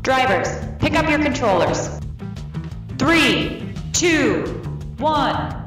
Drivers, pick up your controllers. 3, 2, 1.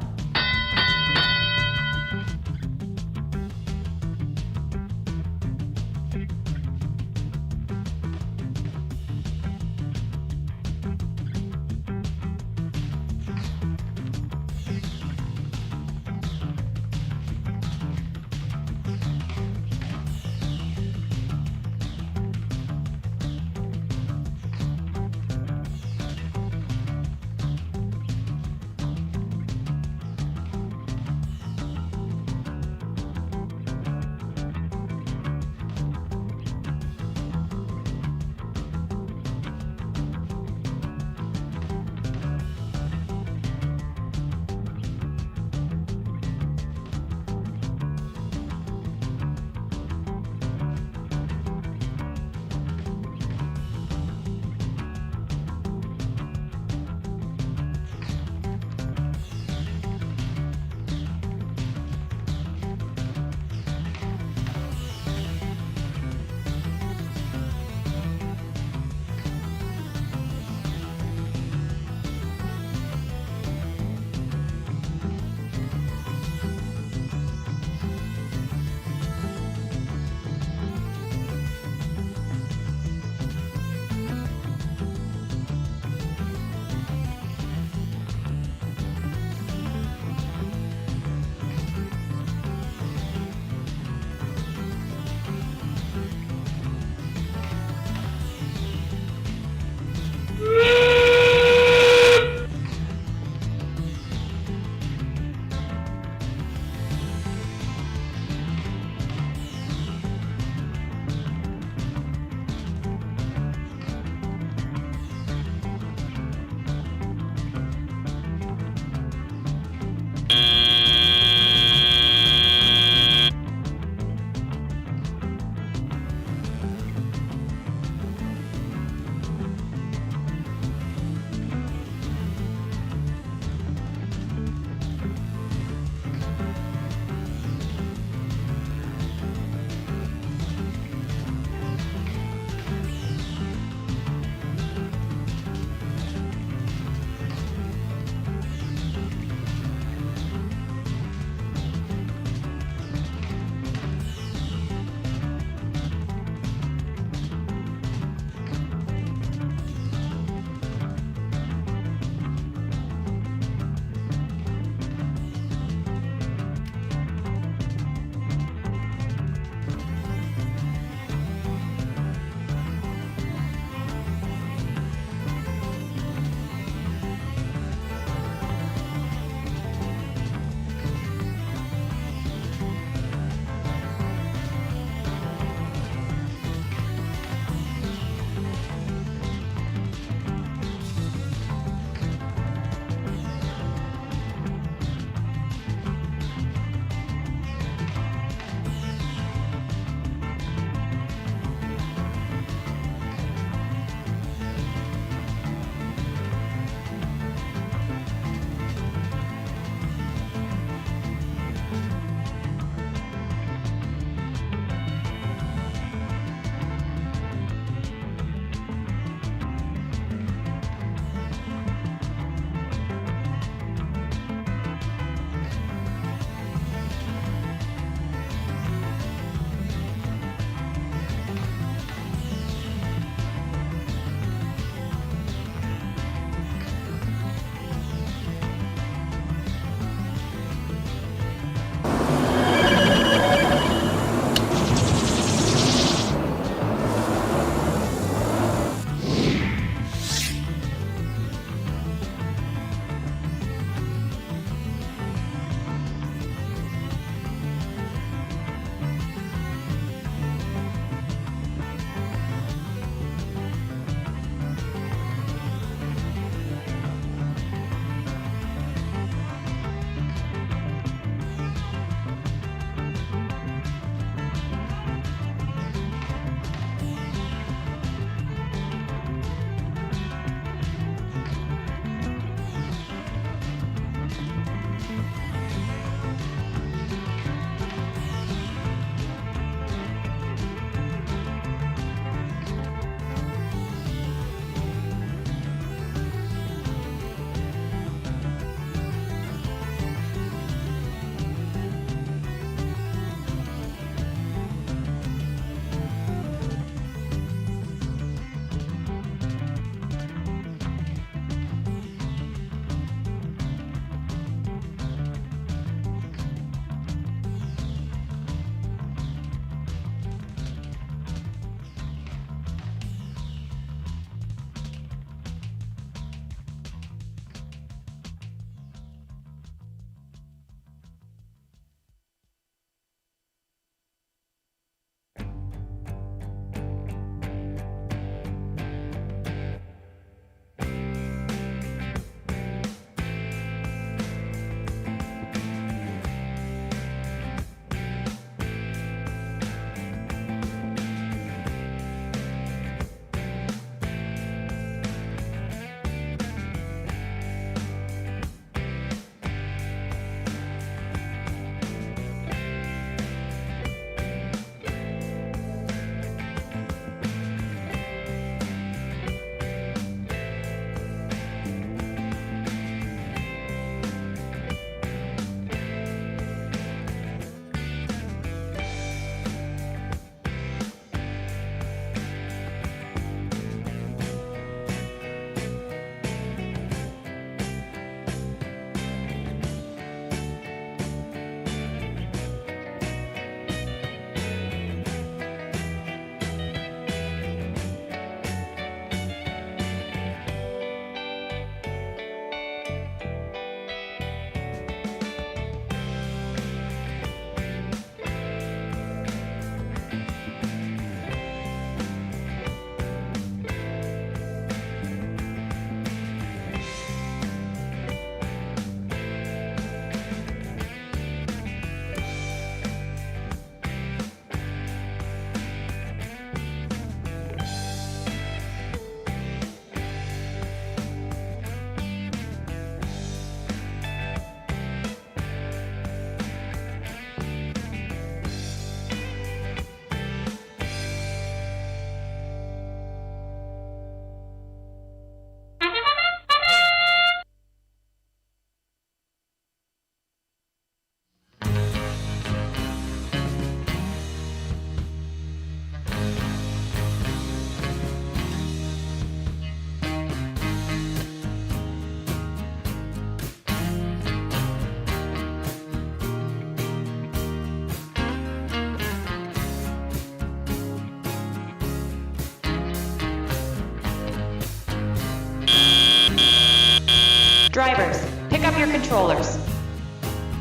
Drivers, pick up your controllers.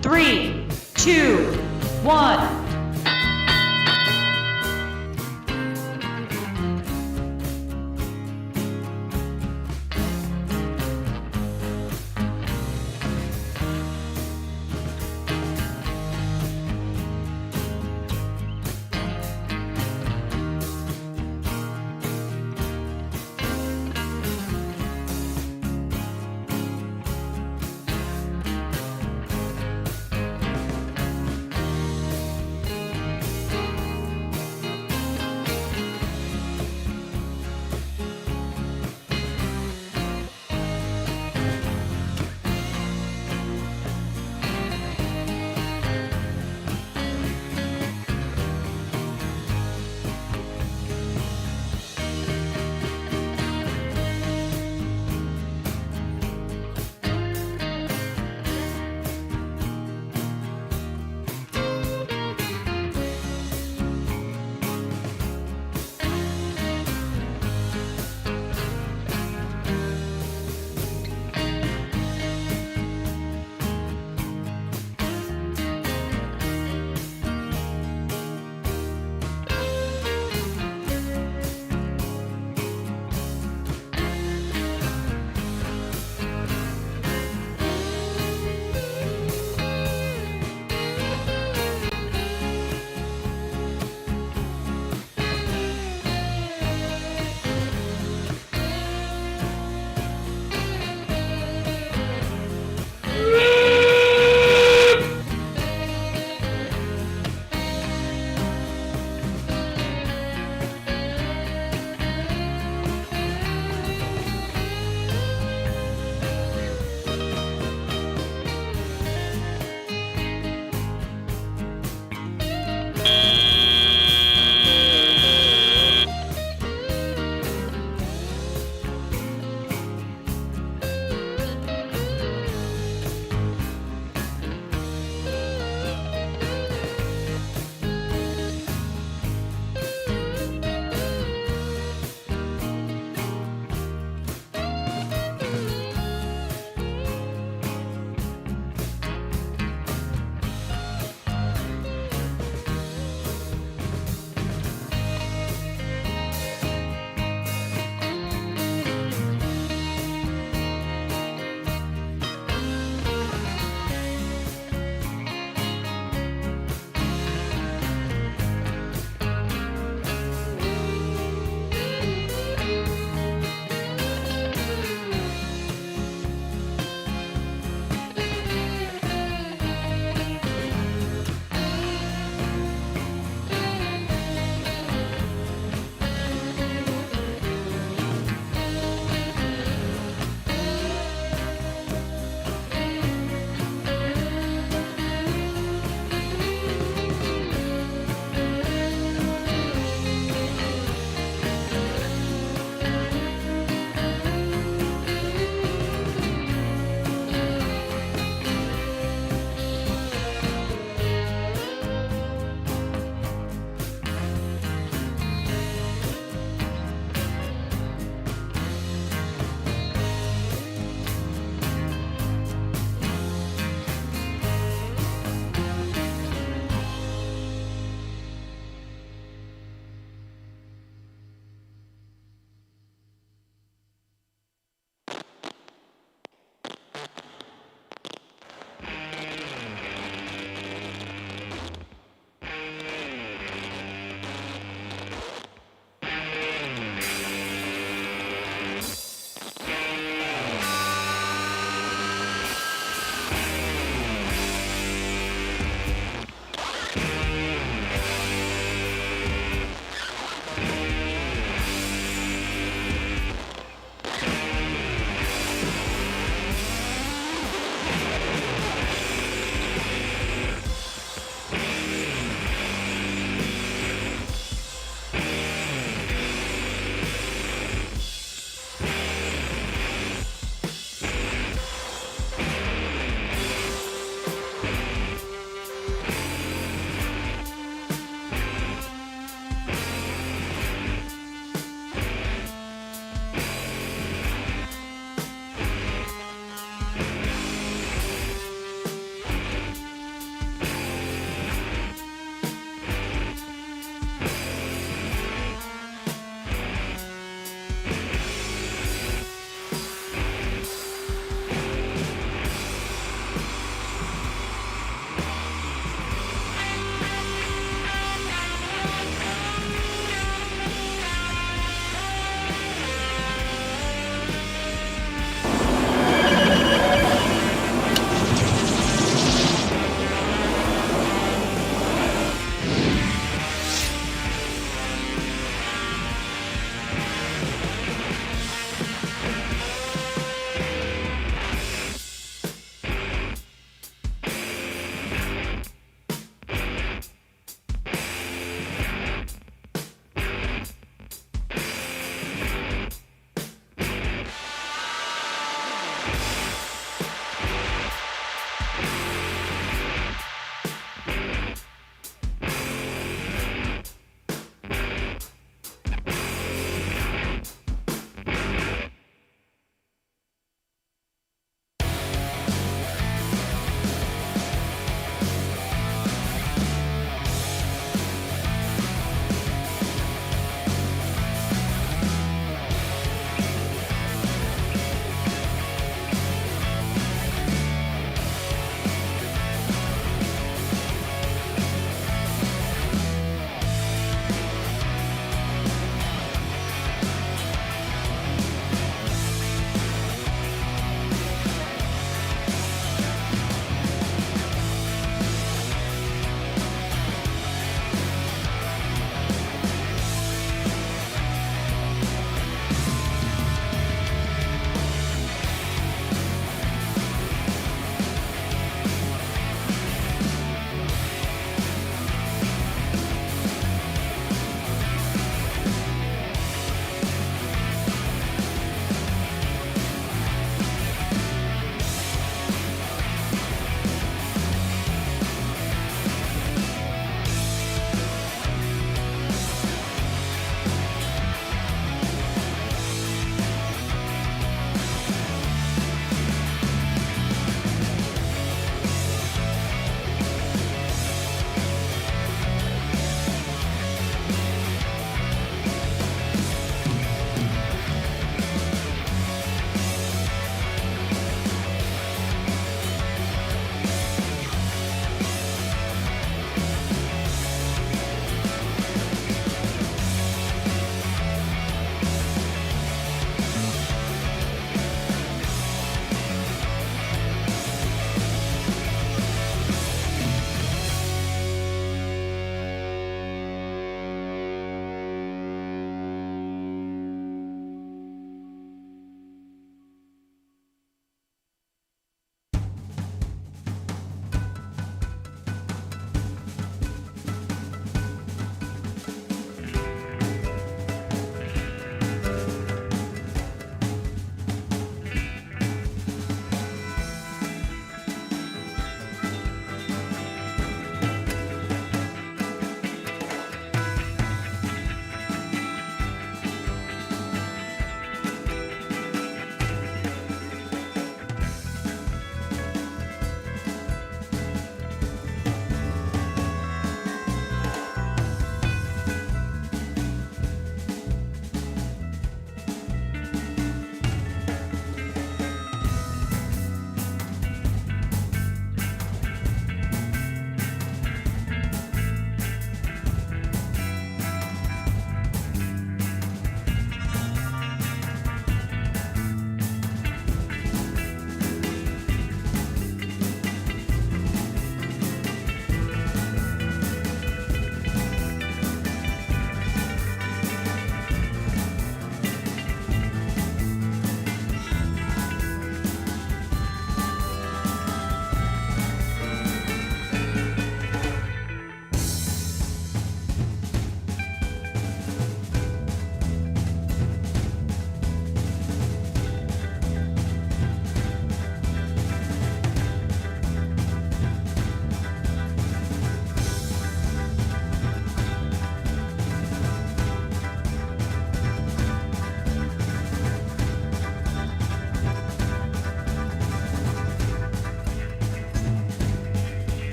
3, 2, 1.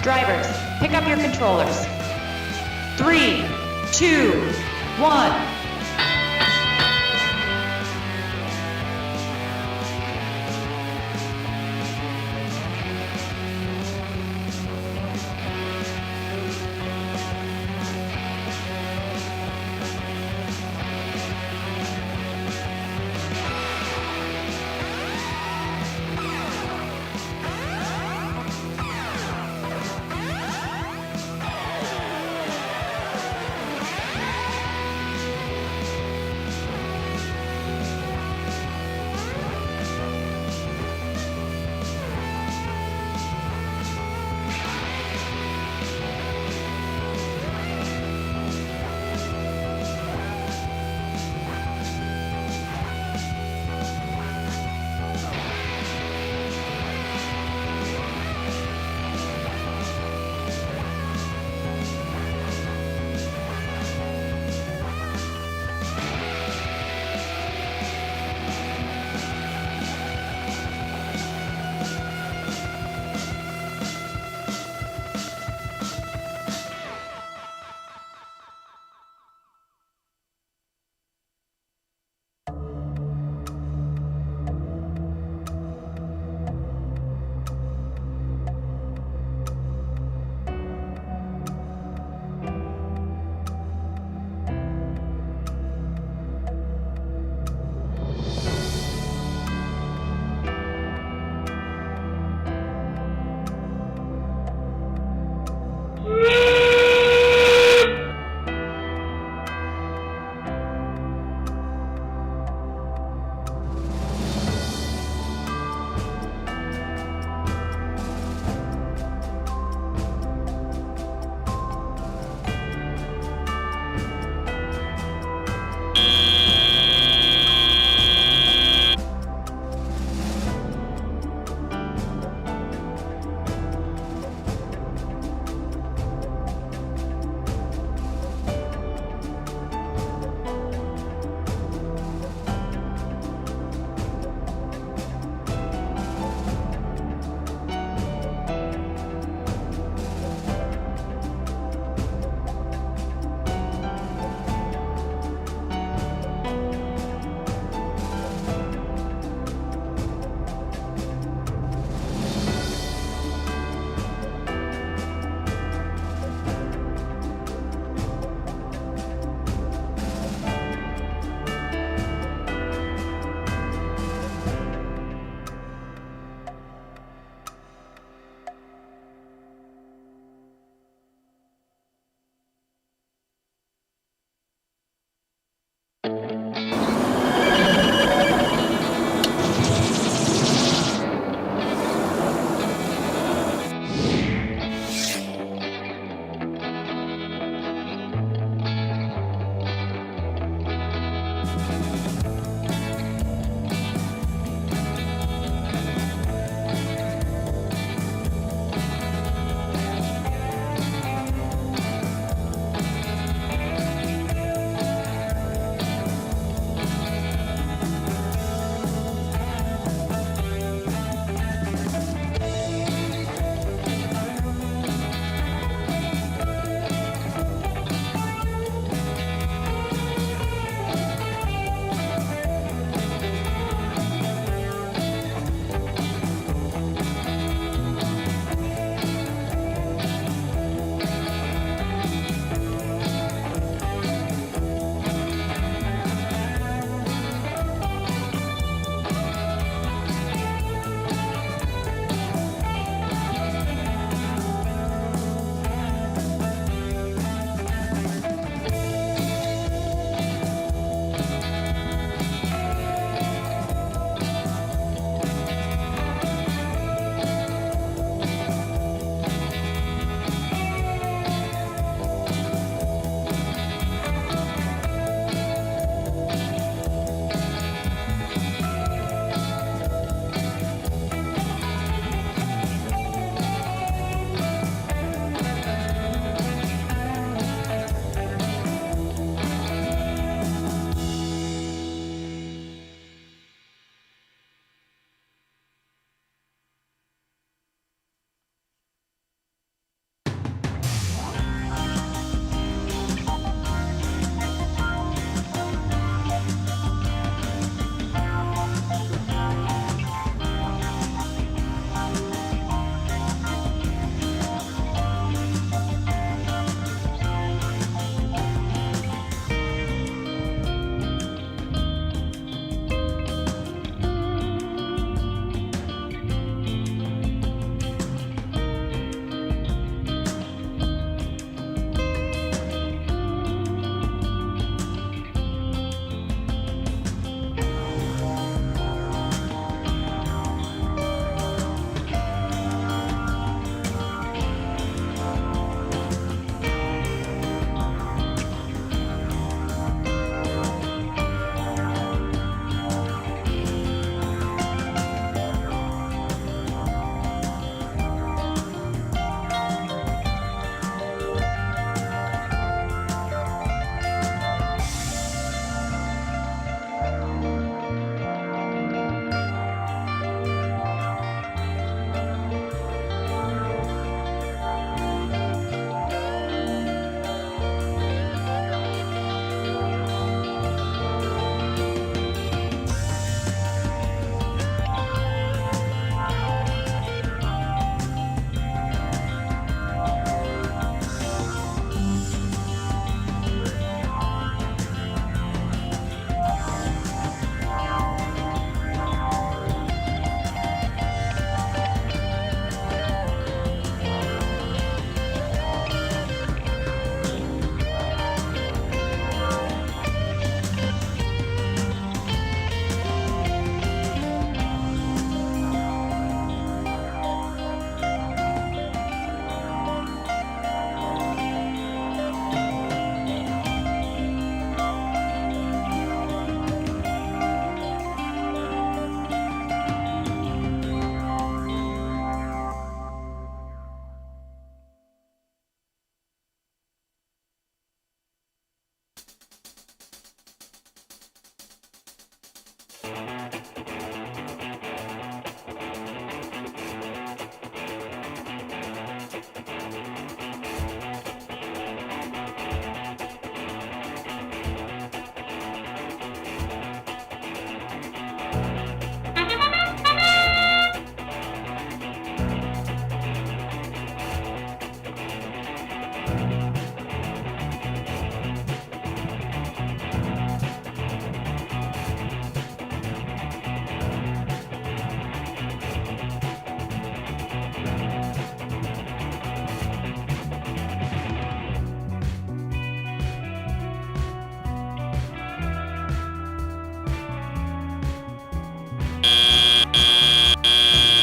Drivers, pick up your controllers. 3, 2, 1.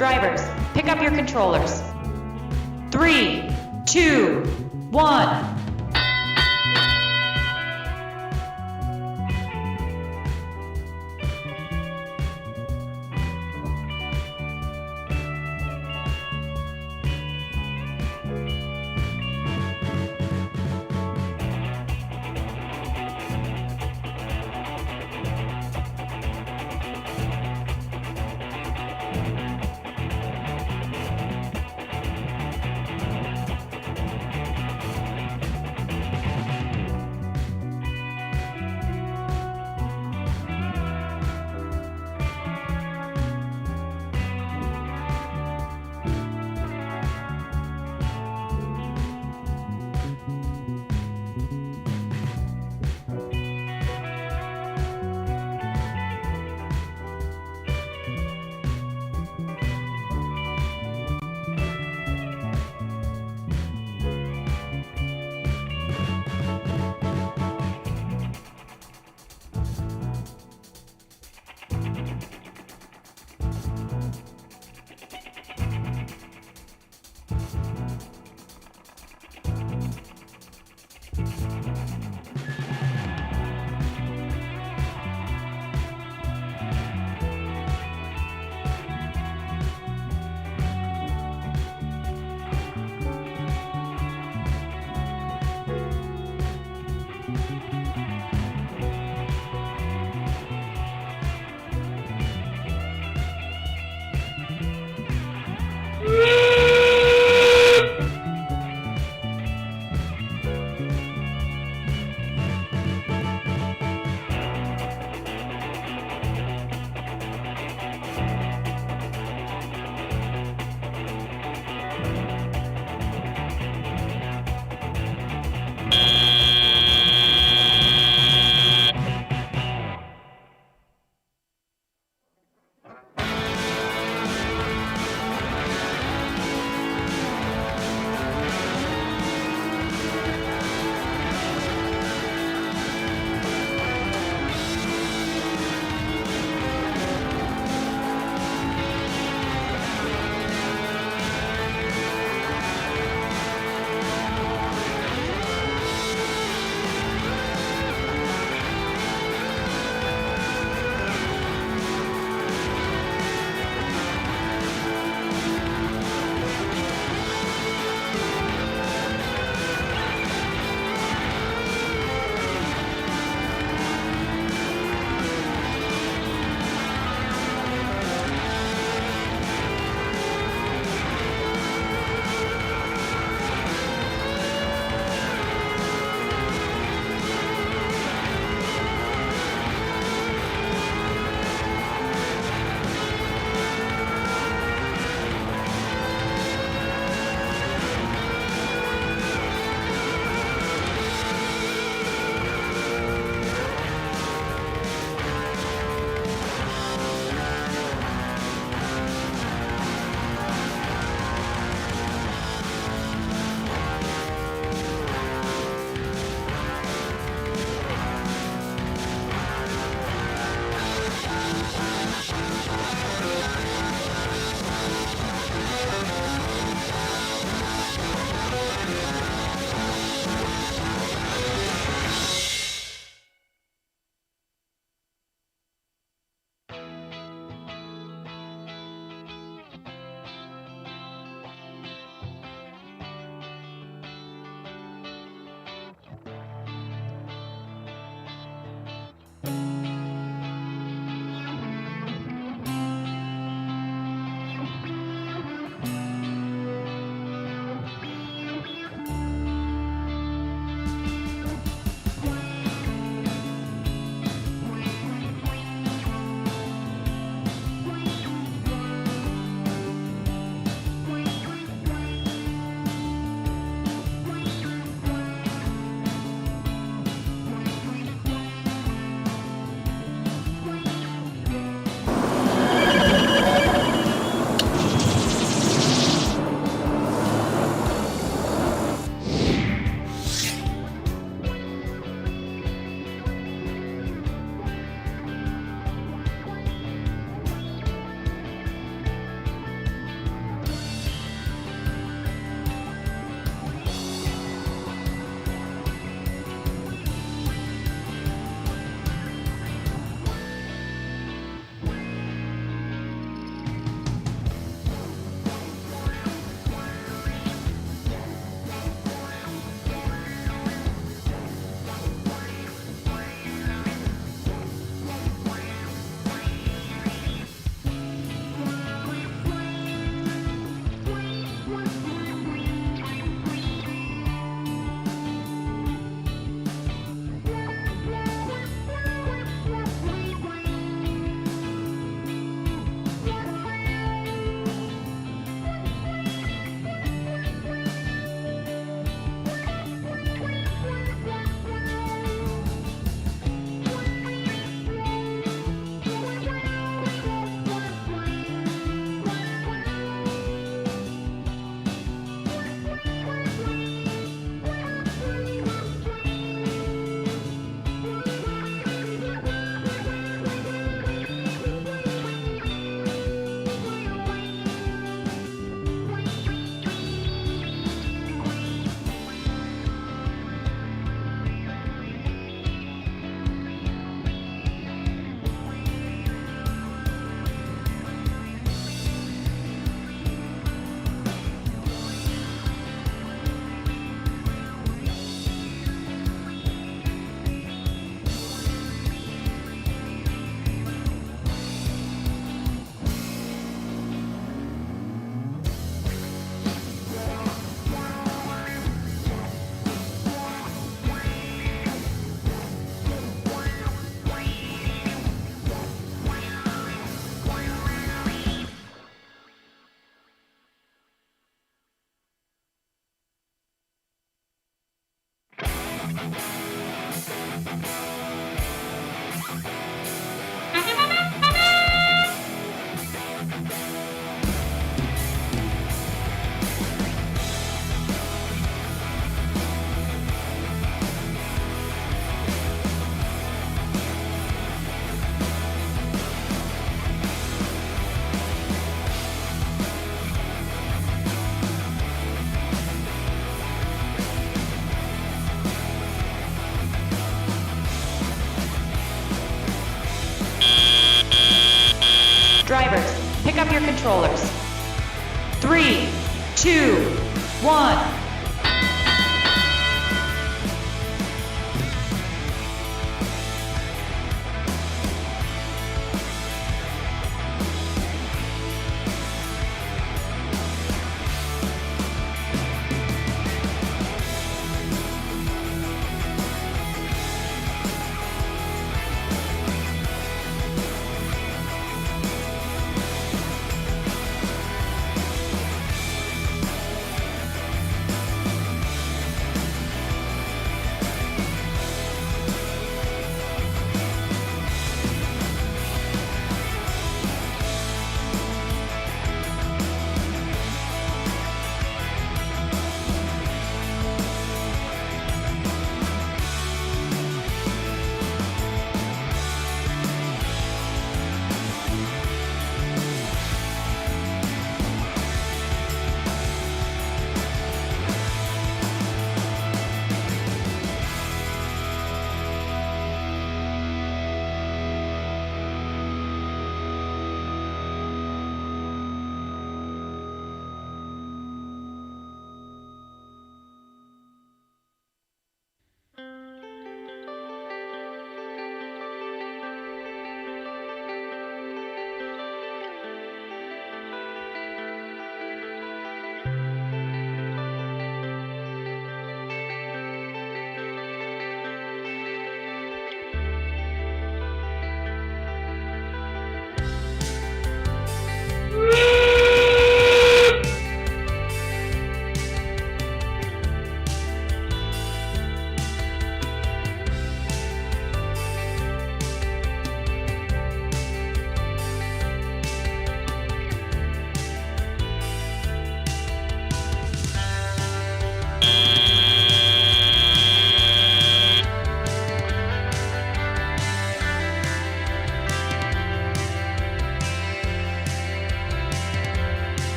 Drivers, pick up your controllers. 3, 2, 1. Drivers, pick up your controllers. 3, 2, 1.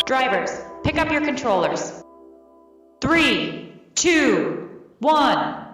Drivers, pick up your controllers. 3, 2, 1.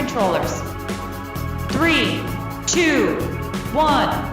controllers. 3, 2, 1.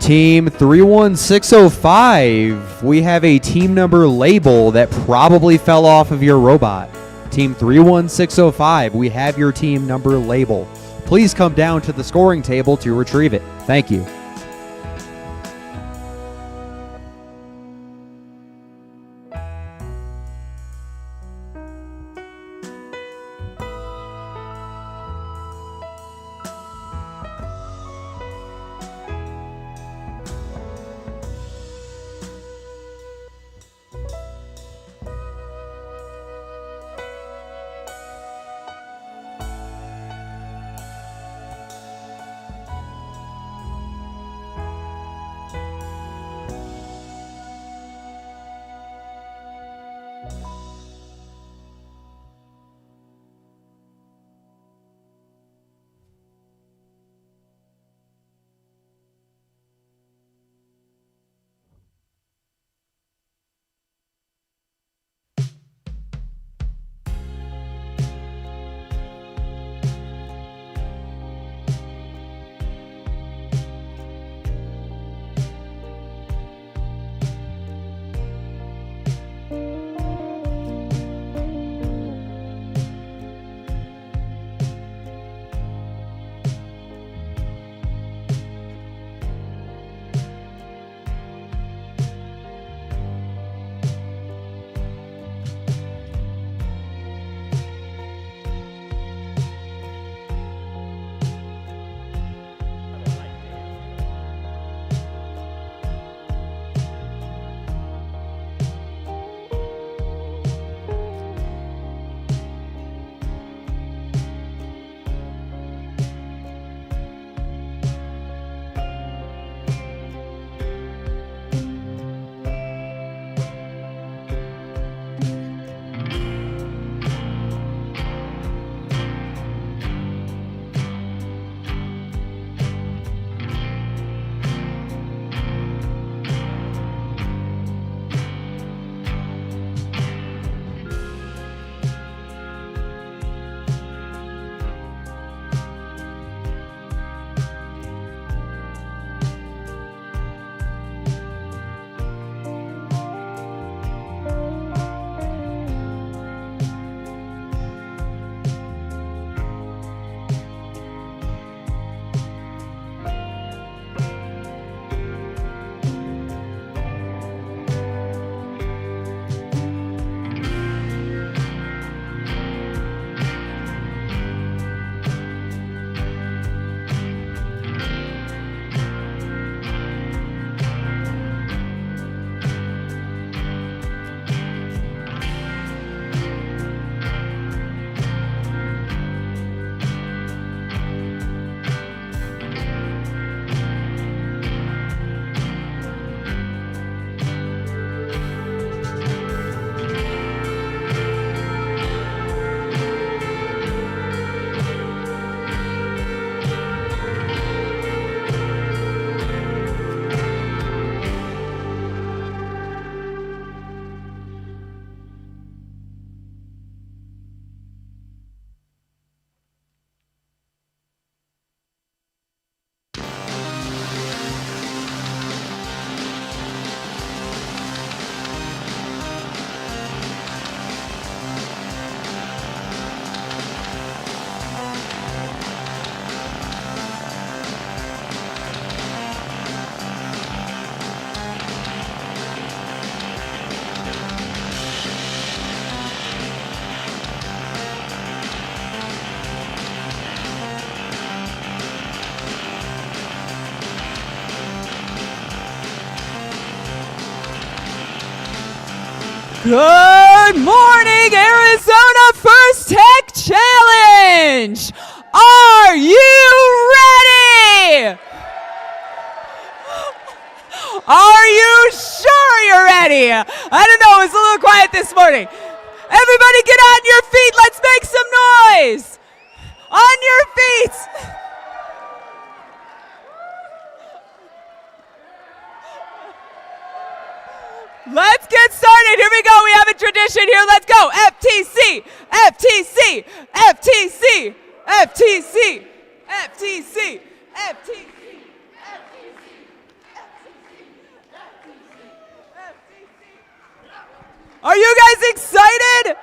Team 31605, we have a team number label that probably fell off of your robot. Team 31605, we have your team number label. Please come down to the scoring table to retrieve it. Thank you. Good morning, Arizona First Tech Challenge! Are you ready? Are you sure you're ready? I don't know, it was a little quiet this morning. Everybody get on your feet, let's make some noise! On your feet! Let's get started. Here we go. We have a tradition here. Let's go. FTC, FTC, FTC, FTC, FTC, FTC, FTC, Are you guys excited?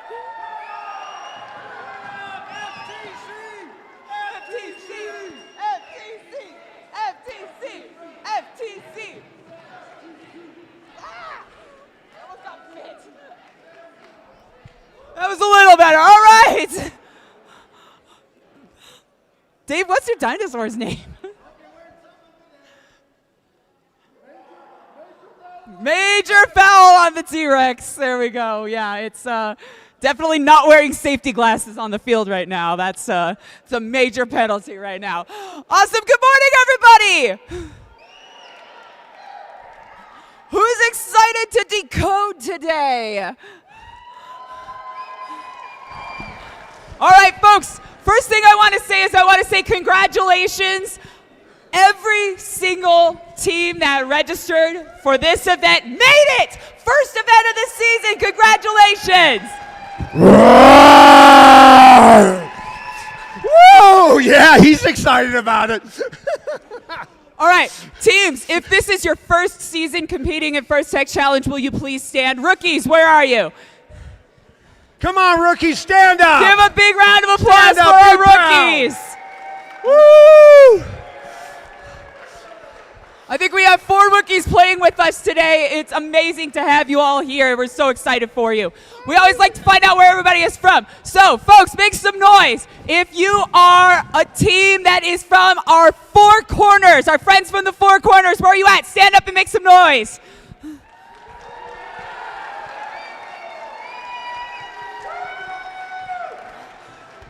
FTC. That was a little better. All right. Dave, what's your dinosaur's name? Major foul on the T-Rex. There we go. Yeah, it's definitely not wearing safety glasses on the field right now. It's a major penalty right now. Awesome. Good morning, everybody. Who's excited to decode today? All right, folks. First thing I want to say is I want to say congratulations. Every single team that registered for this event made it! First event of the season, congratulations! Whoa, yeah, he's excited about it. All right, teams, if this is your first season competing in First Tech Challenge, will you please stand? Rookies, where are you? Come on, rookies, stand up. Give a big round of applause Stand for up, our big rookies. Woo! I think we have 4 rookies playing with us today. It's amazing to have you all here. We're so excited for you. We always like to find out where everybody is from. So, folks, make some noise. If you are a team that is from our 4 corners, our friends from the 4 corners, where are you at? Stand up and make some noise.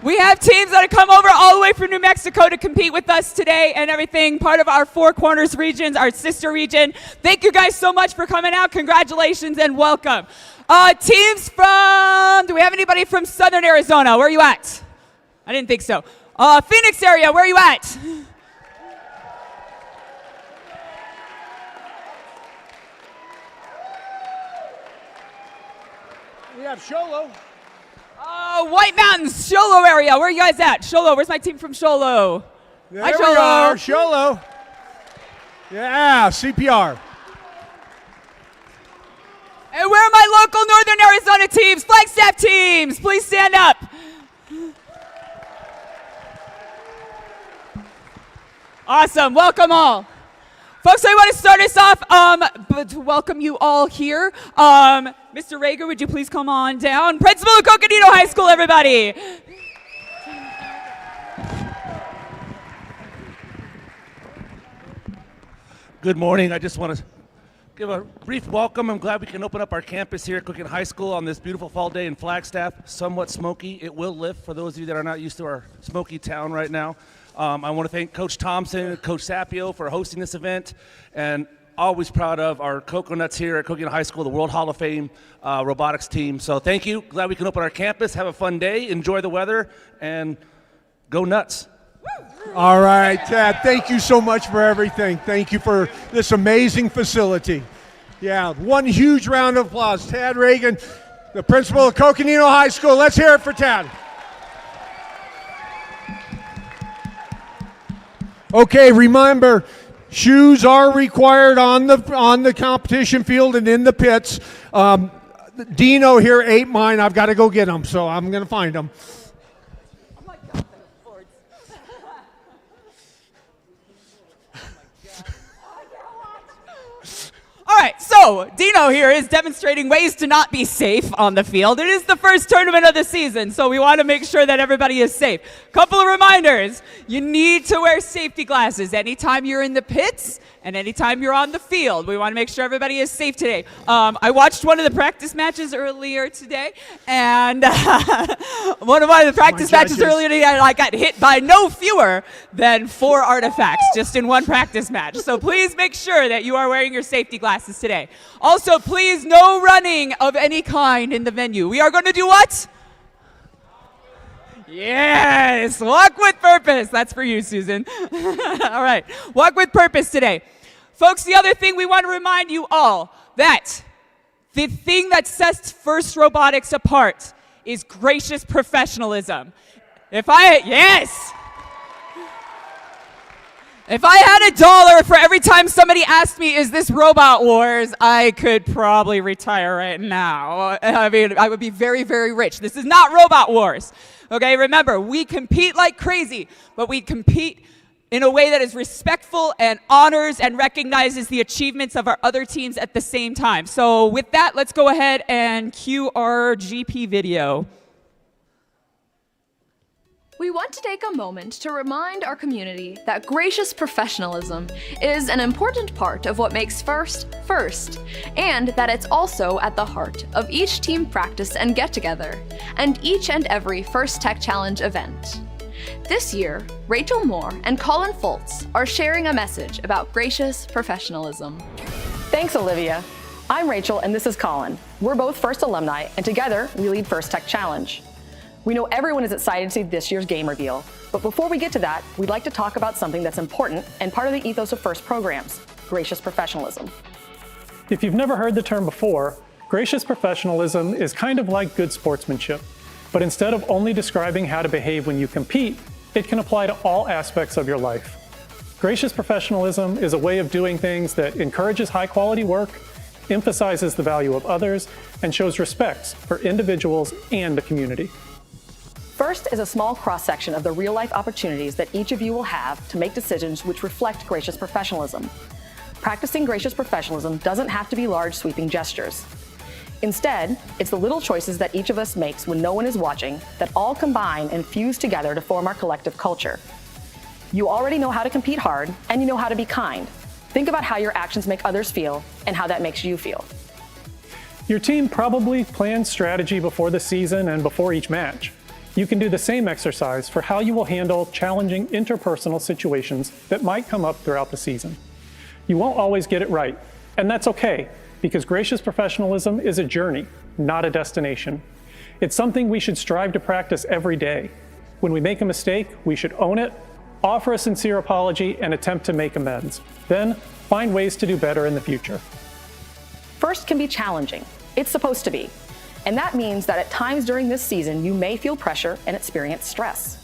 We have teams that have come over all the way from New Mexico to compete with us today and everything, part of our 4 corners regions, our sister region. Thank you guys so much for coming out. Congratulations and welcome. Teams from, do we have anybody from Southern Arizona? Where are you at? I didn't think so. Phoenix area, where are you at? We have Sholo. White Mountains, Sholo area. Where are you guys at? Sholo, where's my team from Sholo? There Hi, we Sholo. are, Sholo. Yeah, CPR. And where are my local Northern Arizona teams? Flagstaff teams, please stand up. Awesome, welcome all. Folks, I want to start us off, but to welcome you all here. Mr. Rager, would you please come on down? Principal of Coconino High School, everybody. Good morning. I just want to give a brief welcome. I'm glad we can open up our campus here at Coconino High School on this beautiful fall day in Flagstaff. Somewhat smoky. It will lift for those of you that are not used to our smoky town right now. I want to thank Coach Thompson and Coach Sapio for hosting this event, and always proud of our coconuts here at Coconino High School, the World Hall of Fame robotics team. So thank you. Glad we can open our campus, have a fun day, enjoy the weather, and go nuts. All right, Tad, thank you so much for everything. Thank you for this amazing facility. Yeah, one huge round of applause. Tad Reagan, the principal of Coconino High School. Let's hear it for Tad. Okay, remember, shoes are required on the competition field and in the pits. Dino here ate mine. I've got to go get them, so I'm going to find them. All right, so Dino here is demonstrating ways to not be safe on the field. It is the first tournament of the season, so we want to make sure that everybody is safe. Couple of reminders. You need to wear safety glasses anytime you're in the pits and anytime you're on the field. We want to make sure everybody is safe today. I watched one of the practice matches earlier today, and one of the practice matches earlier today, I got hit by no fewer than 4 artifacts just in one practice match. So please make sure that you are wearing your safety glasses today. Also, please, no running of any kind in the venue. We are going to do what? Yes, walk with purpose. That's for you, Susan. All right, walk with purpose today. Folks, the other thing we want to remind you all that the thing that sets FIRST Robotics apart is gracious professionalism. Yes! If I had $1 for every time somebody asked me, is this Robot Wars, I could probably retire right now. I mean, I would be very, very rich. This is not Robot Wars. Okay, remember, we compete like crazy, but we compete in a way that is respectful and honors and recognizes the achievements of our other teams at the same time. So with that, let's go ahead and cue our GP video. We want to take a moment to remind our community that gracious professionalism is an important part of what makes First, First, and that it's also at the heart of each team practice and get-together, and each and every First Tech Challenge event. This year, Rachel Moore and Colin Foltz are sharing a message about gracious professionalism. Thanks, Olivia. I'm Rachel and this is Colin. We're both First alumni, and together we lead First Tech Challenge. We know everyone is excited to see this year's game reveal, but before we get to that, we'd like to talk about something that's important and part of the ethos of First programs, gracious professionalism. If you've never heard the term before, gracious professionalism is kind of like good sportsmanship, but instead of only describing how to behave when you compete, it can apply to all aspects of your life. Gracious professionalism is a way of doing things that encourages high-quality work, emphasizes the value of others, and shows respect for individuals and the community. First is a small cross-section of the real-life opportunities that each of you will have to make decisions which reflect gracious professionalism. Practicing gracious professionalism doesn't have to be large, sweeping gestures. Instead, it's the little choices that each of us makes when no one is watching that all combine and fuse together to form our collective culture. You already know how to compete hard, and you know how to be kind. Think about how your actions make others feel and how that makes you feel. Your team probably plans strategy before the season and before each match. You can do the same exercise for how you will handle challenging interpersonal situations that might come up throughout the season. You won't always get it right, and that's okay, because gracious professionalism is a journey, not a destination. It's something we should strive to practice every day. When we make a mistake, we should own it, offer a sincere apology, and attempt to make amends. Then, find ways to do better in the future. First can be challenging. It's supposed to be. And that means that at times during this season, you may feel pressure and experience stress.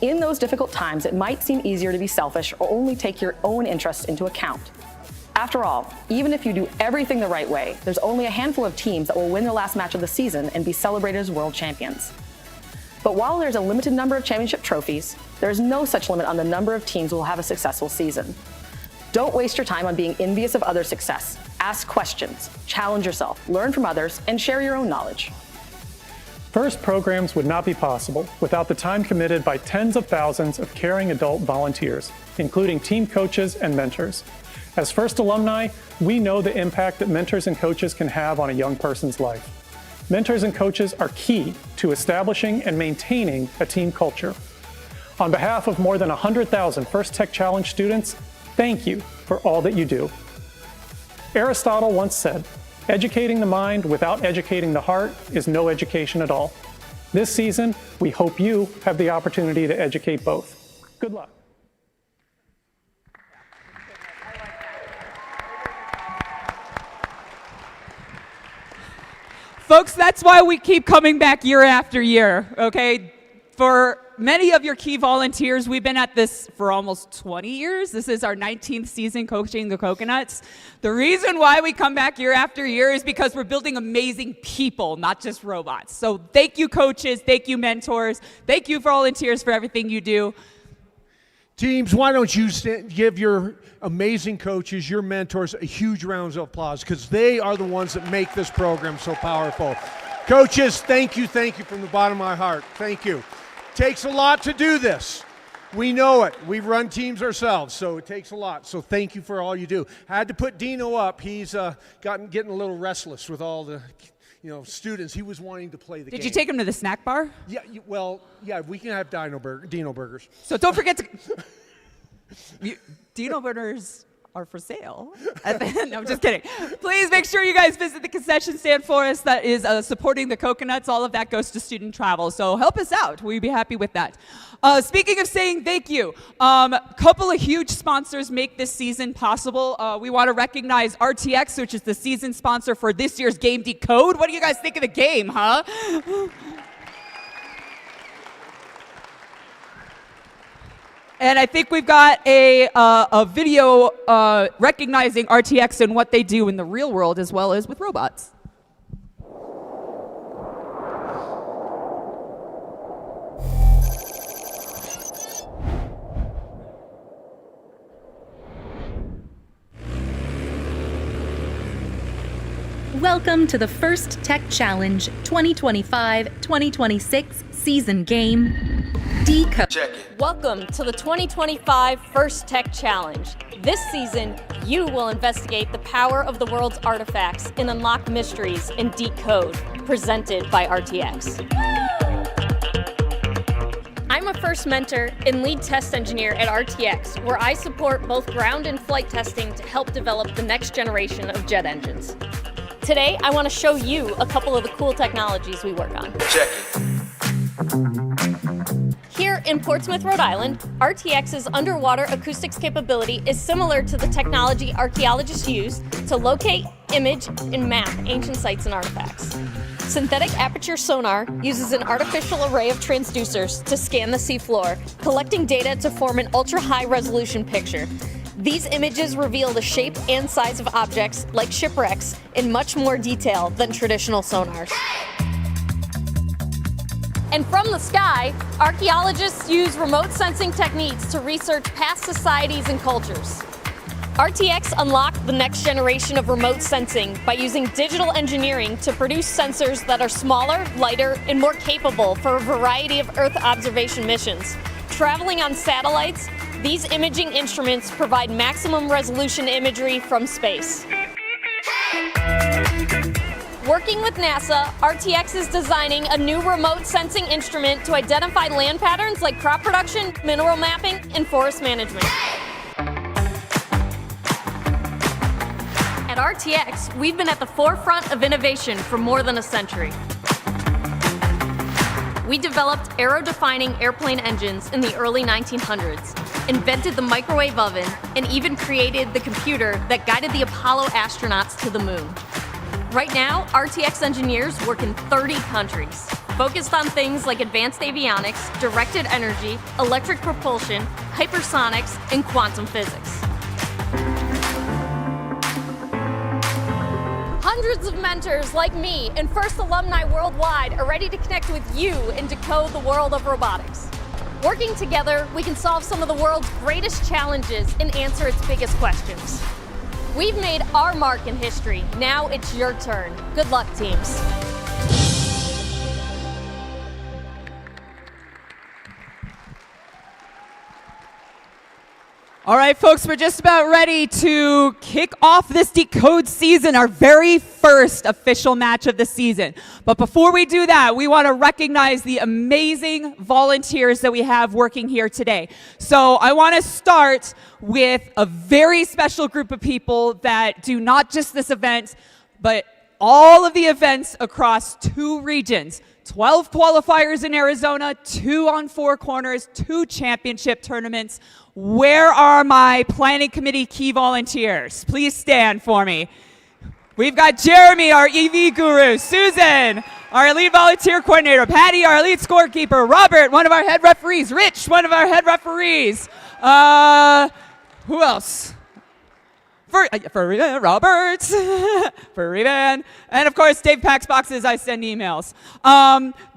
In those difficult times, it might seem easier to be selfish or only take your own interests into account. After all, even if you do everything the right way, there's only a handful of teams that will win their last match of the season and be celebrated as world champions. But while there's a limited number of championship trophies, there's no such limit on the number of teams who will have a successful season. Don't waste your time on being envious of others' success. Ask questions, challenge yourself, learn from others, and share your own knowledge. First programs would not be possible without the time committed by tens of thousands of caring adult volunteers, including team coaches and mentors. As First alumni, we know the impact that mentors and coaches can have on a young person's life. Mentors and coaches are key to establishing and maintaining a team culture. On behalf of more than 100,000 First Tech Challenge students, thank you for all that you do. Aristotle once said, "Educating the mind without educating the heart is no education at all." This season, we hope you have the opportunity to educate both. Good luck. Folks, that's why we keep coming back year after year, okay? For many of your key volunteers, we've been at this for almost 20 years. This is our 19th season coaching the Coconuts. The reason why we come back year after year is because we're building amazing people, not just robots. So thank you, coaches. Thank you, mentors. Thank you, volunteers, for everything you do. Teams, why don't you give your amazing coaches, your mentors, a huge round of applause, because they are the ones that make this program so powerful. Coaches, thank you from the bottom of my heart. Thank you. Takes a lot to do this. We know it. We run teams ourselves, so it takes a lot. So thank you for all you do. I had to put Dino up. He's getting a little restless with all the students. He was wanting to play the game. Did you take him to the snack bar? Yeah, yeah, we can have Dino burgers. So don't forget to... Dino burgers are for sale. No, I'm just kidding. Please make sure you guys visit the concession stand for us. That is supporting the Coconuts. All of that goes to student travel. So help us out. We'd be happy with that. Speaking of saying thank you, couple of huge sponsors make this season possible. We want to recognize RTX, which is the season sponsor for this year's Game Decode. What do you guys think of the game, huh? And I think we've got a video recognizing RTX and what they do in the real world as well as with robots. Welcome to the First Tech Challenge 2025-2026 season game, Decode. Welcome to the 2025 First Tech Challenge. This season, you will investigate the power of the world's artifacts and unlock mysteries in Decode, presented by RTX. I'm a first mentor and lead test engineer at RTX, where I support both ground and flight testing to help develop the next generation of jet engines. Today, I want to show you a couple of the cool technologies we work on. Here in Portsmouth, Rhode Island, RTX's underwater acoustics capability is similar to the technology archaeologists use to locate, image, and map ancient sites and artifacts. Synthetic aperture sonar uses an artificial array of transducers to scan the seafloor, collecting data to form an ultra-high resolution picture. These images reveal the shape and size of objects, like shipwrecks, in much more detail than traditional sonars. And from the sky, archaeologists use remote sensing techniques to research past societies and cultures. RTX unlocked the next generation of remote sensing by using digital engineering to produce sensors that are smaller, lighter, and more capable for a variety of Earth observation missions. Traveling on satellites, these imaging instruments provide maximum resolution imagery from space. Working with NASA, RTX is designing a new remote sensing instrument to identify land patterns like crop production, mineral mapping, and forest management. At RTX, we've been at the forefront of innovation for more than a century. We developed aero-defining airplane engines in the early 1900s, invented the microwave oven, and even created the computer that guided the Apollo astronauts to the moon. Right now, RTX engineers work in 30 countries, focused on things like advanced avionics, directed energy, electric propulsion, hypersonics, and quantum physics. Hundreds of mentors like me and first alumni worldwide are ready to connect with you and decode the world of robotics. Working together, we can solve some of the world's greatest challenges and answer its biggest questions. We've made our mark in history. Now it's your turn. Good luck, teams. All right, folks, we're just about ready to kick off this Decode season, our very first official match of the season. But before we do that, we want to recognize the amazing volunteers that we have working here today. So I want to start with a very special group of people that do not just this event, but all of the events across 2 regions. 12 qualifiers in Arizona, 2 on 4 corners, 2 championship tournaments. Where are my planning committee key volunteers? Please stand for me. We've got Jeremy, our EV guru, Susan, our lead volunteer coordinator, Patty, our lead scorekeeper, Robert, one of our head referees, Rich, one of our head referees. Who else? Robert, Furryman, and of course Dave packs boxes, I send emails.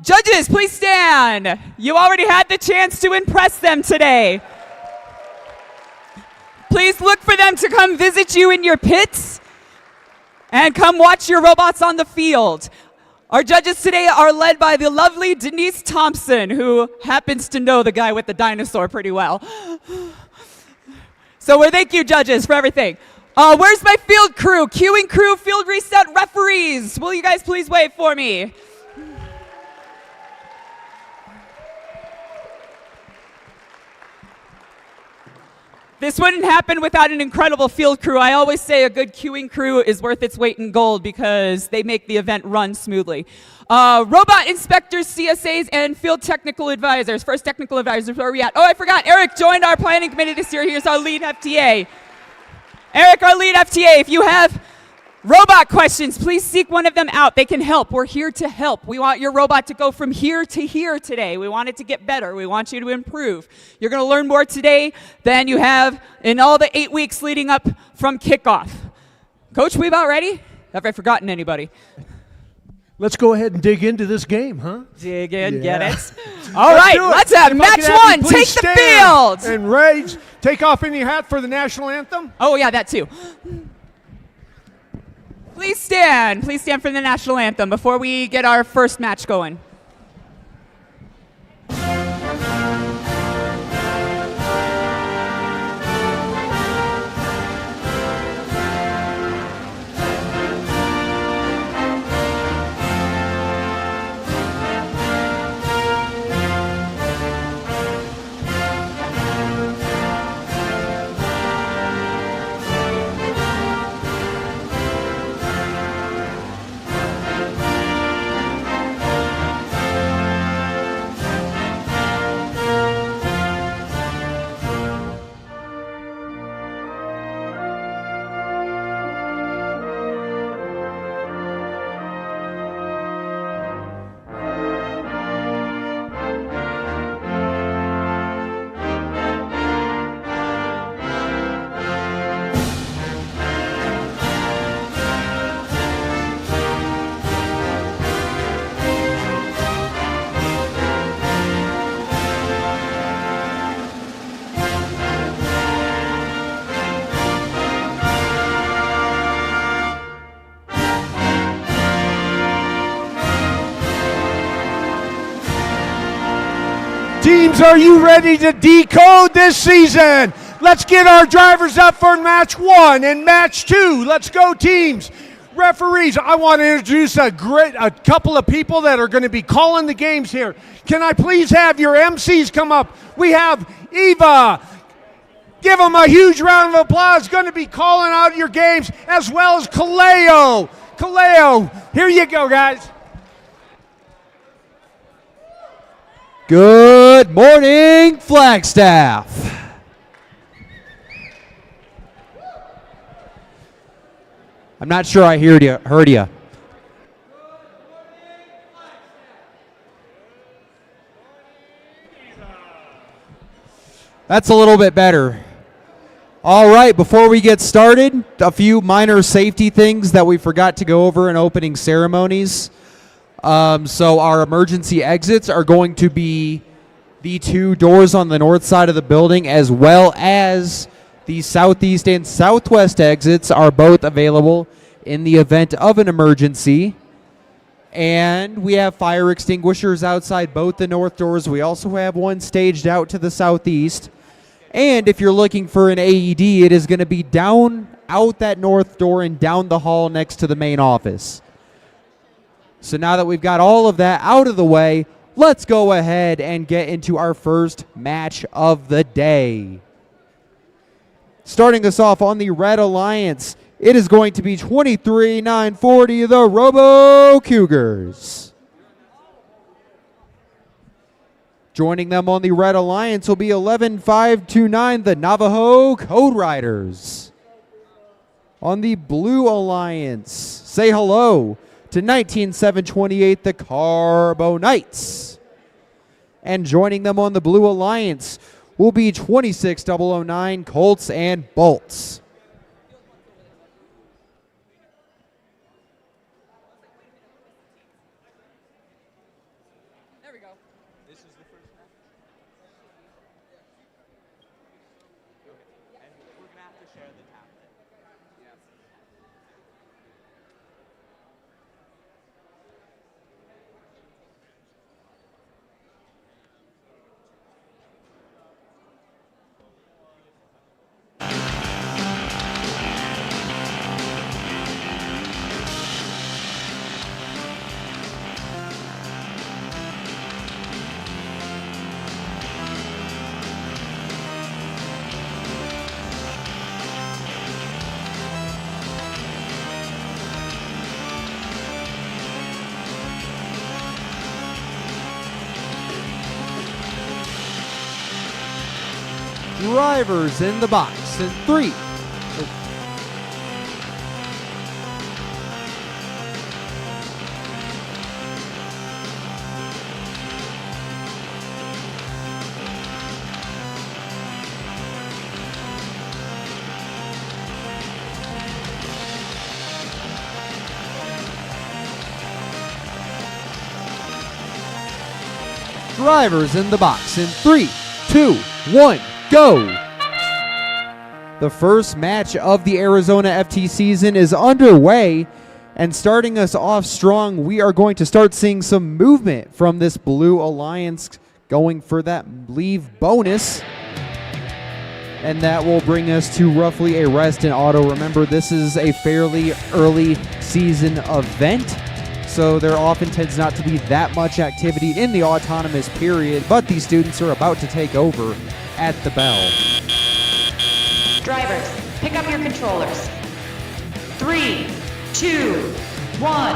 Judges, please stand. You already had the chance to impress them today. Please look for them to come visit you in your pits and come watch your robots on the field. Our judges today are led by the lovely Denise Thompson, who happens to know the guy with the dinosaur pretty well. So thank you, judges, for everything. Where's my field crew? Queuing crew, field reset referees. Will you guys please wave for me? This wouldn't happen without an incredible field crew. I always say a good queuing crew is worth its weight in gold because they make the event run smoothly. Robot inspectors, CSAs, and field technical advisors. First technical advisors, where are we at? Oh, I forgot. Eric joined our planning committee this year. Here's our lead FTA. Eric, our lead FTA, if you have Robot questions, please seek one of them out. They can help. We're here to help. We want your robot to go from here to here today. We want it to get better. We want you to improve. You're going to learn more today than you have in all the 8 weeks leading up from kickoff. Coach, we about ready? Have I forgotten anybody? Let's go ahead and dig into this game, huh? Dig in, Yeah. get it? All right, let's have If I match could have you one. Take please the stand field. And raise, take off any hat for the national anthem. Oh, yeah, that too. Please stand. Please stand for the national anthem before we get our first match going. Teams, are you ready to decode this season? Let's get our drivers up for match one and match two. Let's go, teams. Referees, I want to introduce a couple of people that are going to be calling the games here. Can I please have your MCs come up? We have Eva. Give them a huge round of applause. Going to be calling out your games, as well as Kaleo. Kaleo, here you go, guys. Good morning, Flagstaff. I'm not sure I heard you. That's a little bit better. All right, before we get started, a few minor safety things that we forgot to go over in opening ceremonies. So our emergency exits are going to be the two doors on the north side of the building, as well as the southeast and southwest exits are both available in the event of an emergency. And we have fire extinguishers outside both the north doors. We also have one staged out to the southeast. And if you're looking for an AED, it is going to be down out that north door and down the hall next to the main office. So now that we've got all of that out of the way, let's go ahead and get into our first match of the day. Starting us off on the Red Alliance, it is going to be 23-940, the Robo Cougars. Joining them on the Red Alliance will be 11-529, the Navajo Code Riders. On the Blue Alliance, say hello to 19-728, the Carbo Knights. And joining them on the Blue Alliance will be 26-009, Colts and Bolts. There we go. This is the first match. And we're going to have to share the tablet. Yeah. Drivers in the box in 3. Drivers in the box in 3, 2, 1, go! The first match of the Arizona FT season is underway, and starting us off strong, we are going to start seeing some movement from this Blue Alliance going for that leave bonus. And that will bring us to roughly a rest in auto. Remember, this is a fairly early season event, so there often tends not to be that much activity in the autonomous period, but these students are about to take over at the bell. Drivers, pick up your controllers. 3, 2, 1.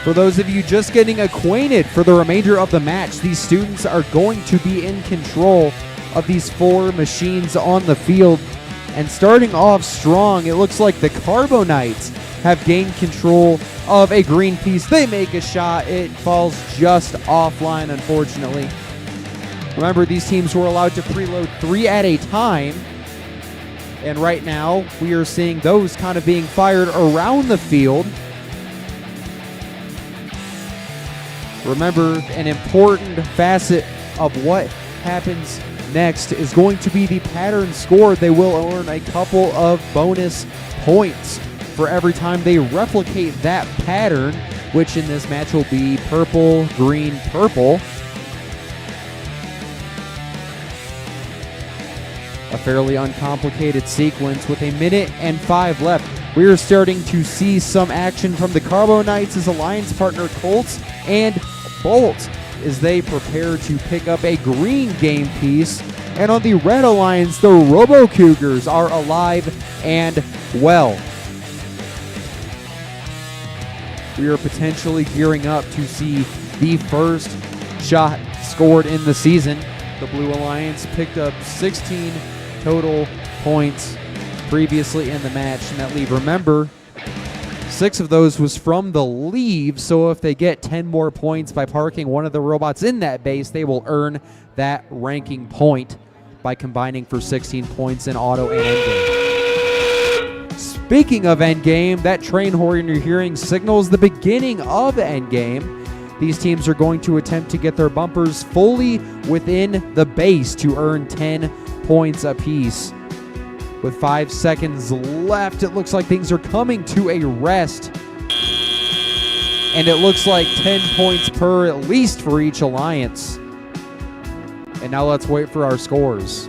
For those of you just getting acquainted for the remainder of the match, these students are going to be in control of these 4 machines on the field. And starting off strong, it looks like the Carbonites have gained control of a green piece. They make a shot. It falls just offline, unfortunately. Remember, these teams were allowed to preload 3 at a time. And right now, we are seeing those kind of being fired around the field. Remember, an important facet of what happens next is going to be the pattern score. They will earn a couple of bonus points for every time they replicate that pattern, which in this match will be purple, green, purple. A fairly uncomplicated sequence with 1 minute and 5 left. We are starting to see some action from the Carbonites' alliance partner Colts and Bolt as they prepare to pick up a green game piece. And on the Red Alliance, the Robo Cougars are alive and well. We are potentially gearing up to see the first shot scored in the season. The Blue Alliance picked up 16 total points previously in the match, and that leave, remember, 6 of those was from the leave, so if they get 10 more points by parking one of the robots in that base, they will earn that ranking point by combining for 16 points in auto and endgame. Speaking of endgame, that train horn you're hearing signals the beginning of endgame. These teams are going to attempt to get their bumpers fully within the base to earn 10 points apiece. With 5 seconds left, it looks like things are coming to a rest. And it looks like 10 points per at least for each alliance. And now let's wait for our scores.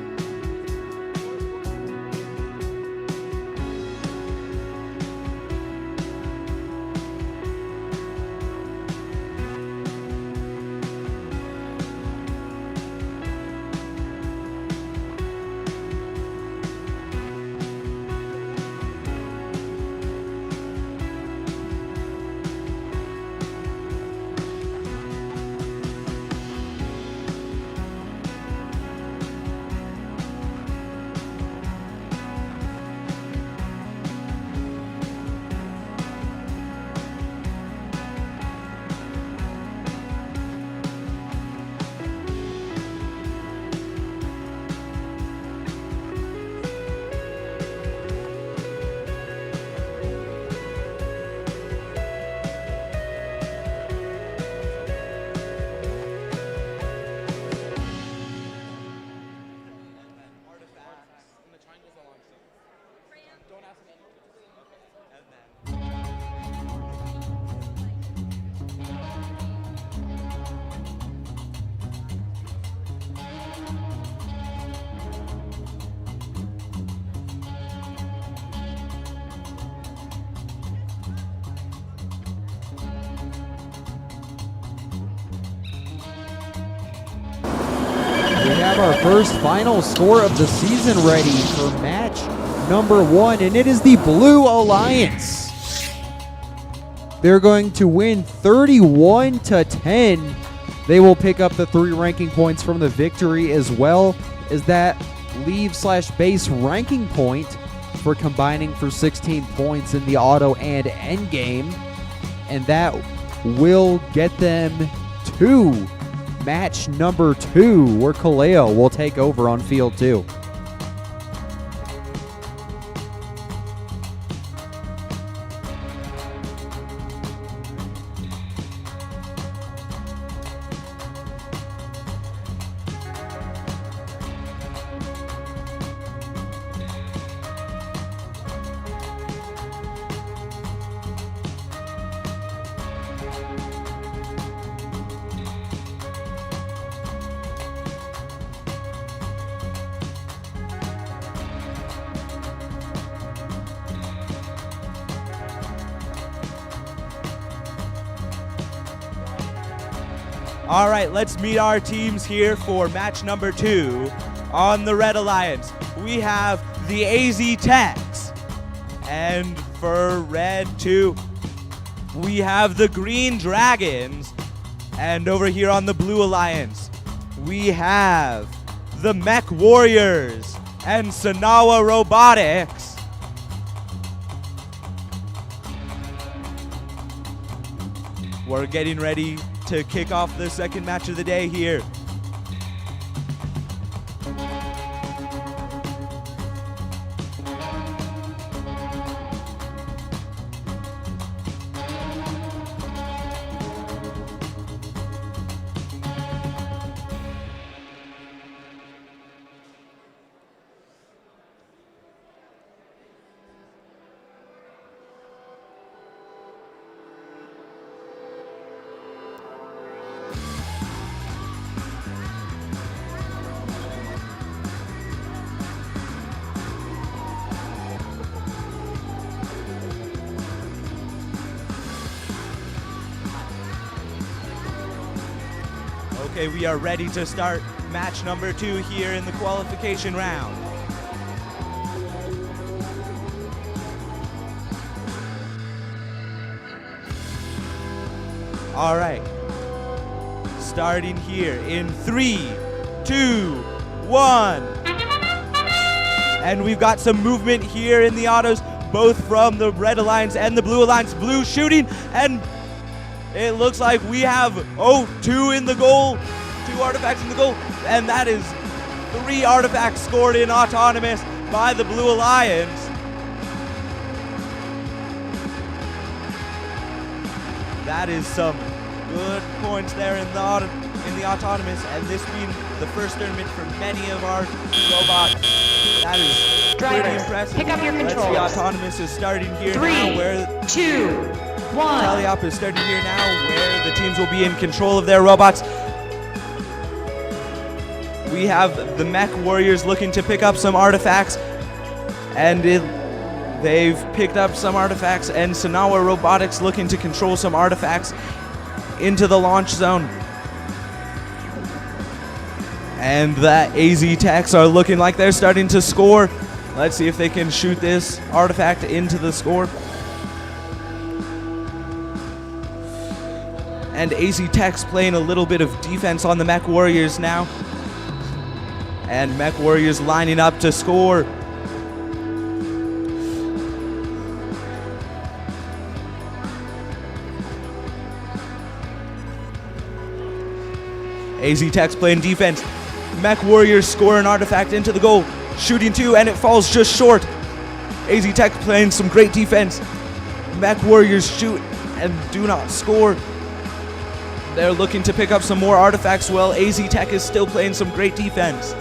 Have our first final score of the season ready for match number 1, and it is the Blue Alliance. They're going to win 31-10. They will pick up the 3 ranking points from the victory, as well as that leave/base ranking point for combining for 16 points in the auto and end game, and that will get them to match number 2, where Kaleo will take over on field 2. All right, let's meet our teams here for match number 2 on the Red Alliance. We have the AZ Techs, and for Red 2, we have the Green Dragons, and over here on the Blue Alliance, we have the Mech Warriors and Sanawa Robotics. We're getting ready to kick off the second match of the day here. Okay, we are ready to start match number 2 here in the qualification round. All right, starting here in 3, 2, 1. And we've got some movement here in the autos, both from the Red Alliance and the Blue Alliance. Blue shooting, and it looks like we have, 2 in the goal, 2 artifacts in the goal, and that is 3 artifacts scored in autonomous by the Blue Alliance. That is some good points there in the autonomous, and this being the first tournament for many of our robots. That is pretty impressive. Pick up your controls. The autonomous is starting here 3, now, where 2, 1. Teleop is starting here now, where the teams will be in control of their robots. We have the Mech Warriors looking to pick up some artifacts, and they've picked up some artifacts, and Sanawa Robotics looking to control some artifacts into the launch zone. And the AZ Techs are looking like they're starting to score. Let's see if they can shoot this artifact into the score. And AZ Techs playing a little bit of defense on the Mech Warriors now. And Mech Warriors lining up to score. AZ Techs playing defense. Mech Warriors score an artifact into the goal. Shooting 2, and it falls just short. AZ Techs playing some great defense. Mech Warriors shoot and do not score. They're looking to pick up some more artifacts while AZ Tech is still playing some great defense.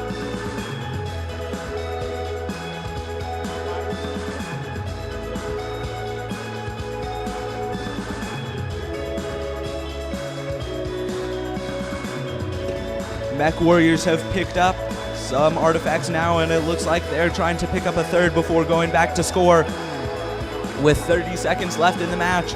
Mech Warriors have picked up some artifacts now, and it looks like they're trying to pick up a third before going back to score with 30 seconds left in the match.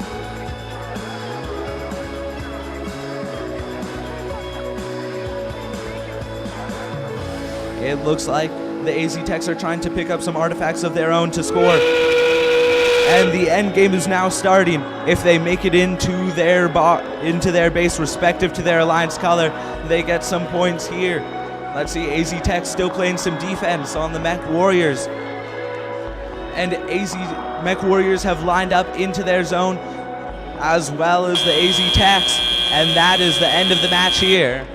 It looks like the AZ Techs are trying to pick up some artifacts of their own to score. And the end game is now starting. If they make it into their base respective to their alliance color, they get some points here. Let's see, AZ Techs still playing some defense on the Mech Warriors. And AZ Mech Warriors have lined up into their zone, as well as the AZ Techs. And that is the end of the match here.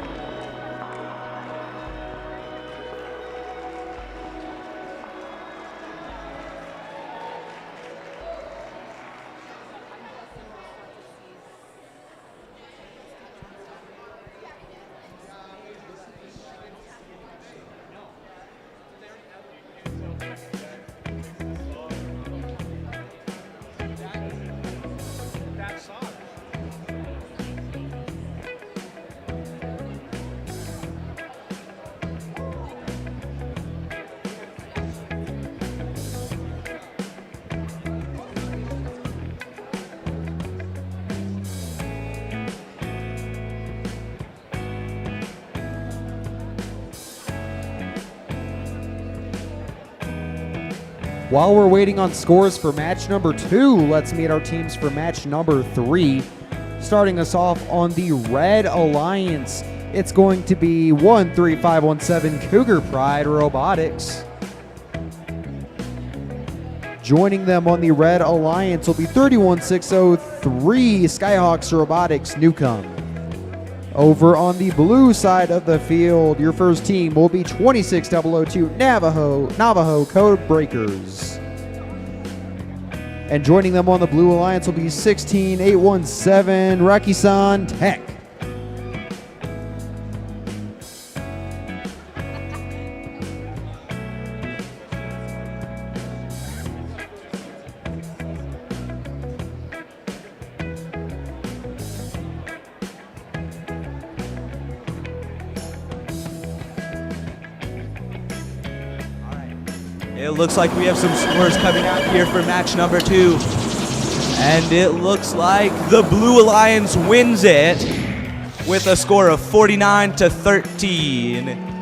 While we're waiting on scores for match number 2, let's meet our teams for match number 3. Starting us off on the Red Alliance, it's going to be 13517 Cougar Pride Robotics. Joining them on the Red Alliance will be 31603 Skyhawks Robotics Newcomb. Over on the blue side of the field, your first team will be 26002 Navajo Code Breakers. And joining them on the Blue Alliance will be 16817 Rakisan Tech. It looks like we have some scores coming out here for match number 2. And it looks like the Blue Alliance wins it with a score of 49-13.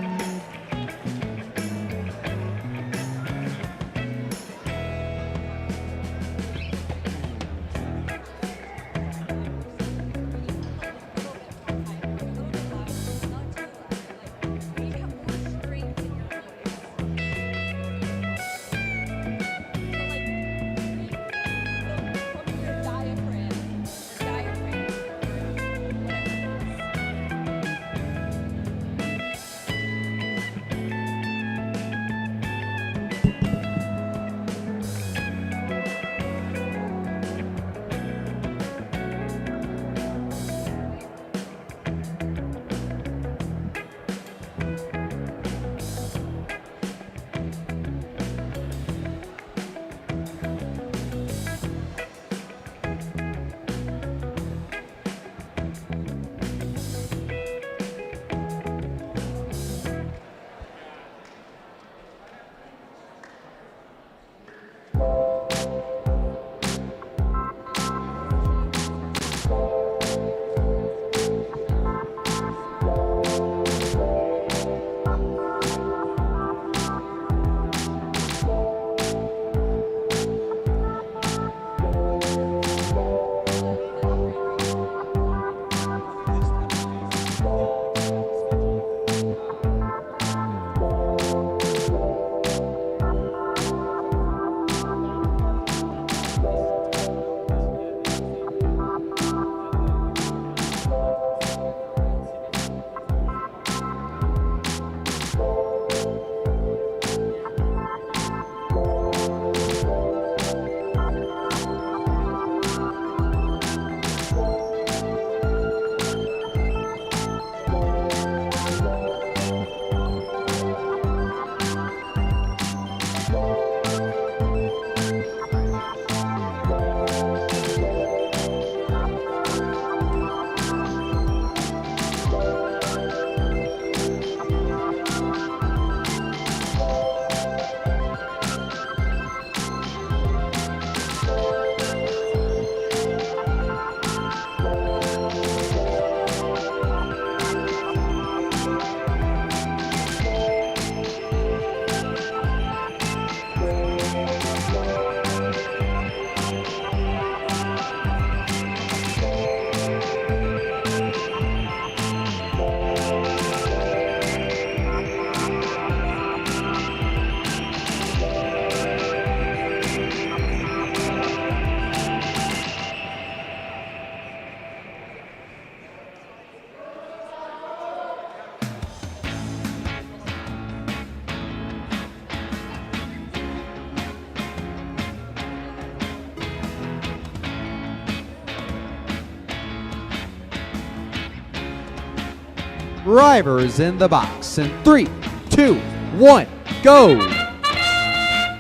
Drivers in the box in 3, 2, 1, go!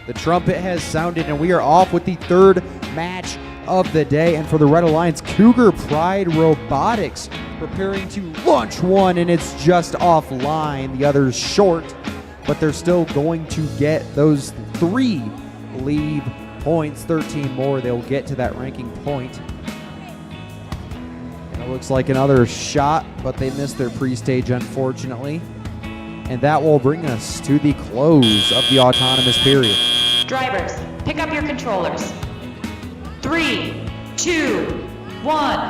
The trumpet has sounded and we are off with the third match of the day. And for the Red Alliance, Cougar Pride Robotics preparing to launch one, and it's just offline. The other's short, but they're still going to get those 3 leave points. 13 more, they'll get to that ranking point. And it looks like another shot, but they missed their pre-stage, unfortunately. And that will bring us to the close of the autonomous period. Drivers, pick up your controllers. 3, 2, 1.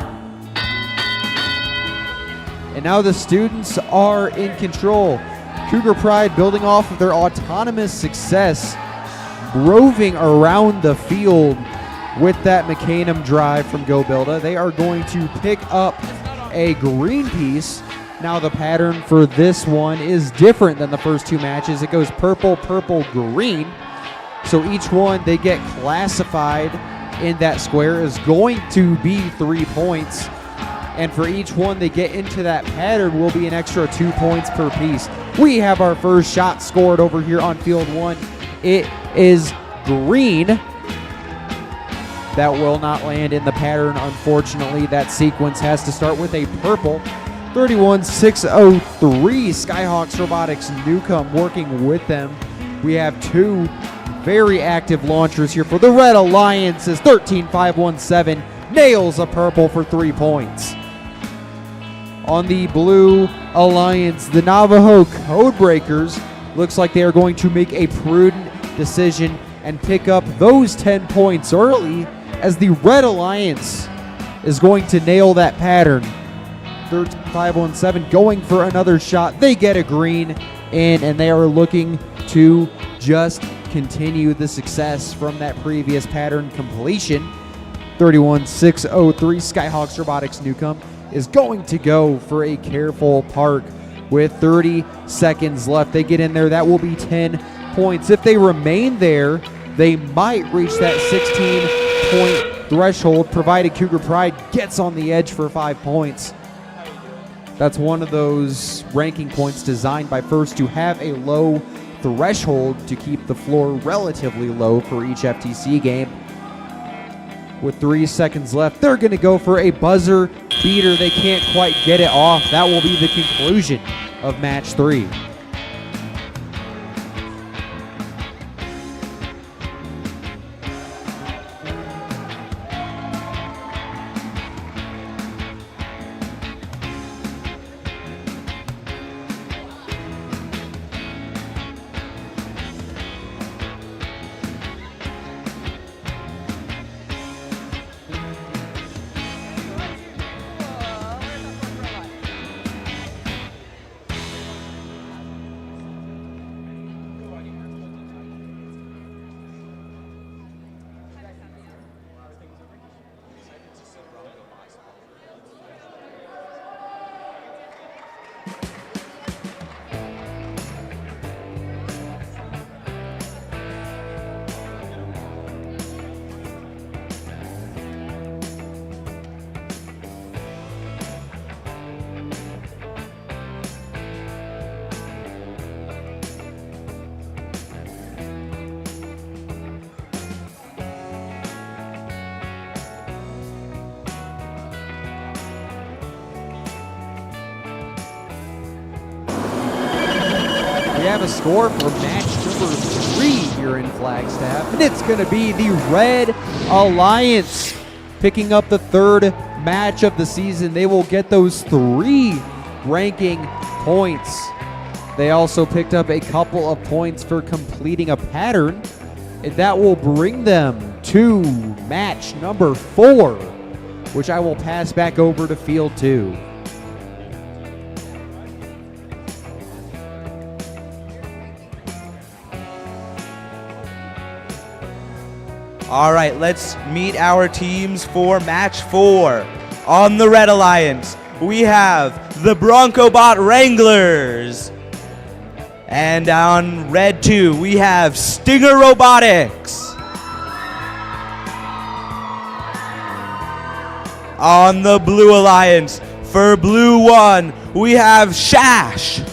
And now the students are in control. Cougar Pride, building off of their autonomous success, roving around the field with that McCanum drive from GoBuilda. They are going to pick up a green piece. Now the pattern for this one is different than the first two matches. It goes purple, purple, green. So each one they get classified in that square is going to be 3 points. And for each one they get into that pattern will be an extra 2 points per piece. We have our first shot scored over here on field 1. It is green. That will not land in the pattern, unfortunately. That sequence has to start with a purple. 31-603, Skyhawks Robotics Newcomb working with them. We have two very active launchers here for the Red Alliance as 13-517 nails a purple for 3 points. On the Blue Alliance, the Navajo Codebreakers looks like they are going to make a prudent decision and pick up those 10 points early as the Red Alliance is going to nail that pattern. 13-517 going for another shot. They get a green in and they are looking to just continue the success from that previous pattern completion. 31-603, Skyhawks Robotics Newcomb is going to go for a careful park with 30 seconds left. They get in there, that will be 10 points. If they remain there, they might reach that 16-point threshold, provided Cougar Pride gets on the edge for 5 points. That's one of those ranking points designed by First to have a low threshold to keep the floor relatively low for each FTC game. With 3 seconds left, they're going to go for a buzzer beater. They can't quite get it off. That will be the conclusion of match 3. We have a score for match number 3 here in Flagstaff, and it's going to be the Red Alliance picking up the 3rd match of the season. They will get those 3 ranking points. They also picked up a couple of points for completing a pattern, and that will bring them to match number 4, which I will pass back over to field 2. All right, let's meet our teams for match 4. On the Red Alliance, we have the BroncoBot Wranglers. And on Red 2, we have Stinger Robotics. On the Blue Alliance, for Blue 1, we have Shash.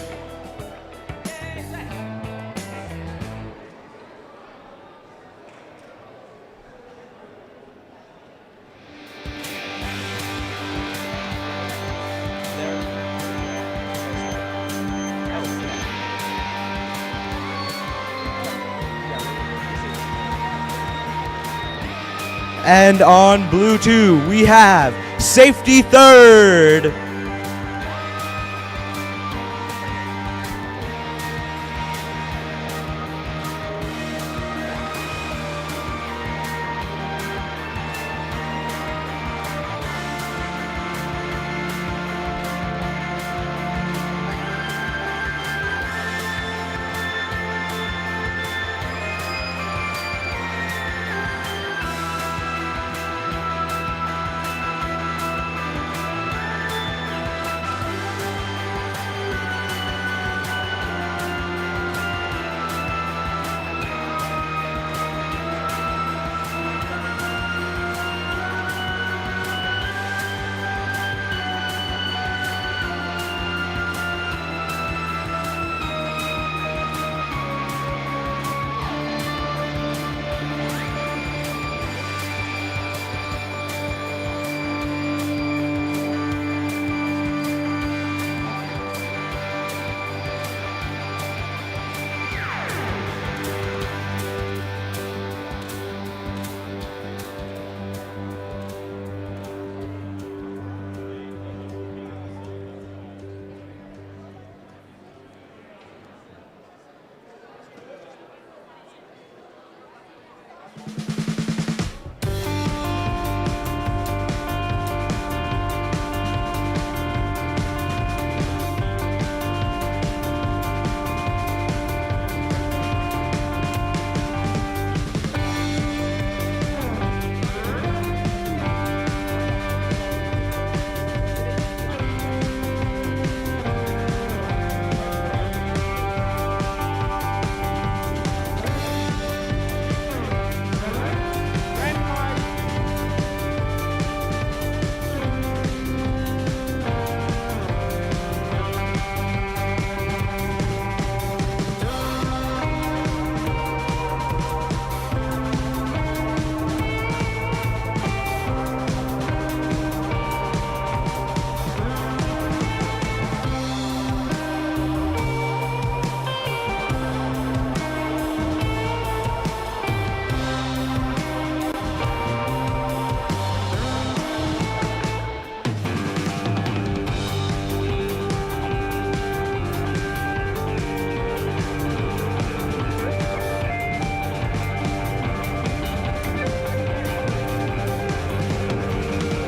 And on Blue 2, we have Safety Third.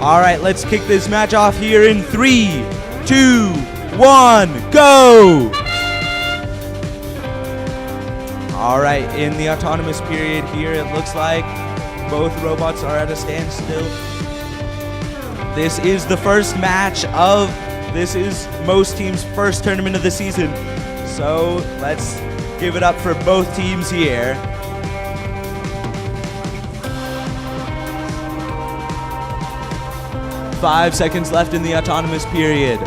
All right, let's kick this match off here in 3, 2, 1, go! All right, in the autonomous period here, it looks like both robots are at a standstill. This is the first match of, this is most teams' first tournament of the season. So let's give it up for both teams here. Five seconds left in the autonomous period.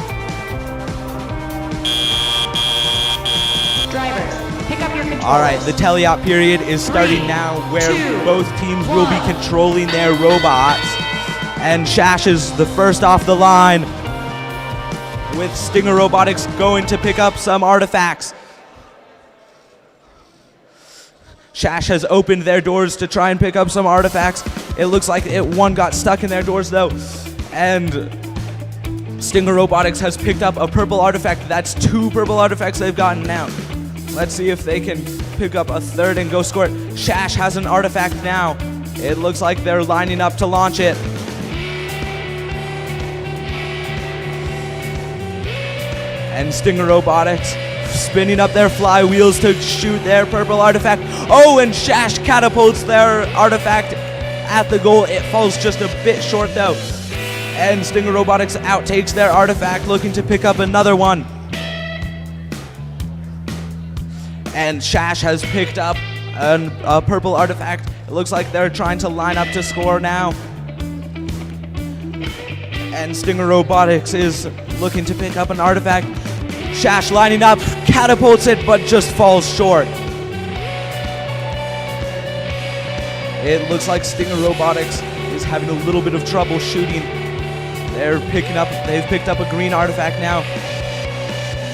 Drivers, pick up your controllers. All right, the teleop period is starting now, where both teams will be controlling their robots. And Shash is the first off the line, with Stinger Robotics going to pick up some artifacts. Shash has opened their doors to try and pick up some artifacts. It looks like one got stuck in their doors though. And Stinger Robotics has picked up a purple artifact. That's 2 purple artifacts they've gotten now. Let's see if they can pick up a third and go score it. Shash has an artifact now. It looks like they're lining up to launch it. And Stinger Robotics spinning up their flywheels to shoot their purple artifact. Oh, and Shash catapults their artifact at the goal. It falls just a bit short though. And Stinger Robotics outtakes their artifact, looking to pick up another one. And Shash has picked up a purple artifact. It looks like they're trying to line up to score now. And Stinger Robotics is looking to pick up an artifact. Shash lining up, catapults it, but just falls short. It looks like Stinger Robotics is having a little bit of trouble shooting. They've picked up a green artifact now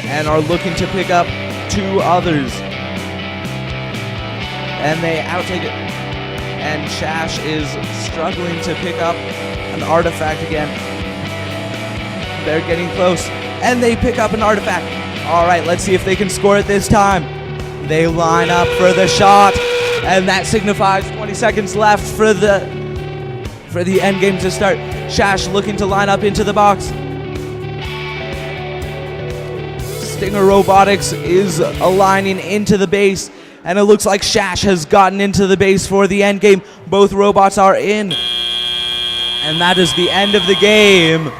and are looking to pick up 2 others. And they outtake it. And Shash is struggling to pick up an artifact again. They're getting close. And they pick up an artifact. All right, let's see if they can score it this time. They line up for the shot. And that signifies 20 seconds left for the end game to start. Shash looking to line up into the box. Stinger Robotics is aligning into the base, and it looks like Shash has gotten into the base for the end game. Both robots are in, and that is the end of the game.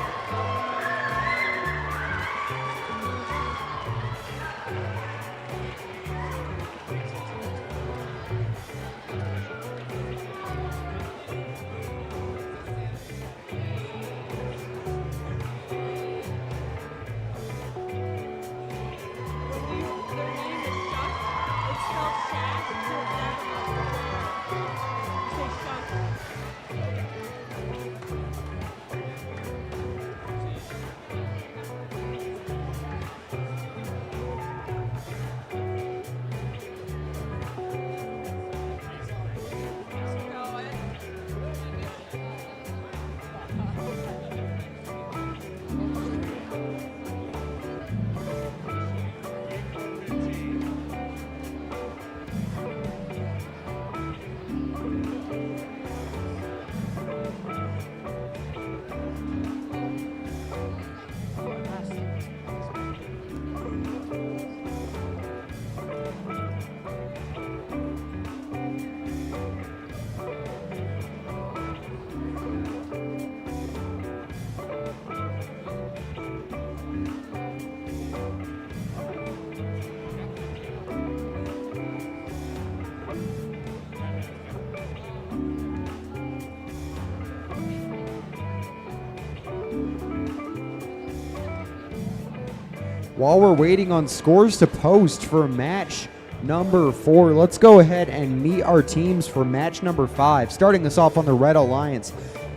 While we're waiting on scores to post for match number 4, let's go ahead and meet our teams for match number 5. Starting us off on the Red Alliance,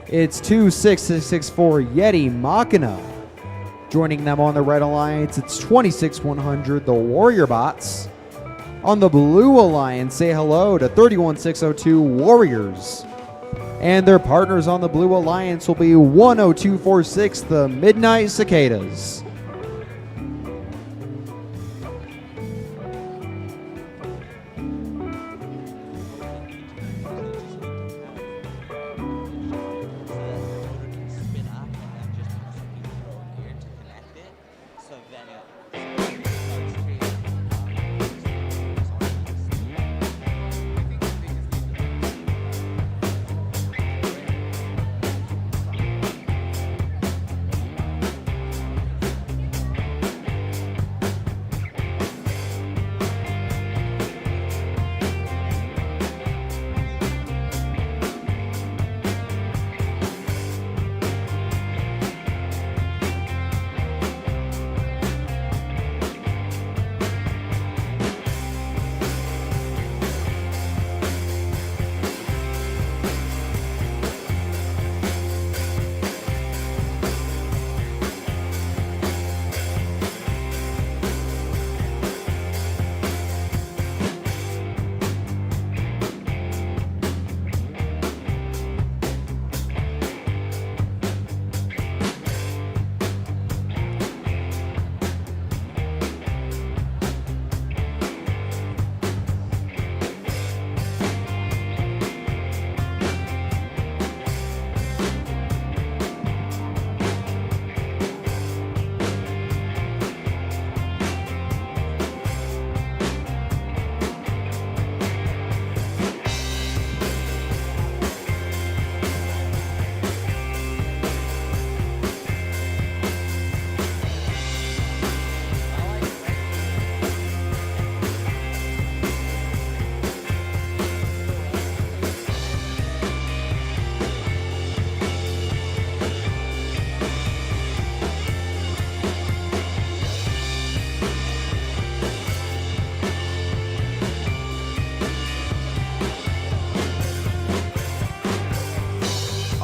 it's 26664 Yeti Machina. Joining them on the Red Alliance, it's 26100 the Warrior Bots. On the Blue Alliance, say hello to 31602 Warriors. And their partners on the Blue Alliance will be 10246 the Midnight Cicadas.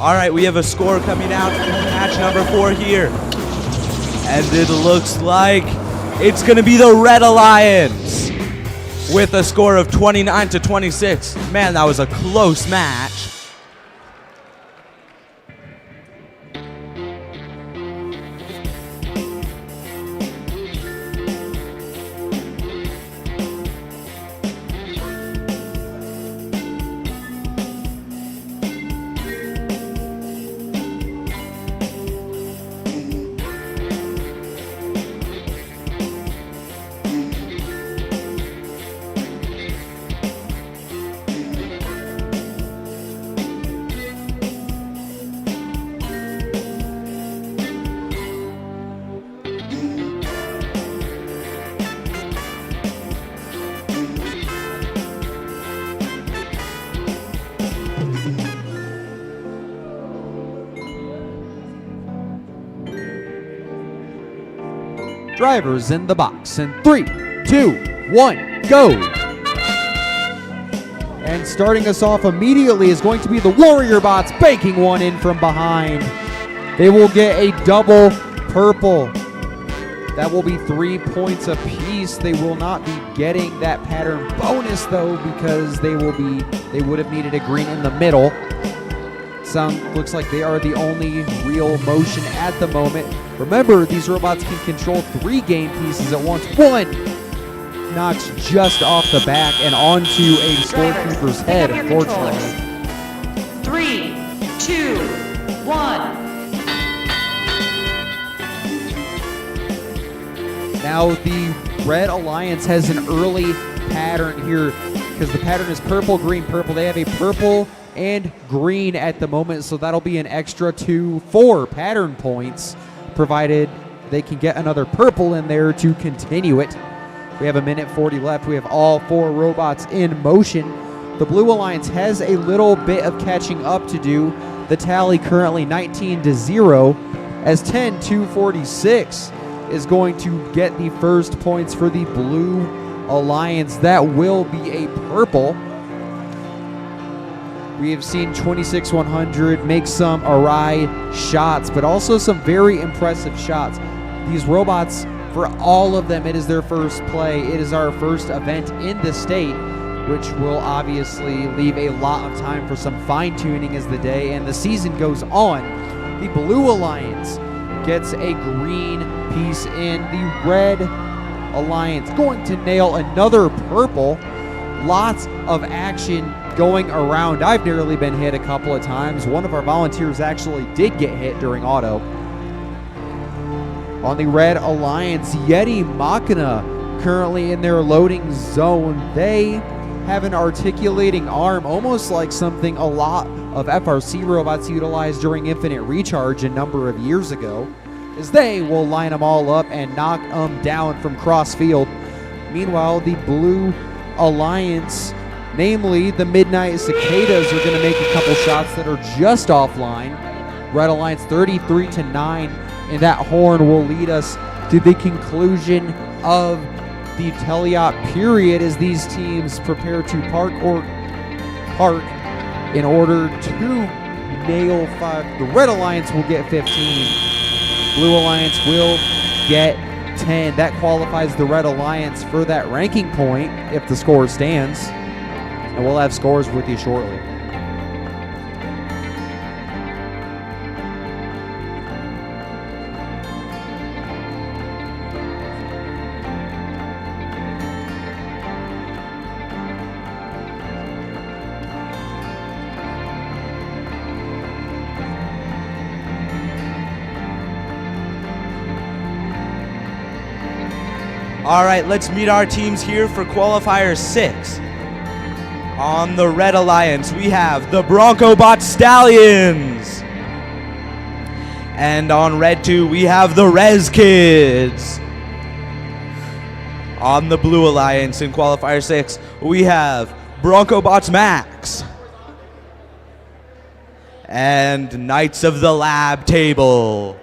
All right, we have a score coming out in match number 4 here. And it looks like it's going to be the Red Alliance with a score of 29-26. Man, that was a close match. Drivers in the box in 3, 2, 1, go. And starting us off immediately is going to be the Warrior Bots, banking one in from behind. They will get a double purple. That will be 3 points apiece. They will not be getting that pattern bonus though, because they would have needed a green in the middle. Looks like they are the only real motion at the moment. Remember, these robots can control 3 game pieces at once. One knocks just off the back and onto a scorekeeper's head, unfortunately. 3, 2, 1. Now the Red Alliance has an early pattern here because the pattern is purple, green, purple. They have a purple and green at the moment, so that'll be an extra 4 pattern points, provided they can get another purple in there to continue it. We have 1:40 left. We have all 4 robots in motion. The Blue Alliance has a little bit of catching up to do. The tally currently 19-0, as 10-246 is going to get the first points for the Blue Alliance. That will be a purple. We have seen 26-100 make some awry shots, but also some very impressive shots. These robots, for all of them, it is their first play. It is our first event in the state, which will obviously leave a lot of time for some fine-tuning as the day and the season goes on. The Blue Alliance gets a green piece in. The Red Alliance going to nail another purple. Lots of action going around. I've nearly been hit a couple of times. One of our volunteers actually did get hit during auto. On the Red Alliance, Yeti Machina currently in their loading zone. They have an articulating arm, almost like something a lot of FRC robots utilized during Infinite Recharge a number of years ago, as they will line them all up and knock them down from cross field. Meanwhile, the Blue Alliance, namely the Midnight Cicadas, are going to make a couple shots that are just offline. Red Alliance 33-9, and that horn will lead us to the conclusion of the teleop period as these teams prepare to park in order to nail 5. The Red Alliance will get 15. Blue Alliance will get 10. That qualifies the Red Alliance for that ranking point if the score stands. And we'll have scores with you shortly. All right, let's meet our teams here for Qualifier 6. On the Red Alliance, we have the Bronco Bot Stallions. And on Red 2, we have the Rez Kids. On the Blue Alliance in Qualifier 6, we have Bronco Bots Max. And Knights of the Lab Table.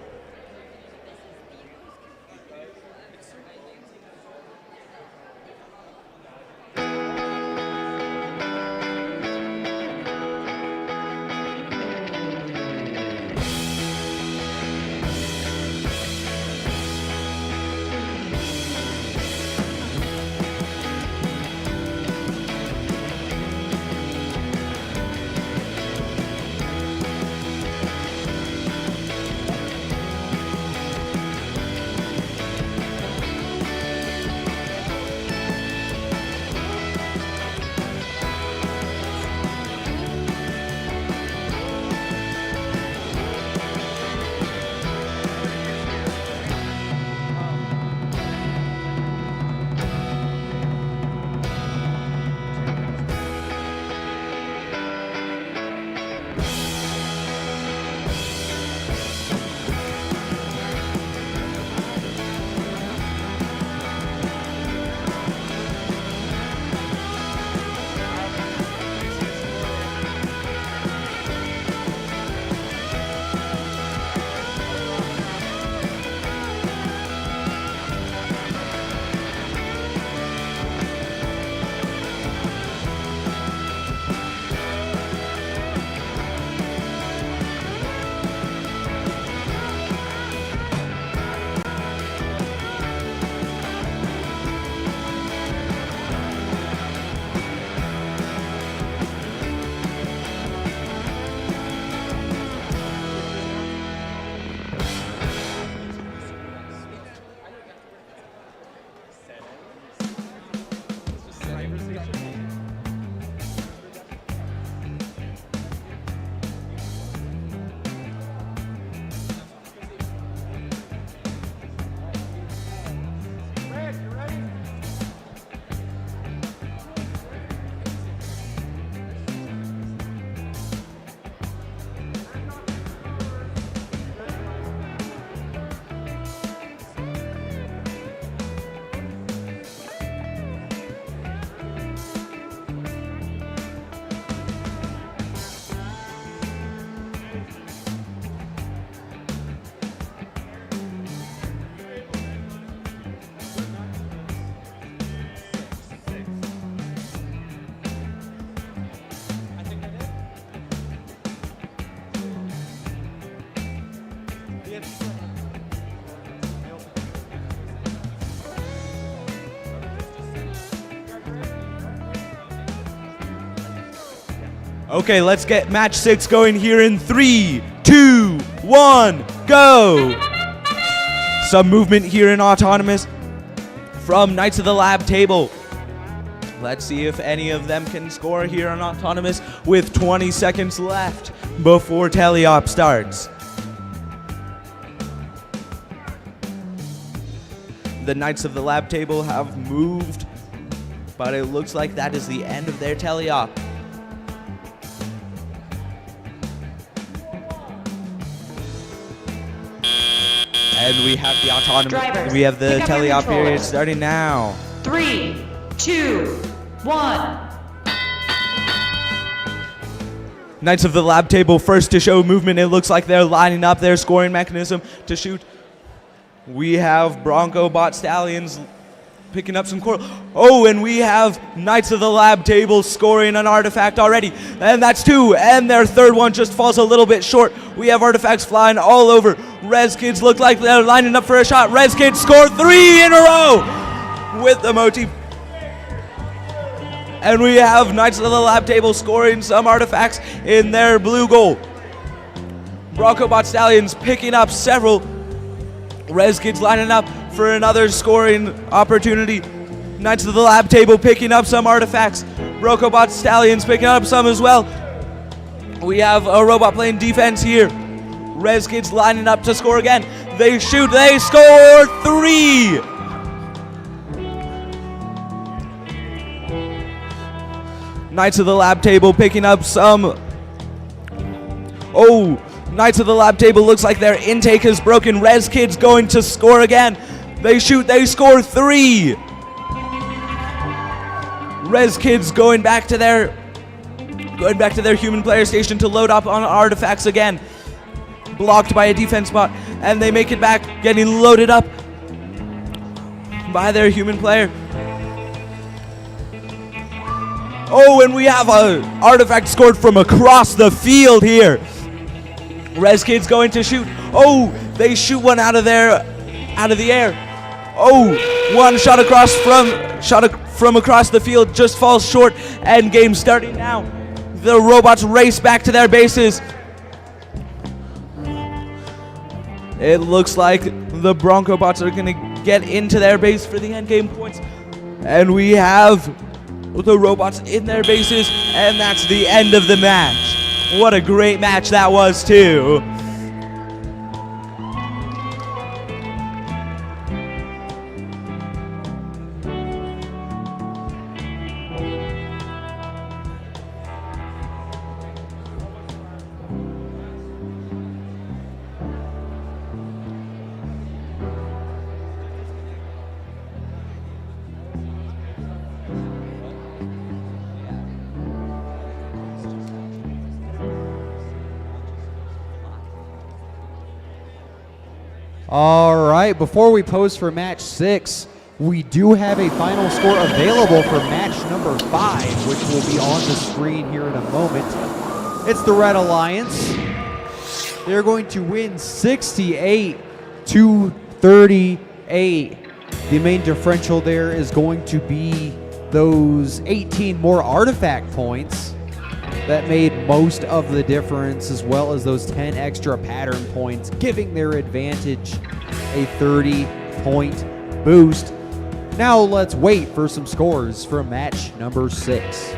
Okay, let's get match 6 going here in 3, 2, 1, go! Some movement here in autonomous from Knights of the Lab table. Let's see if any of them can score here on autonomous with 20 seconds left before teleop starts. The Knights of the Lab table have moved, but it looks like that is the end of their teleop. And we have the autonomous. Drivers, We have the pick up your teleop period controllers. starting now. 3, 2, 1. Knights of the Lab table first to show movement. It looks like they're lining up their scoring mechanism to shoot. We have Bronco Bot Stallions picking up some core. Oh, and we have Knights of the Lab table scoring an artifact already. And that's 2. And their third one just falls a little bit short. We have artifacts flying all over. Rez Kids look like they're lining up for a shot. Rez Kids score 3 in a row with the motif. And we have Knights of the Lab table scoring some artifacts in their blue goal. Bronco Bot Stallions picking up several. Rez Kids lining up for another scoring opportunity. Knights of the Lab table picking up some artifacts. Bronco Bot Stallions picking up some as well. We have a robot playing defense here. Rez Kids lining up to score again. They shoot, they score 3. Knights of the Lab table picking up some. Oh, Knights of the Lab table looks like their intake is broken. Rez Kids going to score again. They shoot, they score 3. Rez Kids going back to their human player station to load up on artifacts again. Blocked by a defense bot, and they make it back, getting loaded up by their human player. Oh, and we have a artifact scored from across the field here. Rez Kids going to shoot. Oh, they shoot one out of the air. Oh, one shot from across the field just falls short, and game starting now. The robots race back to their bases. It looks like the Bronco bots are going to get into their base for the end game points. And we have the robots in their bases, and that's the end of the match. What a great match that was, too. All right, before we post for match 6, we do have a final score available for match number 5, which will be on the screen here in a moment. It's the Red Alliance. They're going to win 68-38. The main differential there is going to be those 18 more artifact points that made most of the difference, as well as those 10 extra pattern points, giving their advantage a 30-point boost. Now let's wait for some scores from match number 6.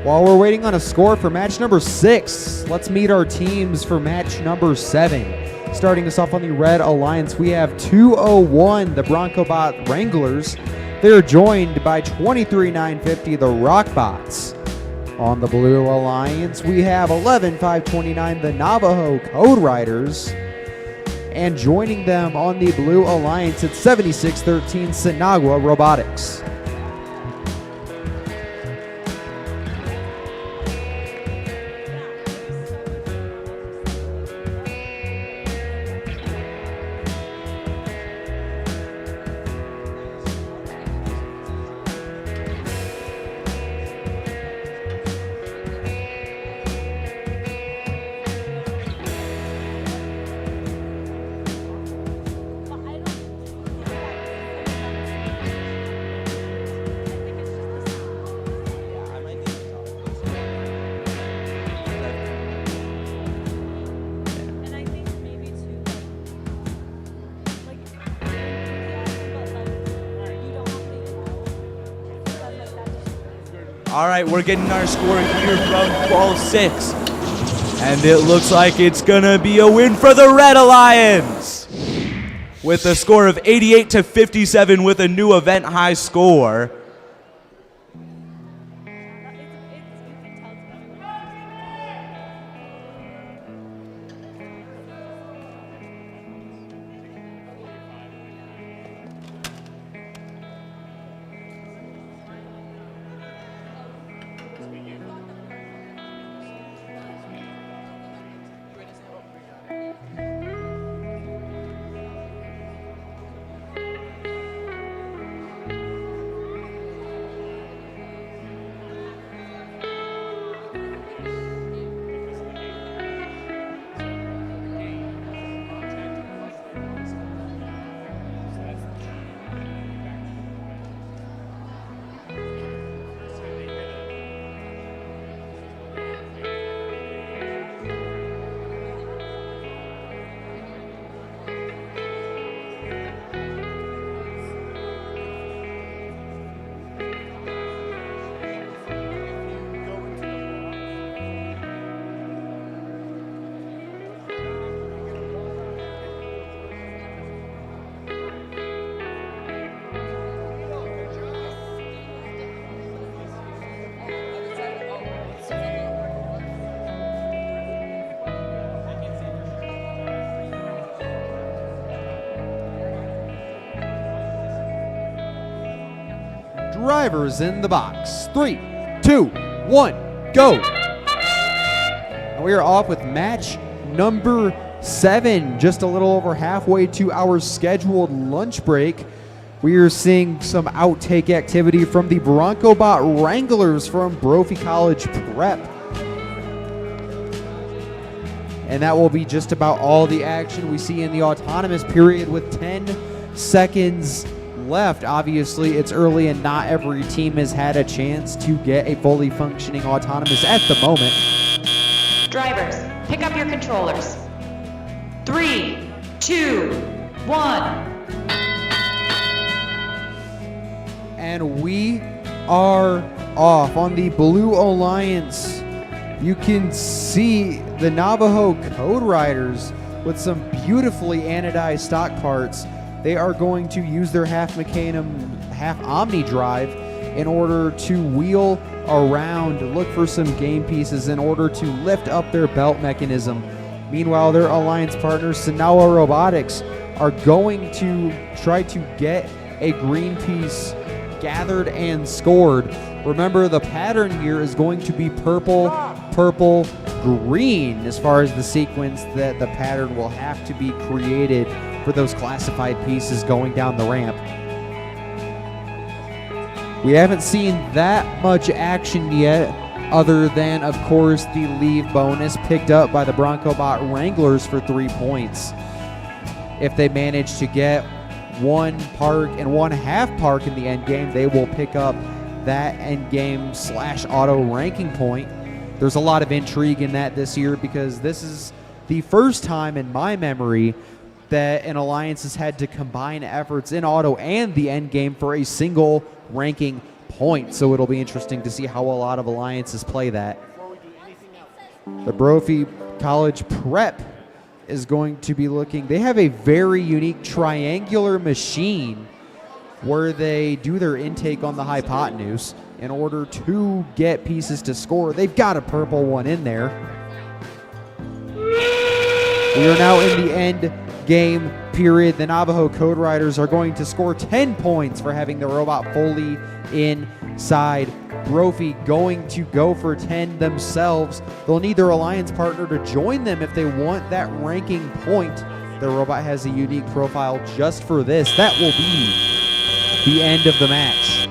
While we're waiting on a score for match number 6, let's meet our teams for match number 7. Starting us off on the Red Alliance, we have 201, the BroncoBot Wranglers. They're joined by 23950, the Rockbots. On the Blue Alliance, we have 11529, the Navajo Code Riders. And joining them on the Blue Alliance, it's 7613, Sinagua Robotics. All right, we're getting our score here from Qual 6. And it looks like it's going to be a win for the Red Alliance. With a score of 88-57 with a new event high score. Drivers in the box. 3, 2, 1, go. And we are off with match number 7, just a little over halfway to our scheduled lunch break. We are seeing some outtake activity from the BroncoBot Wranglers from Brophy College Prep. And that will be just about all the action we see in the autonomous period with 10 seconds left. Obviously, it's early and not every team has had a chance to get a fully functioning autonomous at the moment. Drivers, pick up your controllers. 3, 2, 1. And we are off. On the Blue Alliance, you can see the Navajo Code Riders with some beautifully anodized stock parts. They are going to use their half Mecanum, half Omni drive in order to wheel around, look for some game pieces in order to lift up their belt mechanism. Meanwhile, their alliance partners, Sinawa Robotics, are going to try to get a green piece gathered and scored. Remember, the pattern here is going to be purple, purple, green as far as the sequence that the pattern will have to be created for those classified pieces going down the ramp. We haven't seen that much action yet, other than, of course, the leave bonus picked up by the BroncoBot Wranglers for 3 points. If they manage to get 1 park and 1 half park in the end game, they will pick up that end game / auto ranking point. There's a lot of intrigue in that this year because this is the first time in my memory that an alliance has had to combine efforts in auto and the end game for a single ranking point, so it'll be interesting to see how a lot of alliances play that. The Brophy College Prep is going to be looking, they have a very unique triangular machine where they do their intake on the hypotenuse in order to get pieces to score. They've got a purple one in there. We are now in the end game period. The Navajo Code Riders are going to score 10 points for having the robot fully inside. Brophy going to go for 10 themselves. They'll need their alliance partner to join them if they want that ranking point. The robot has a unique profile just for this. That will be the end of the match.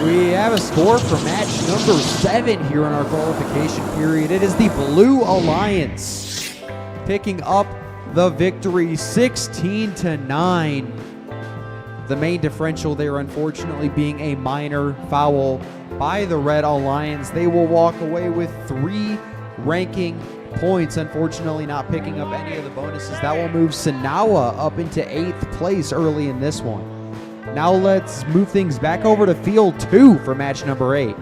We have a score for match number 7 here in our qualification period. It is the Blue Alliance picking up the victory 16-9. The main differential there unfortunately being a minor foul by the Red Alliance. They will walk away with 3 ranking points, unfortunately not picking up any of the bonuses. That will move Sanawa up into 8th place early in this one. Now let's move things back over to field 2 for match number 8.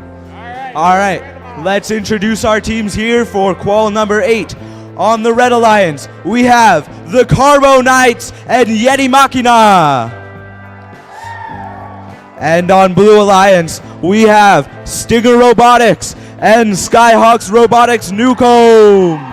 All right, let's introduce our teams here for qual number 8. On the Red Alliance, we have the Carbo Knights and Yeti Machina. And on Blue Alliance, we have Stinger Robotics and Skyhawks Robotics Newcomb.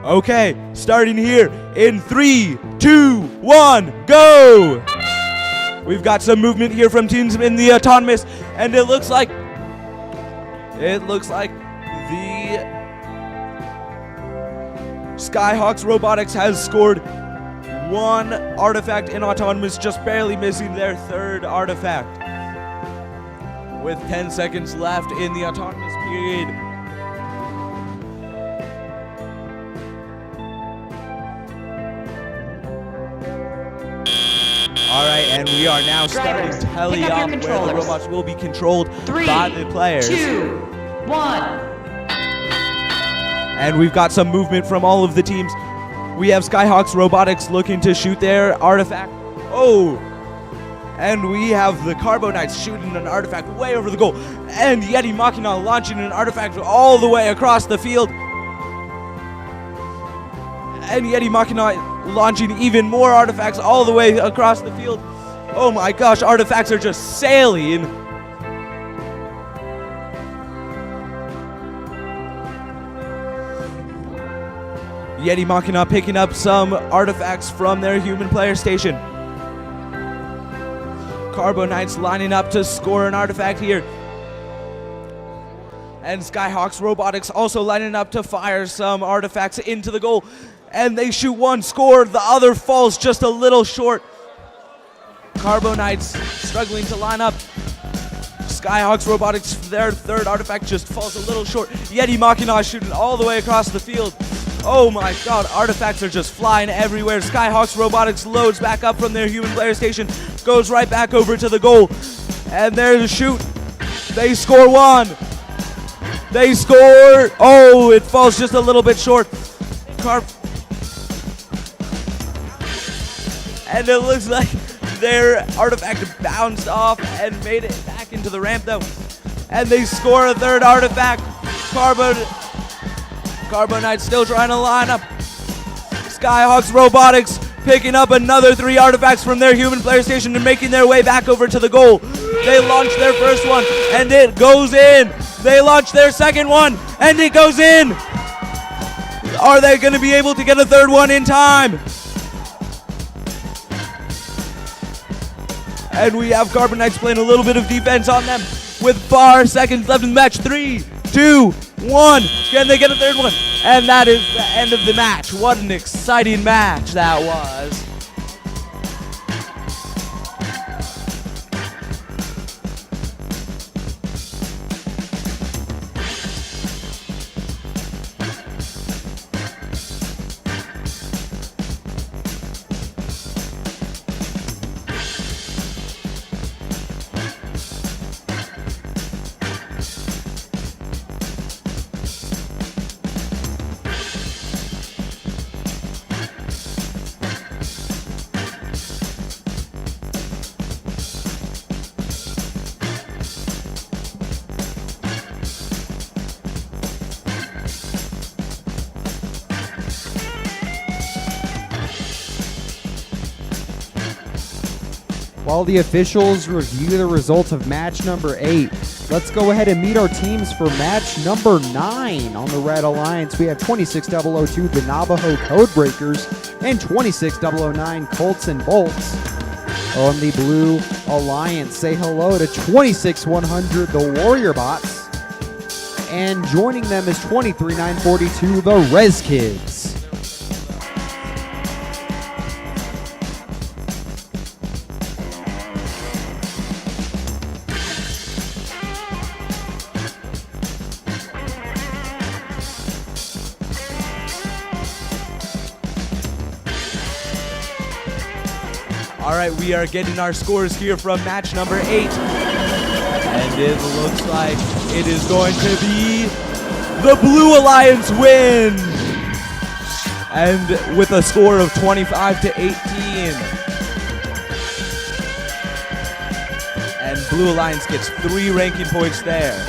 Okay, starting here in 3, 2, 1, go! We've got some movement here from teams in the autonomous, and it looks like the Skyhawks Robotics has scored 1 artifact in autonomous, just barely missing their 3rd artifact. With 10 seconds left in the autonomous period. All right, and we are now starting to tally up where the robots will be controlled by the players. 2, 1. And we've got some movement from all of the teams. We have Skyhawks Robotics looking to shoot their artifact. Oh! And we have the Carbo Knights shooting an artifact way over the goal. And Yeti Machina launching an artifact all the way across the field. And Yeti Machina launching even more artifacts all the way across the field. Oh my gosh, artifacts are just sailing. Yeti Machina picking up some artifacts from their human player station. Carbo Knights lining up to score an artifact here. And Skyhawks Robotics also lining up to fire some artifacts into the goal. And they shoot one, score, the other falls just a little short. Carbo Knights struggling to line up. Skyhawks Robotics, their 3rd artifact just falls a little short. Yeti Machina shooting all the way across the field. Oh my god, artifacts are just flying everywhere. Skyhawks Robotics loads back up from their human player station, goes right back over to the goal. And there's a shoot. They score one. They score. Oh, it falls just a little bit short. And it looks like their artifact bounced off and made it back into the ramp though. And they score a third artifact. Carbonite still trying to line up. Skyhawks Robotics picking up another 3 artifacts from their human player station and making their way back over to the goal. They launch their first one and it goes in. They launch their second one and it goes in. Are they going to be able to get a third one in time? And we have Carbonites playing a little bit of defense on them with 4 seconds left in the match. 3, 2, 1. Can they get a third one? And that is the end of the match. What an exciting match that was. While the officials review the results of match number 8, let's go ahead and meet our teams for match number 9. On the Red Alliance, we have 26002, the Navajo Codebreakers, and 26009, Colts and Bolts. On the Blue Alliance, say hello to 26100, the Warrior Bots. And joining them is 23942, the Res Kids. All right, we are getting our scores here from match number 8. And it looks like it is going to be the Blue Alliance win. And with a score of 25-18. And Blue Alliance gets 3 ranking points there.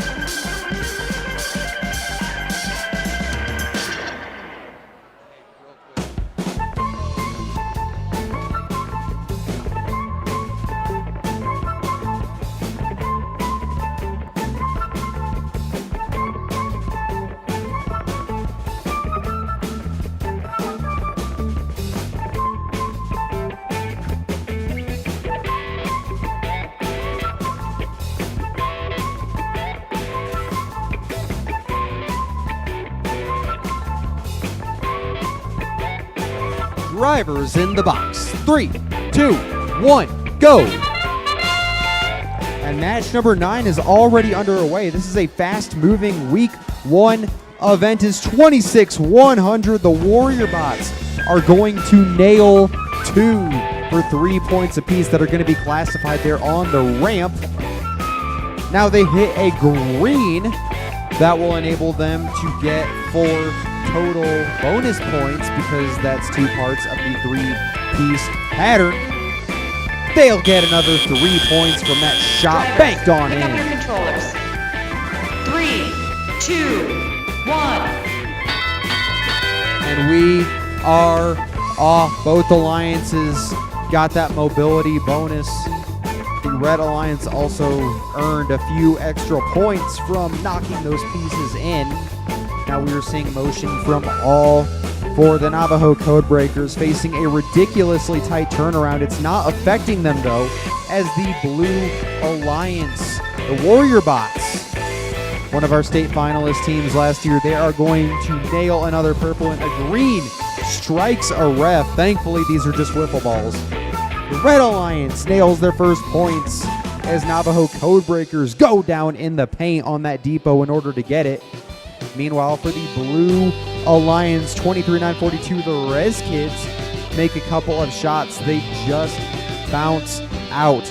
Drivers in the box. 3, 2, 1, go! And match number 9 is already underway. This is a fast-moving week 1 event. Is 26100. The Warrior Bots are going to nail 2 for 3 points apiece that are going to be classified there on the ramp. Now they hit a green that will enable them to get 4 total bonus points because that's 2 parts of the 3-piece pattern. They'll get another 3 points from that shot banked on in. Pick up your controllers. 3, 2, 1. And we are off. Both alliances got that mobility bonus. The Red Alliance also earned a few extra points from knocking those pieces in. Now we are seeing motion from all 4 the Navajo Codebreakers, facing a ridiculously tight turnaround. It's not affecting them though, as the Blue Alliance, the Warrior Bots, one of our state finalist teams last year, they are going to nail another purple, and a green strikes a ref. Thankfully, these are just wiffle balls. The Red Alliance nails their first points as Navajo Codebreakers go down in the paint on that depot in order to get it. Meanwhile, for the Blue Alliance, 23-9-42, the Rez Kids make a couple of shots. They just bounce out.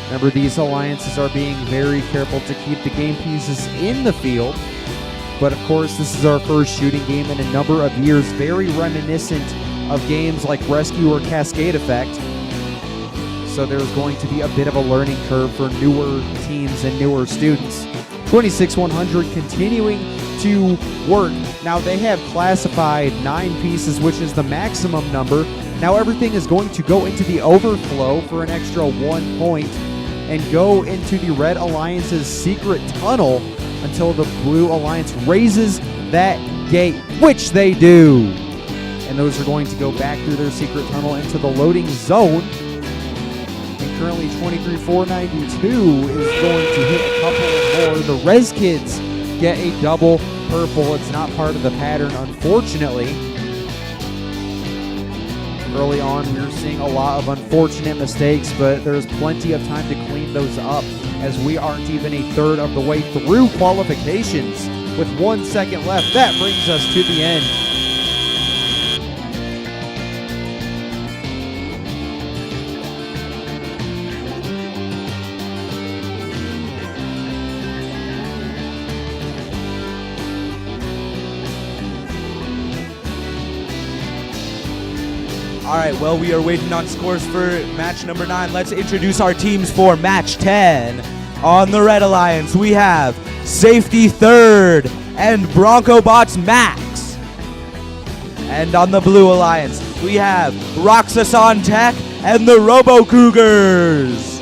Remember, these alliances are being very careful to keep the game pieces in the field. But of course, this is our first shooting game in a number of years, very reminiscent of games like Rescue or Cascade Effect. So there's going to be a bit of a learning curve for newer teams and newer students. 26-100 continuing to work. Now they have classified 9 pieces, which is the maximum number. Now everything is going to go into the overflow for an extra 1 point and go into the Red Alliance's secret tunnel until the Blue Alliance raises that gate, which they do. And those are going to go back through their secret tunnel into the loading zone. And currently 23-4-92 is going to hit a couple more. The Rez Kids get a double purple. It's not part of the pattern, unfortunately. Early on, we were seeing a lot of unfortunate mistakes, but there's plenty of time to clean those up, as we aren't even a third of the way through qualifications. With 1 second left, that brings us to the end. All right, well, we are waiting on scores for match number 9. Let's introduce our teams for match 10. On the Red Alliance, we have Safety Third and Bronco Bots Max. And on the Blue Alliance, we have Roxas on Tech and the Robo Cougars.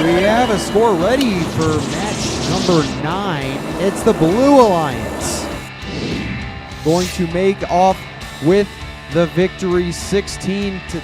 We have a score ready for match number 9. It's the Blue Alliance going to make off with the victory, 16 to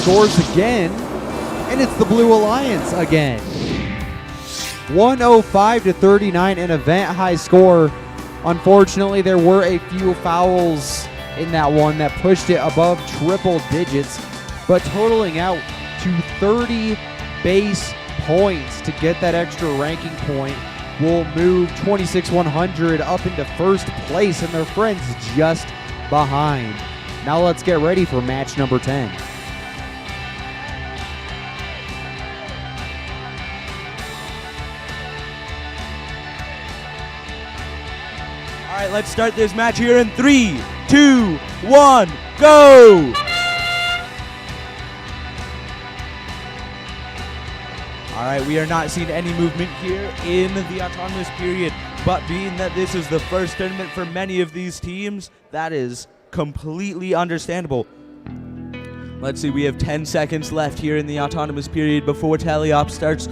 scores again, and it's the Blue Alliance again. 105-39, an event high score. Unfortunately, there were a few fouls in that one that pushed it above triple digits, but totaling out to 30 base points to get that extra ranking point will move 26-100 up into first place, and their friends just behind. Now let's get ready for match number 10. All right, let's start this match here in 3, 2, 1, go! All right, we are not seeing any movement here in the autonomous period, but being that this is the first tournament for many of these teams, that is completely understandable. Let's see, we have 10 seconds left here in the autonomous period before tally-op starts.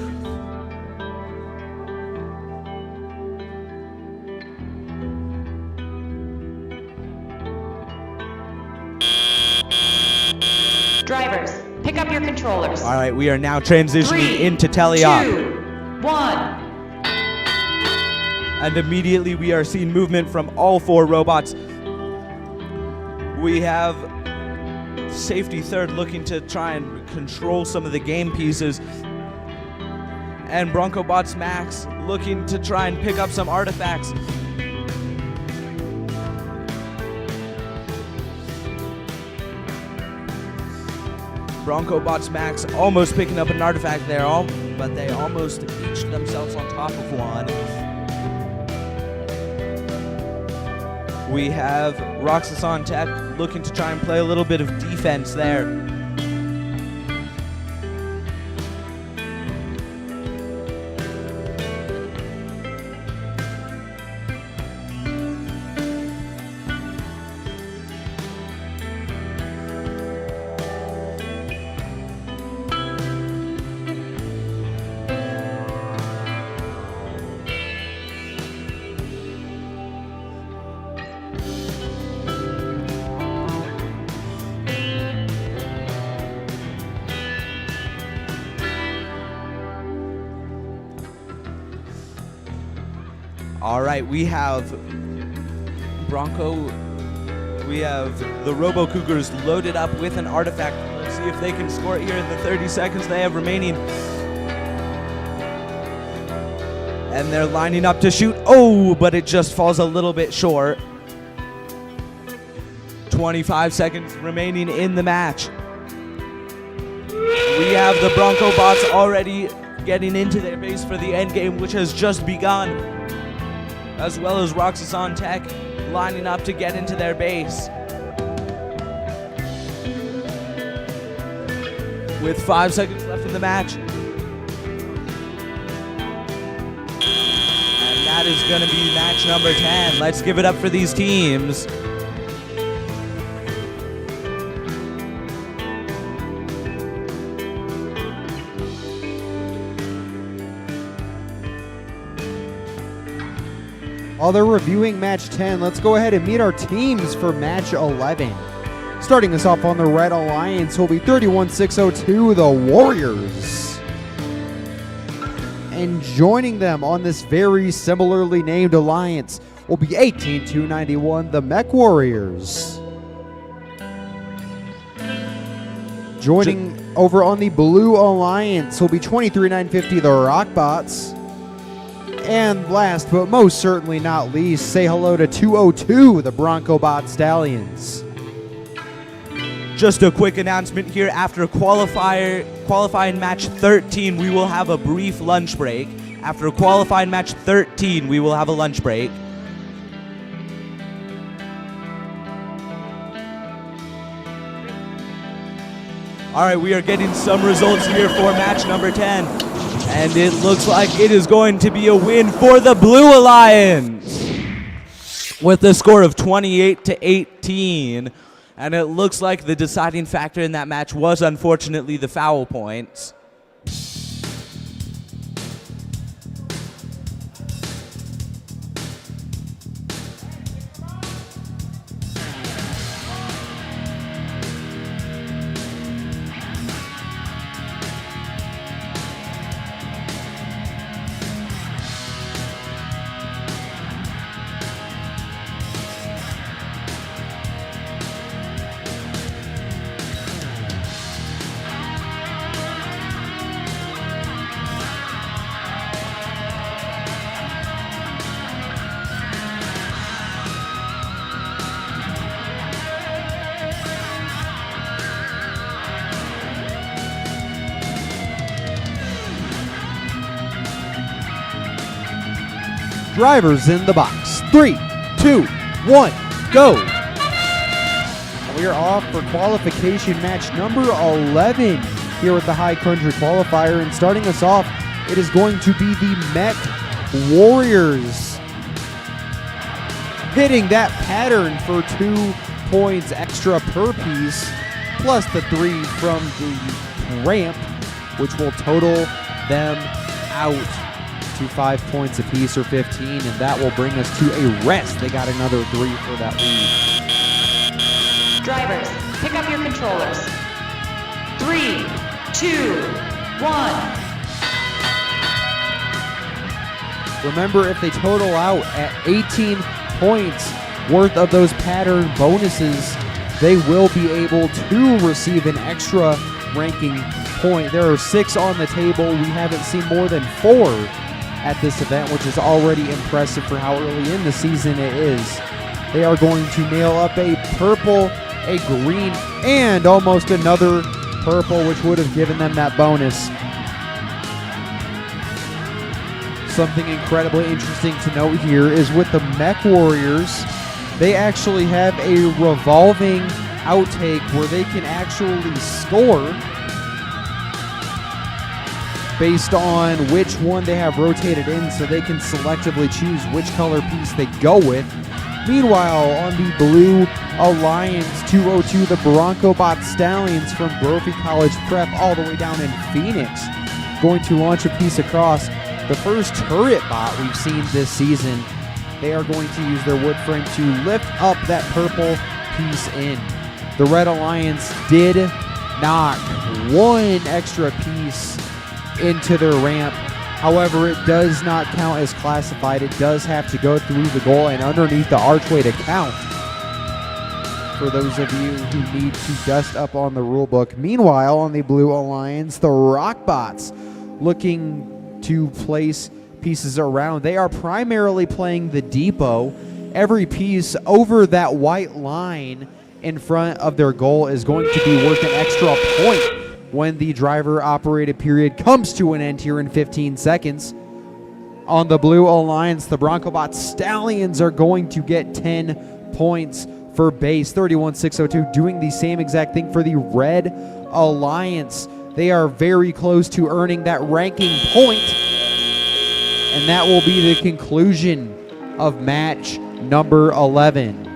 Drivers, pick up your controllers. All right, we are now transitioning into tally-op. 2, 1. And immediately we are seeing movement from all 4 robots. We have safety third looking to try and control some of the game pieces. And Bronco Bots Max looking to try and pick up some artifacts. Bronco Bots Max almost picking up an artifact there, but they almost beached themselves on top of one. We have Roxas on Tech looking to try and play a little bit of defense there. All right, we have the Robo Cougars loaded up with an artifact. Let's see if they can score it here in the 30 seconds they have remaining. And they're lining up to shoot. Oh, but it just falls a little bit short. 25 seconds remaining in the match. We have the Bronco Bots already getting into their base for the end game, which has just begun, as well as Roxas on Tech lining up to get into their base. With 5 seconds left in the match. And that is going to be match number 10. Let's give it up for these teams. While they're reviewing match 10, let's go ahead and meet our teams for match 11. Starting us off on the Red Alliance will be 31602, the Warriors. And joining them on this very similarly named alliance will be 18291, the Mech Warriors. Joining over on the Blue Alliance will be 23950, the Rockbots. And last but most certainly not least, say hello to 202, the Bronco Bot Stallions. Just a quick announcement here. After qualifying match 13, we will have a brief lunch break. After qualifying match 13, we will have a lunch break. All right, we are getting some results here for match number 10. And it looks like it is going to be a win for the Blue Alliance with a score of 28-18. And it looks like the deciding factor in that match was unfortunately the foul points. Drivers in the box. 3, 2, 1, go. We are off for qualification match number 11 here at the High Country Qualifier. And starting us off, it is going to be the Mech Warriors hitting that pattern for 2 points extra per piece, plus the 3 from the ramp, which will total them out to 5 points apiece or 15, and that will bring us to a rest. They got another 3 for that lead. Drivers, pick up your controllers. 3, 2, 1. Remember, if they total out at 18 points worth of those pattern bonuses, they will be able to receive an extra ranking point. There are 6 on the table. We haven't seen more than 4 at this event, which is already impressive for how early in the season it is. They are going to nail up a purple, a green, and almost another purple, which would have given them that bonus. Something incredibly interesting to note here is with the Mech Warriors, they actually have a revolving outtake where they can actually score based on which one they have rotated in, so they can selectively choose which color piece they go with. Meanwhile, on the Blue Alliance 202, the Bronco Bot Stallions from Brophy College Prep all the way down in Phoenix, going to launch a piece across. The first turret bot we've seen this season. They are going to use their wood frame to lift up that purple piece in. The Red Alliance did knock 1 extra piece into their ramp. However, it does not count as classified. It does have to go through the goal and underneath the archway to count, for those of you who need to dust up on the rulebook. Meanwhile, on the Blue Alliance, the Rock Bots looking to place pieces around. They are primarily playing the depot. Every piece over that white line in front of their goal is going to be worth an extra point when the driver operated period comes to an end here in 15 seconds. On the Blue Alliance, the Bronco Bot Stallions are going to get 10 points for base. 31-602 doing the same exact thing for the Red Alliance. They are very close to earning that ranking point, and that will be the conclusion of match number 11.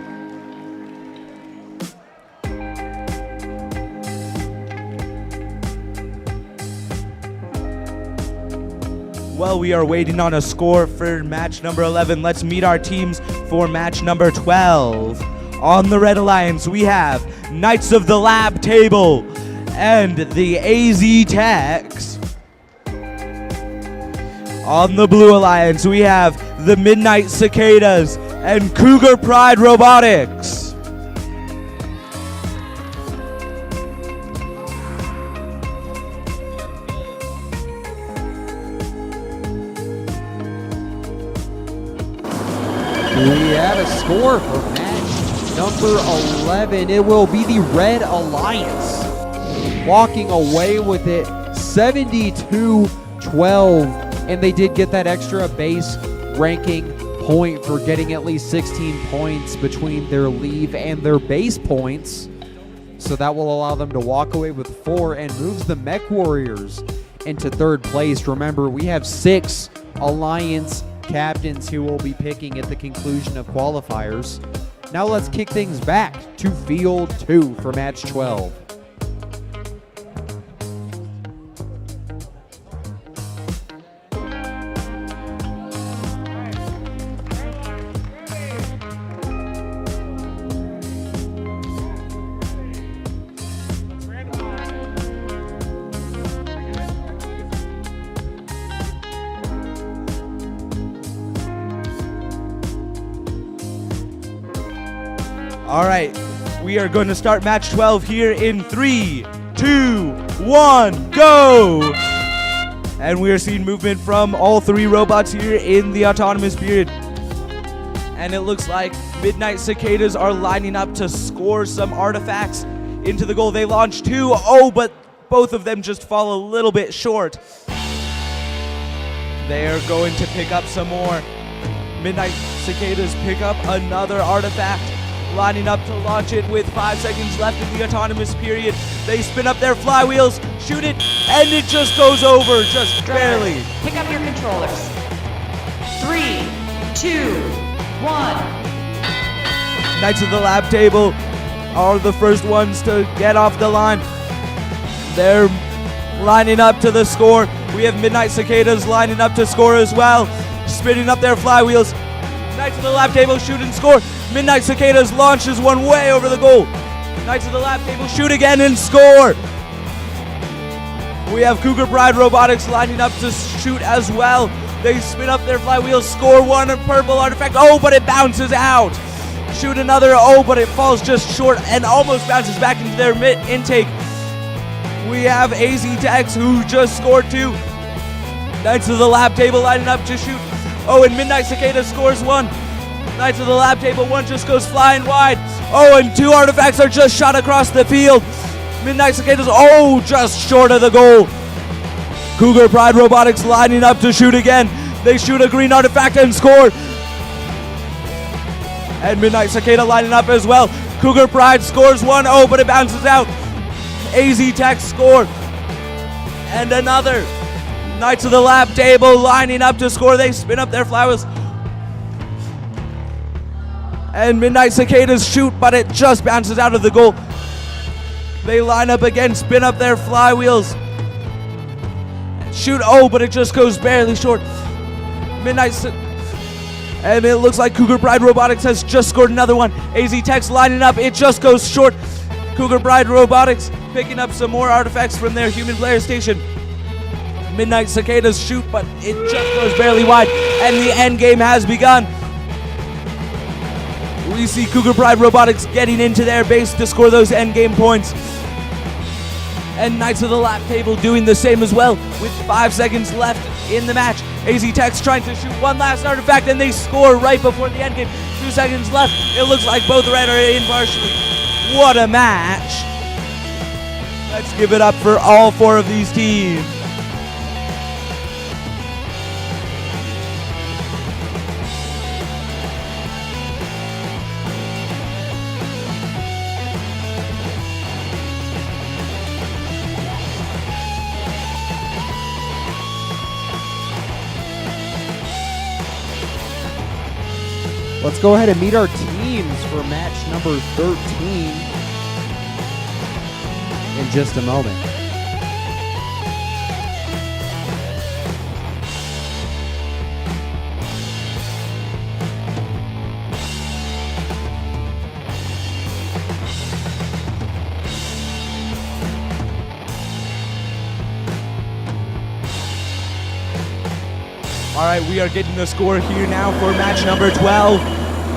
Well, we are waiting on a score for match number 11. Let's meet our teams for match number 12. On the Red Alliance, we have Knights of the Lab Table and the AZ Techs. On the Blue Alliance, we have the Midnight Cicadas and Cougar Pride Robotics. We have a score for match number 11. It will be the Red Alliance walking away with it 72-12, and they did get that extra base ranking point for getting at least 16 points between their leave and their base points. So that will allow them to walk away with 4 and moves the Mech Warriors into 3rd place. Remember, we have 6 Alliance captains who will be picking at the conclusion of qualifiers. Now let's kick things back to Field 2 for match 12. All right, we are going to start match 12 here in 3, 2, 1, go! And we are seeing movement from all 3 robots here in the autonomous period. And it looks like Midnight Cicadas are lining up to score some artifacts into the goal. They launch 2, but both of them just fall a little bit short. They are going to pick up some more. Midnight Cicadas pick up another artifact, lining up to launch it with 5 seconds left in the autonomous period. They spin up their flywheels, shoot it, and it just goes over, just barely. Pick up your controllers. 3, 2, 1. Knights of the Lab Table are the first ones to get off the line. They're lining up to the score. We have Midnight Cicadas lining up to score as well, spinning up their flywheels. Knights of the Lab Table shoot and score. Midnight Cicadas launches one way over the goal. Knights of the Lab Table shoot again and score. We have Cougar Pride Robotics lining up to shoot as well. They spin up their flywheels, score one purple artifact. Oh, but it bounces out. Shoot another. Oh, but it falls just short and almost bounces back into their intake. We have AZ Techs who just scored 2. Knights of the Lab Table lining up to shoot. Oh, and Midnight Cicada scores 1. Knights of the Lab Table 1 just goes flying wide. Oh, and 2 artifacts are just shot across the field. Midnight Cicadas, oh, just short of the goal. Cougar Pride Robotics lining up to shoot again. They shoot a green artifact and score. And Midnight Cicada lining up as well. Cougar Pride scores 1. Oh, but it bounces out. AZ Tech score. And another. Knights of the Lab Table lining up to score. They spin up their flywheels. And Midnight Cicadas shoot, but it just bounces out of the goal. They line up again, spin up their flywheels. Shoot, oh, but it just goes barely short. And it looks like Cougar Pride Robotics has just scored another one. AZ Tech's lining up, it just goes short. Cougar Pride Robotics picking up some more artifacts from their human player station. Midnight Cicadas shoot, but it just goes barely wide, and the end game has begun. We see Cougar Pride Robotics getting into their base to score those end game points. And Knights of the Lab Table doing the same as well with 5 seconds left in the match. AZ Tech's trying to shoot one last artifact, and they score right before the end game. 2 seconds left. It looks like both red are in partially. What a match. Let's give it up for all 4 of these teams. Let's go ahead and meet our teams for match number 13 in just a moment. All right, we are getting the score here now for match number 12.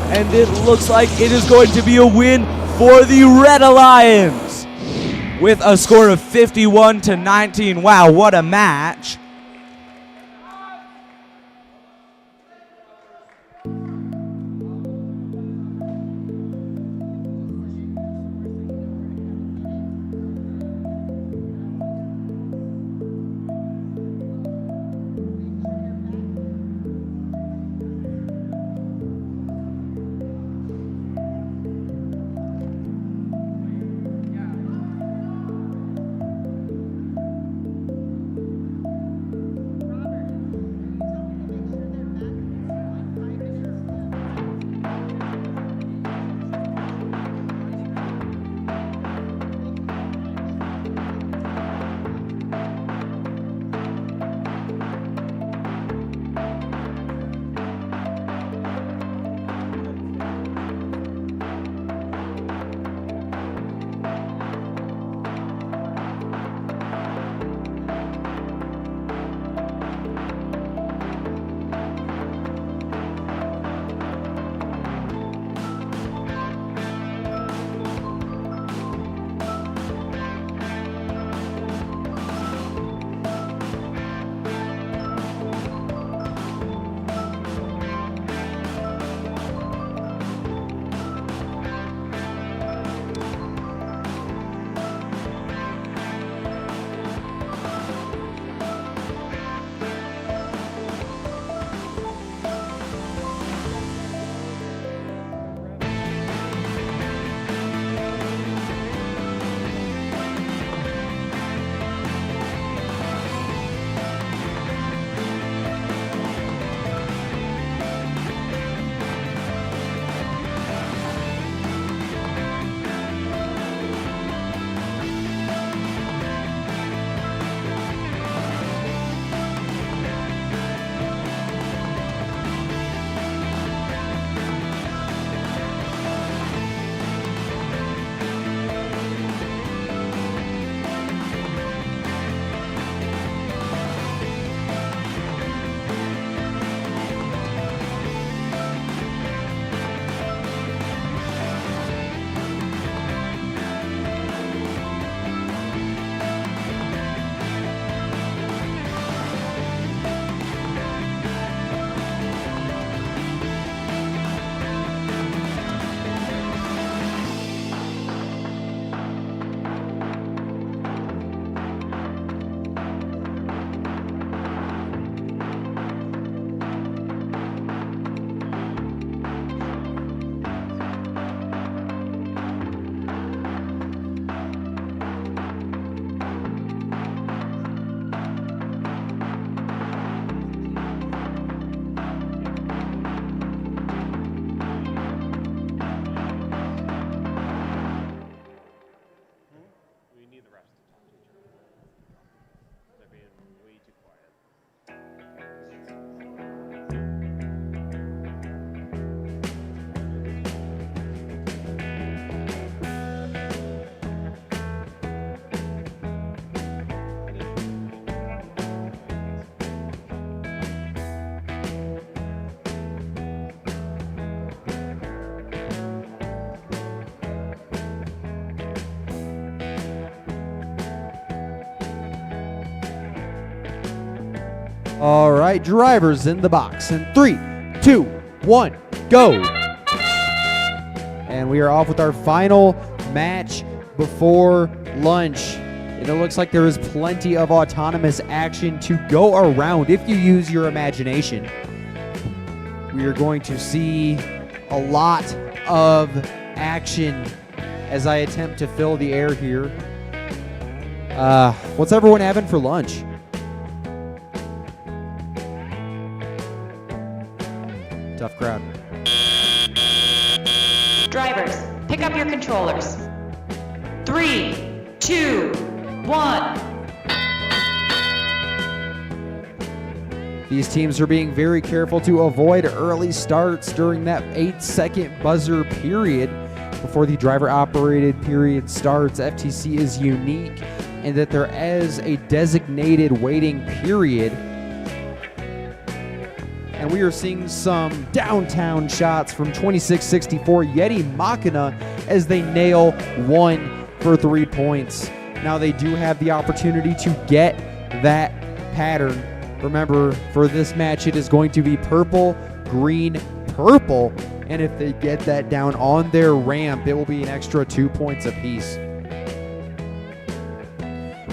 And it looks like it is going to be a win for the Red Alliance with a score of 51-19. Wow, what a match. All right, drivers in the box. In 3, 2, 1, go. And we are off with our final match before lunch. And it looks like there is plenty of autonomous action to go around if you use your imagination. We are going to see a lot of action as I attempt to fill the air here. What's everyone having for lunch? Tough crowd. Drivers, pick up your controllers. 3, 2, 1. These teams are being very careful to avoid early starts during that 8-second buzzer period before the driver-operated period starts. FTC is unique in that there is a designated waiting period. And we are seeing some downtown shots from 2664 Yeti Machina as they nail 1 for 3 points. Now they do have the opportunity to get that pattern. Remember, for this match, it is going to be purple, green, purple. And if they get that down on their ramp, it will be an extra 2 points apiece.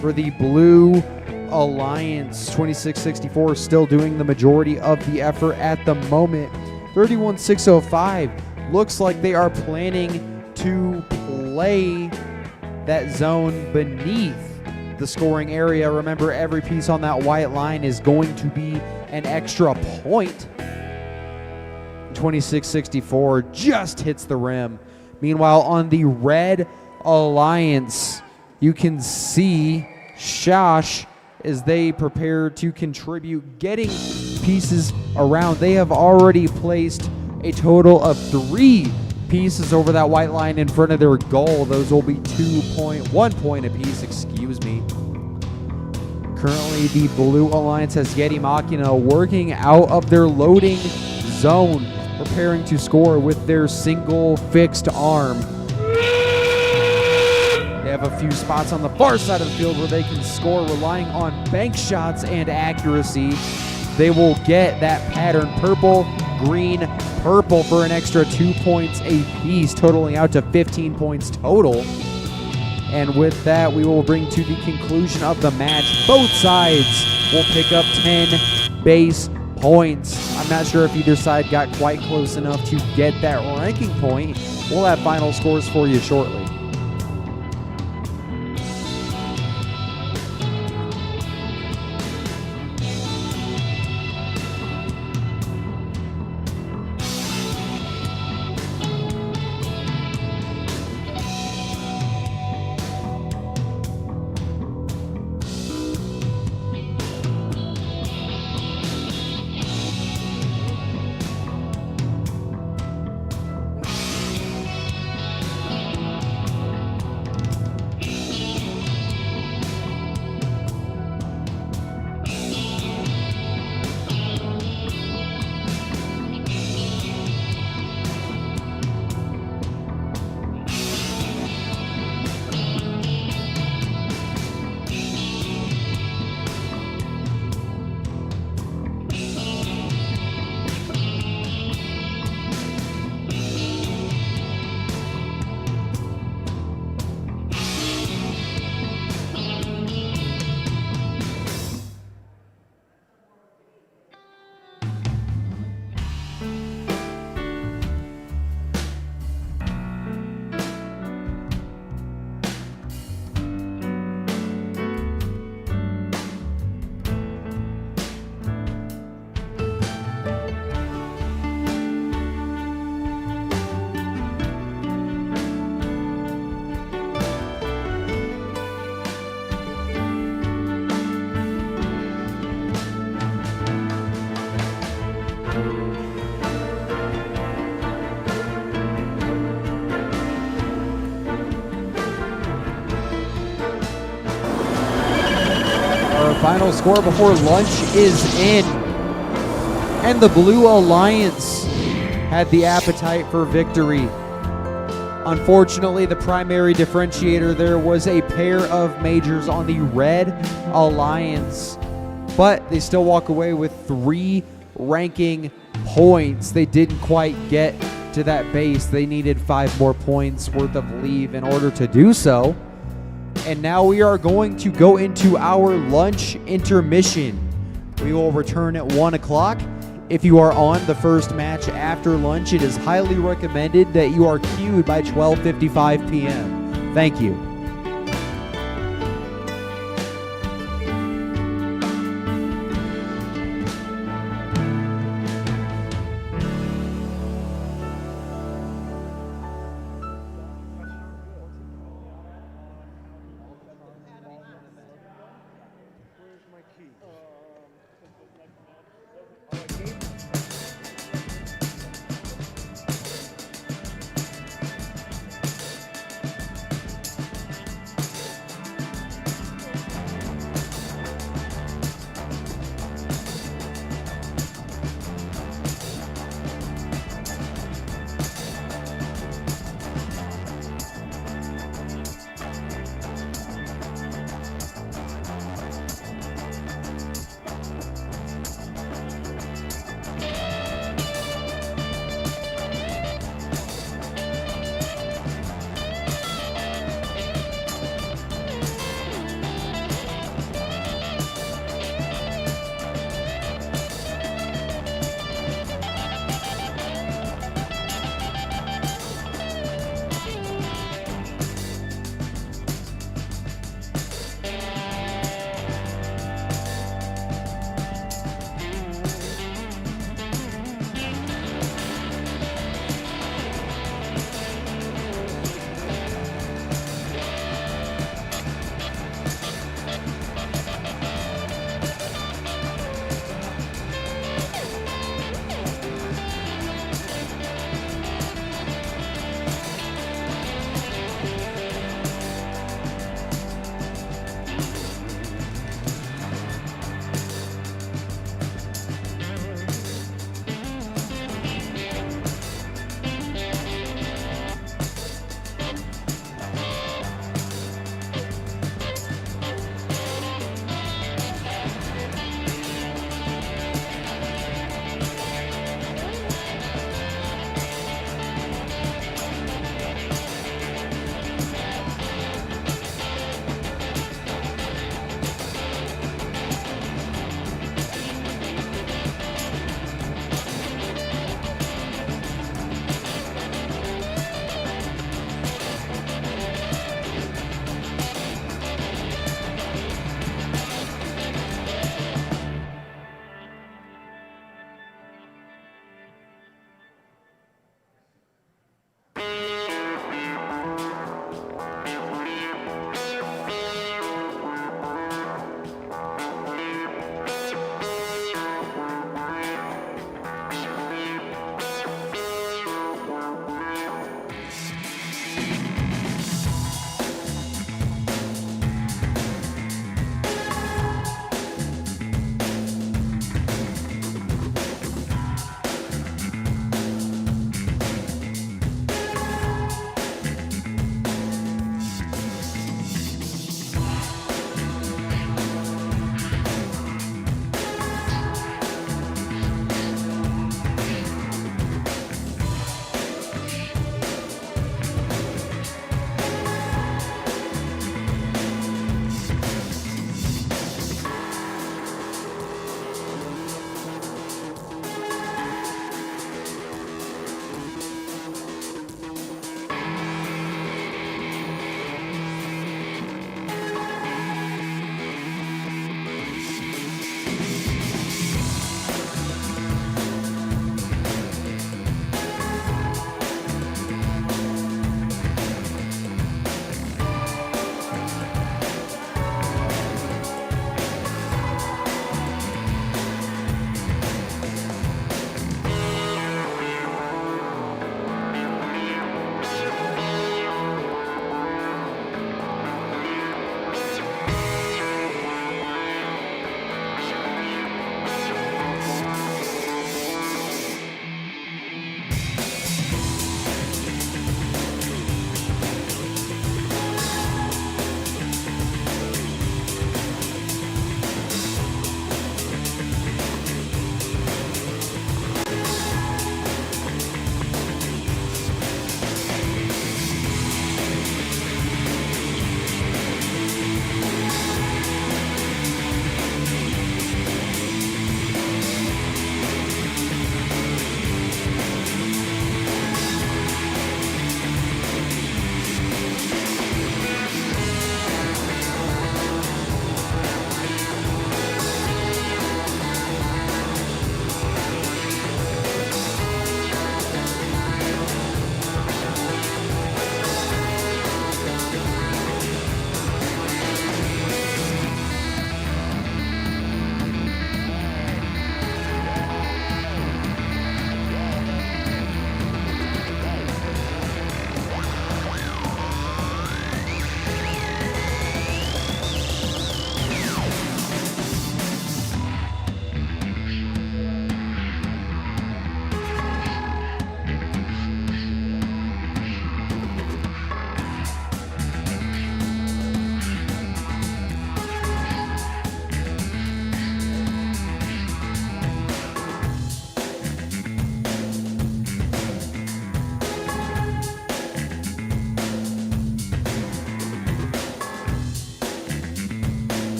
For the Blue Alliance, 2664 still doing the majority of the effort at the moment. 31605 looks like they are planning to play that zone beneath the scoring area. Remember, every piece on that white line is going to be an extra point. 2664 just hits the rim. Meanwhile, on the Red Alliance, you can see Shosh as they prepare to contribute, getting pieces around. They have already placed a total of 3 pieces over that white line in front of their goal. Those will be 1 point apiece, excuse me. Currently, the Blue Alliance has Yeti Machina working out of their loading zone, preparing to score with their single fixed arm. They have a few spots on the far side of the field where they can score, relying on bank shots and accuracy. They will get that pattern purple, green, purple for an extra 2 points apiece, totaling out to 15 points total. And with that, we will bring to the conclusion of the match. Both sides will pick up 10 base points. I'm not sure if either side got quite close enough to get that ranking point. We'll have final scores for you shortly. Final score before lunch is in. And the Blue Alliance had the appetite for victory. Unfortunately, the primary differentiator there was a pair of majors on the Red Alliance. but they still walk away with 3 ranking points. They didn't quite get to that base. They needed 5 more points worth of leave in order to do so. And now we are going to go into our lunch intermission. We will return at 1 o'clock. If you are on the first match after lunch, it is highly recommended that you are queued by 12:55 p.m. Thank you.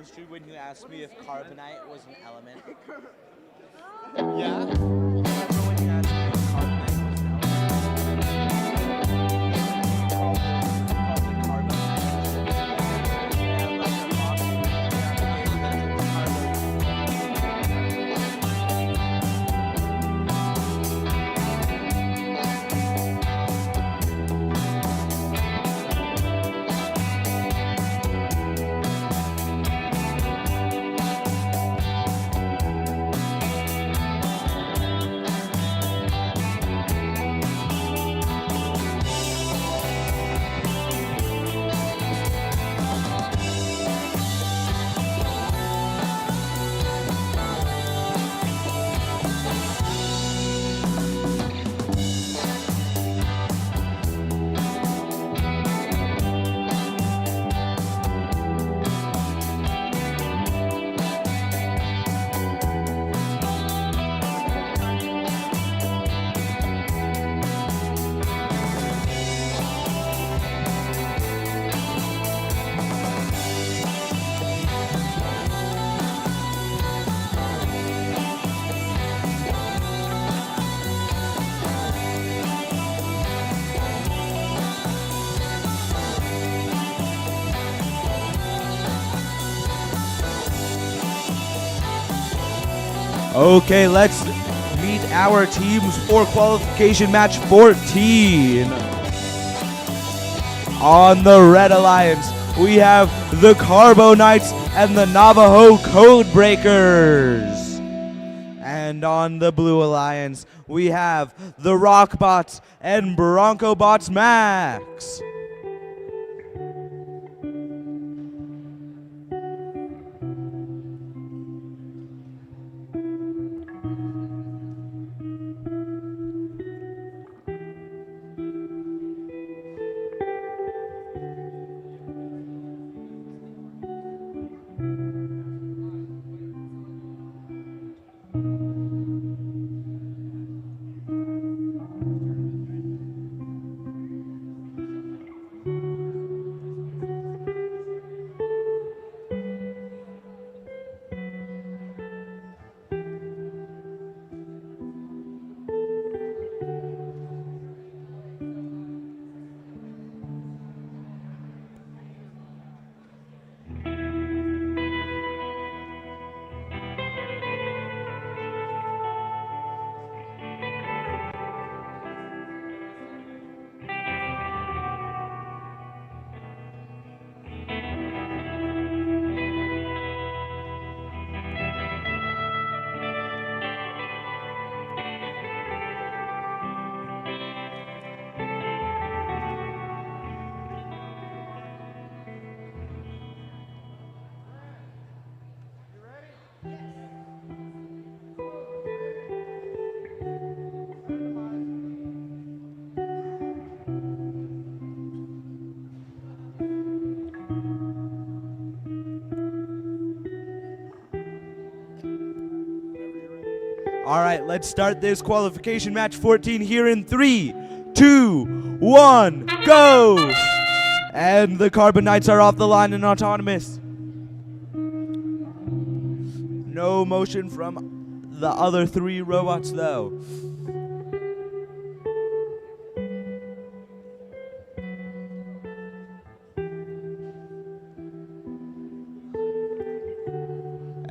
was true when you asked me if carbonite was an element. Yeah? Remember when you asked me if carbonite was an element? Called it carbonite. And like the box, Okay, let's meet our teams for qualification match 14. On the Red Alliance, we have the Carbo Knights and the Navajo Codebreakers. And on the Blue Alliance, we have the Rockbots and Bronco Bots Max. All right, let's start this qualification match 14 here in 3, 2, 1, go! And the Carbon Knights are off the line and autonomous. No motion from the other 3 robots though.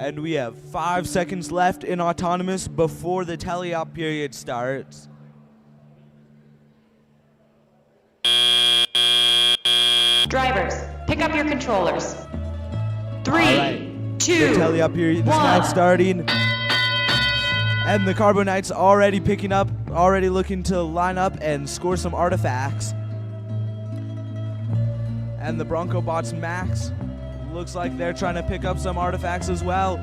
And we have 5 seconds left in autonomous before the teleop period starts. Drivers, pick up your controllers. 3, Right. 2, The teleop period is now 1. starting. And the Carbo Knights already picking up, already looking to line up and score some artifacts. And the Bronco Bots Max looks like they're trying to pick up some artifacts as well.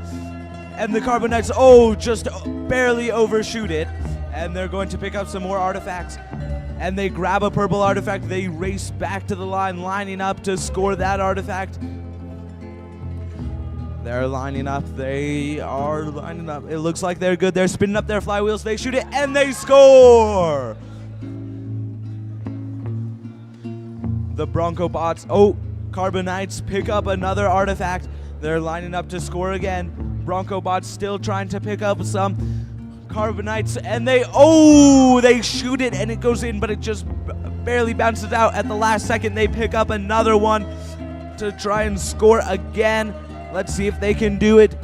And the Carbo Knights, just barely overshoot it. And they're going to pick up some more artifacts. And they grab a purple artifact. They race back to the line, lining up to score that artifact. They're lining up. They are lining up. It looks like they're good. They're spinning up their flywheels. They shoot it, and they score! The Bronco Bots, Carbon Knights pick up another artifact. They're lining up to score again. Bronco Bots still trying to pick up some Carbonites, and they shoot it and it goes in, but it just barely bounces out at the last second. They pick up another one to try and score again. Let's see if they can do it.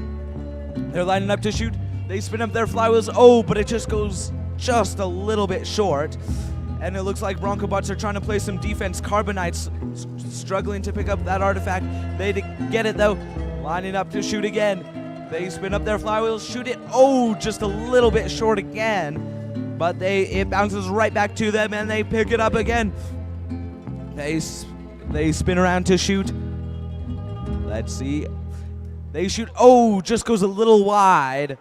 They're lining up to shoot. They spin up their flywheels. But it just goes just a little bit short. And it looks like Bronco Bots are trying to play some defense. Carbonites struggling to pick up that artifact. They get it though. Lining up to shoot again. They spin up their flywheels, shoot it. Just a little bit short again. But it bounces right back to them and they pick it up again. They spin around to shoot. Let's see. They shoot. Just goes a little wide.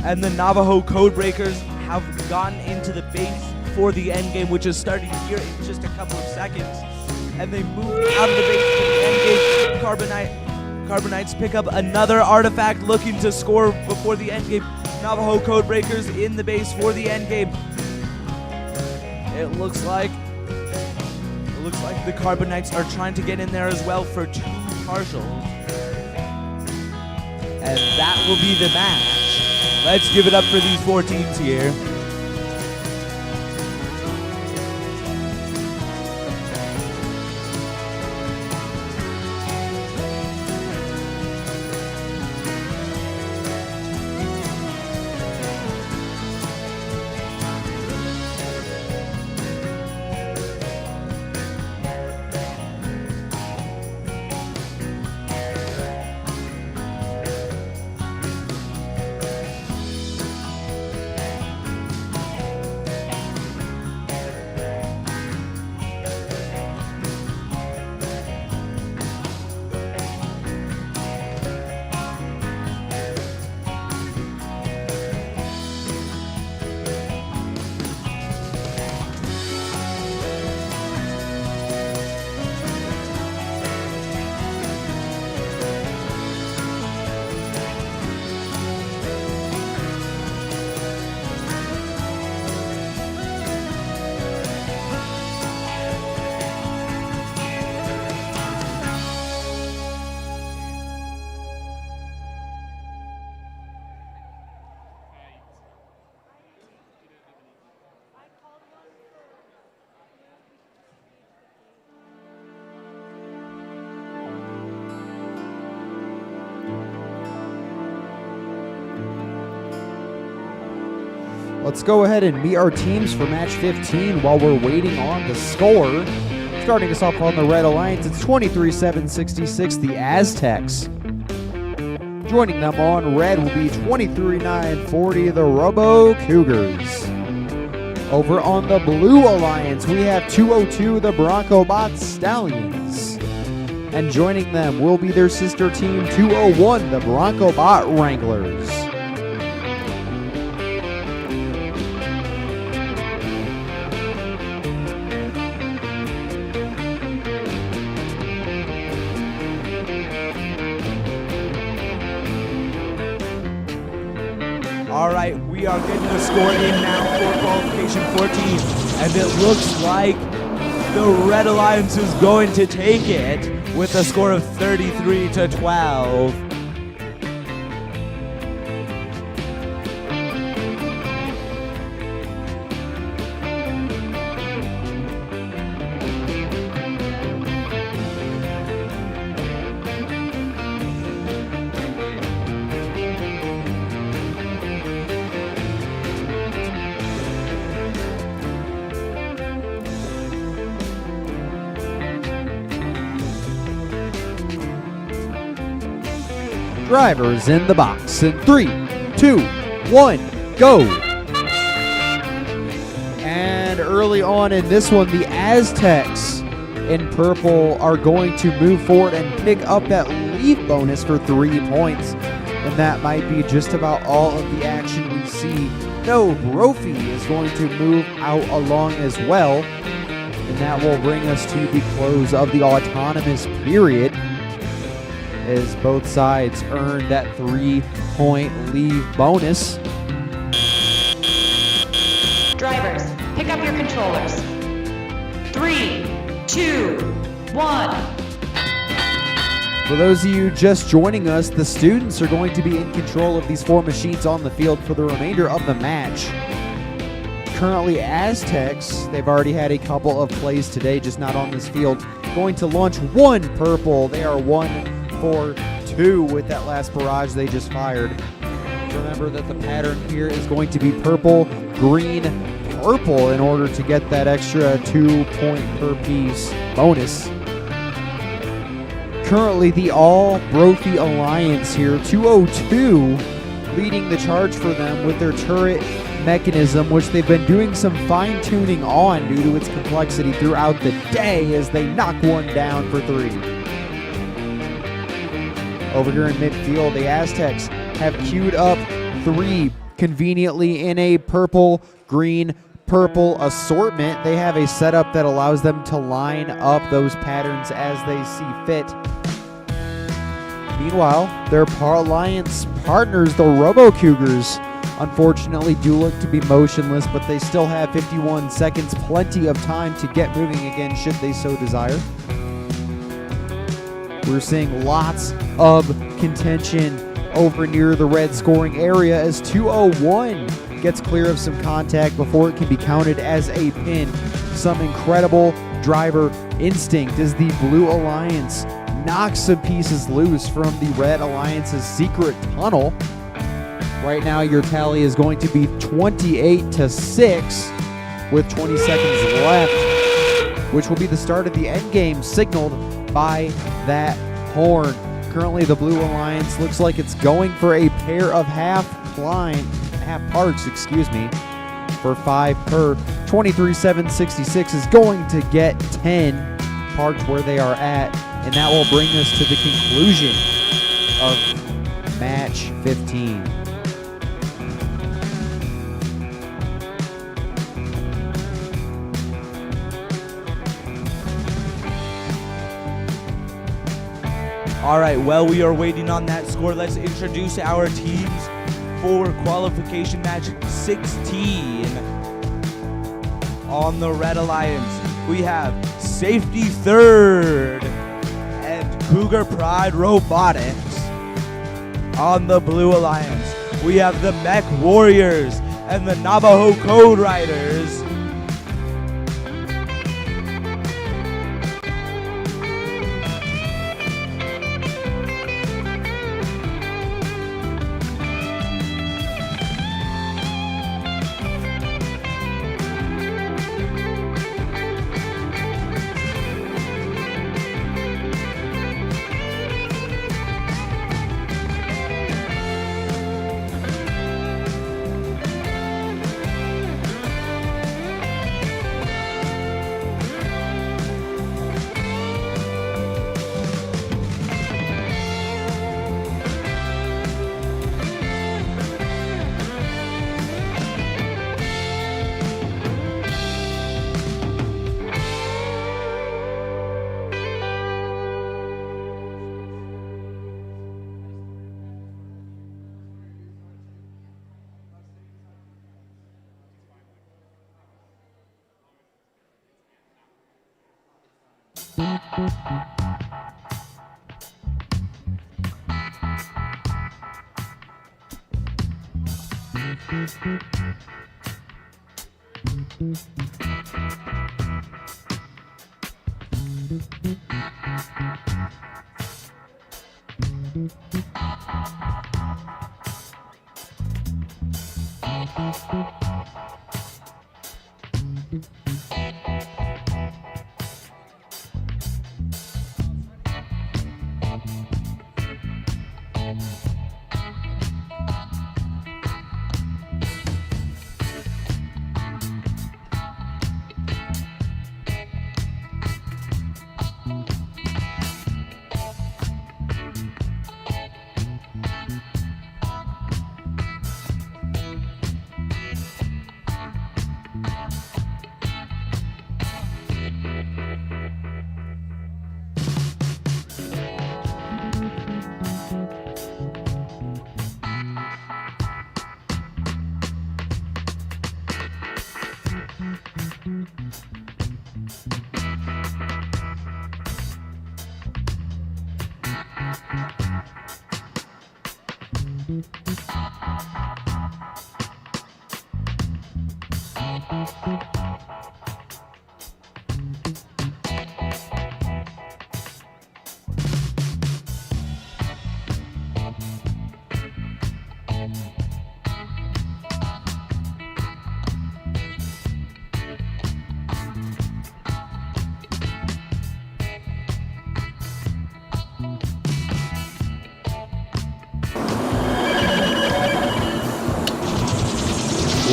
And the Navajo Codebreakers have gotten into the base for the end game, which is starting here in just a couple of seconds. And they move out of the base for the end game. Carbonites pick up another artifact looking to score before the end game. Navajo Codebreakers in the base for the end game. It looks like the Carbonites are trying to get in there as well for 2 partials. And that will be the match. Let's give it up for these 4 teams here. Let's go ahead and meet our teams for match 15 while we're waiting on the score. Starting us off on the Red Alliance, it's 23-7-66, the Aztecs. Joining them on red will be 23-9-40, the Robo Cougars. Over on the Blue Alliance, we have 202, the Bronco Bot Stallions. And joining them will be their sister team, 201, the Bronco Bot Wranglers. All right, we are getting the score in now for Qualification 14, and it looks like the Red Alliance is going to take it with a score of 33-12. Drivers in the box in 3, 2, 1, go. And early on in this one, the Aztecs in purple are going to move forward and pick up that leave bonus for 3 points. And that might be just about all of the action we see. No, Brophy is going to move out along as well. And that will bring us to the close of the autonomous period, as both sides earn that 3-point leave bonus. Drivers, pick up your controllers. 3, 2, 1. For those of you just joining us, the students are going to be in control of these 4 machines on the field for the remainder of the match. Currently, Aztecs, they've already had a couple of plays today, just not on this field, going to launch 1 purple. They are 1 for 2 with that last barrage they just fired. Remember that the pattern here is going to be purple, green, purple in order to get that extra 2-point per piece bonus. Currently, the All Brophy Alliance here, 202, leading the charge for them with their turret mechanism, which they've been doing some fine-tuning on due to its complexity throughout the day as they knock one down for 3. Over here in midfield, the Aztecs have queued up 3 conveniently in a purple, green, purple assortment. They have a setup that allows them to line up those patterns as they see fit. Meanwhile, their Alliance partners, the Robo Cougars, unfortunately do look to be motionless, but they still have 51 seconds, plenty of time to get moving again should they so desire. We're seeing lots of contention over near the red scoring area as 201 gets clear of some contact before it can be counted as a pin. Some incredible driver instinct as the Blue Alliance knocks some pieces loose from the Red Alliance's secret tunnel. Right now, your tally is going to be 28-6 with 20 seconds left, which will be the start of the end game signaled by that horn. Currently, the Blue Alliance looks like it's going for a pair of half parks, for 5 per. 23-7-66 is going to get 10 parked where they are at, and that will bring us to the conclusion of match 15. All right, while we are waiting on that score, let's introduce our teams for qualification match 16. On the Red Alliance, we have Safety Third and Cougar Pride Robotics. On the Blue Alliance, we have the Mech Warriors and the Navajo Code Riders.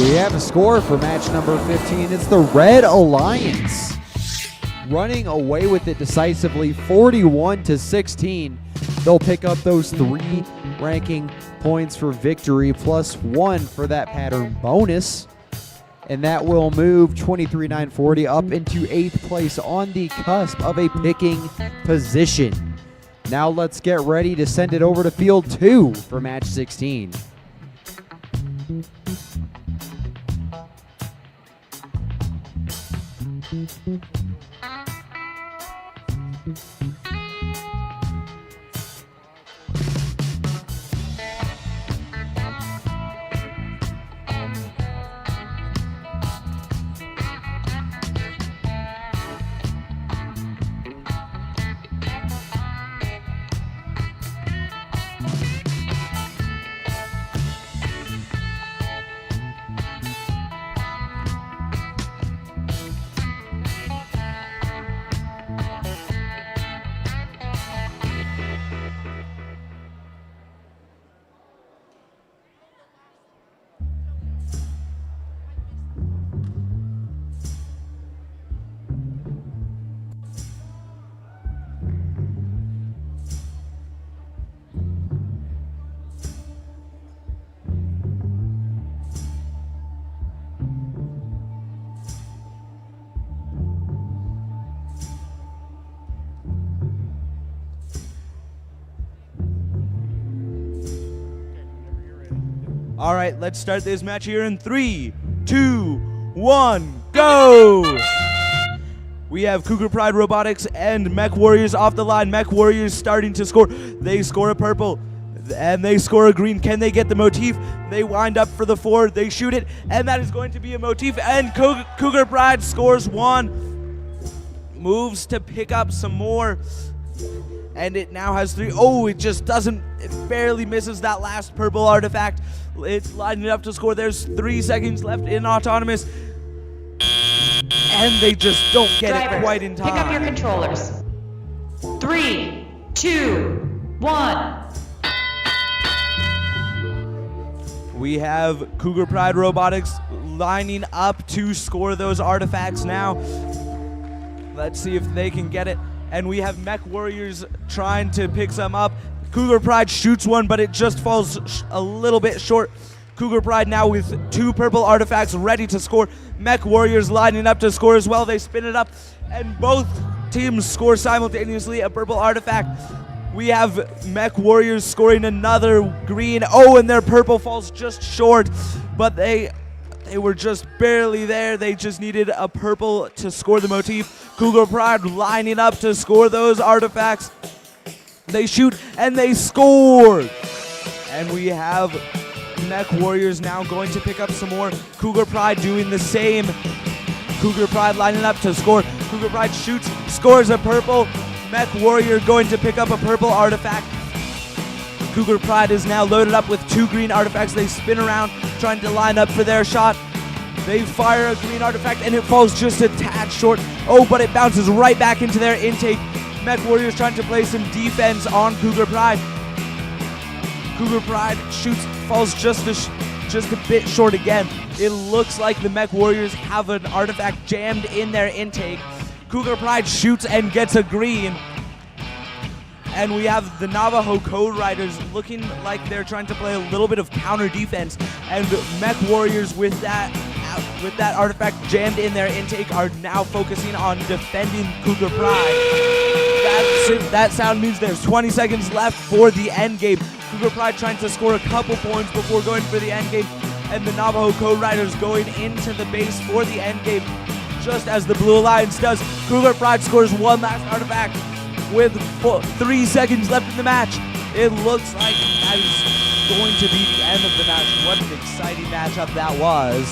We have a score for match number 15. It's the Red Alliance running away with it decisively, 41-16. They'll pick up those 3 ranking points for victory, plus 1 for that pattern bonus. And that will move 23-940 up into 8th place on the cusp of a picking position. Now let's get ready to send it over to field 2 for match 16. All right, let's start this match here in 3, 2, 1, go! We have Cougar Pride Robotics and Mech Warriors off the line. Mech Warriors starting to score. They score a purple and they score a green. Can they get the motif? They wind up for the 4. They shoot it, and that is going to be a motif. And Cougar Pride scores 1. Moves to pick up some more. And it now has 3. Oh, it just doesn't, it barely misses that last purple artifact. It's lining up to score. There's 3 seconds left in autonomous. And they just don't get Drivers, it quite in time. Pick up your controllers. 3, 2, 1. We have Cougar Pride Robotics lining up to score those artifacts now. Let's see if they can get it. And we have Mech Warriors trying to pick some up. Cougar Pride shoots one, but it just falls a little bit short. Cougar Pride now with 2 purple artifacts ready to score. Mech Warriors lining up to score as well. They spin it up, and both teams score simultaneously a purple artifact. We have Mech Warriors scoring another green. Oh, and their purple falls just short, but they were just barely there. They just needed a purple to score the motif. Cougar Pride lining up to score those artifacts. They shoot and they score. And we have Mech Warriors now going to pick up some more. Cougar Pride doing the same. Cougar Pride lining up to score. Cougar Pride shoots, scores a purple. Mech Warrior going to pick up a purple artifact. Cougar Pride is now loaded up with 2 green artifacts. They spin around trying to line up for their shot. They fire a green artifact and it falls just a tad short. Oh, but it bounces right back into their intake. Mech Warriors trying to play some defense on Cougar Pride. Cougar Pride shoots, falls just a bit short again. It looks like the Mech Warriors have an artifact jammed in their intake. Cougar Pride shoots and gets a green. And we have the Navajo Code Riders looking like they're trying to play a little bit of counter defense. And Mech Warriors with that artifact jammed in their intake are now focusing on defending Cougar Pride. That sound means there's 20 seconds left for the end game. Cougar Pride trying to score a couple points before going for the end game. And the Navajo Code Riders going into the base for the end game. Just as the Blue Alliance does, Cougar Pride scores one last artifact with 3 seconds left in the match. It looks like that is going to be the end of the match. What an exciting matchup that was.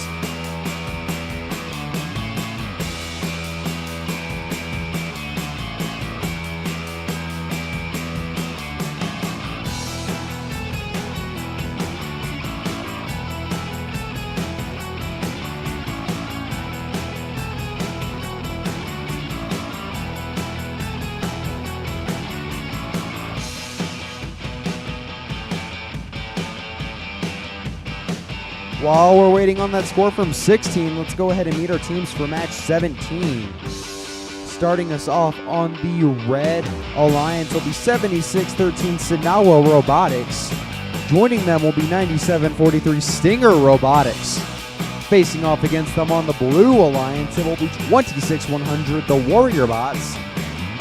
While we're waiting on that score from 16, let's go ahead and meet our teams for match 17. Starting us off on the Red Alliance will be 76-13 Sinawa Robotics. Joining them will be 97-43 Stinger Robotics. Facing off against them on the Blue Alliance, it will be 26-100 the Warrior Bots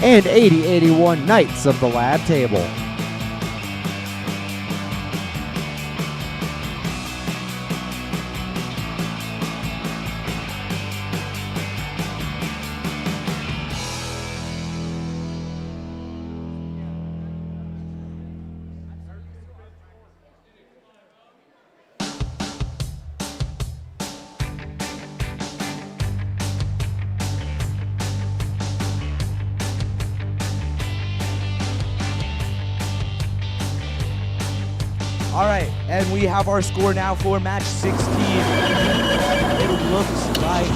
and 80-81 Knights of the Lab Table. All right, and we have our score now for match 16. It looks like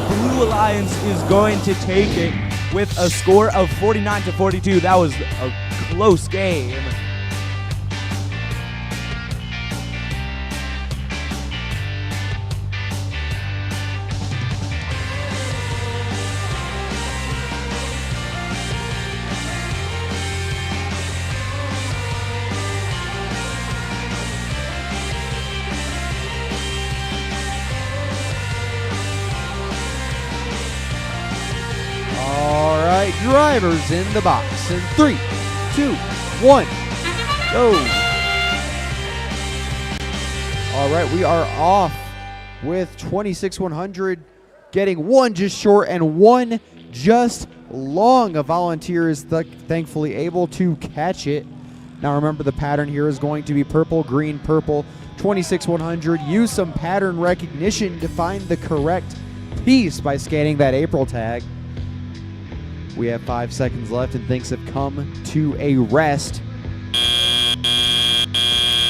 the Blue Alliance is going to take it with a score of 49-42. That was a close game. Drivers in the box in 3, 2, 1, go. All right, we are off with 26-100, getting one just short and one just long. A volunteer is thankfully able to catch it. Now remember, the pattern here is going to be purple, green, purple. 26-100, use some pattern recognition to find the correct piece by scanning that April tag. We have 5 seconds left and things have come to a rest.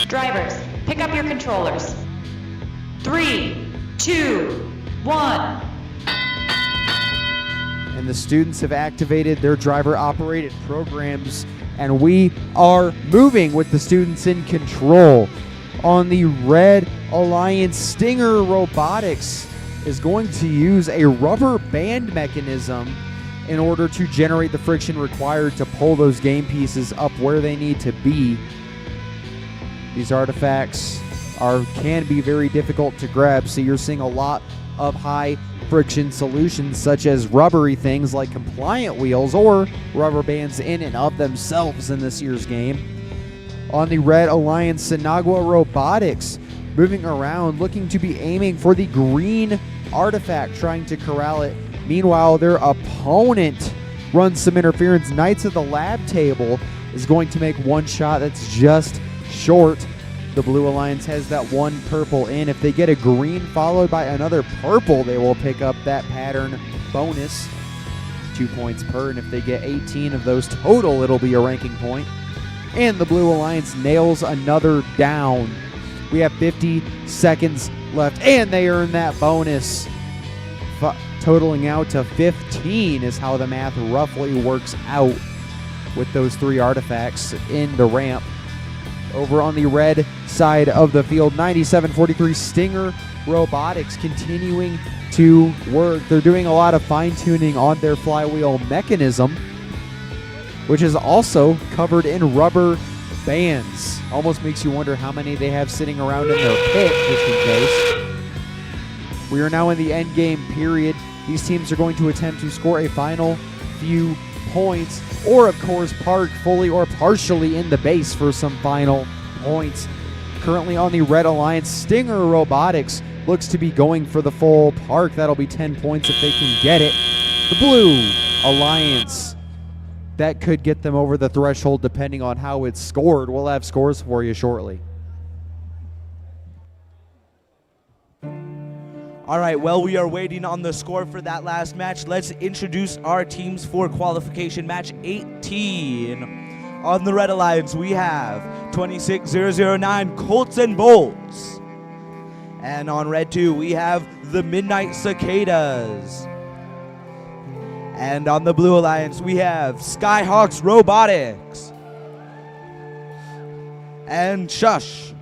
Drivers, pick up your controllers. 3, 2, 1. And the students have activated their driver-operated programs, and we are moving with the students in control. On the Red Alliance, Stinger Robotics is going to use a rubber band mechanism in order to generate the friction required to pull those game pieces up where they need to be. These artifacts can be very difficult to grab, so you're seeing a lot of high friction solutions such as rubbery things like compliant wheels or rubber bands in and of themselves in this year's game. On the Red Alliance, Sinagua Robotics moving around, looking to be aiming for the green artifact, trying to corral it. Meanwhile, their opponent runs some interference. Knights of the Lab Table is going to make one shot that's just short. The Blue Alliance has that one purple in. If they get a green followed by another purple, they will pick up that pattern bonus. 2 points per, and if they get 18 of those total, it'll be a ranking point. And the Blue Alliance nails another down. We have 50 seconds left, and they earn that bonus. Totaling out to 15 is how the math roughly works out with those 3 artifacts in the ramp. Over on the red side of the field, 97-43 Stinger Robotics continuing to work. They're doing a lot of fine-tuning on their flywheel mechanism, which is also covered in rubber bands. Almost makes you wonder how many they have sitting around in their pit, just in case. We are now in the end game period. These teams are going to attempt to score a final few points, or of course park fully or partially in the base for some final points. Currently on the Red Alliance, Stinger Robotics looks to be going for the full park. That'll be 10 points if they can get it. The Blue Alliance, that could get them over the threshold depending on how it's scored. We'll have scores for you shortly. All right, well, we are waiting on the score for that last match. Let's introduce our teams for qualification match 18. On the Red Alliance, we have 26009 Colts and Bolts. And on Red 2, we have the Midnight Cicadas. And on the Blue Alliance, we have Skyhawks Robotics. And Shush.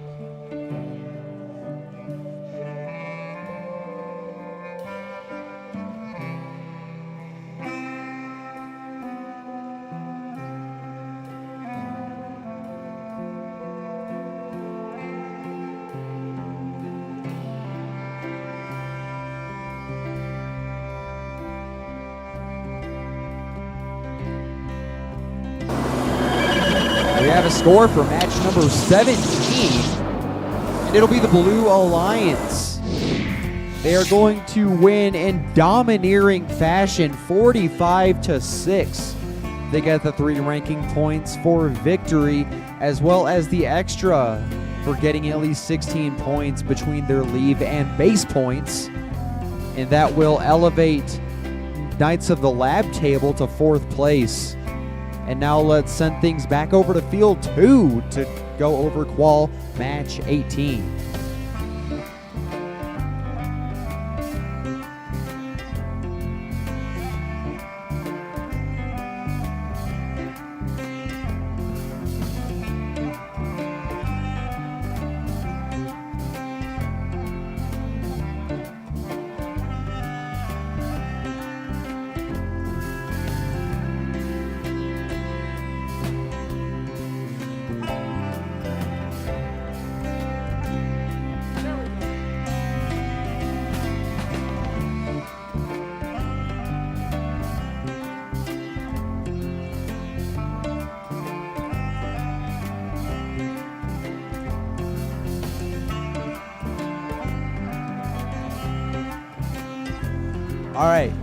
have a score for match number 17, and it'll be the Blue Alliance. They are going to win in domineering fashion, 45-6. They get the 3 ranking points for victory, as well as the extra for getting at least 16 points between their leave and base points. And that will elevate Knights of the Lab table to 4th place. And now let's send things back over to field 2 to go over qual match 18. All right,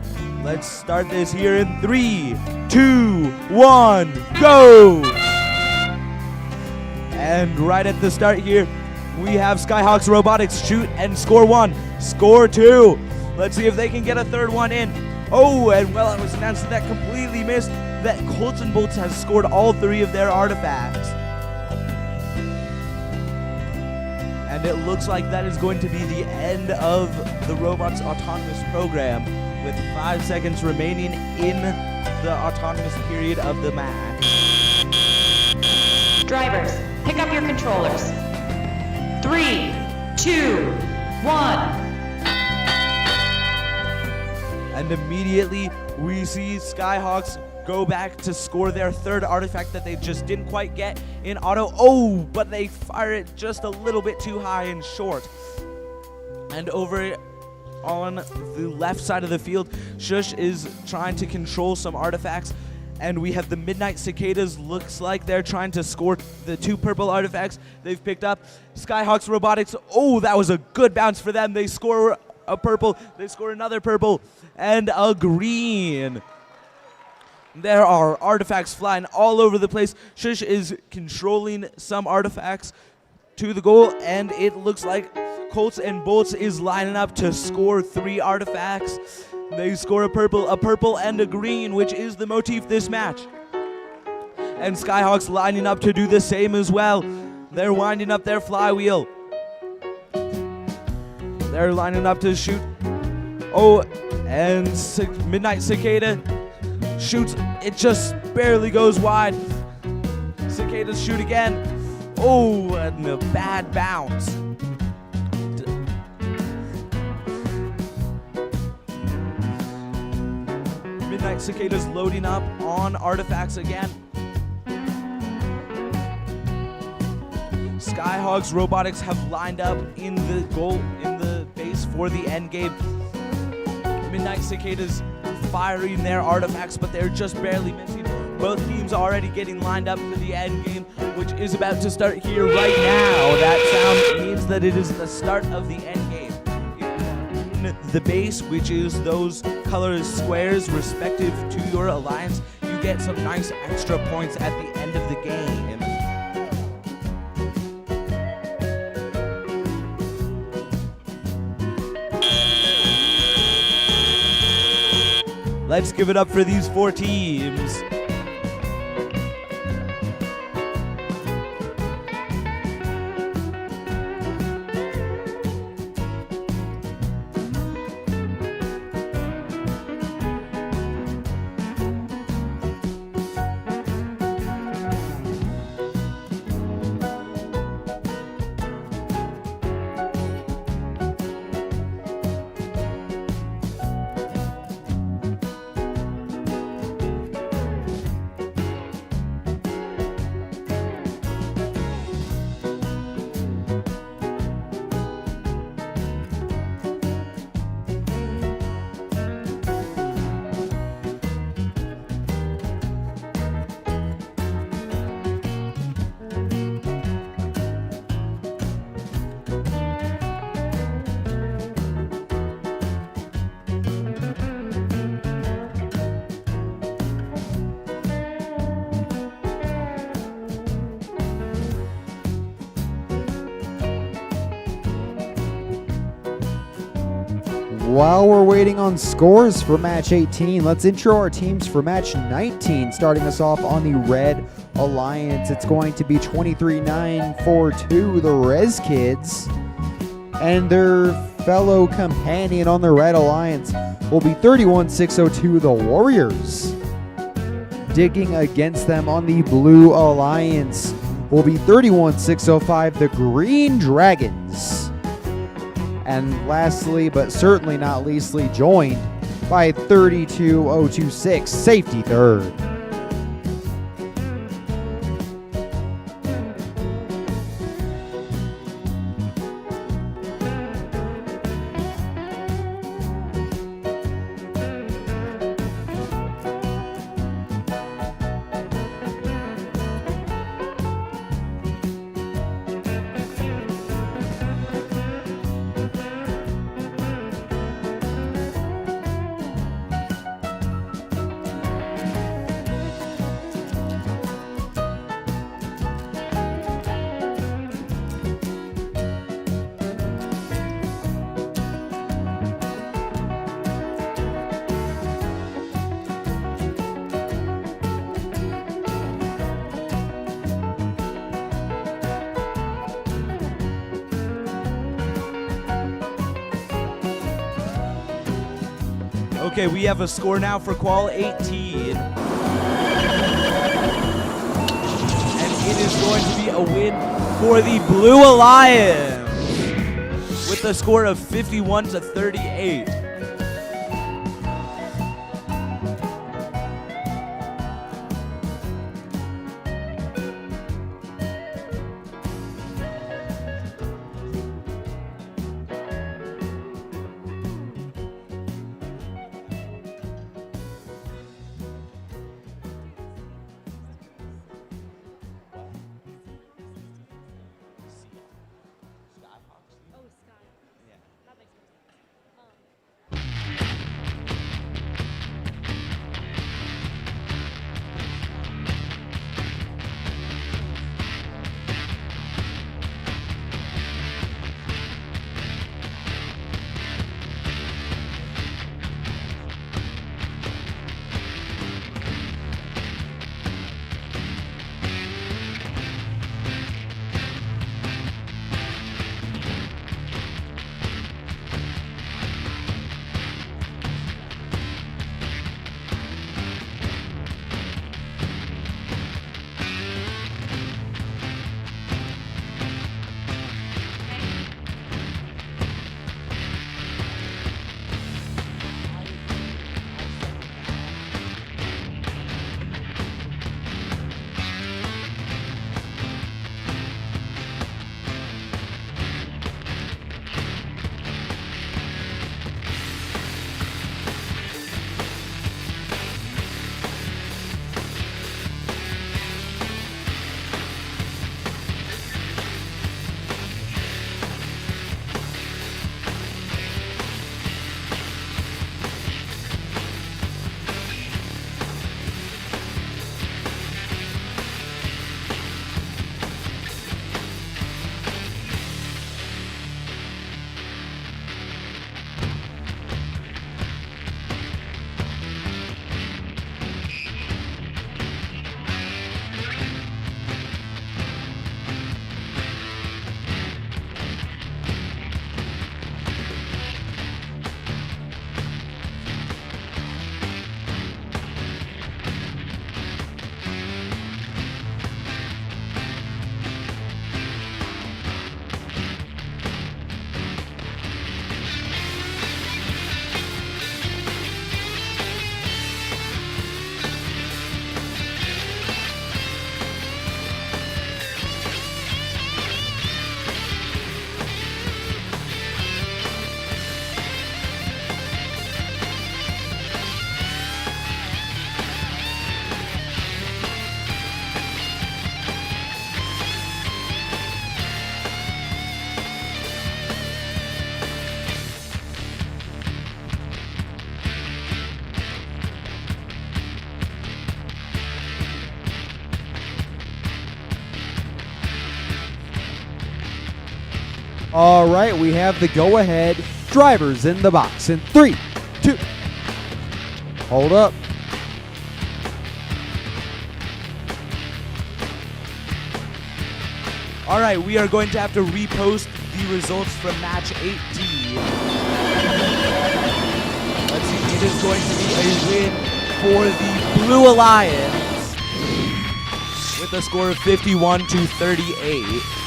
let's start this here in 3, 2, 1, go! And right at the start here, we have Skyhawks Robotics shoot and score 1, score 2. Let's see if they can get a 3rd one in. Oh, and well, it was announced that completely missed that Colts and Bolts has scored all 3 of their artifacts. And it looks like that is going to be the end of the Robots Autonomous program, with 5 seconds remaining in the autonomous period of the match. Drivers, pick up your controllers. 3, 2, 1. And immediately we see Skyhawks go back to score their 3rd artifact that they just didn't quite get in auto. Oh, but they fire it just a little bit too high and short. And over on the left side of the field, Shush is trying to control some artifacts, and we have the Midnight Cicadas. Looks like they're trying to score the 2 purple artifacts they've picked up. Skyhawks Robotics, oh, that was a good bounce for them. They score a purple, they score another purple, and a green. There are artifacts flying all over the place. Shush is controlling some artifacts to the goal, and it looks like Colts and Bolts is lining up to score 3 artifacts. They score a purple, and a green, which is the motif this match. And Skyhawks lining up to do the same as well. They're winding up their flywheel. They're lining up to shoot. Oh, and Midnight Cicada shoots. It just barely goes wide. Cicadas shoot again. Oh, and a bad bounce. Midnight Cicadas loading up on artifacts again. Skyhawks Robotics have lined up in the base for the end game. Midnight Cicadas firing their artifacts, but they're just barely missing. Both teams already getting lined up for the end game, which is about to start here right now. That sound means that it is the start of the end game. In the base, which is those color squares respective to your alliance, you get some nice extra points at the end of the game. Let's give it up for these 4 teams. While we're waiting on scores for match 18, let's intro our teams for match 19. Starting us off on the Red Alliance, it's going to be 23-9-4-2, the Rez Kids. And their fellow companion on the Red Alliance will be 31-6-02, the Warriors. Digging against them on the Blue Alliance will be 31-6-05, the Green Dragons. And lastly, but certainly not leastly, joined by 32-026, Safety Third. Okay, we have a score now for Qual 18. And it is going to be a win for the Blue Alliance with a score of 51-38. All right, we have the go-ahead Drivers in the box in 3, 2. Hold up. All right, we are going to have to repost the results from match 8D. Let's see, it is going to be a win for the Blue Alliance with a score of 51-38.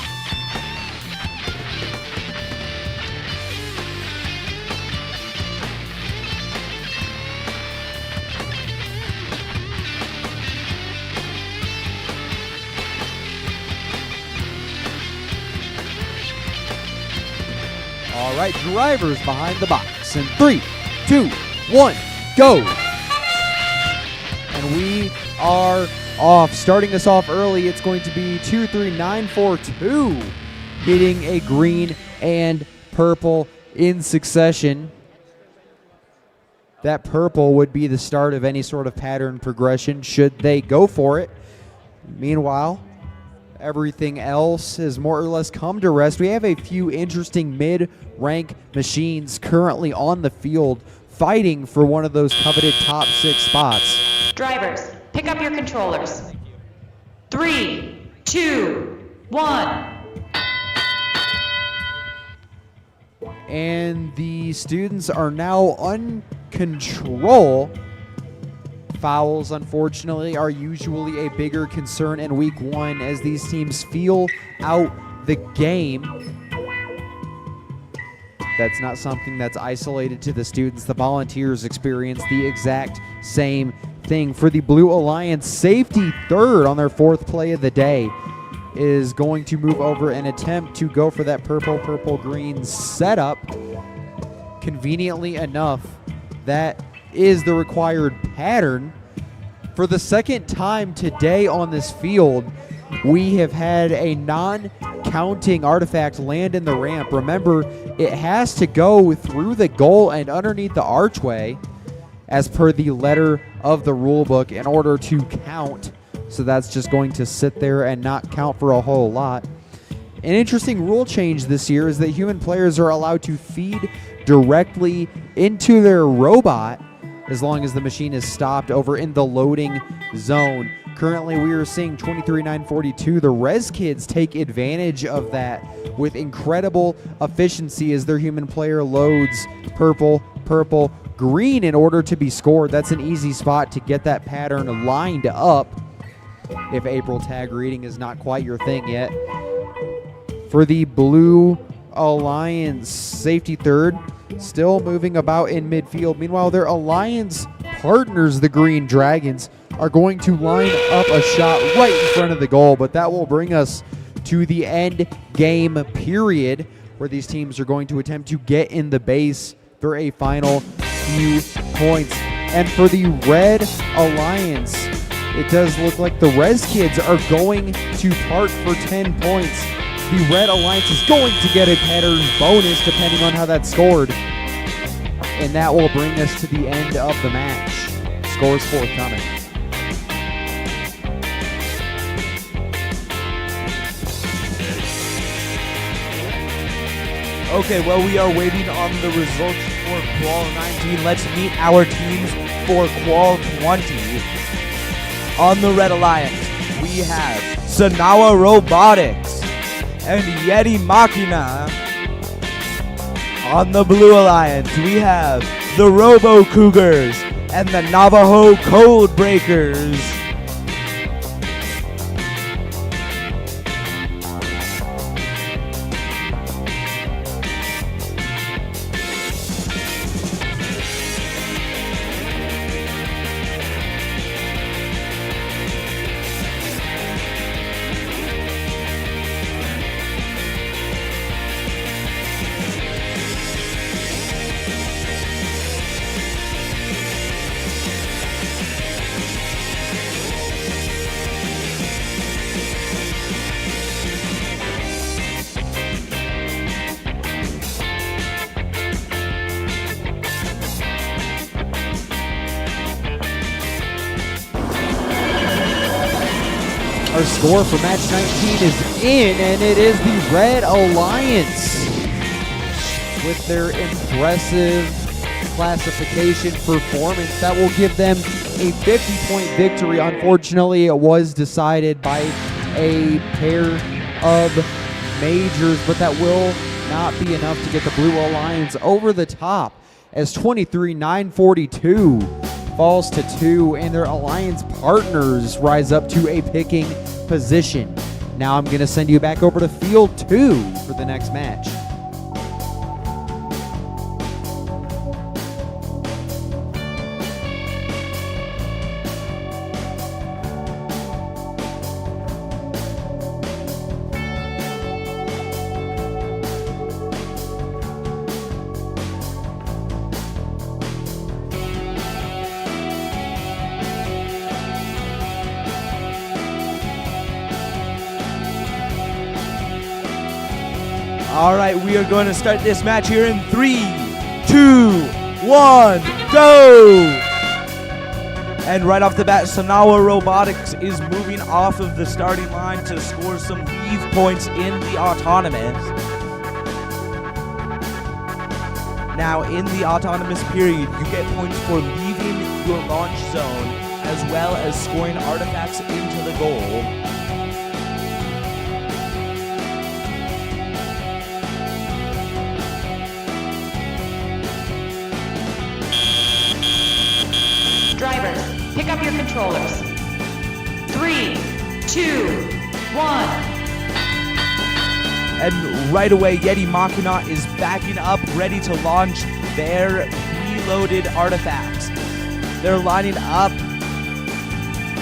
All right, drivers behind the box in 3, 2, 1, go. And we are off. Starting us off early, it's going to be 2, 3, 9, 4, 2, hitting a green and purple in succession. That purple would be the start of any sort of pattern progression should they go for it. Meanwhile, everything else has more or less come to rest. We have a few interesting mid-rank machines currently on the field fighting for one of those coveted top 6 spots. Drivers, pick up your controllers. 3, 2, 1. And the students are now on control. Fouls, unfortunately, are usually a bigger concern in week 1 as these teams feel out the game. That's not something that's isolated to the students. The Volunteers experience the exact same thing. For the Blue Alliance, safety third on their 4th play of the day is going to move over and attempt to go for that purple-green setup. Conveniently enough, that is the required pattern. For the second time today on this field, we have had a non-counting artifact land in the ramp. Remember, it has to go through the goal and underneath the archway as per the letter of the rule book in order to count. So that's just going to sit there and not count for a whole lot. An interesting rule change this year is that human players are allowed to feed directly into their robot as long as the machine is stopped over in the loading zone. Currently, we are seeing 23-9-42. The Res Kids take advantage of that with incredible efficiency as their human player loads purple, green in order to be scored. That's an easy spot to get that pattern lined up if April tag reading is not quite your thing yet. For the Blue Alliance, safety third, still moving about in midfield. Meanwhile, their Alliance partners, the Green Dragons, are going to line up a shot right in front of the goal, but that will bring us to the end game period where these teams are going to attempt to get in the base for a final few points. And for the Red Alliance, it does look like the Res Kids are going to part for 10 points. The Red Alliance is going to get a pattern bonus depending on how that's scored. And that will bring us to the end of the match. Scores forthcoming. Okay, well, we are waiting on the results for Qual 19. Let's meet our teams for Qual 20. On the Red Alliance, we have Sanawa Robotics and Yeti Machina. On the Blue Alliance, we have the Robo Cougars and the Navajo Code Breakers. Our score for match 19 is in, and it is the Red Alliance with their impressive classification performance. That will give them a 50-point victory. Unfortunately, it was decided by a pair of majors, but that will not be enough to get the Blue Alliance over the top as 23-942 falls to 2, and their alliance partners rise up to a picking position. Now I'm going to send you back over to field 2 for the next match. All right, we are going to start this match here in 3, 2, 1, go! And right off the bat, Sanawa Robotics is moving off of the starting line to score some leave points in the autonomous. Now, in the autonomous period, you get points for leaving your launch zone as well as scoring artifacts into the goal. Drivers, pick up your controllers. 3, 2, 1. And right away, Yeti Machina is backing up, ready to launch their preloaded artifacts. They're lining up,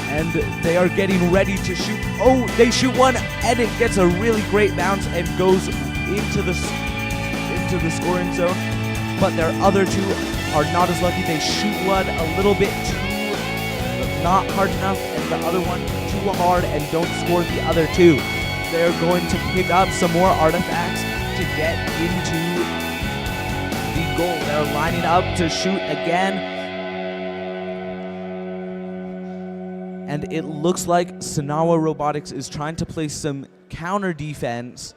and they are getting ready to shoot. Oh, they shoot one, and it gets a really great bounce and goes into the scoring zone. But their other two are not as lucky. They shoot one a little bit not hard enough, and the other one too hard and don't score the other two. They're going to pick up some more artifacts to get into the goal. They're lining up to shoot again. And it looks like Sanawa Robotics is trying to play some counter defense.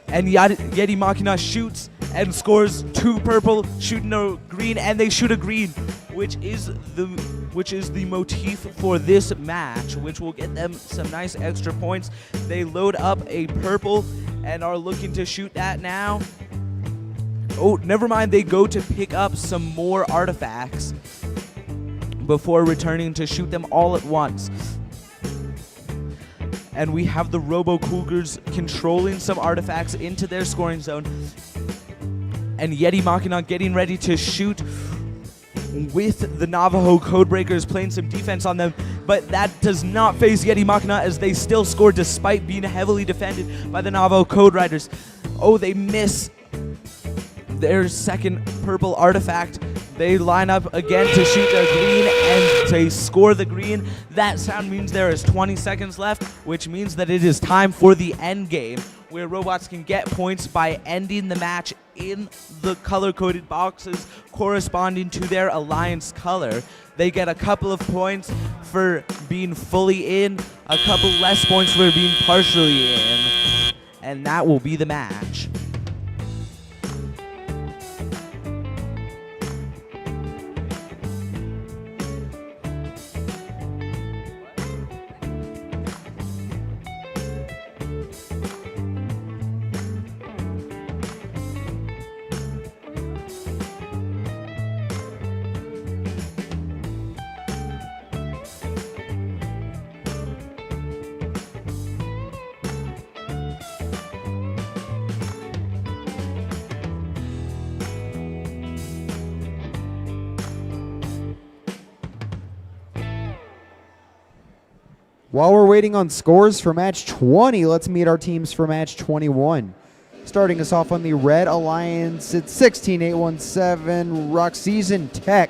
And Yeti Machina shoots and scores 2 purple, shooting a green, and they shoot a green, which is the motif for this match, which will get them some nice extra points. They load up a purple and are looking to shoot that now. Oh, never mind, they go to pick up some more artifacts before returning to shoot them all at once. And we have the Robo Cougars controlling some artifacts into their scoring zone. And Yeti Machina getting ready to shoot with the Navajo Codebreakers, playing some defense on them. But that does not phase Yeti Machina as they still score despite being heavily defended by the Navajo Code Riders. Oh, they miss their second purple artifact. They line up again to shoot their green and to score the green. That sound means there is 20 seconds left, which means that it is time for the end game, where robots can get points by ending the match in the color-coded boxes corresponding to their alliance color. They get a couple of points for being fully in, a couple less points for being partially in, and that will be the match. While we're waiting on scores for match 20, let's meet our teams for match 21. Starting us off on the Red Alliance, it's 16817 Rock Season Tech.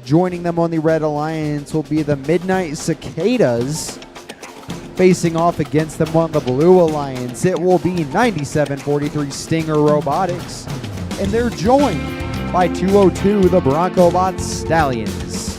Joining them on the Red Alliance will be the Midnight Cicadas. Facing off against them on the Blue Alliance, it will be 9743 Stinger Robotics. And they're joined by 202 the Broncobot Stallions.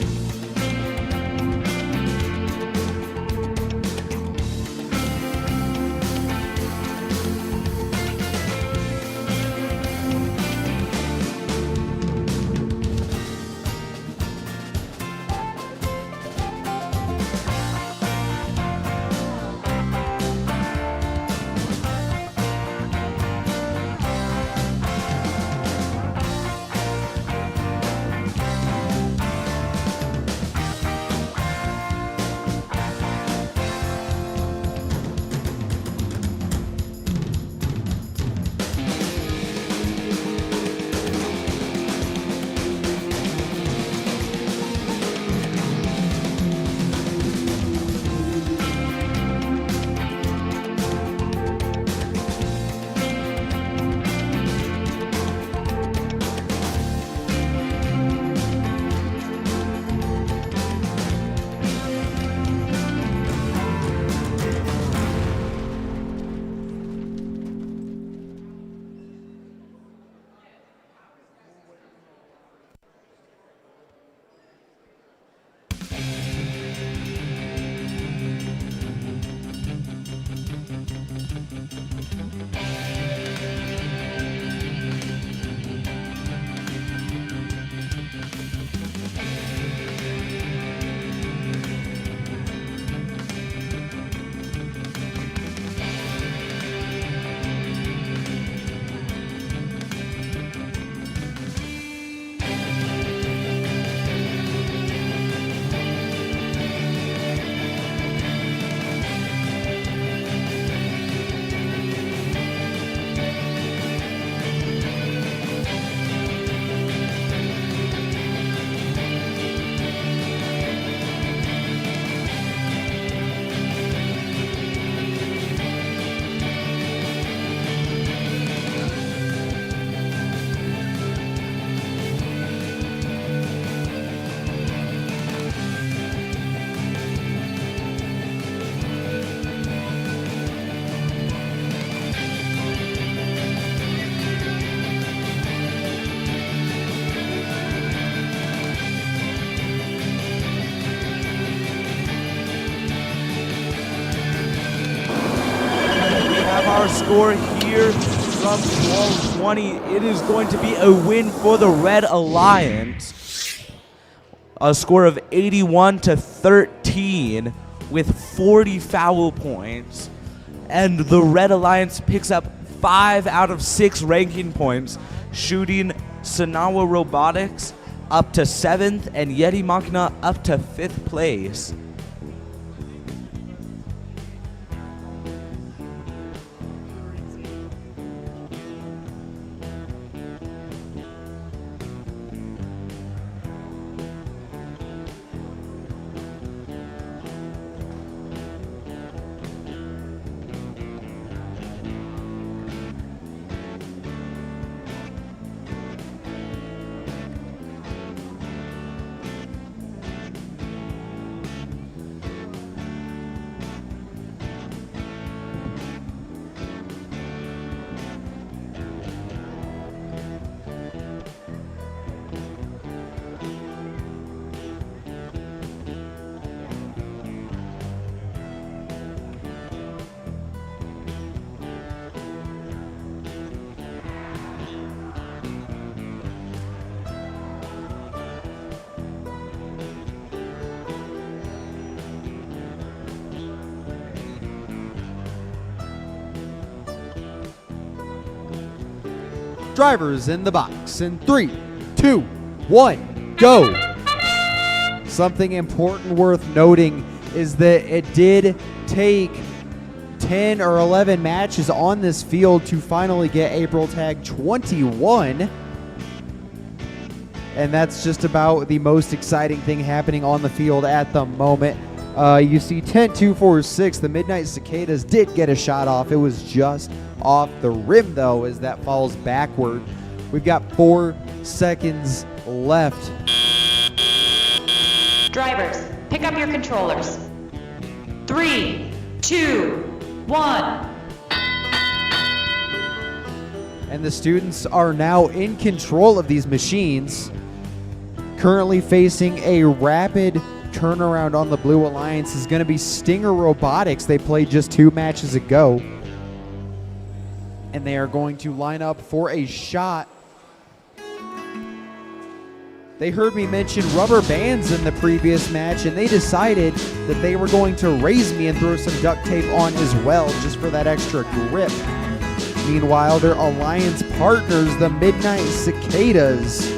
our score here from wall 20, it is going to be a win for the Red Alliance. A score of 81-13 with 40 foul points. And the Red Alliance picks up 5 out of 6 ranking points, shooting Sanawa Robotics up to 7th and Yeti Machina up to 5th place. Drivers in the box in 3, 2, 1, go. Something important worth noting is that it did take 10 or 11 matches on this field to finally get April tag 21. And that's just about the most exciting thing happening on the field at the moment. You see 10-2-4-6, the Midnight Cicadas did get a shot off. It was just off the rim though, as that falls backward. We've got 4 seconds left. Drivers, pick up your controllers. 3, 2, 1. And the students are now in control of these machines, currently facing a rapid turnaround on the Blue Alliance is going to be Stinger Robotics. They played just 2 matches ago. And they are going to line up for a shot. They heard me mention rubber bands in the previous match, and they decided that they were going to raise me and throw some duct tape on as well, just for that extra grip. Meanwhile, their alliance partners, the Midnight Cicadas,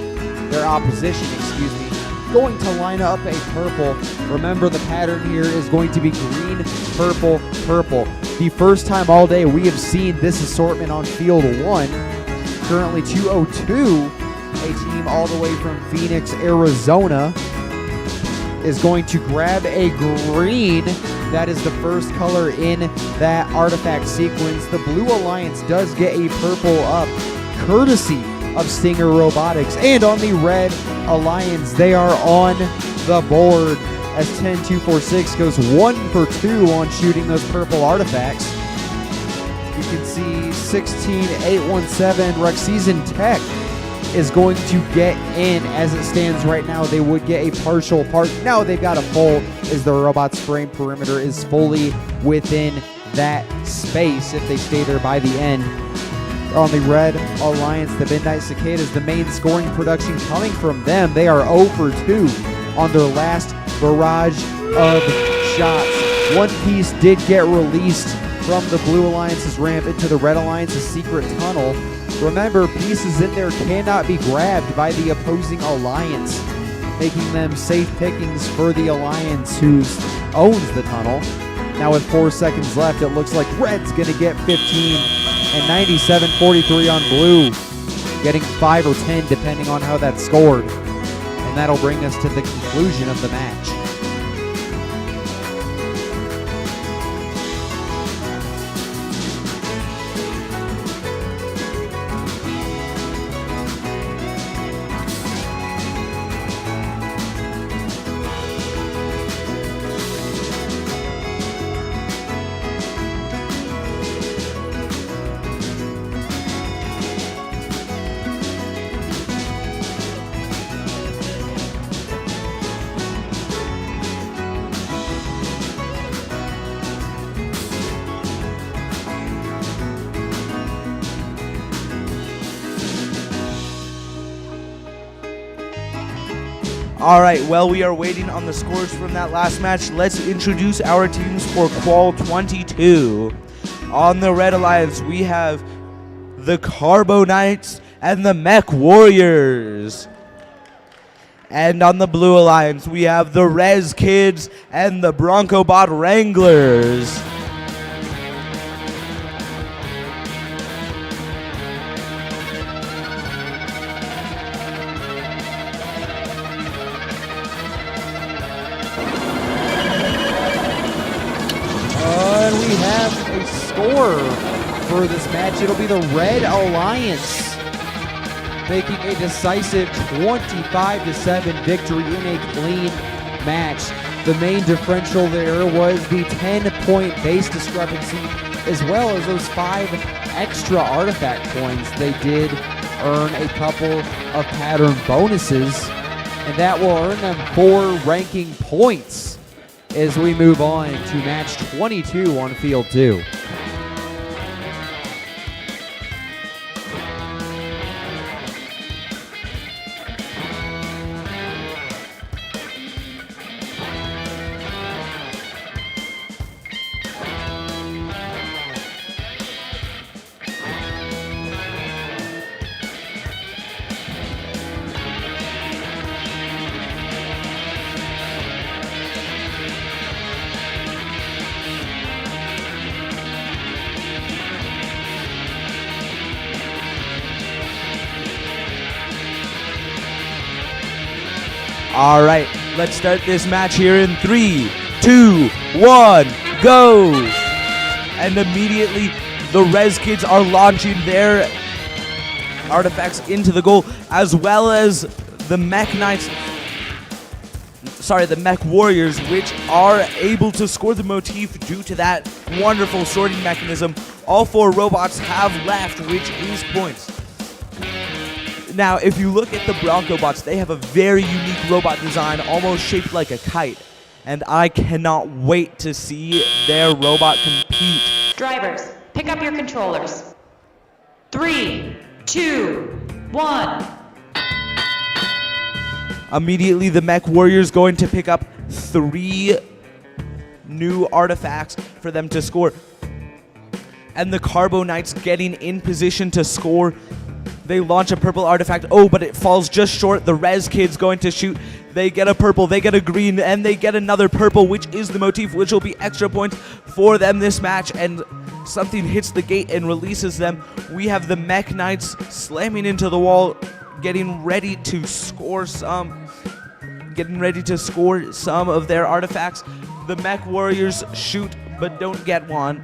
their opposition, excuse me, going to line up a purple. Remember, the pattern here is going to be green, purple, purple. The first time all day we have seen this assortment on field 1. Currently 202, a team all the way from Phoenix, Arizona, is going to grab a green. That is the first color in that artifact sequence. The Blue Alliance does get a purple up, courtesy of Stinger Robotics. And on the Red Alliance, they are on the board as 10-2-4-6 goes 1 for 2 on shooting those purple artifacts. You can see 16-8-1-7 Rexseason Tech is going to get in. As it stands right now, they would get a partial part. Now they've got a full, as the robot's frame perimeter is fully within that space if they stay there by the end. On the Red Alliance, the Midnight Cicadas, the main scoring production coming from them. They are 0 for 2 on their last barrage of shots. One piece did get released from the Blue Alliance's ramp into the Red Alliance's secret tunnel. Remember, pieces in there cannot be grabbed by the opposing alliance, making them safe pickings for the alliance who owns the tunnel. Now with 4 seconds left, it looks like Red's going to get 15 and 97-43 on Blue, getting 5 or 10 depending on how that's scored. And that'll bring us to the conclusion of the match. All right, well, we are waiting on the scores from that last match. Let's introduce our teams for Qual 22. On the Red Alliance, we have the Carbo Knights and the Mech Warriors. And on the Blue Alliance, we have the Rez Kids and the Broncobot Wranglers. And we have a score for this match. It'll be the Red Alliance making a decisive 25-7 victory in a clean match. The main differential there was the 10-point base discrepancy, as well as those 5 extra artifact points. They did earn a couple of pattern bonuses, and that will earn them 4 ranking points as we move on to match 22 on field 2. All right, let's start this match here in 3, 2, 1, go! And immediately, the Rez Kids are launching their artifacts into the goal, as well as the Mech Warriors, which are able to score the motif due to that wonderful sorting mechanism. All 4 robots have left, which is points. Now, if you look at the Broncobots, they have a very unique robot design, almost shaped like a kite. And I cannot wait to see their robot compete. Drivers, pick up your controllers. 3, 2, 1. Immediately, the Mech Warriors going to pick up 3 new artifacts for them to score. And the Carbo Knights getting in position to score. They launch a purple artifact. Oh, but it falls just short. The Rez Kids going to shoot. They get a purple, they get a green, and they get another purple, which is the motif, which will be extra points for them this match. And something hits the gate and releases them. We have the Mech Knights slamming into the wall, getting ready to score some of their artifacts. The Mech Warriors shoot, but don't get one.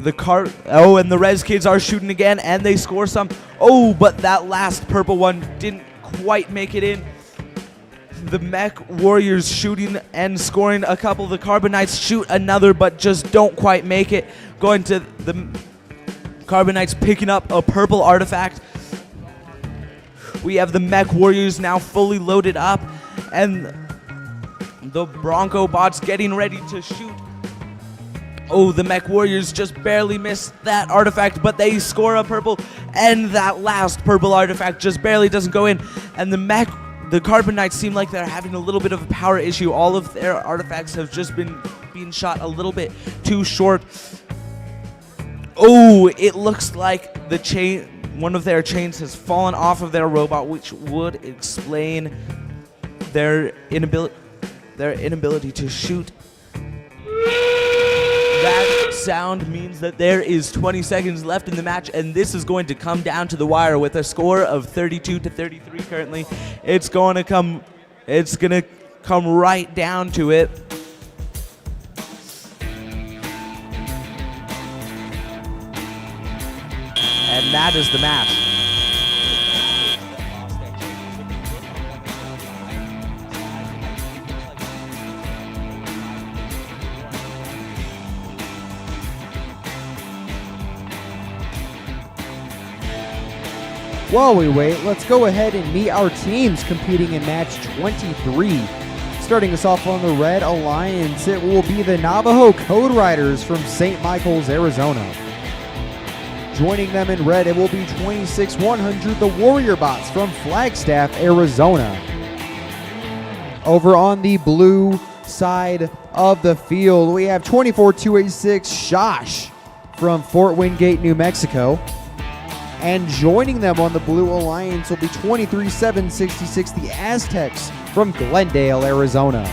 And the Rez Kids are shooting again, and they score some. Oh, but that last purple one didn't quite make it in. The Mech Warriors shooting and scoring a couple. The Carbon Knights shoot another, but just don't quite make it. Going to the Carbon Knights picking up a purple artifact. We have the Mech Warriors now fully loaded up, and the Bronco Bots getting ready to shoot. Oh, the Mech Warriors just barely missed that artifact, but they score a purple, and that last purple artifact just barely doesn't go in. And the Carbon Knights seem like they're having a little bit of a power issue. All of their artifacts have just been being shot a little bit too short. Oh, it looks like one of their chains has fallen off of their robot, which would explain their inability to shoot. That sound means that there is 20 seconds left in the match, and this is going to come down to the wire with a score of 32-33 currently. It's going to come right down to it. And that is the match. While we wait, let's go ahead and meet our teams competing in match 23. Starting us off on the Red Alliance, it will be the Navajo Code Riders from St. Michael's, Arizona. Joining them in red, it will be 26-100, the Warrior Bots from Flagstaff, Arizona. Over on the blue side of the field, we have 24-286 Shosh from Fort Wingate, New Mexico. And joining them on the Blue Alliance will be 23-766 the Aztecs from Glendale, Arizona.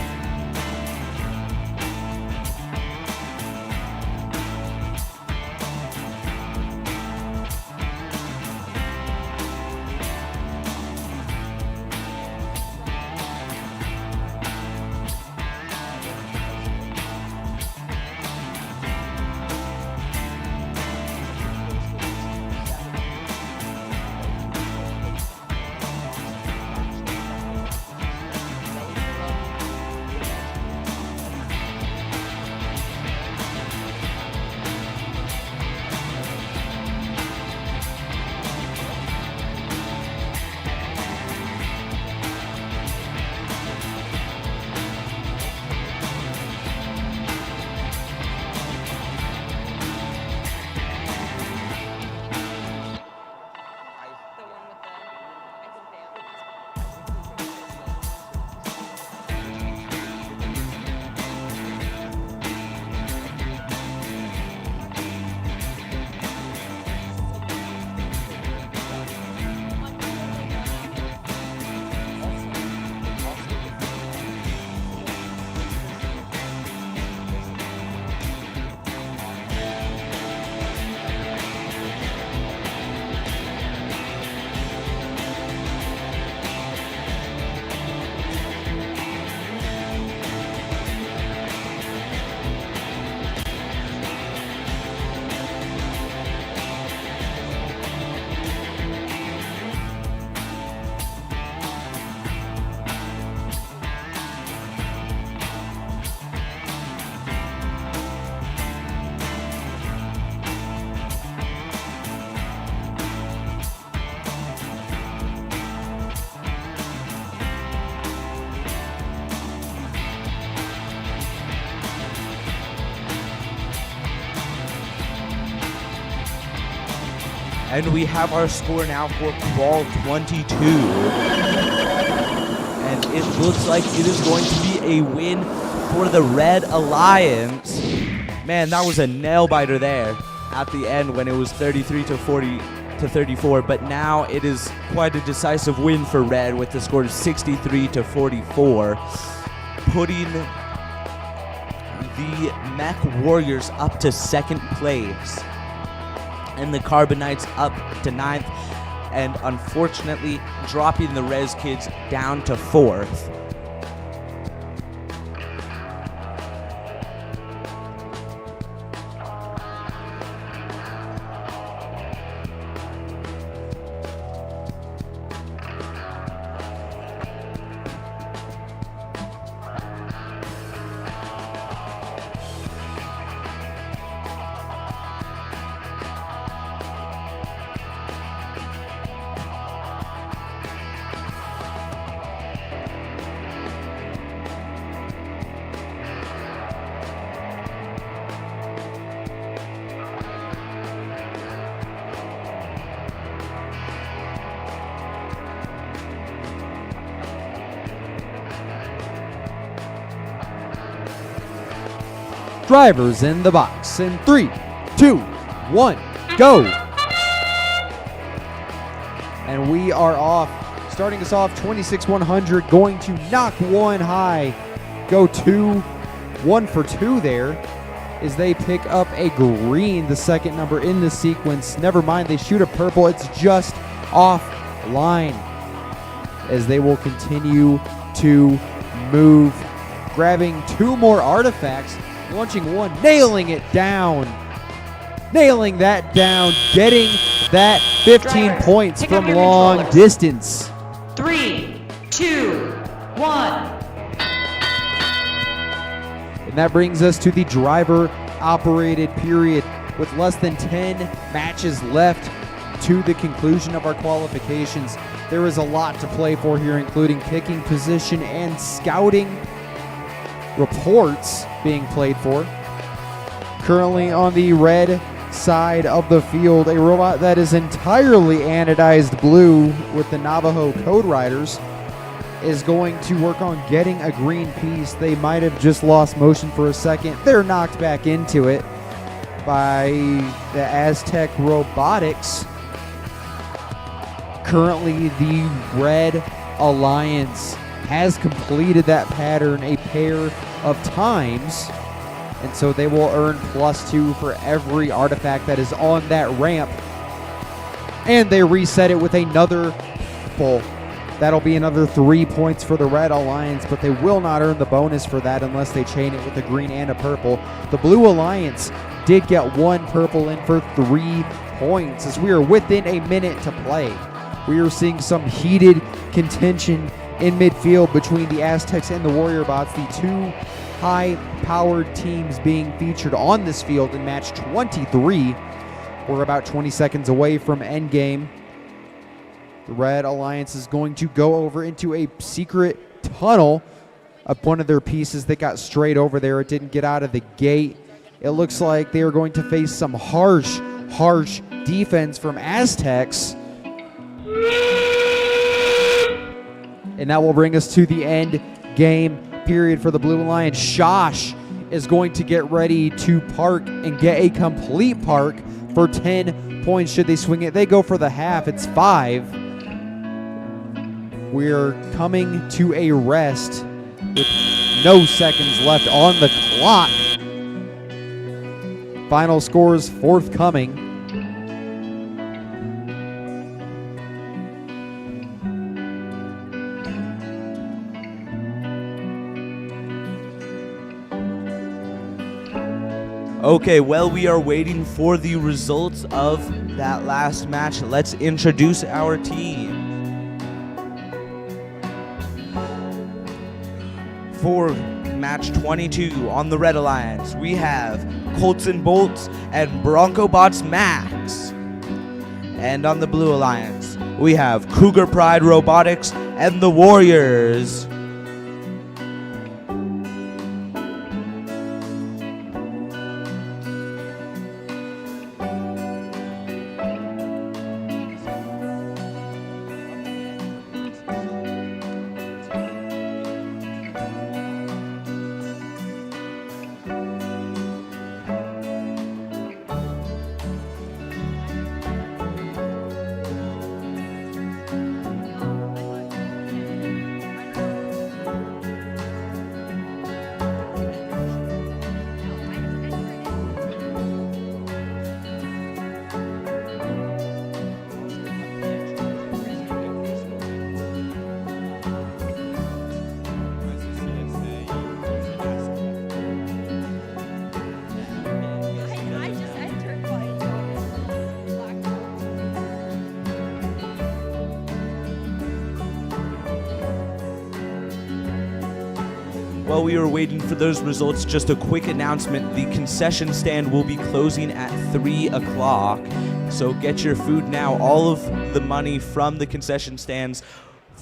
And we have our score now for Qual 22. And it looks like it is going to be a win for the Red Alliance. Man, that was a nail-biter there at the end when it was 33-34. But now it is quite a decisive win for Red with the score of 63-44, putting the Mech Warriors up to second place. And the Carbonites up to 9th, and unfortunately dropping the Res Kids down to 4th. Drivers in the box in 3, 2, 1, go. And we are off. Starting us off 26-100, going to knock one high. Go 1 for 2 there as they pick up a green, the second number in the sequence. Never mind, they shoot a purple. It's just off line as they will continue to move, grabbing 2 more artifacts. Launching one, nailing it down. Nailing that down, getting that 15 points from long distance. 3, 2, 1. And that brings us to the driver-operated period with less than 10 matches left to the conclusion of our qualifications. There is a lot to play for here, including picking position and scouting reports being played for. Currently on the red side of the field, a robot that is entirely anodized blue with the Navajo Code Riders is going to work on getting a green piece. They might have just lost motion for a second. They're knocked back into it by the Aztec Robotics. Currently, the Red Alliance has completed that pattern a pair of times, and so they will earn +2 for every artifact that is on that ramp. And they reset it with another pull. That'll be another 3 points for the Red Alliance, but they will not earn the bonus for that unless they chain it with a green and a purple. The Blue Alliance did get 1 purple in for 3 points as we are within a minute to play. We are seeing some heated contention in midfield between the Aztecs and the Warrior Bots, the two high-powered teams being featured on this field in match 23. We're about 20 seconds away from endgame. The Red Alliance is going to go over into a secret tunnel of one of their pieces that got straight over there. It didn't get out of the gate. It looks like they are going to face some harsh defense from Aztecs. And that will bring us to the end game period for the Blue Alliance. Shosh is going to get ready to park and get a complete park for 10 points should they swing it. They go for the half. It's 5. We're coming to a rest with no seconds left on the clock. Final scores forthcoming. Okay, well, we are waiting for the results of that last match. Let's introduce our team. For match 22 on the Red Alliance, we have Colts and Bolts and Bronco Bots Max. And on the Blue Alliance, we have Cougar Pride Robotics and the Warriors. While we are waiting for those results, just a quick announcement. The concession stand will be closing at 3 o'clock. So get your food now. All of the money from the concession stands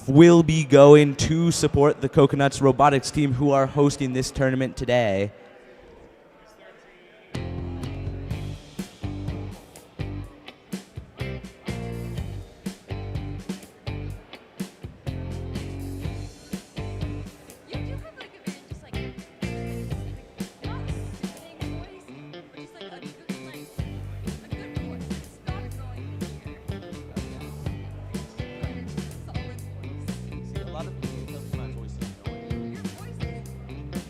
will be going to support the Coconuts Robotics team who are hosting this tournament today.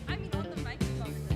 I mean, on the microphone.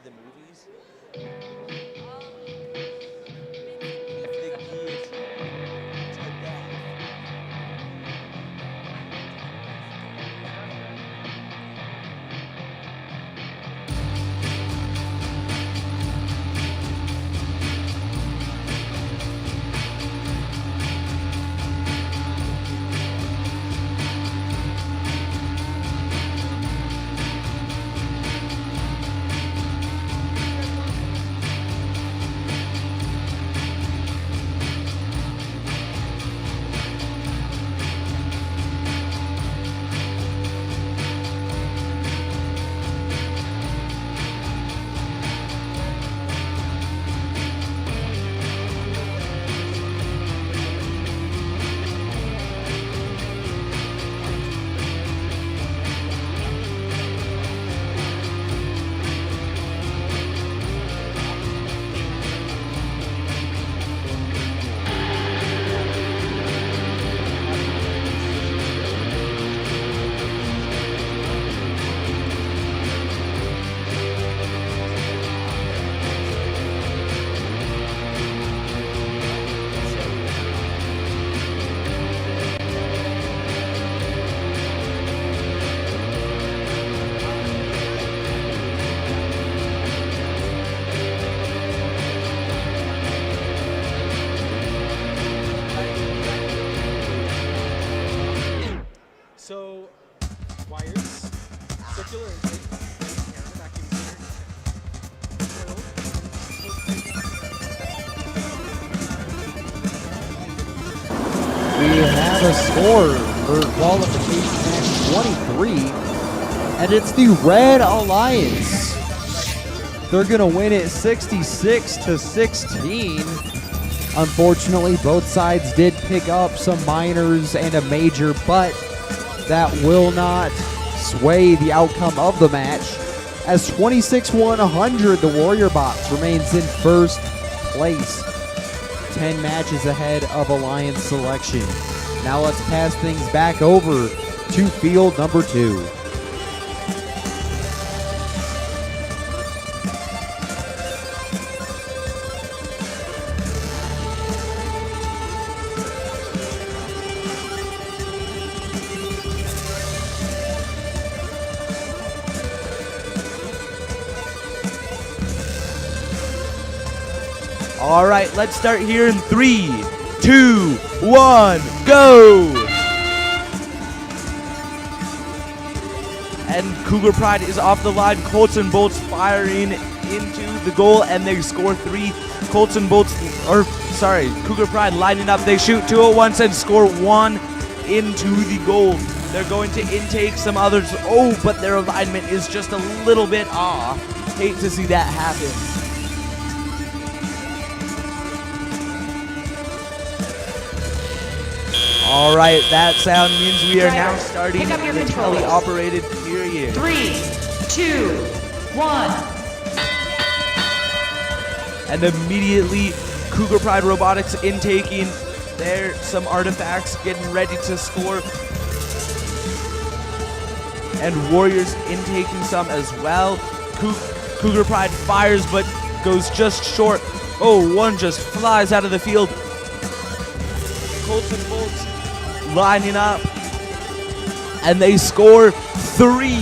the movies. The guillotine to death. So, wires, circular intake, air in the vacuum We have a score for qualification match 23, and it's the Red Alliance. They're going to win it 66-16. Unfortunately, both sides did pick up some minors and a major, but that will not sway the outcome of the match, as 26-100, the Warrior Bots remains in first place, 10 matches ahead of Alliance selection. Now let's pass things back over to field number 2. All right, let's start here in 3, 2, 1, go! And Cougar Pride is off the line. Colts and Bolts firing into the goal, and they score 3. Cougar Pride lining up. They shoot 2 at once and score 1 into the goal. They're going to intake some others. Oh, but their alignment is just a little bit off. Hate to see that happen. All right, that sound means we are now starting pick up your the controllers. tele-operated period. 3, 2, 1. And immediately, Cougar Pride Robotics intaking some artifacts, getting ready to score. And Warriors intaking some as well. Cougar Pride fires, but goes just short. Oh, one just flies out of the field. Colts and Bolts lining up, and they score 3.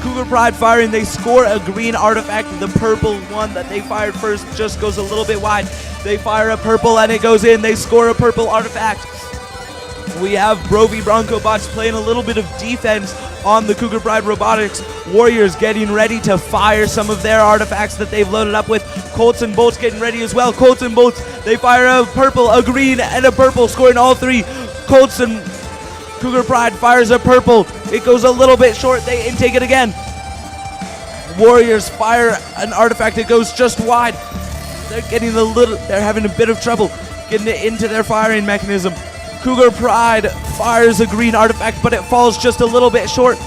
Cougar Pride firing, they score a green artifact. The purple one that they fired first just goes a little bit wide. They fire a purple and it goes in. They score a purple artifact. We have Brovy Bronco Bots playing a little bit of defense on the Cougar Pride Robotics. Warriors getting ready to fire some of their artifacts that they've loaded up with. Colts and Bolts getting ready as well. Colts and Bolts, they fire a purple, a green, and a purple, scoring all 3. Colts and Cougar Pride fires a purple. It goes a little bit short. They intake it again. Warriors fire an artifact. It goes just wide. They're having a bit of trouble getting it into their firing mechanism. Cougar Pride fires a green artifact, but it falls just a little bit short.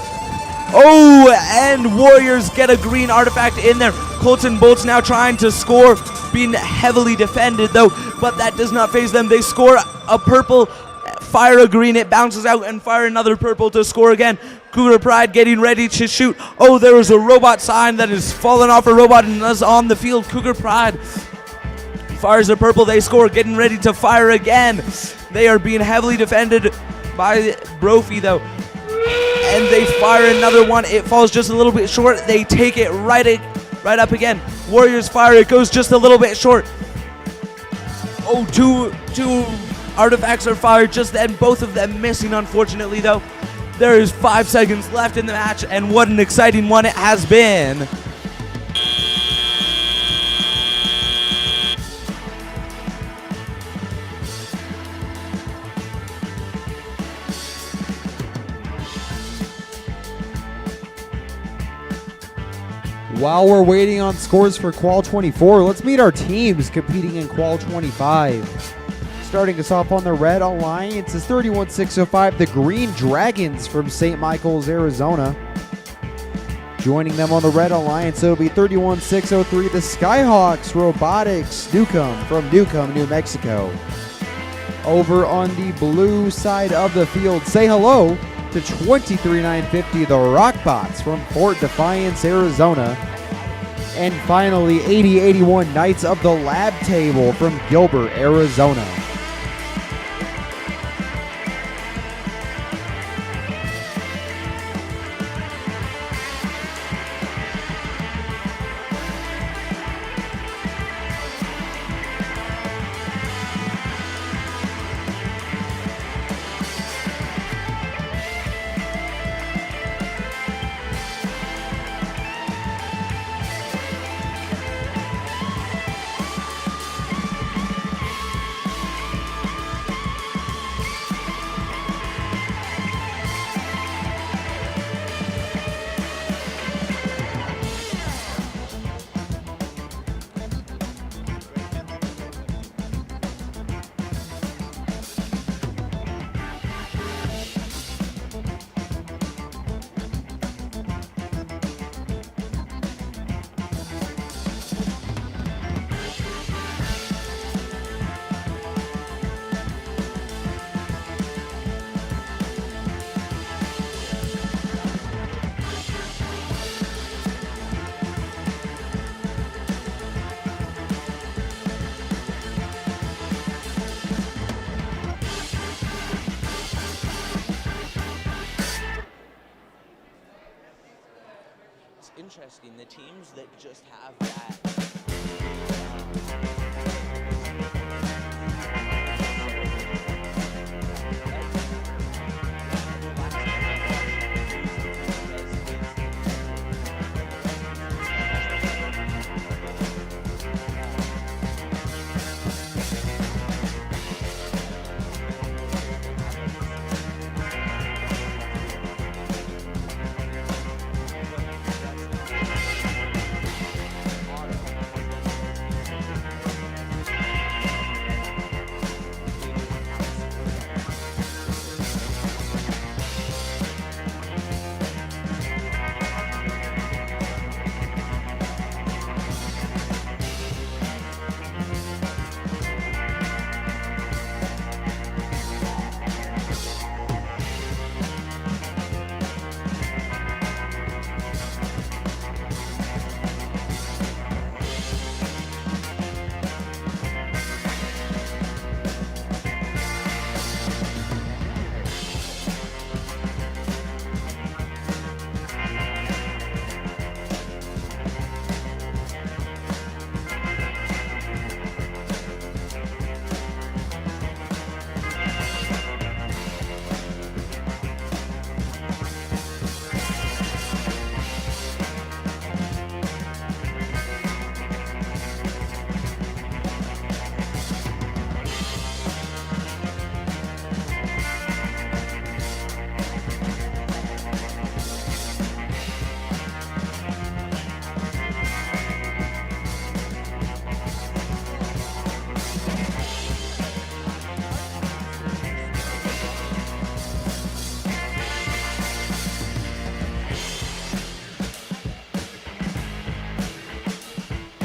Oh, and Warriors get a green artifact in there. Colts and Bolts now trying to score, being heavily defended though, but that does not faze them. They score a purple, fire a green, it bounces out, and fire another purple to score again. Cougar Pride getting ready to shoot. Oh, there was a robot sign that is falling off a robot and is on the field. Cougar Pride fires a purple. They score, getting ready to fire again. They are being heavily defended by Brophy, though. And they fire another one. It falls just a little bit short. They take it right up again. Warriors fire. It goes just a little bit short. Oh, two artifacts are fired just then. Both of them missing, unfortunately, though. There is 5 seconds left in the match, and what an exciting one it has been. While we're waiting on scores for Qual 24, let's meet our teams competing in Qual 25. Starting us off on the Red Alliance is 31605, the Green Dragons from St. Michael's, Arizona. Joining them on the Red Alliance, it'll be 31603, the Skyhawks Robotics Newcomb from Newcomb, New Mexico. Over on the blue side of the field, say hello to 23950, the Rockbots from Fort Defiance, Arizona. And finally, 8081 Knights of the Lab Table from Gilbert, Arizona. Interesting, the teams that just have that.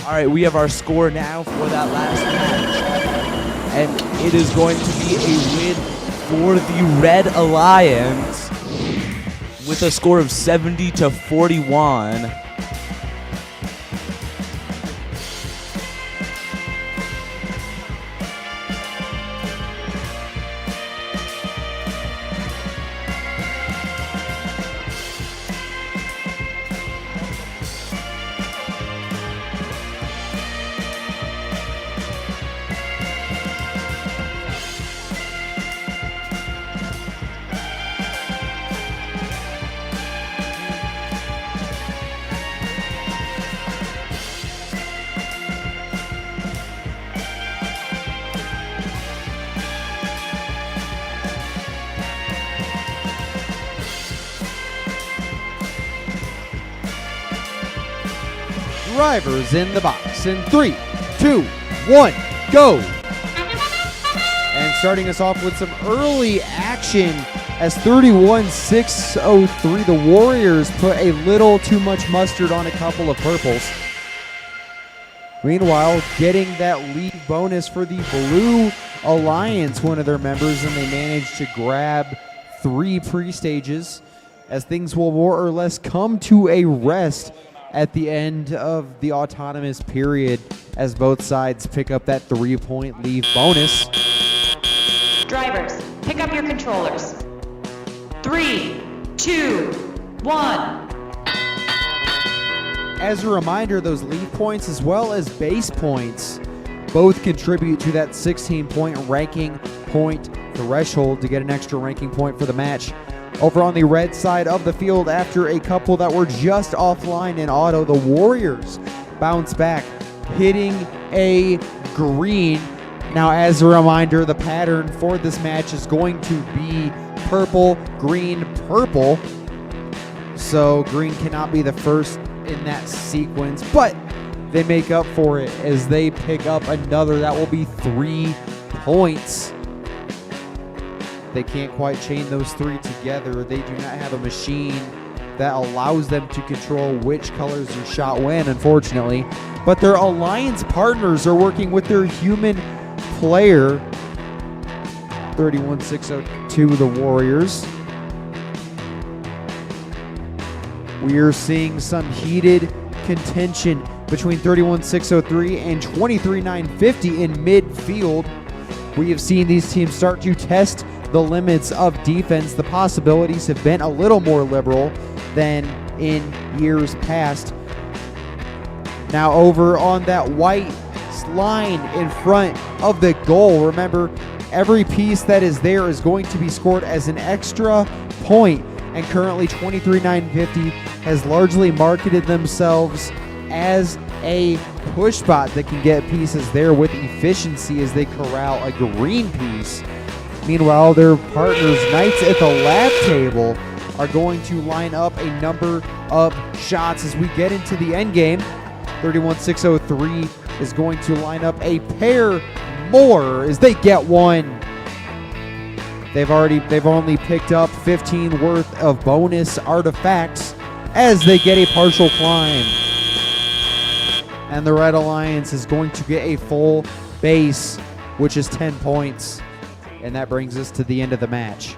All right, we have our score now for that last match. And it is going to be a win for the Red Alliance. with a score of 70-41. Drivers in the box in 3, 2, 1, go. And starting us off with some early action as 31-603, the Warriors put a little too much mustard on a couple of purples. Meanwhile, getting that lead bonus for the Blue Alliance, one of their members, and they managed to grab 3 pre-stages as things will more or less come to a rest at the end of the autonomous period as both sides pick up that 3-point leave bonus. Drivers, pick up your controllers. 3, 2, 1. As a reminder, those leave points as well as base points both contribute to that 16-point ranking point threshold to get an extra ranking point for the match. Over on the red side of the field, after a couple that were just offline in auto, the Warriors bounce back, hitting a green. Now, as a reminder, the pattern for this match is going to be purple, green, purple. So green cannot be the first in that sequence, but they make up for it as they pick up another. That will be 3 points. They can't quite chain those 3 together. They do not have a machine that allows them to control which colors are shot when, unfortunately. But their alliance partners are working with their human player. 31-602, the Warriors. We are seeing some heated contention between 31-603 and 23-950 in midfield. We have seen these teams start to test the limits of defense. The possibilities have been a little more liberal than in years past. Now over on that white line in front of the goal, remember, every piece that is there is going to be scored as an extra point, and currently 23-950 has largely marketed themselves as a push bot that can get pieces there with efficiency as they corral a green piece. Meanwhile, their partners, Knights at the lab table, are going to line up a number of shots as we get into the end game. 31-603 is going to line up a pair more as they get one. They've only picked up 15 worth of bonus artifacts as they get a partial climb. And the Red Alliance is going to get a full base, which is 10 points. And that brings us to the end of the match.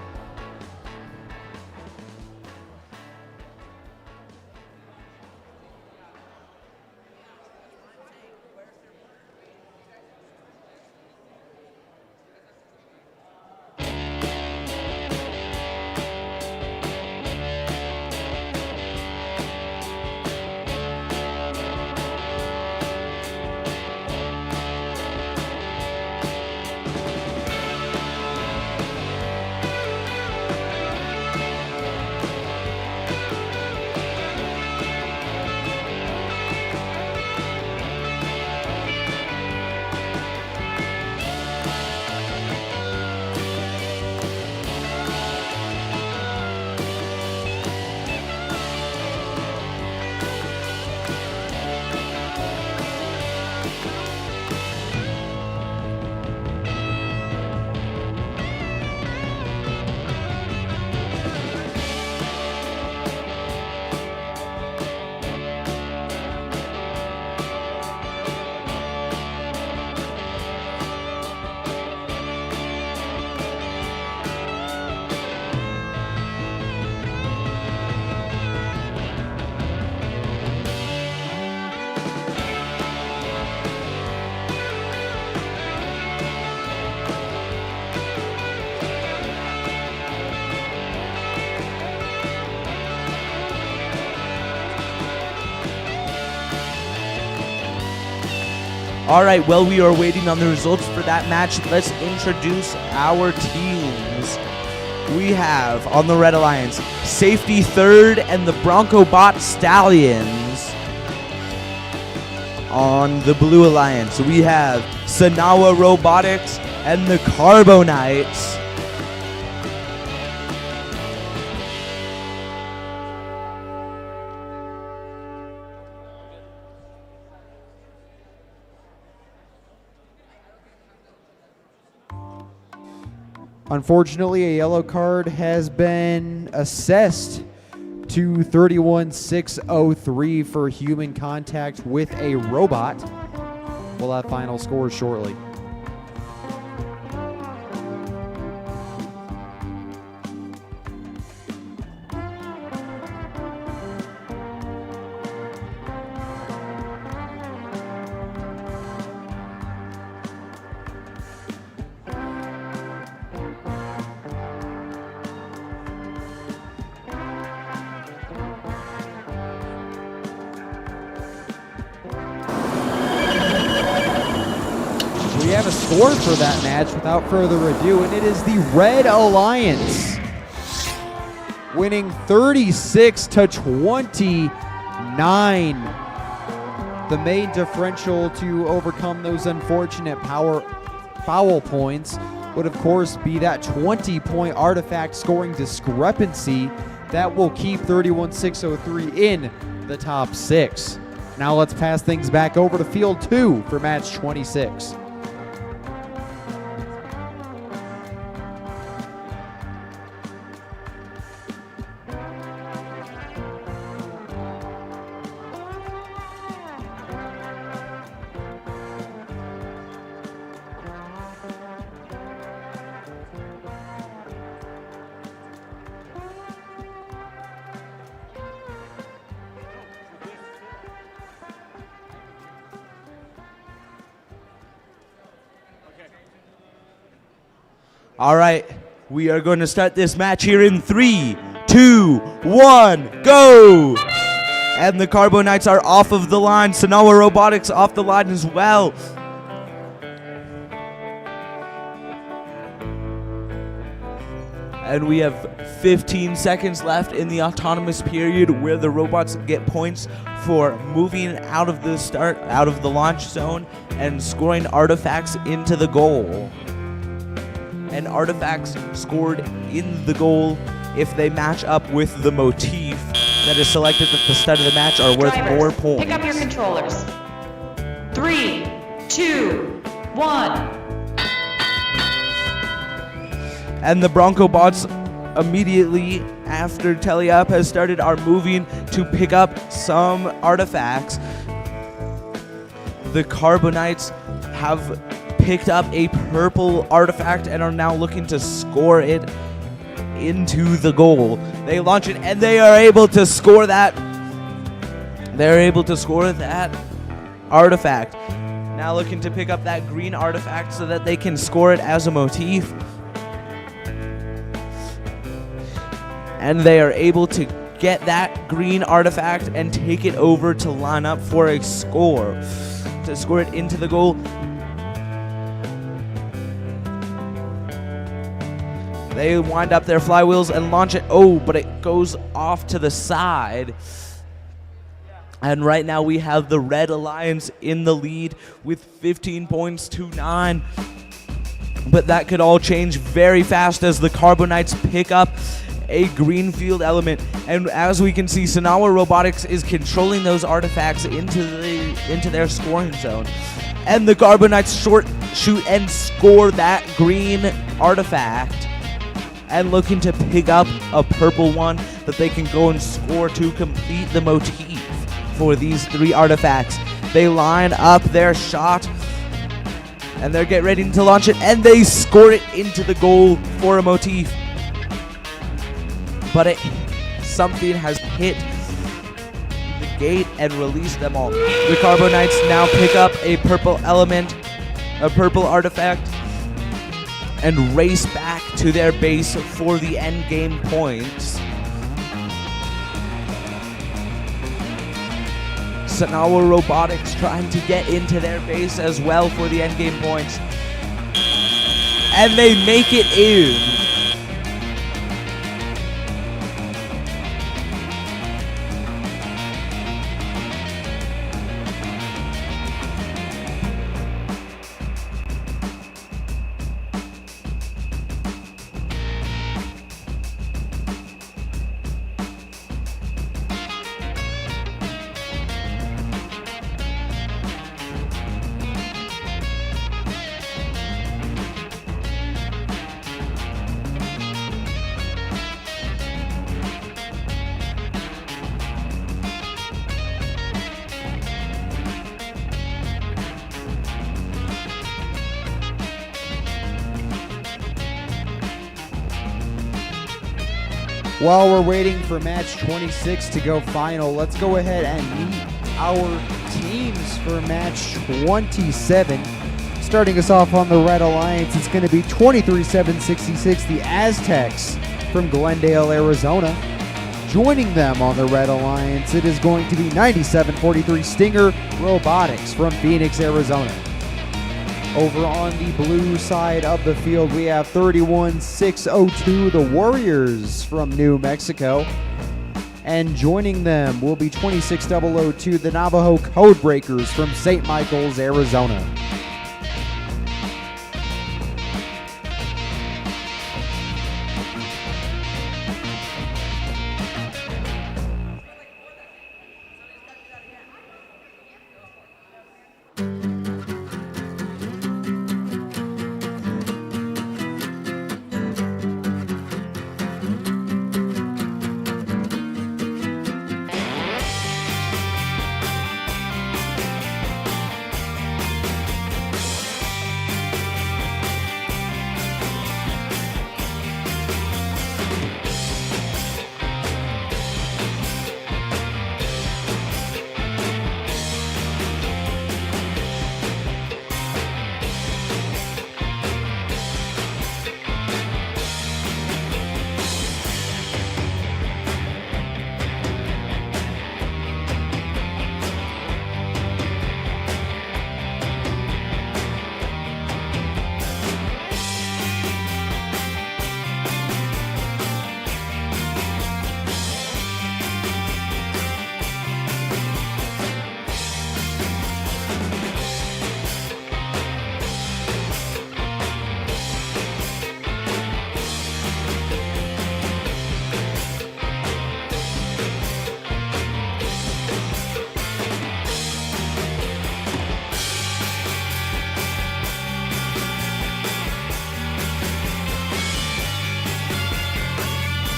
All right, while we are waiting on the results for that match, let's introduce our teams. We have, on the Red Alliance, Safety Third and the Bronco Bot Stallions. On the Blue Alliance, we have Sanawa Robotics and the Carbonites. Unfortunately, a yellow card has been assessed to 31603 for human contact with a robot. We'll have final scores shortly. We have a score for that match without further ado, and it is the Red Alliance winning 36-29. The main differential to overcome those unfortunate foul points would, of course, be that 20-point artifact scoring discrepancy that will keep 31603 in the top 6. Now let's pass things back over to Field 2 for match 26. All right, we are going to start this match here in 3, 2, 1, go! And the Carbonites are off of the line. Sanawa Robotics off the line as well. And we have 15 seconds left in the autonomous period where the robots get points for moving out of the launch zone and scoring artifacts into the goal. And artifacts scored in the goal, if they match up with the motif that is selected at the start of the match, are worth Drivers, more points. pick up your controllers. 3, 2, 1. And the Bronco bots immediately after Teleup has started are moving to pick up some artifacts. The Carbonites have picked up a purple artifact and are now looking to score it into the goal. They launch it and they are able to score that. They're able to score that artifact. Now looking to pick up that green artifact so that they can score it as a motif. And they are able to get that green artifact and take it over to line up for a score. To score it into the goal. They wind up their flywheels and launch it. Oh, but it goes off to the side. And right now we have the Red Alliance in the lead with 15 points to 9. But that could all change very fast as the Carbonites pick up a green field element. And as we can see, Sanawa Robotics is controlling those artifacts into their scoring zone. And the Carbonites shoot and score that green artifact. And looking to pick up a purple one that they can go and score to complete the motif for these 3 artifacts. They line up their shot and they're getting ready to launch it, and they score it into the goal for a motif. But something has hit the gate and released them all. The Carbonites now pick up a purple element, a purple artifact, and race back to their base for the end game points. Sanawa Robotics trying to get into their base as well for the endgame points. And they make it in. While we're waiting for match 26 to go final, let's go ahead and meet our teams for match 27. Starting us off on the Red Alliance, it's going to be 23-7-66, the Aztecs from Glendale, Arizona. Joining them on the Red Alliance, it is going to be 97-43 Stinger Robotics from Phoenix, Arizona. Over on the blue side of the field, we have 31-602, the Warriors from New Mexico. And joining them will be 26-002, the Navajo Codebreakers from St. Michael's, Arizona.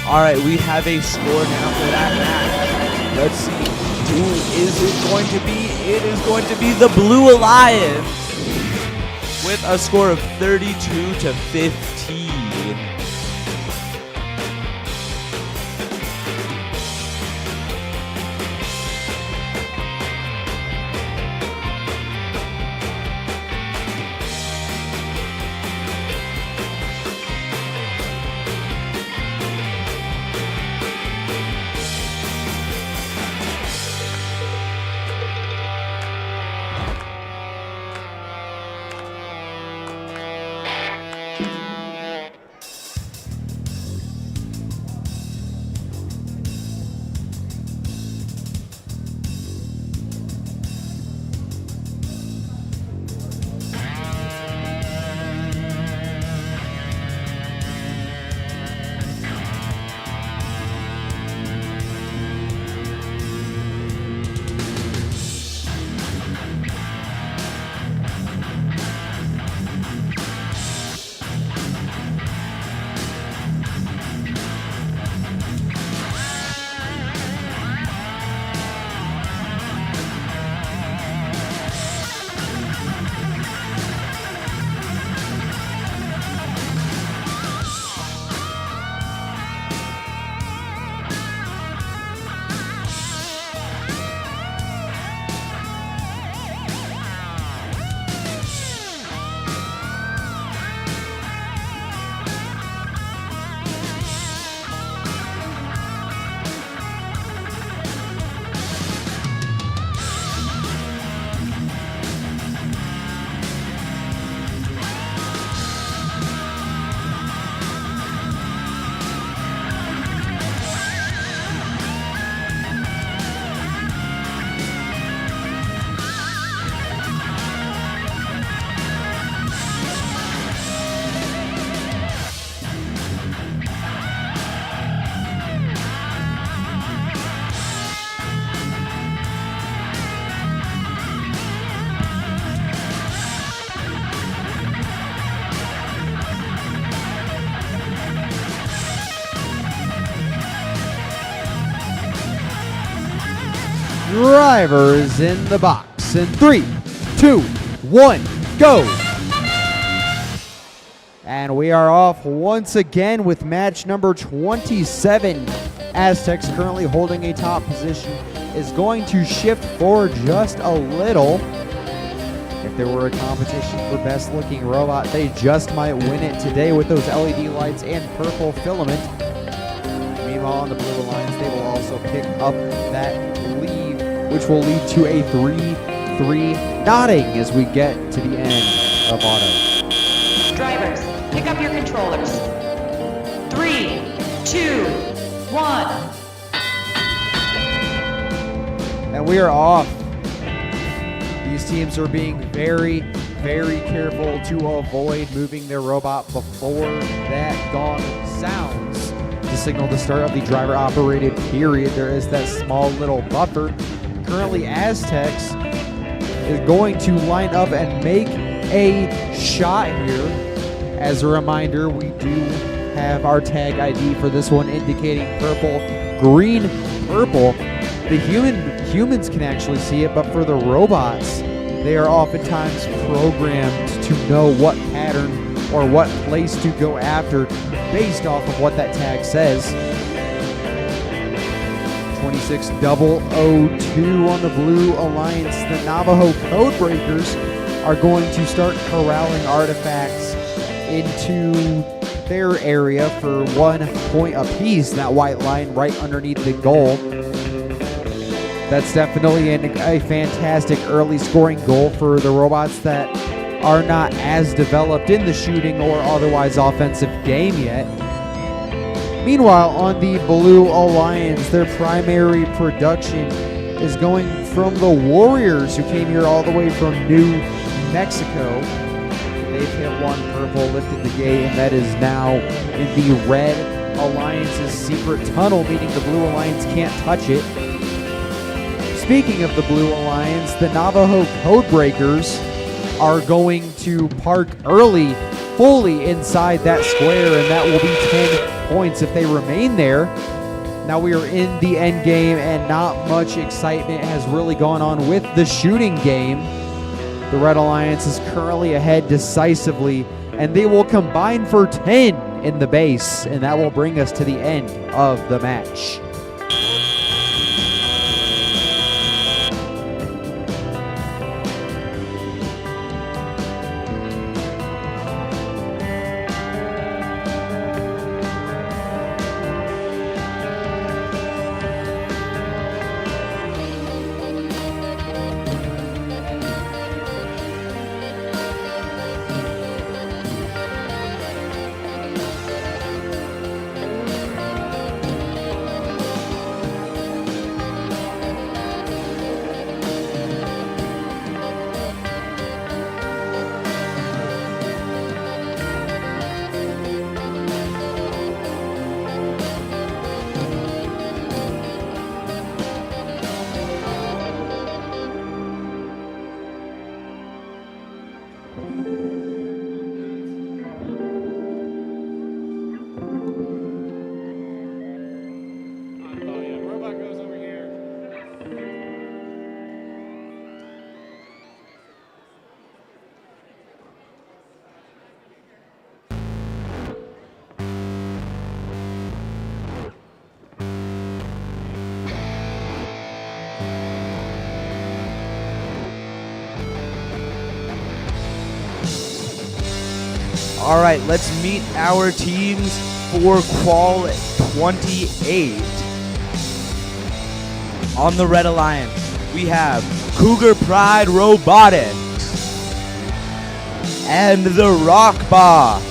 All right, we have a score now for that match. Let's see, who is it going to be? It is going to be the Blue Alliance with a score of 32-15. Drivers in the box in 3, 2, 1, go. And we are off once again with match number 27. Aztecs currently holding a top position, is going to shift forward just a little. If there were a competition for best looking robot, they just might win it today with those LED lights and purple filament. Meanwhile, on the Blue Alliance, they will also pick up that lead, which will lead to a 3-3 knotting as we get to the end of auto. Drivers, pick up your controllers. 3, 2, 1. And we are off. These teams are being very, very careful to avoid moving their robot before that gong sounds to signal the start of the driver-operated period. There is that small little buffer. Currently, Aztecs is going to line up and make a shot here. As a reminder, we do have our tag ID for this one indicating purple, green, purple. The humans can actually see it, but for the robots, they are oftentimes programmed to know what pattern or what place to go after based off of what that tag says. 26002 on the Blue Alliance. The Navajo Codebreakers are going to start corralling artifacts into their area for 1 point apiece. That white line right underneath the goal. That's definitely a fantastic early scoring goal for the robots that are not as developed in the shooting or otherwise offensive game yet. Meanwhile, on the Blue Alliance, their primary production is going from the Warriors, who came here all the way from New Mexico. They've hit 1 purple, lifted the gate, and that is now in the Red Alliance's secret tunnel, meaning the Blue Alliance can't touch it. Speaking of the Blue Alliance, the Navajo Codebreakers are going to park early, fully inside that square, and that will be 10 points if they remain there. Now we are in the end game, and not much excitement has really gone on with the shooting game. The Red Alliance is currently ahead decisively, and they will combine for 10 in the base, and that will bring us to the end of the match. All right, let's meet our teams for Qual 28. On the Red Alliance, we have Cougar Pride Robotics and the Rock Box.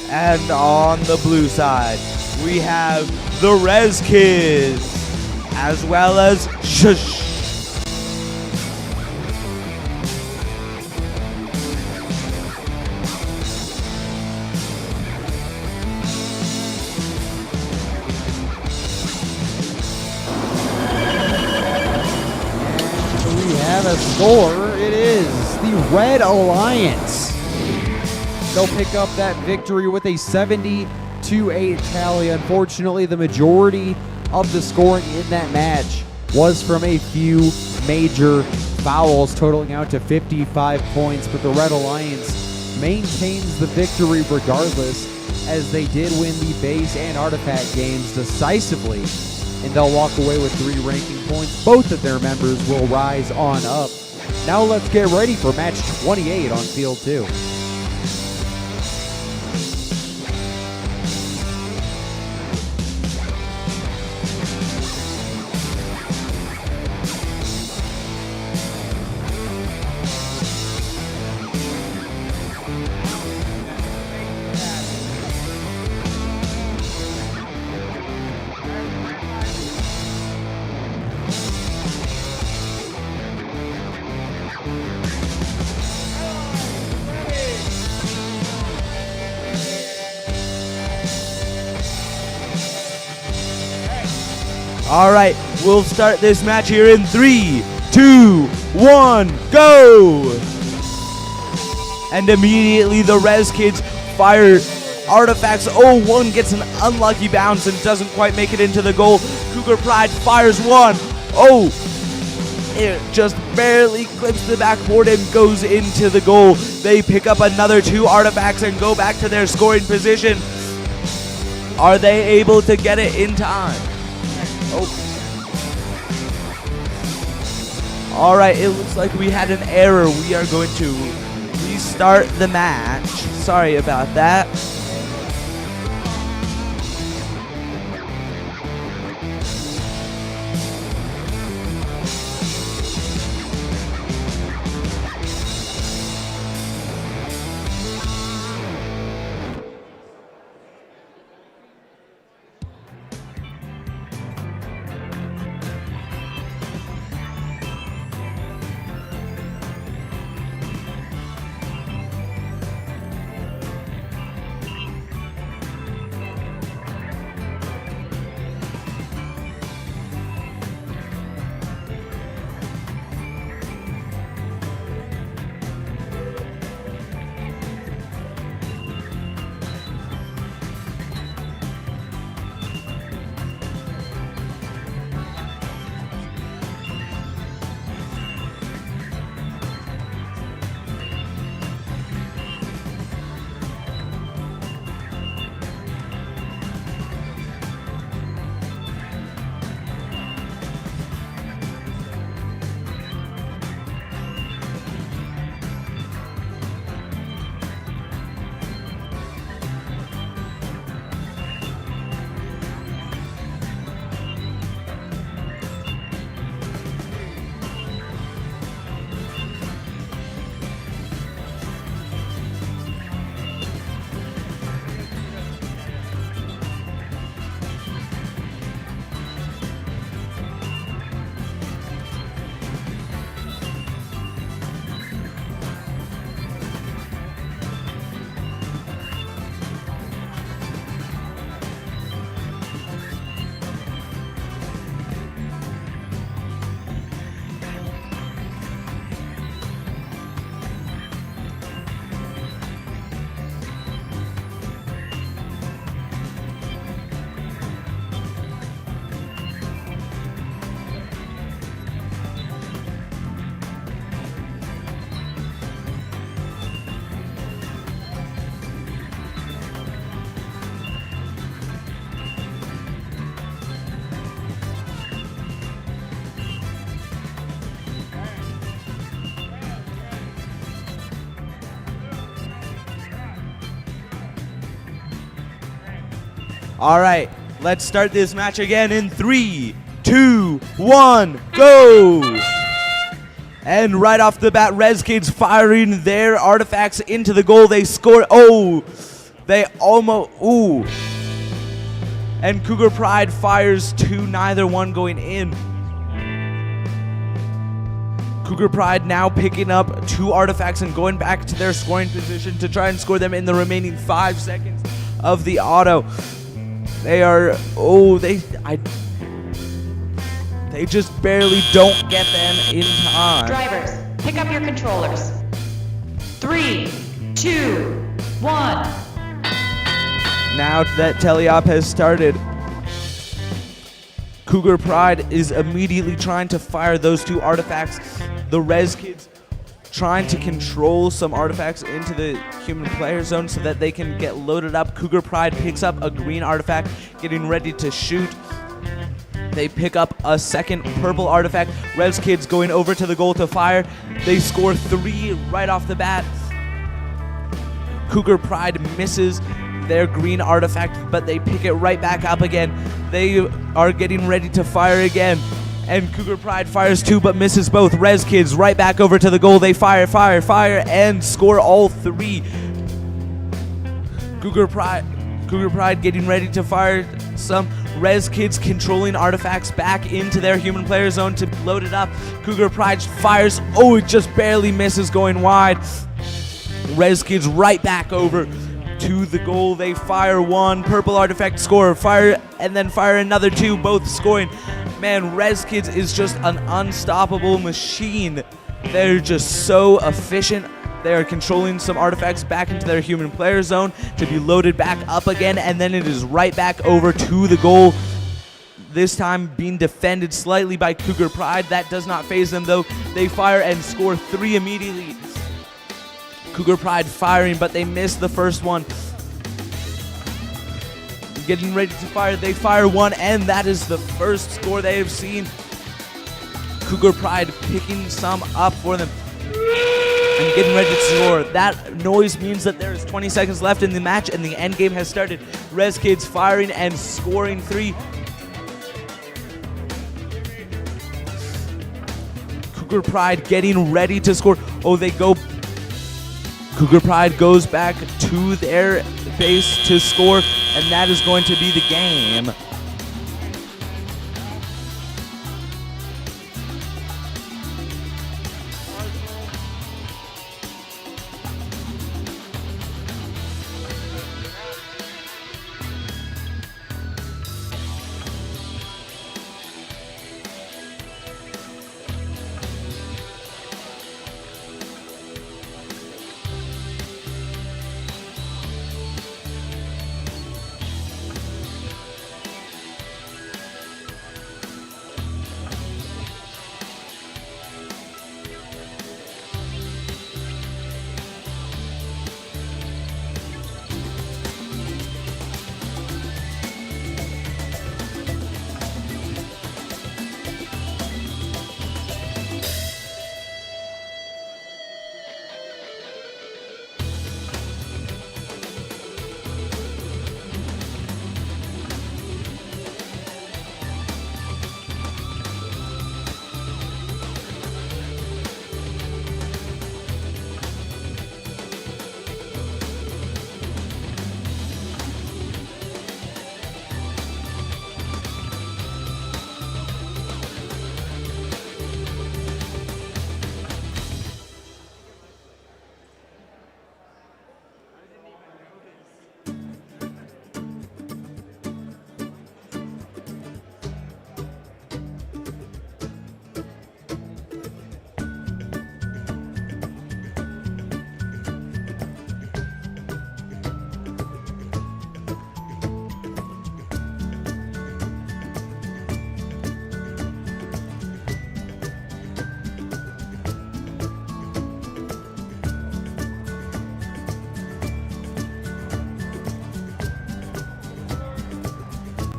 And on the blue side, we have the Rez Kids, as well as Shush. A score, it is the Red Alliance. They'll pick up that victory with a 70-8 tally. Unfortunately, the majority of the scoring in that match was from a few major fouls, totaling out to 55 points, but the Red Alliance maintains the victory regardless, as they did win the base and artifact games decisively, and they'll walk away with 3 ranking points. Both of their members will rise on up. Now let's get ready for match 28 on field 2. All right, we'll start this match here in 3, 2, 1, go! And immediately the Res Kids fire artifacts. Oh, one gets an unlucky bounce and doesn't quite make it into the goal. Cougar Pride fires one. Oh, it just barely clips the backboard and goes into the goal. They pick up another 2 artifacts and go back to their scoring position. Are they able to get it in time? Oh. All right, it looks like we had an error. We are going to restart the match. Sorry about that. All right, let's start this match again in 3, 2, 1, go! And right off the bat, Res Kids firing their artifacts into the goal. They score. Oh, they almost. Ooh. And Cougar Pride fires 2, neither one going in. Cougar Pride now picking up 2 artifacts and going back to their scoring position to try and score them in the remaining 5 seconds of the auto. They are, they just barely don't get them in time. Drivers, pick up your controllers. 3, 2, 1. Now that teleop has started. Cougar Pride is immediately trying to fire those two artifacts. The Res Kids trying to control some artifacts into the human player zone so that they can get loaded up. Cougar Pride picks up a green artifact, getting ready to shoot. They pick up a second purple artifact. Res Kids going over to the goal to fire. They score 3 right off the bat. Cougar Pride misses their green artifact, but they pick it right back up again. They are getting ready to fire again. And Cougar Pride fires 2 but misses both. Res Kids right back over to the goal. They fire, and score all 3. Cougar Pride getting ready to fire some. Res Kids controlling artifacts back into their human player zone to load it up. Cougar Pride fires. Oh, it just barely misses, going wide. Res Kids right back over to the goal. They fire 1. Purple artifact score. Fire and then fire another 2, both scoring. Man, Res Kids is just an unstoppable machine. They're just so efficient. They are controlling some artifacts back into their human player zone to be loaded back up again, and then it is right back over to the goal. This time being defended slightly by Cougar Pride. That does not faze them though. They fire and score 3 immediately. Cougar Pride firing, but they miss the first one. Getting ready to fire, they fire 1, and that is the first score they have seen. Cougar Pride picking some up for them and getting ready to score. That noise means that there is 20 seconds left in the match and the end game has started. Res Kids firing and scoring 3. Cougar Pride getting ready to score. Oh, they go. Cougar Pride goes back to their base to score, and that is going to be the game.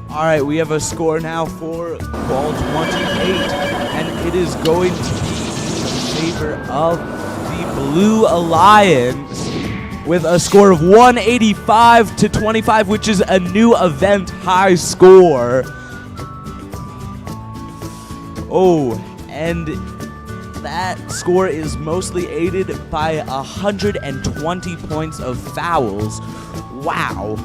All right, we have a score now for ball 28, and it is going to be in favor of the Blue Alliance with a score of 185-25, which is a new event high score. Oh, and that score is mostly aided by 120 points of fouls. Wow.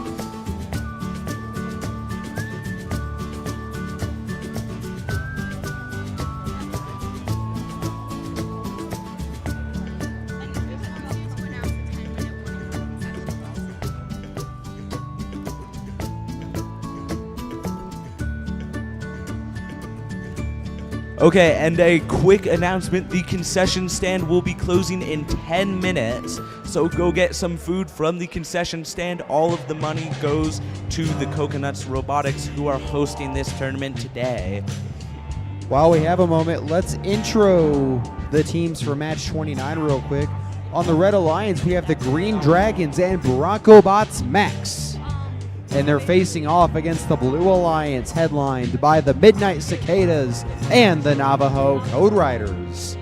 Okay, and a quick announcement. The concession stand will be closing in 10 minutes, so go get some food from the concession stand. All of the money goes to the Coconuts Robotics, who are hosting this tournament today. While we have a moment, let's intro the teams for match 29 real quick. On the Red Alliance, we have the Green Dragons and Broncobots Max. And they're facing off against the Blue Alliance, headlined by the Midnight Cicadas and the Navajo Code Riders.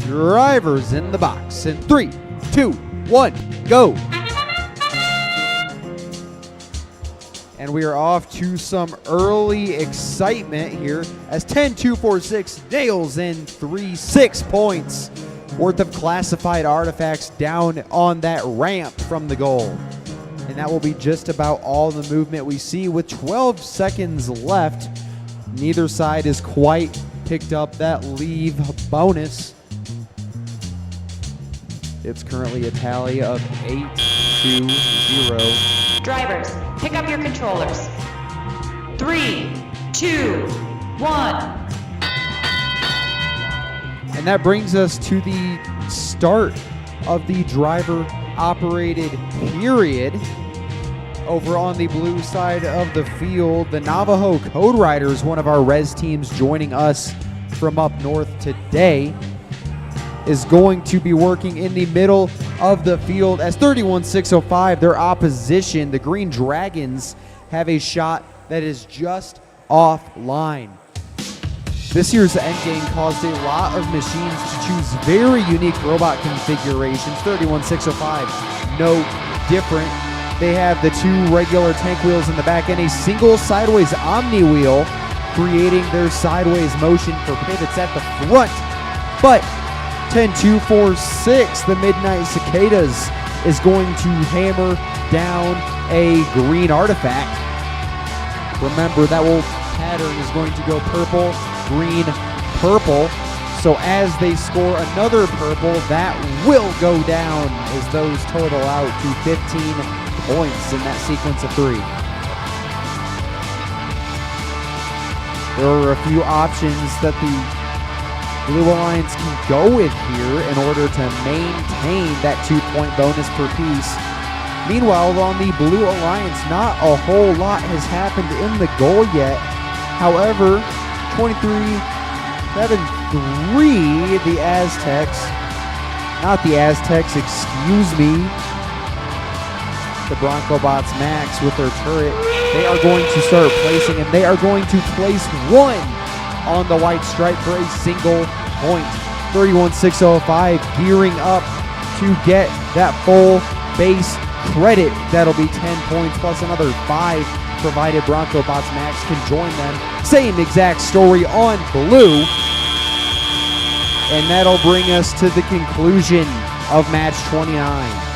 Drivers in the box in 3, 2, 1, go. And we are off to some early excitement here as 10-2-4-6 nails in 3-6 points worth of classified artifacts down on that ramp from the goal. And that will be just about all the movement we see with 12 seconds left. Neither side has quite picked up that leave bonus. It's currently a tally of 8-0. Drivers, pick up your controllers. 3, 2, 1. And that brings us to the start of the driver-operated period. Over on the blue side of the field, the Navajo Code Riders, one of our res teams joining us from up north today, is going to be working in the middle of the field as 31-605, their opposition, the Green Dragons, have a shot that is just offline. This year's endgame caused a lot of machines to choose very unique robot configurations. 31-605, no different. They have the 2 regular tank wheels in the back and a single sideways omni wheel, creating their sideways motion for pivots at the front. But 10-2-4-6, the Midnight Cicadas is going to hammer down a green artifact. Remember, that wolf pattern is going to go purple, green, purple. So as they score another purple, that will go down as those total out to 15 points in that sequence of 3. There are a few options that the Blue Alliance can go with here in order to maintain that 2-point bonus per piece. Meanwhile, on the Blue Alliance, not a whole lot has happened in the goal yet. However, 23-7-3, the Aztecs, not the Aztecs, excuse me, the Broncobots Max with their turret, they are going to start placing, and they are going to place 1 on the white stripe for a single point. 31-605 gearing up to get that full base credit. That'll be 10 points plus another 5 provided Broncobots Max can join them. Same exact story on blue. And that'll bring us to the conclusion of match 29.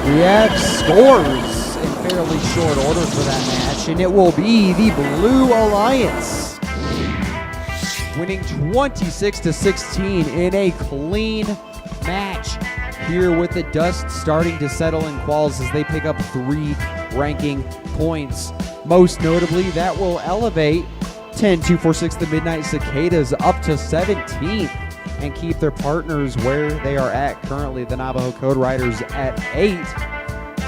We have scores in fairly short order for that match, and it will be the Blue Alliance winning 26-16 in a clean match here, with the dust starting to settle in quals as they pick up 3 ranking points. Most notably, that will elevate 10-246 the Midnight Cicadas up to 17th and keep their partners where they are at currently, the Navajo Code Riders at 8.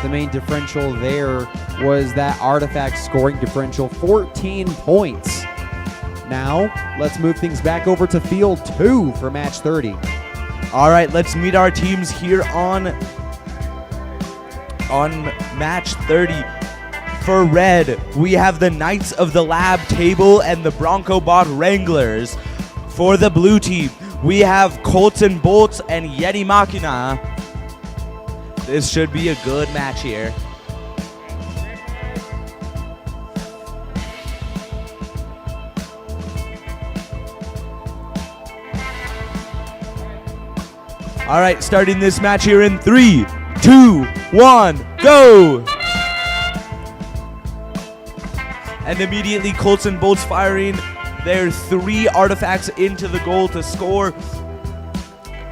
The main differential there was that artifact scoring differential, 14 points. Now, let's move things back over to Field 2 for Match 30. All right, let's meet our teams here on Match 30. For red, we have the Knights of the Lab Table and the Bronco Bot Wranglers. For the blue team, we have Colts and Bolts and Yeti Machina. This should be a good match here. All right, starting this match here in 3, 2, 1, go! And immediately Colts and Bolts firing their 3 artifacts into the goal to score.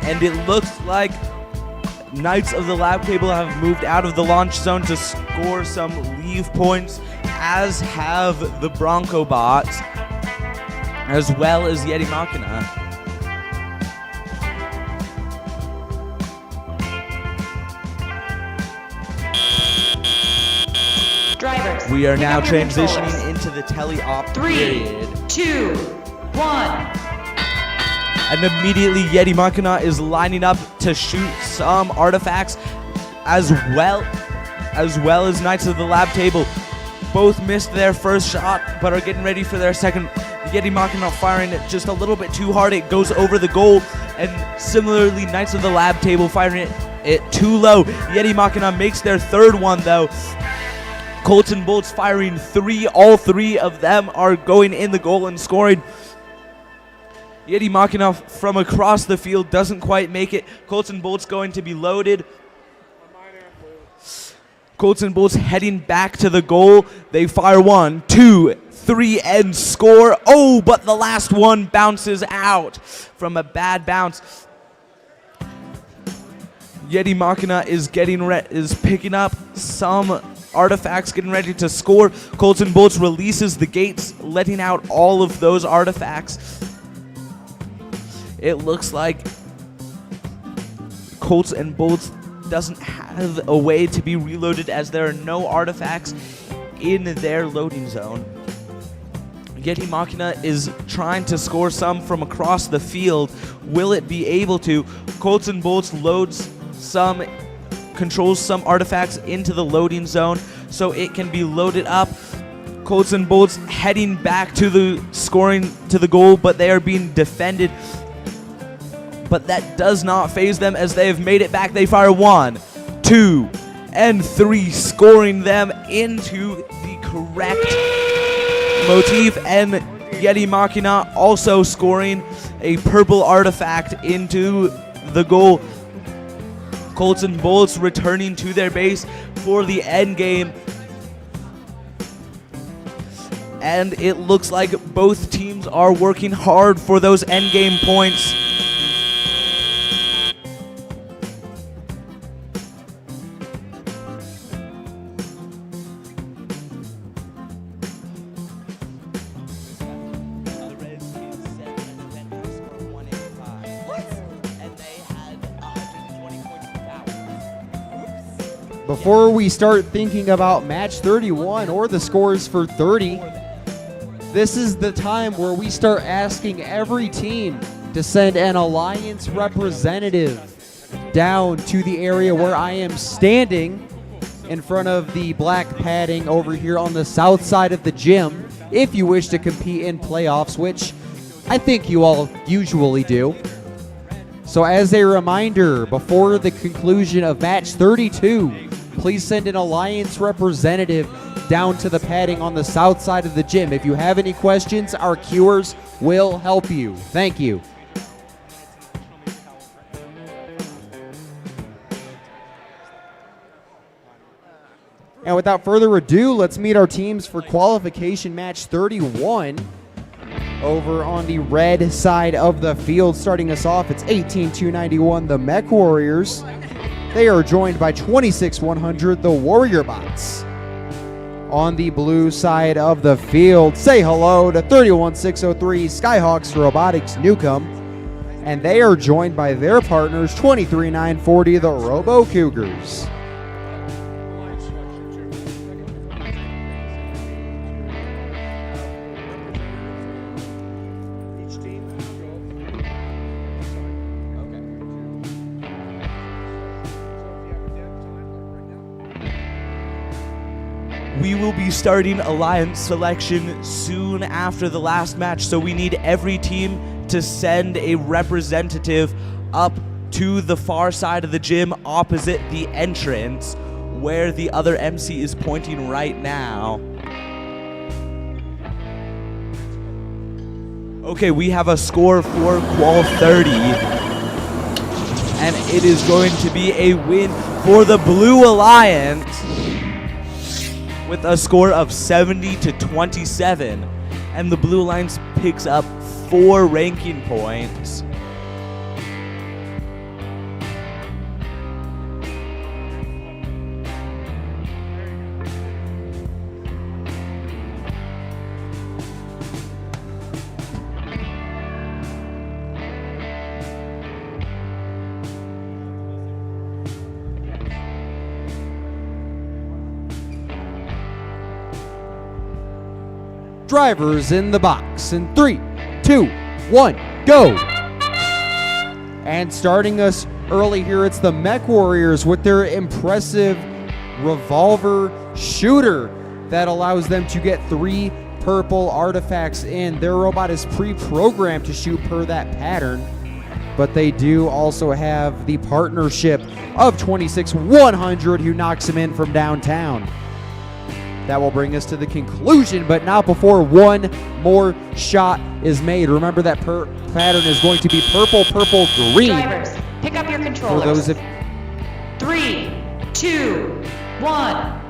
And it looks like Knights of the Lab Table have moved out of the launch zone to score some leave points, as have the Bronco Bots, as well as Yeti Machina. Drivers, We are pick now up your transitioning controllers. into the tele-op 3, period. 2, 1. And immediately Yeti Machina is lining up to shoot some artifacts, as well as Knights of the Lab Table. Both missed their first shot, but are getting ready for their second. Yeti Machina firing it just a little bit too hard. It goes over the goal. And similarly, Knights of the Lab Table firing it too low. Yeti Machina makes their third one, though. Colts and Bolts firing 3. All 3 of them are going in the goal and scoring. Yeti Machina from across the field doesn't quite make it. Colts and Bolts going to be loaded. Colts and Bolts heading back to the goal. They fire 1, 2, 3, and score. Oh, but the last one bounces out from a bad bounce. Yeti Machina is picking up some artifacts, getting ready to score. Colts and Bolts releases the gates, letting out all of those artifacts. It looks like Colts and Bolts doesn't have a way to be reloaded, as there are no artifacts in their loading zone. Yeti Machina is trying to score some from across the field. Will it be able to? Colts and Bolts controls some artifacts into the loading zone so it can be loaded up. Colts and Bolts heading back to the goal, but they are being defended. But that does not faze them, as they have made it back. They fire 1, 2, and 3, scoring them into the correct motif. And Yeti Machina also scoring a purple artifact into the goal. Colts and Bolts returning to their base for the end game. And it looks like both teams are working hard for those end game points. Before we start thinking about match 31 or the scores for 30, this is the time where we start asking every team to send an alliance representative down to the area where I am standing in front of the black padding over here on the south side of the gym, if you wish to compete in playoffs, which I think you all usually do. So as a reminder, before the conclusion of match 32, please send an alliance representative down to the padding on the south side of the gym. If you have any questions, our queuers will help you. Thank you. And without further ado, let's meet our teams for qualification match 31. Over on the red side of the field, starting us off, it's 18-291, the Mech Warriors. They are joined by 26-100, the Warrior Bots. On the blue side of the field, say hello to 31-603, Skyhawks Robotics Newcomb. And they are joined by their partners, 23-940, the Robo Cougars. We will be starting alliance selection soon after the last match, so we need every team to send a representative up to the far side of the gym opposite the entrance where the other MC is pointing right now. Okay, we have a score for Qual 30, and it is going to be a win for the Blue Alliance with a score of 70-27, and the Blue Alliance picks up 4 ranking points. Drivers in the box in 3, 2, 1, go! And starting us early here, it's the Mech Warriors with their impressive revolver shooter that allows them to get 3 purple artifacts in. Their robot is pre-programmed to shoot per that pattern, but they do also have the partnership of 26-100 who knocks him in from downtown. That will bring us to the conclusion, but not before one more shot is made. Remember that pattern is going to be purple, purple, green. Drivers, pick up your controllers. For those of 3, 2, 1.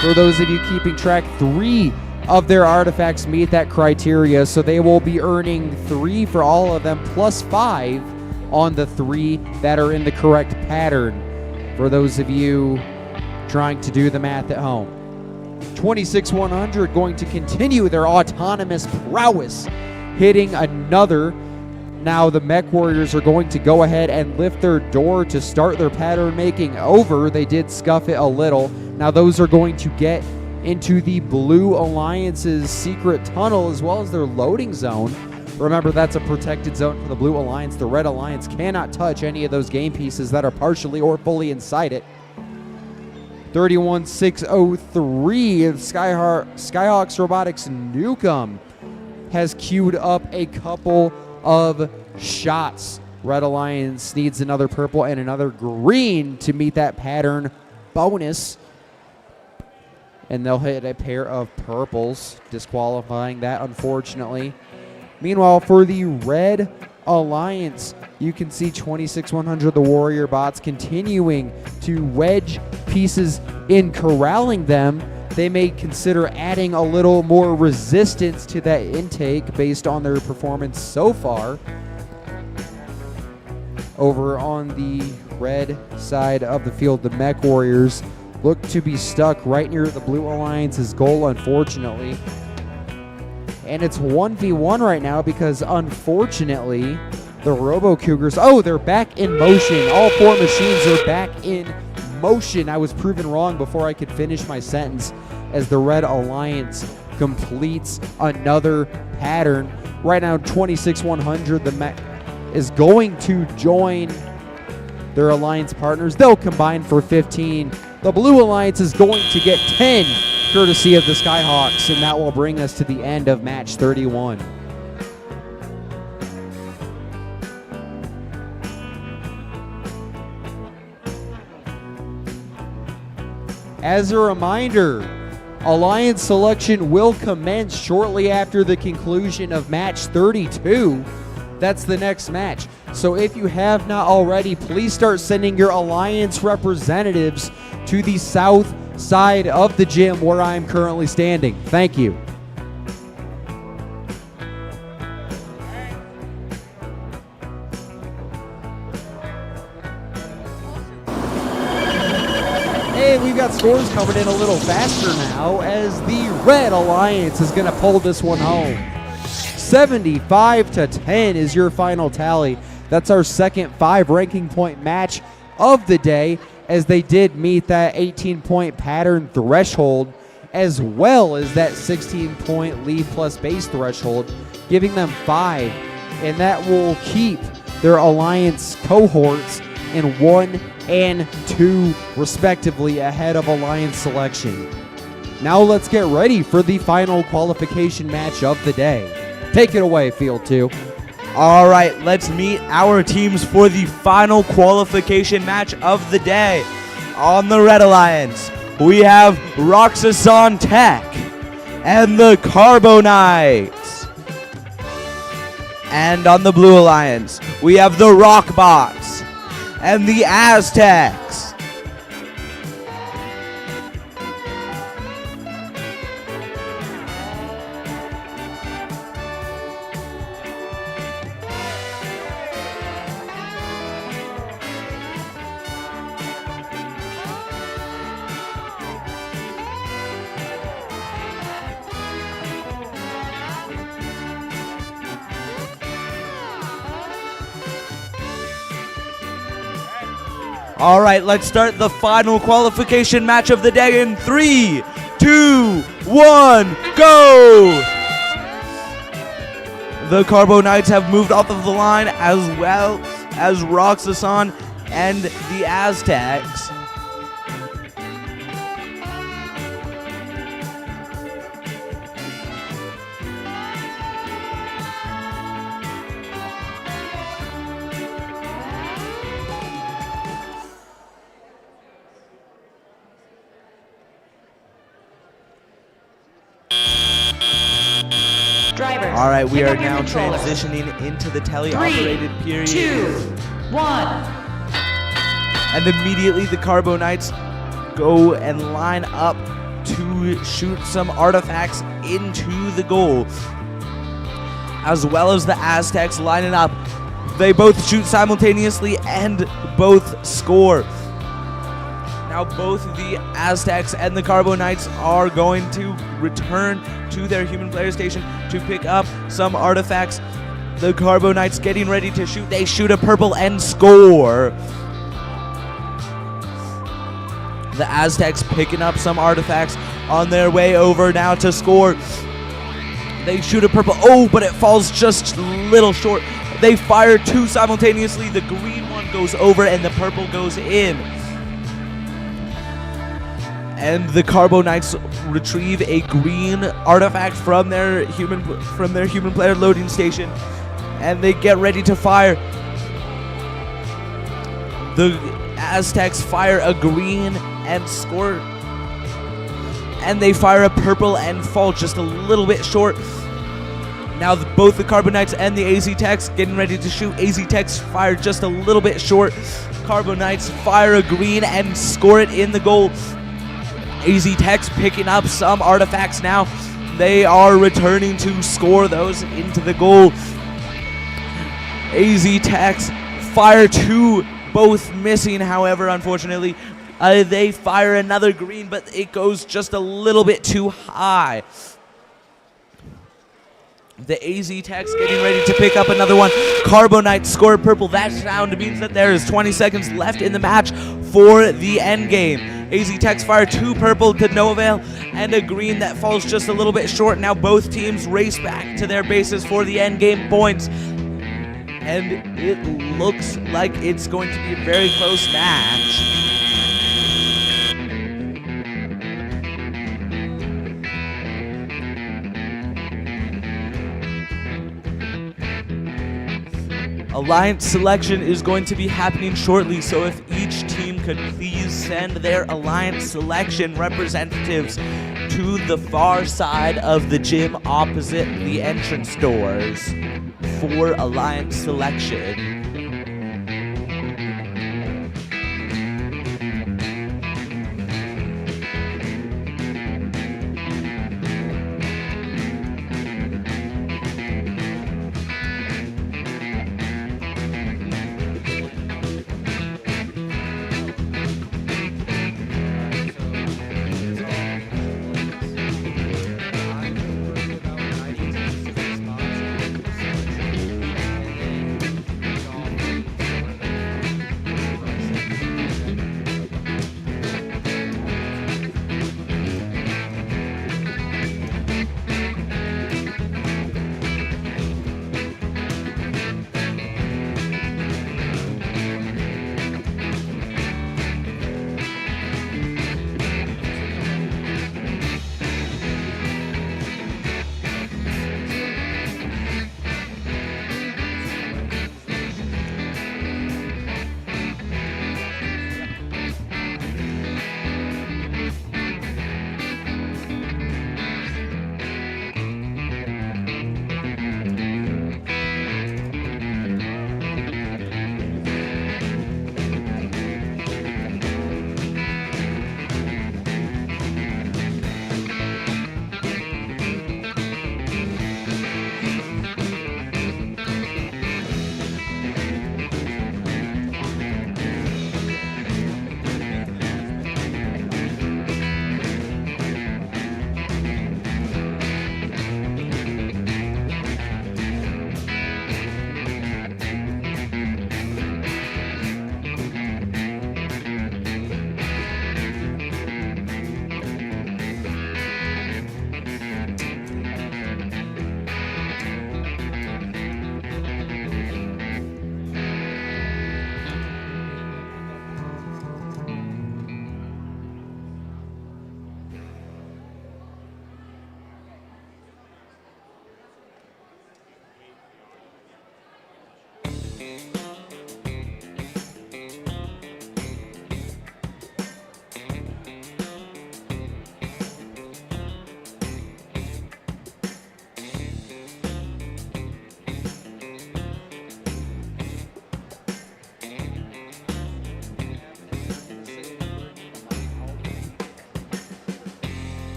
For those of you keeping track, 3 of their artifacts meet that criteria, so they will be earning 3 for all of them, plus 5 on the 3 that are in the correct pattern. For those of you trying to do the math at home. 26-100 going to continue their autonomous prowess, hitting another. Now the Mech Warriors are going to go ahead and lift their door to start their pattern making over. They did scuff it a little. Now those are going to get into the Blue Alliance's secret tunnel as well as their loading zone. Remember, that's a protected zone for the Blue Alliance. The Red Alliance cannot touch any of those game pieces that are partially or fully inside it. 31-603 of Skyhawks Robotics Newcomb has queued up a couple of shots. Red Alliance needs another purple and another green to meet that pattern bonus. And they'll hit a pair of purples, disqualifying that, unfortunately. Meanwhile, for the Red Alliance, you can see 26-100, the Warrior Bots, continuing to wedge pieces in corralling them. They may consider adding a little more resistance to that intake based on their performance so far. Over on the red side of the field, the Mech Warriors look to be stuck right near the Blue Alliance's goal, unfortunately. And it's 1v1 right now because, unfortunately, the Robo Cougars, they're back in motion. All 4 machines are back in motion. I was proven wrong before I could finish my sentence as the Red Alliance completes another pattern. Right now, 26-100, the Mech is going to join their alliance partners. They'll combine for 15. The Blue Alliance is going to get 10, courtesy of the Skyhawks, and that will bring us to the end of match 31. As a reminder, alliance selection will commence shortly after the conclusion of match 32. That's the next match. So if you have not already, please start sending your alliance representatives to the south side of the gym where I'm currently standing. Thank you. And we've got scores coming in a little faster now as the Red Alliance is going to pull this one home. 75-10 is your final tally. That's our second 5 ranking point match of the day, as they did meet that 18-point pattern threshold as well as that 16-point lead plus base threshold, giving them 5, and that will keep their Alliance cohorts in 1 and 2 respectively ahead of Alliance selection. Now let's get ready for the final qualification match of the day. Take it away, Field 2. All right, let's meet our teams for the final qualification match of the day. On the Red Alliance, we have Roxason Tech and the Carbonites. And on the Blue Alliance, we have the Rockbots and the Aztecs. All right, let's start the final qualification match of the day in 3, 2, 1, go! The Carbonites have moved off of the line, as well as Roxason and the Aztecs. Drivers, All right, we pick are up your now controllers. transitioning into the teleoperated 3, period. 2, 1. And immediately the Carbonites go and line up to shoot some artifacts into the goal, as well as the Aztecs lining up. They both shoot simultaneously and both score. Now both the Aztecs and the Carbonites are going to return to their human player station to pick up some artifacts. The Carbonites getting ready to shoot. They shoot a purple and score. The Aztecs picking up some artifacts on their way over now to score. They shoot a purple. Oh, but it falls just a little short. They fire 2 simultaneously. The green one goes over and the purple goes in. And the Carbonites retrieve a green artifact from their human player loading station, and they get ready to fire. The Aztecs fire a green and score, and they fire a purple and fall just a little bit short. Now both the Carbonites and the AZ Techs getting ready to shoot. AZ Techs fire just a little bit short. Carbonites fire a green and score it in the goal. AZ Techs picking up some artifacts now. They are returning to score those into the goal. AZ Techs fire 2, both missing, however, unfortunately. They fire another green, but it goes just a little bit too high. The AZ Techs getting ready to pick up another one. Carbonite score purple. That sound means that there is 20 seconds left in the match for the end game. AZ Techs fire 2 purple to no avail and a green that falls just a little bit short. Now both teams race back to their bases for the end game points. And it looks like it's going to be a very close match. Alliance selection is going to be happening shortly, so if each team could please send their Alliance selection representatives to the far side of the gym opposite the entrance doors for Alliance selection.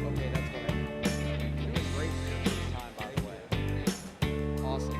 Okay, that's what I meant. It was great for your first time, by the way. Awesome.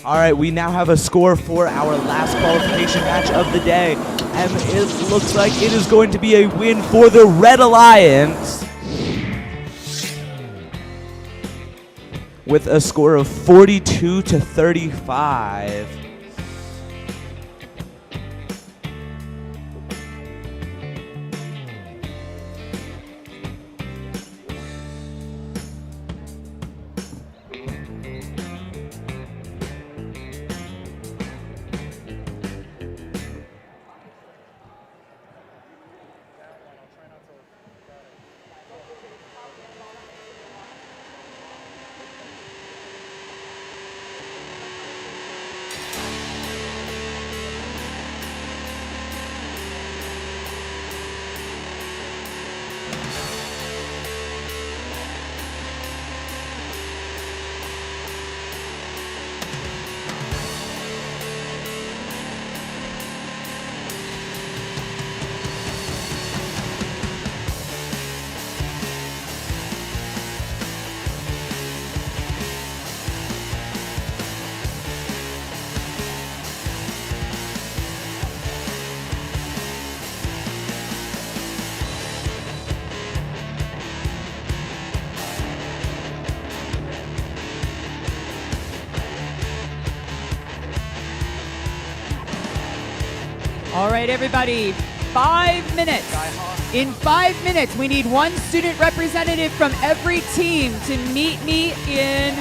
All right, we now have a score for our last qualification match of the day, and it looks like it is going to be a win for the Red Alliance with a score of 42-35. All right, everybody, 5 minutes. In 5 minutes, we need one student representative from every team to meet me in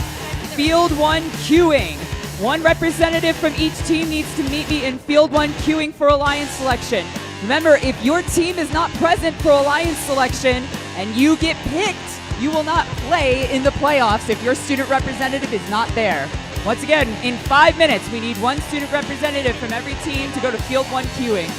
Field 1 queuing. One representative from each team needs to meet me in Field 1 queuing for Alliance selection. Remember, if your team is not present for Alliance selection and you get picked, you will not play in the playoffs if your student representative is not there. Once again, in 5 minutes, we need one student representative from every team to go to Field 1 queuing.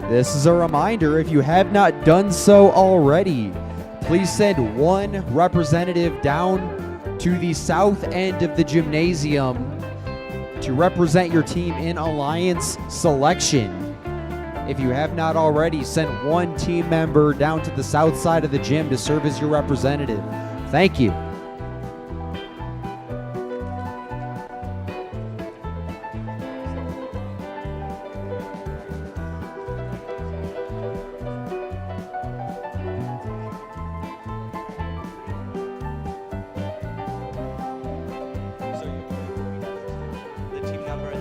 This is a reminder, if you have not done so already, please send one representative down to the south end of the gymnasium to represent your team in alliance selection. If you have not already, send one team member down to the south side of the gym to serve as your representative. Thank you. The team number.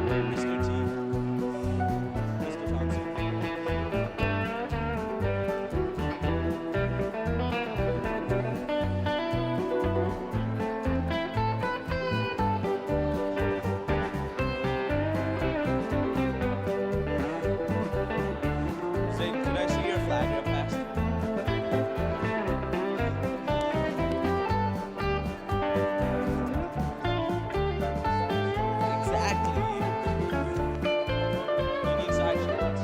Mr. T. Mr. Thompson. Zane, could I see your flag real fast? Exactly. You need side shots.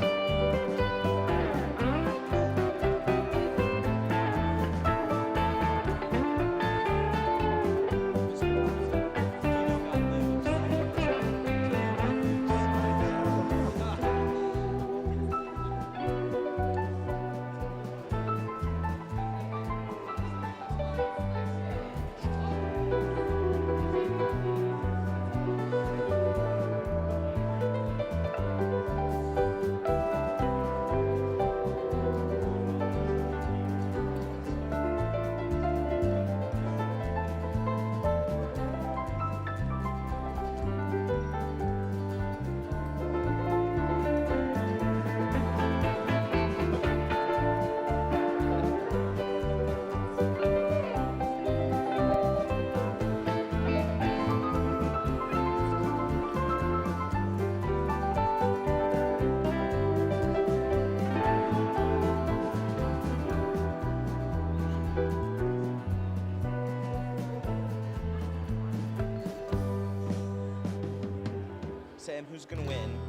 Sam, who's gonna win?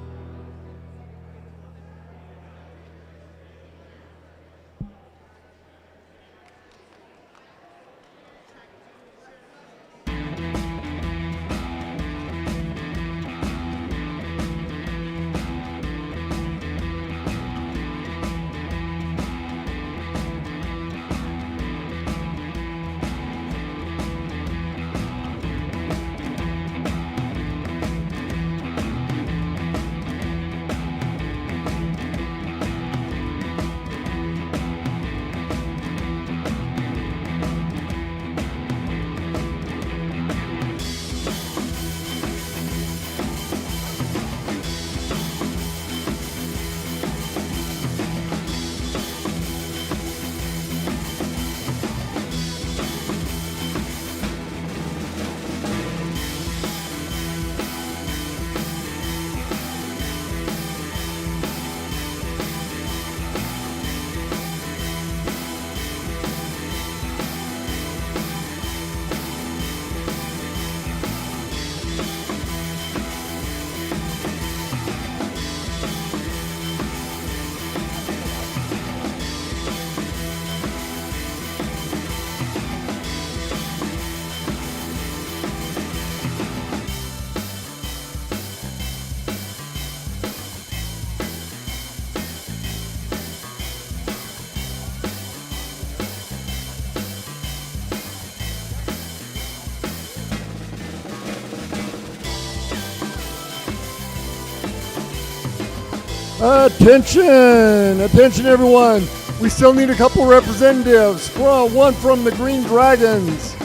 Attention! Attention, everyone! We still need a couple representatives. One from the Green Dragons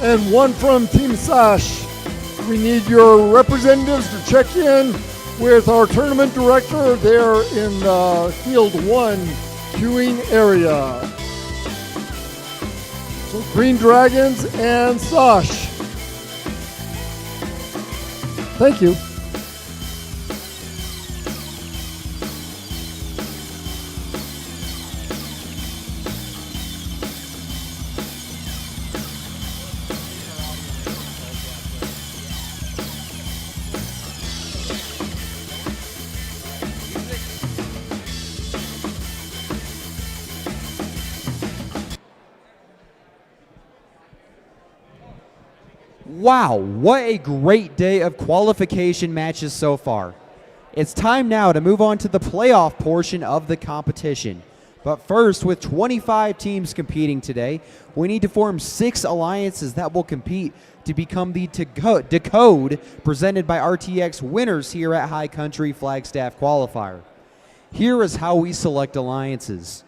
and one from Team Sash. We need your representatives to check in with our tournament director there in the Field 1 queuing area. So Green Dragons and Sash. Thank you. Wow, what a great day of qualification matches so far. It's time now to move on to the playoff portion of the competition. But first, with 25 teams competing today, we need to form 6 alliances that will compete to become the Decode presented by RTX winners here at High Country Flagstaff Qualifier. Here is how we select alliances.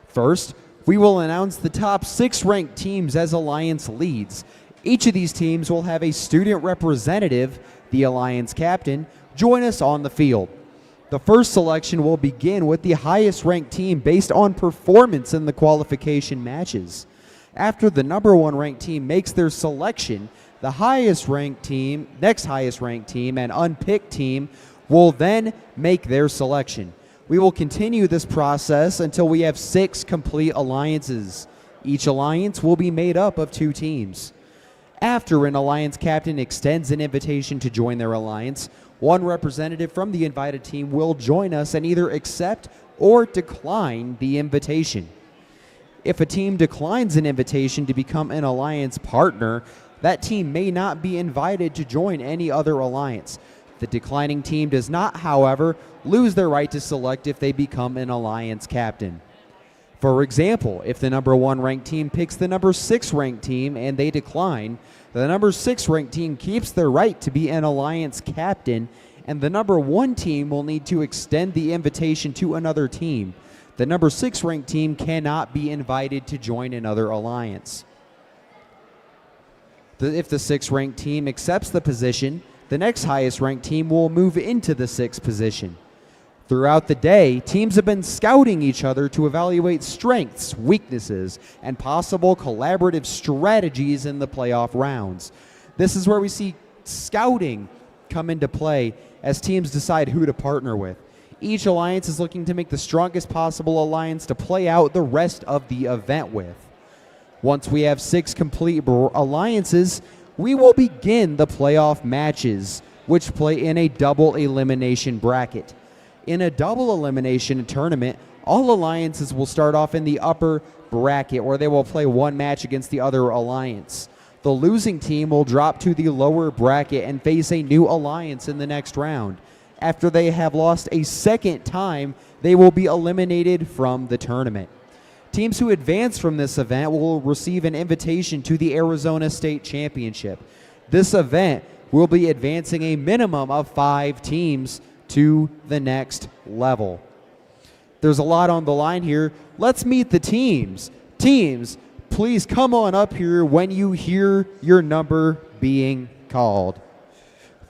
First, we will announce the top 6 ranked teams as alliance leads. Each of these teams will have a student representative, the alliance captain, join us on the field. The first selection will begin with the highest ranked team based on performance in the qualification matches. After the number 1 ranked team makes their selection, the highest ranked team, next highest ranked team, and unpicked team will then make their selection. We will continue this process until we have 6 complete alliances. Each alliance will be made up of 2 teams. After an alliance captain extends an invitation to join their alliance, one representative from the invited team will join us and either accept or decline the invitation. If a team declines an invitation to become an alliance partner, that team may not be invited to join any other alliance. The declining team does not, however, lose their right to select if they become an alliance captain. For example, if the number 1 ranked team picks the number 6 ranked team and they decline, the number 6 ranked team keeps their right to be an alliance captain, and the number 1 team will need to extend the invitation to another team. The number 6 ranked team cannot be invited to join another alliance. If the 6th ranked team accepts the position, the next highest ranked team will move into the 6th position. Throughout the day, teams have been scouting each other to evaluate strengths, weaknesses, and possible collaborative strategies in the playoff rounds. This is where we see scouting come into play as teams decide who to partner with. Each alliance is looking to make the strongest possible alliance to play out the rest of the event with. Once we have 6 complete alliances, we will begin the playoff matches, which play in a double elimination bracket. In a double elimination tournament, all alliances will start off in the upper bracket where they will play 1 match against the other alliance. The losing team will drop to the lower bracket and face a new alliance in the next round. After they have lost a second time, they will be eliminated from the tournament. Teams who advance from this event will receive an invitation to the Arizona State Championship. This event will be advancing a minimum of 5 teams to the next level. There's a lot on the line here. Let's meet the teams. Teams, please come on up here when you hear your number being called.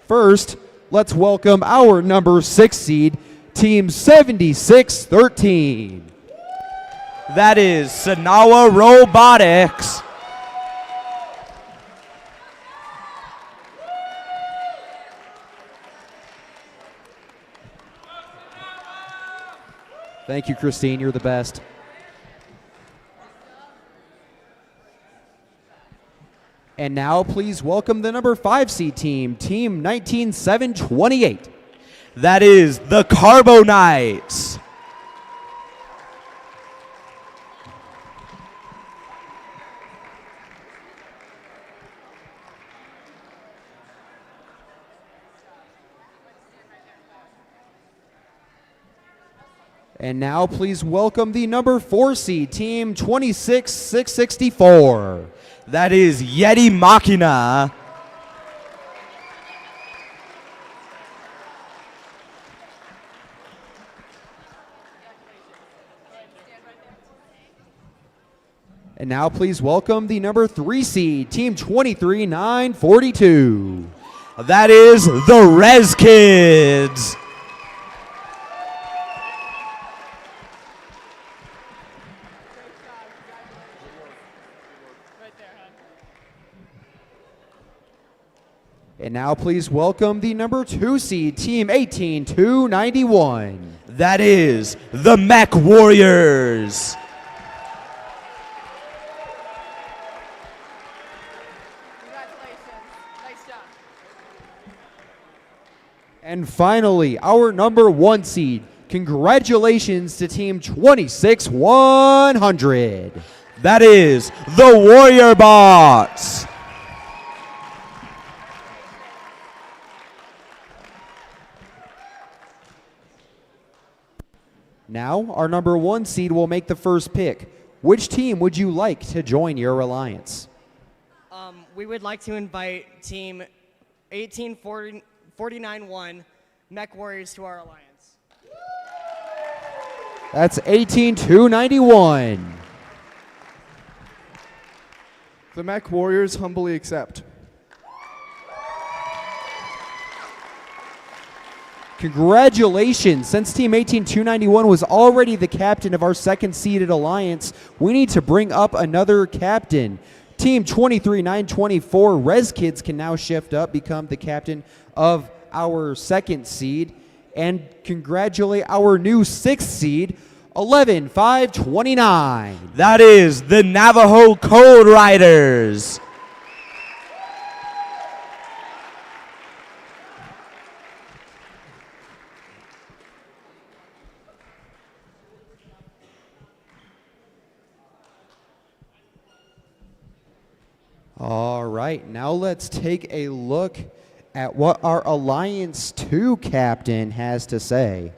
First, let's welcome our number 6 seed, Team 7613. That is Sanawa Robotics. Thank you, Christine. You're the best. And now, please welcome the number 5 seed team, Team 19728. That is the Carbonites. And now please welcome the number 4 seed, Team 26664. That is Yeti Machina. And now please welcome the number 3 seed, Team 23942. That is the Rez Kids. And now please welcome the number 2 seed, Team 18291. That is the Mech Warriors. And finally, our number 1 seed. Congratulations to Team 26100. That is the Warrior Bots. Now, our number 1 seed will make the first pick. Which team would you like to join your alliance? We would like to invite Team 18491 Mech Warriors to our alliance. That's 18291. The Mech Warriors humbly accept. Congratulations. Since Team 18291 was already the captain of our second seeded alliance, we need to bring up another captain. Team 23924 Res Kids can now shift up, become the captain of our second seed, and congratulate our new 6th seed, 11529. That is the Navajo Code Riders. All right, now let's take a look at what our Alliance 2 captain has to say.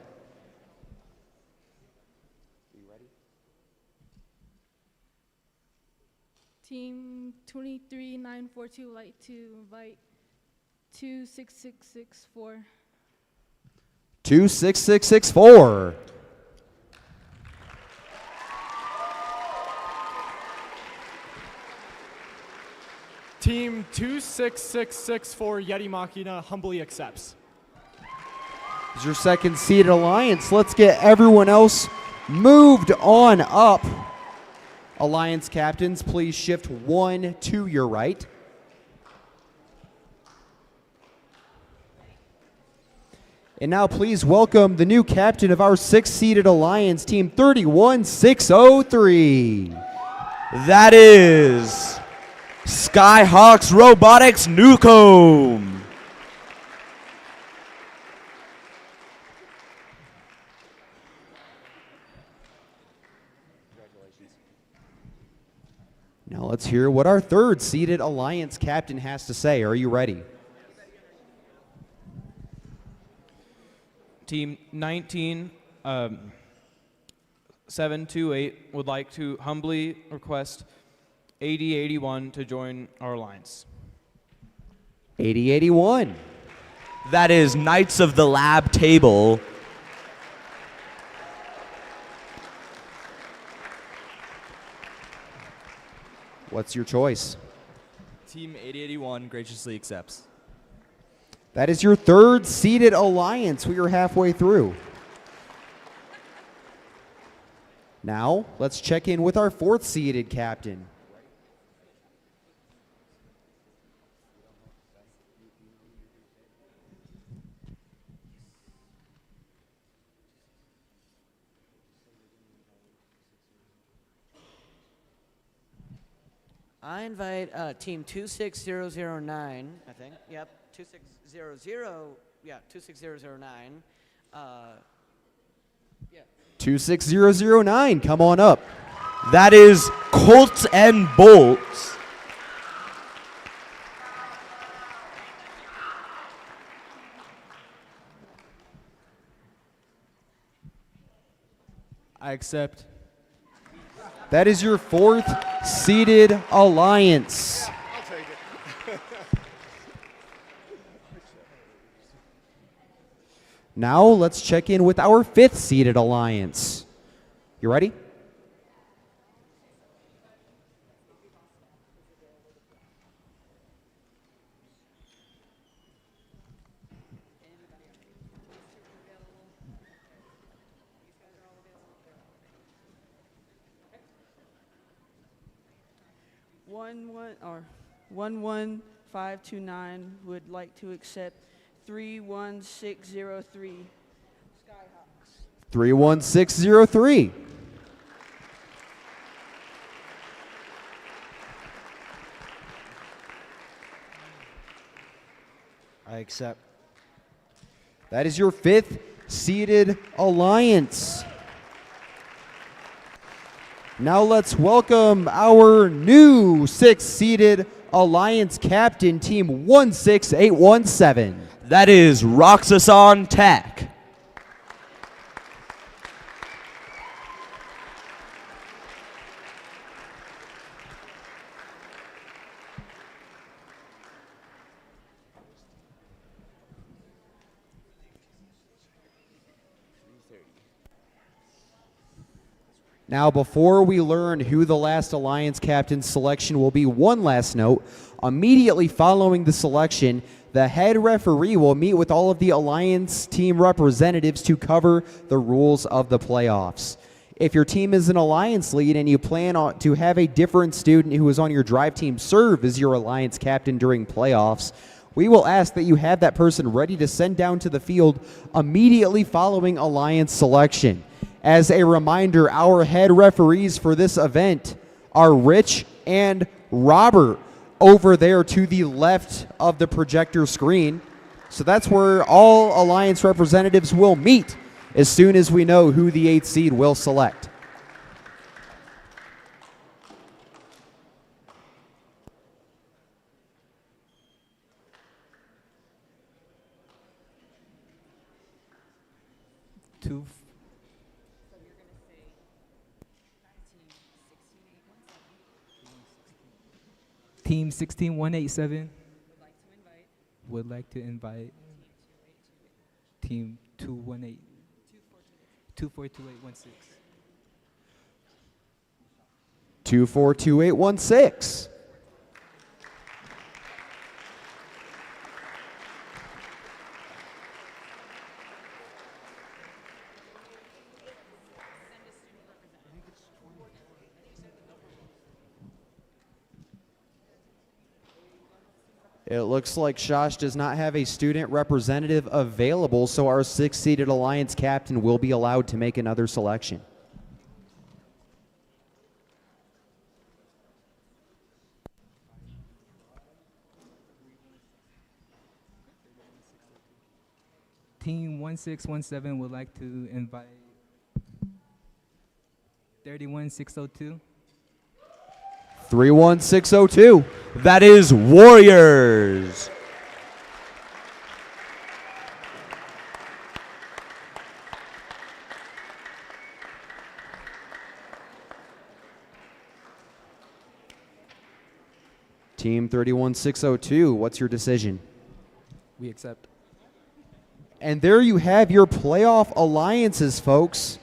Team 23942 would like to invite 26664. 26664. Team 26664 Yeti Machina humbly accepts. Is your second seeded alliance. Let's get everyone else moved on up. Alliance captains, please shift 1 to your right. And now please welcome the new captain of our 6th-seeded alliance, Team 31603. That is Skyhawks Robotics Newcomb. Now let's hear what our 3rd-seeded alliance captain has to say. Are you ready? Team 19728 would like to humbly request 8081 to join our alliance. 8081. That is Knights of the Lab Table. What's your choice? Team 8081 graciously accepts. That is your 3rd-seeded alliance. We are halfway through. Now, let's check in with our 4th-seeded captain. I invite Team 26009, I think. Yep, 26009. 26009, come on up. That is Colts and Bolts. I accept. That is your 4th-seeded alliance. I'll take it. Now let's check in with our 5th-seeded alliance. You ready? 529 would like to accept 31603. 31603. I accept. That is your 5th seeded alliance. Now let's welcome our new 6th seeded alliance captain, team 16817. That is Roxason Tack. Now, before we learn who the last Alliance captain selection will be, one last note. Immediately following the selection, the head referee will meet with all of the Alliance team representatives to cover the rules of the playoffs. If your team is an Alliance lead and you plan to have a different student who is on your drive team serve as your Alliance captain during playoffs, we will ask that you have that person ready to send down to the field immediately following Alliance selection. As a reminder, our head referees for this event are Rich and Robert over there to the left of the projector screen. So that's where all Alliance representatives will meet as soon as we know who the 8th seed will select. Team 16187 would like to invite Team 242816. 242816. It looks like Shosh does not have a student representative available, so our 6th-seeded Alliance captain will be allowed to make another selection. Team 1617 would like to invite 31602. 31602. That is Warriors. Team 31602, what's your decision? We accept. And there you have your playoff alliances, folks.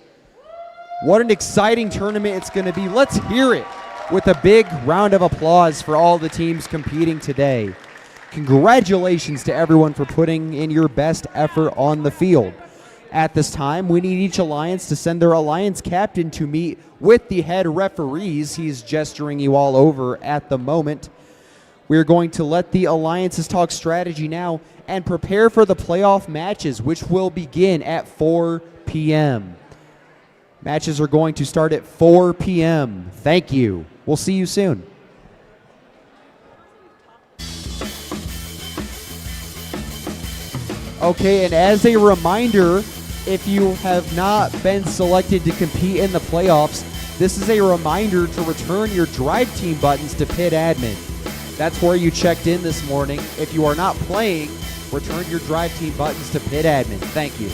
What an exciting tournament it's going to be. Let's hear it with a big round of applause for all the teams competing today. Congratulations to everyone for putting in your best effort on the field. At this time, we need each alliance to send their alliance captain to meet with the head referees. He's gesturing you all over at the moment. We're going to let the alliances talk strategy now and prepare for the playoff matches, which will begin at 4 p.m. Matches are going to start at 4 p.m. Thank you. We'll see you soon. Okay, and as a reminder, if you have not been selected to compete in the playoffs, this is a reminder to return your drive team buttons to pit admin. That's where you checked in this morning. If you are not playing, return your drive team buttons to pit admin. Thank you.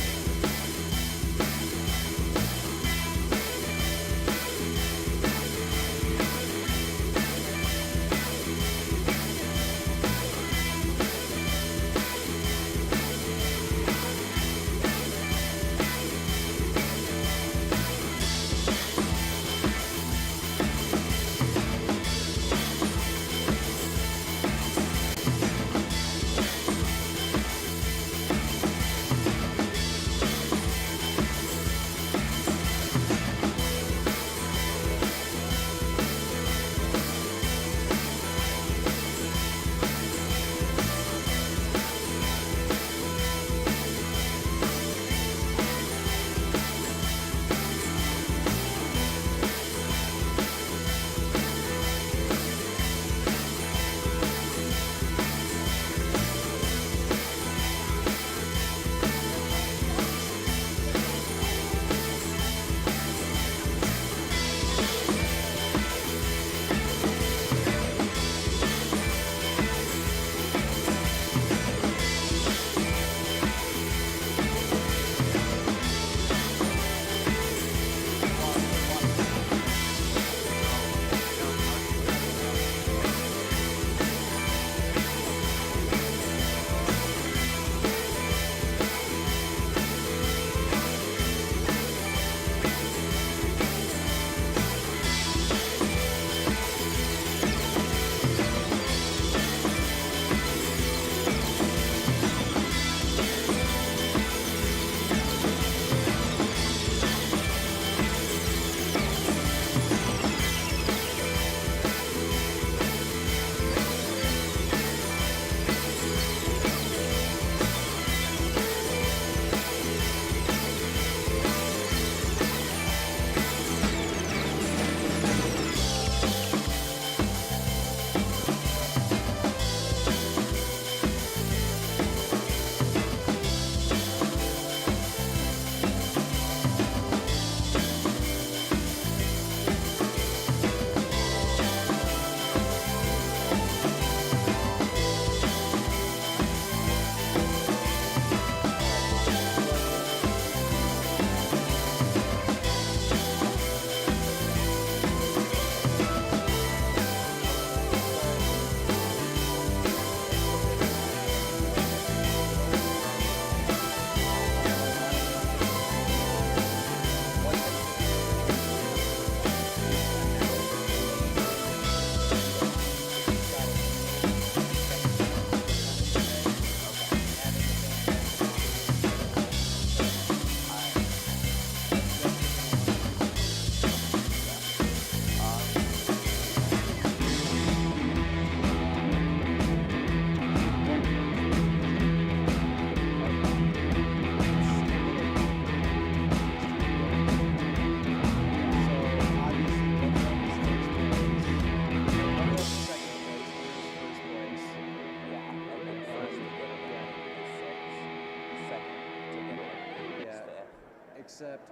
except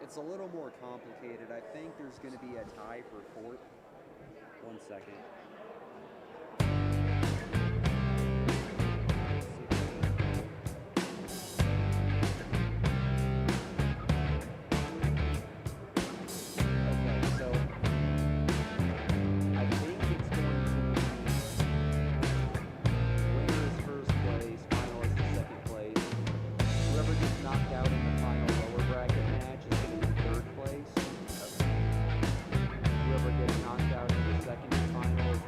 it's a little more complicated. I think there's going to be a tie for fourth. 1 second. Okay, so I think it's going to be winner is first place, finalist is second place. Whoever gets knocked out in the final lower bracket match is going to be third place. Whoever gets knocked out in the second and final is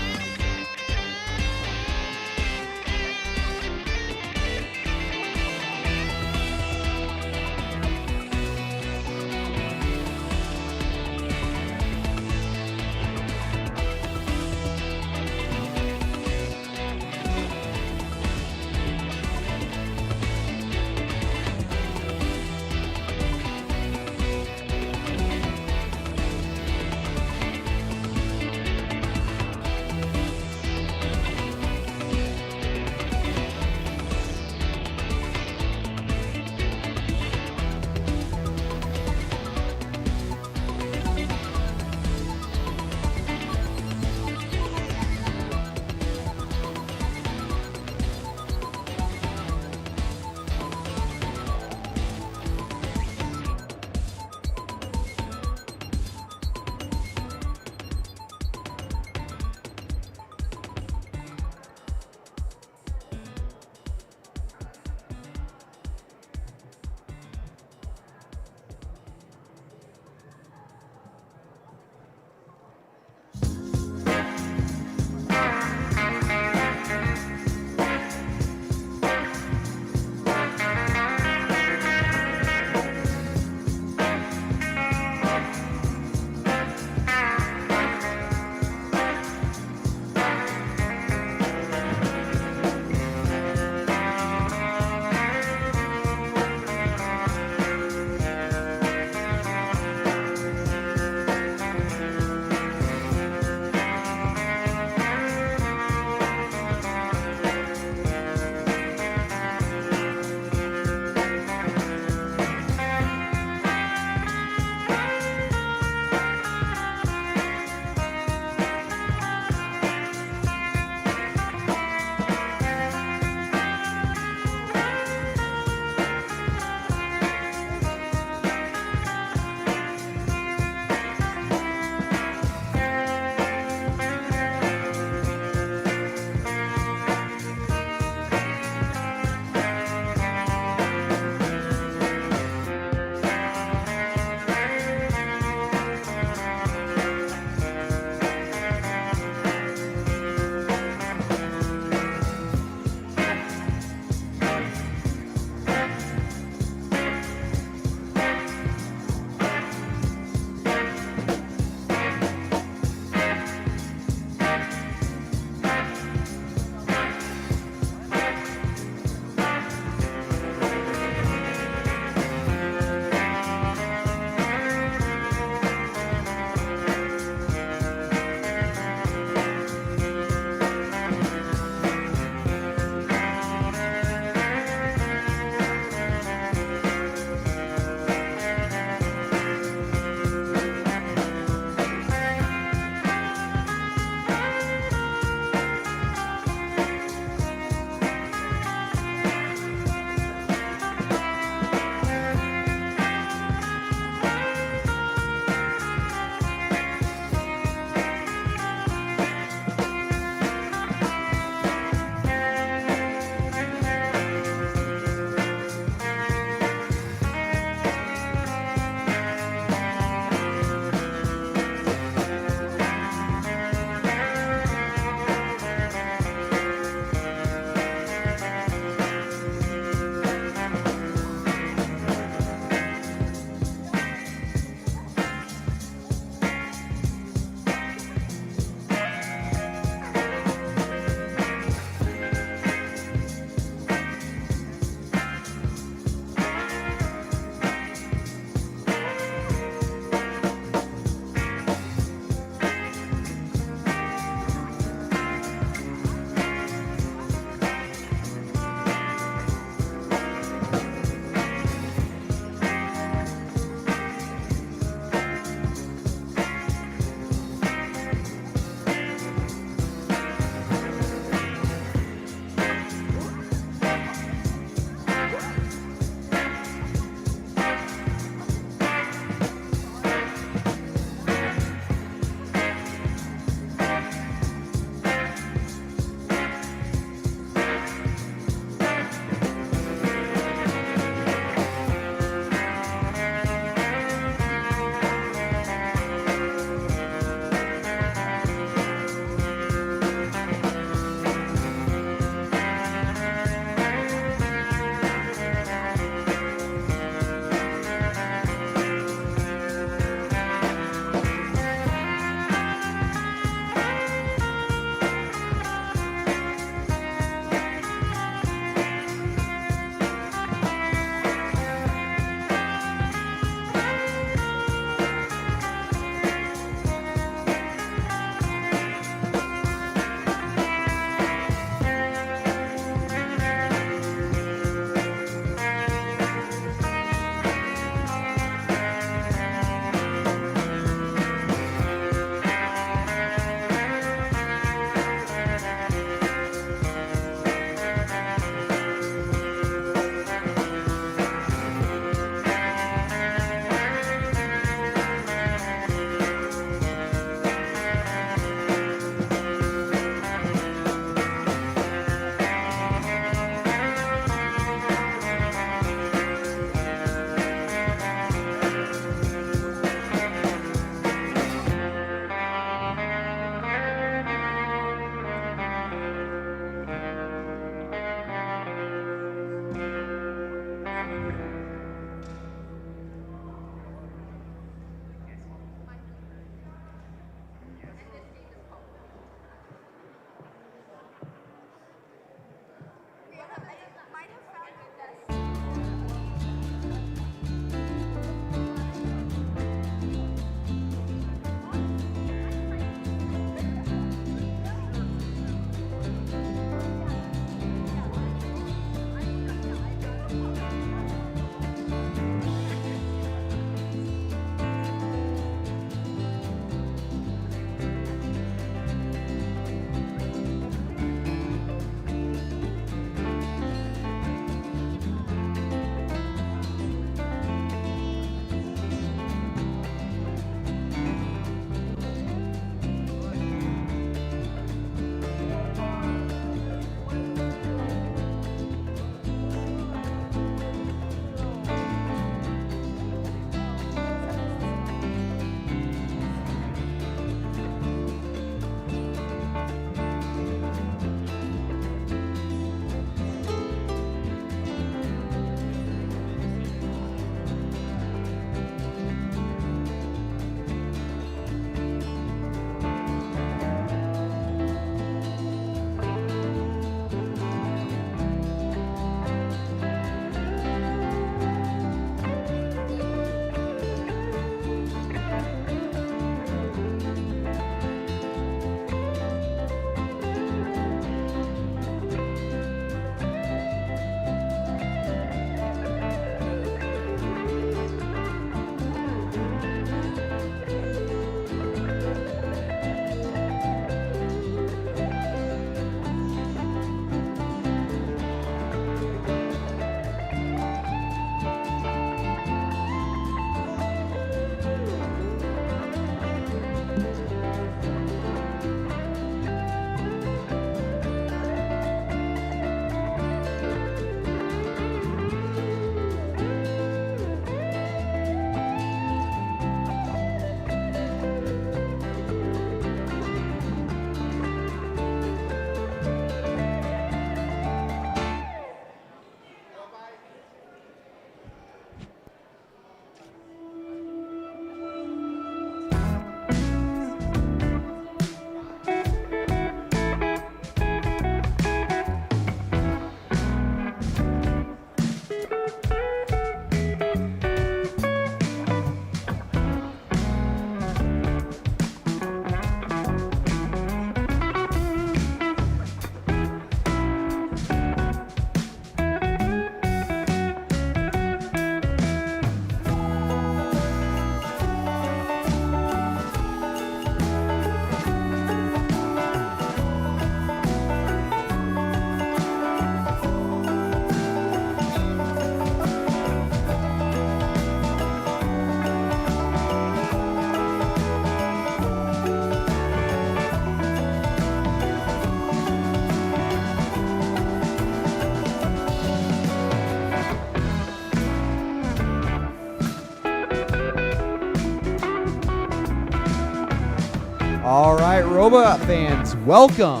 right, Robot fans, welcome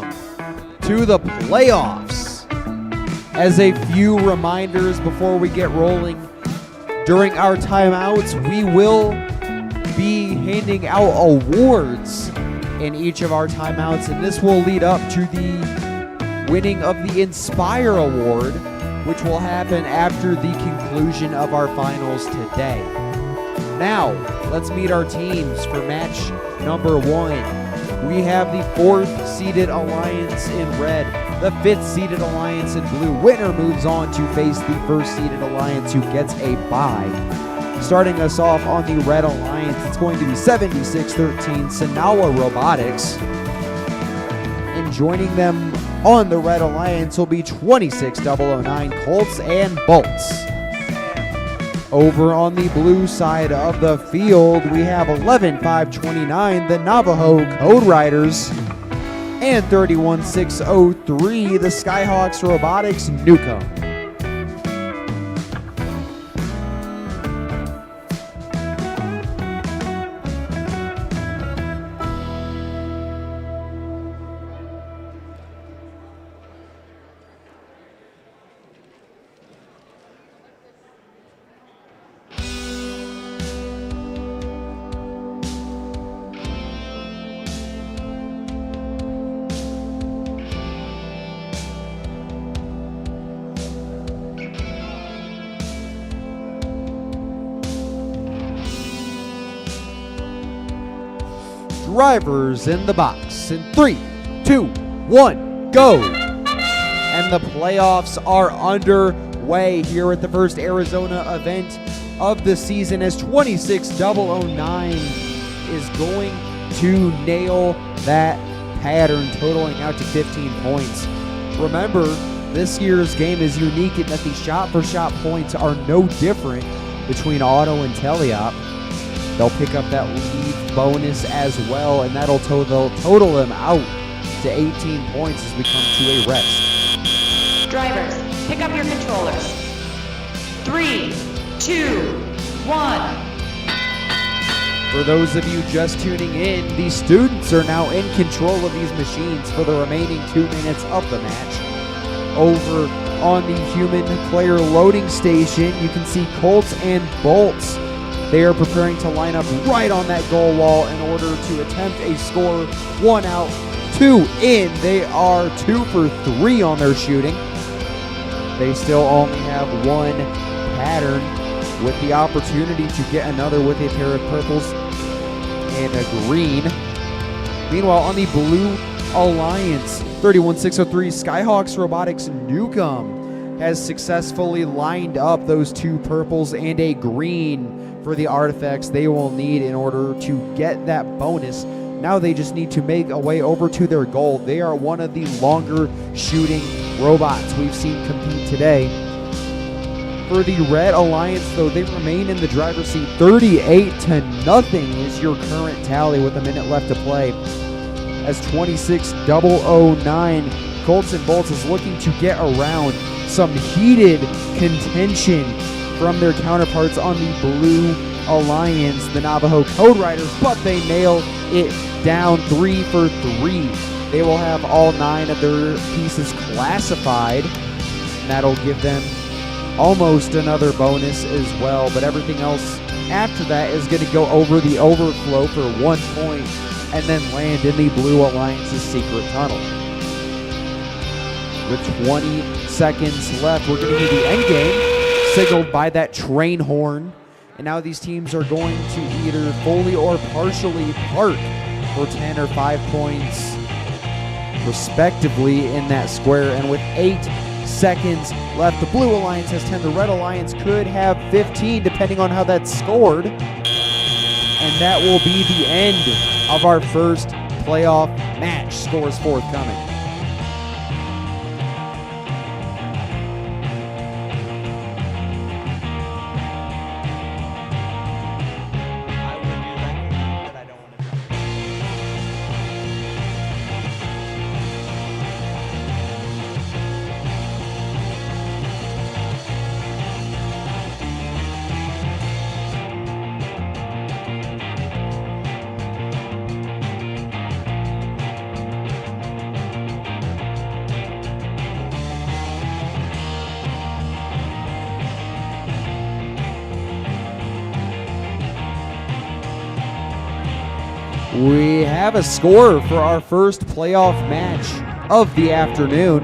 to the playoffs. As a few reminders before we get rolling, during our timeouts, we will be handing out awards in each of our timeouts, and this will lead up to the winning of the Inspire Award, which will happen after the conclusion of our finals today. Now, let's meet our teams for match number 1. We have the 4th seeded alliance in red, the 5th seeded alliance in blue. Winner moves on to face the 1st seeded alliance, who gets a bye. Starting us off on the red alliance, it's going to be 7613 Sanawa Robotics. And joining them on the red alliance will be 26009 Colts and Bolts. Over on the blue side of the field, we have 11529 the Navajo Code Riders and 31603 the Skyhawks Robotics Newcomb. Drivers in the box in 3, 2, 1, go! And the playoffs are underway here at the first Arizona event of the season, as 26009 is going to nail that pattern, totaling out to 15 points. Remember, this year's game is unique in that the shot-for-shot points are no different between auto and teleop. They'll pick up that lead bonus as well, and that'll total them out to 18 points as we come to a rest. Drivers, pick up your controllers. 3, 2, 1. For those of you just tuning in, the students are now in control of these machines for the remaining 2 minutes of the match. Over on the human player loading station, you can see Colts and Bolts. They are preparing to line up right on that goal wall in order to attempt a score. 1 out, 2 in. They are 2 for 3 on their shooting. They still only have 1 pattern, with the opportunity to get another with a pair of purples and a green. Meanwhile, on the blue alliance, 31603 Skyhawks Robotics Newcomb has successfully lined up those 2 purples and a green for the artifacts they will need in order to get that bonus. Now they just need to make a way over to their goal. They are one of the longer shooting robots we've seen compete today. For the red alliance, though, they remain in the driver's seat. 38-0 is your current tally with a minute left to play, as 26009 Colts and Bolts is looking to get around some heated contention from their counterparts on the blue alliance, the Navajo Code Riders, but they nail it down 3 for 3. They will have all 9 of their pieces classified, and that'll give them almost another bonus as well, but everything else after that is going to go over the overflow for 1 point and then land in the blue alliance's secret tunnel. With 20 seconds left, we're going to need the end game, signaled by that train horn. And now these teams are going to either fully or partially part for 10 or 5 points respectively in that square. And with 8 seconds left, the blue alliance has 10. The red alliance could have 15 depending on how that's scored. And that will be the end of our first playoff match. Scores forthcoming. We have a score for our first playoff match of the afternoon.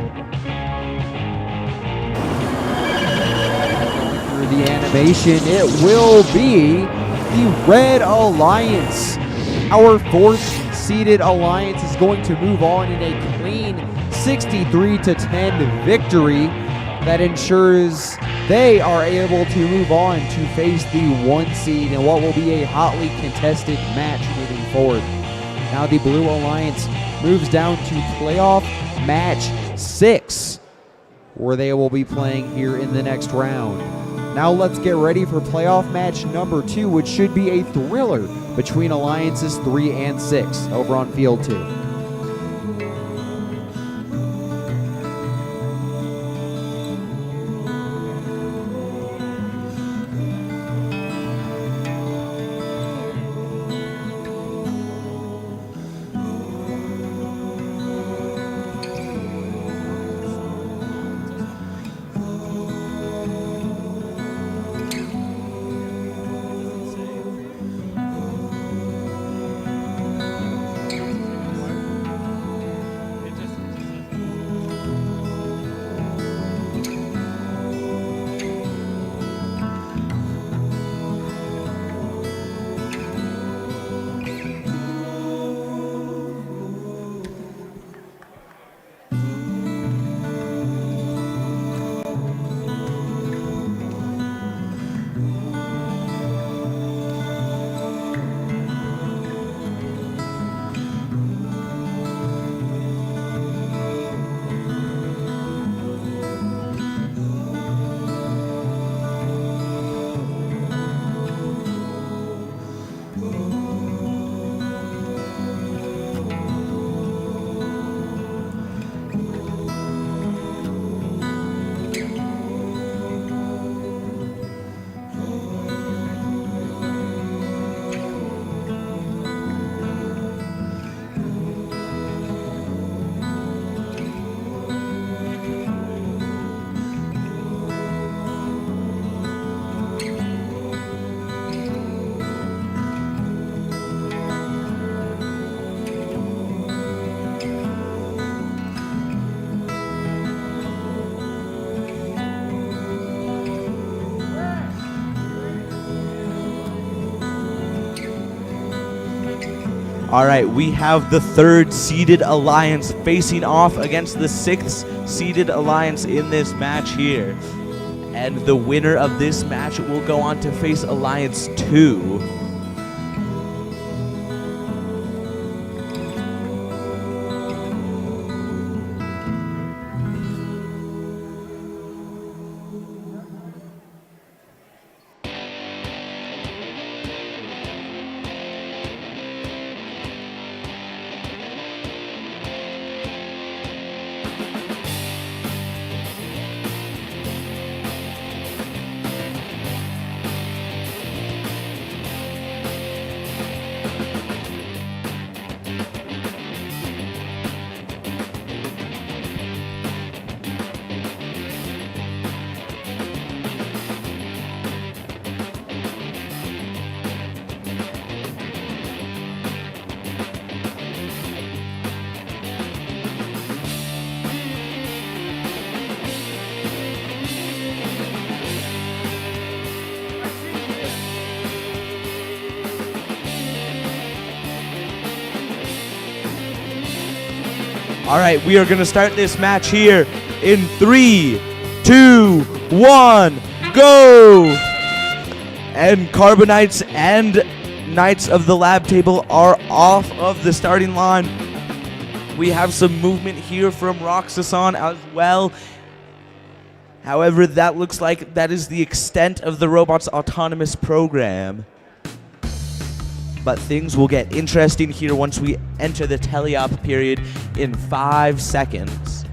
Through the animation, it will be the Red Alliance. Our fourth-seeded Alliance is going to move on in a clean 63-10 victory that ensures they are able to move on to face the 1 seed in what will be a hotly contested match moving forward. Now the Blue Alliance moves down to playoff match 6, where they will be playing here in the next round. Now let's get ready for playoff match number 2, which should be a thriller between Alliances 3 and 6 over on field 2. All right, we have the 3rd-seeded Alliance facing off against the 6th-seeded Alliance in this match here. And the winner of this match will go on to face Alliance 2. All right, we are going to start this match here in 3, 2, 1, go! And Carbonites and Knights of the Lab Table are off of the starting line. We have some movement here from Roxason as well. However, that looks like that is the extent of the robot's autonomous program. But things will get interesting here once we enter the teleop period in 5 seconds.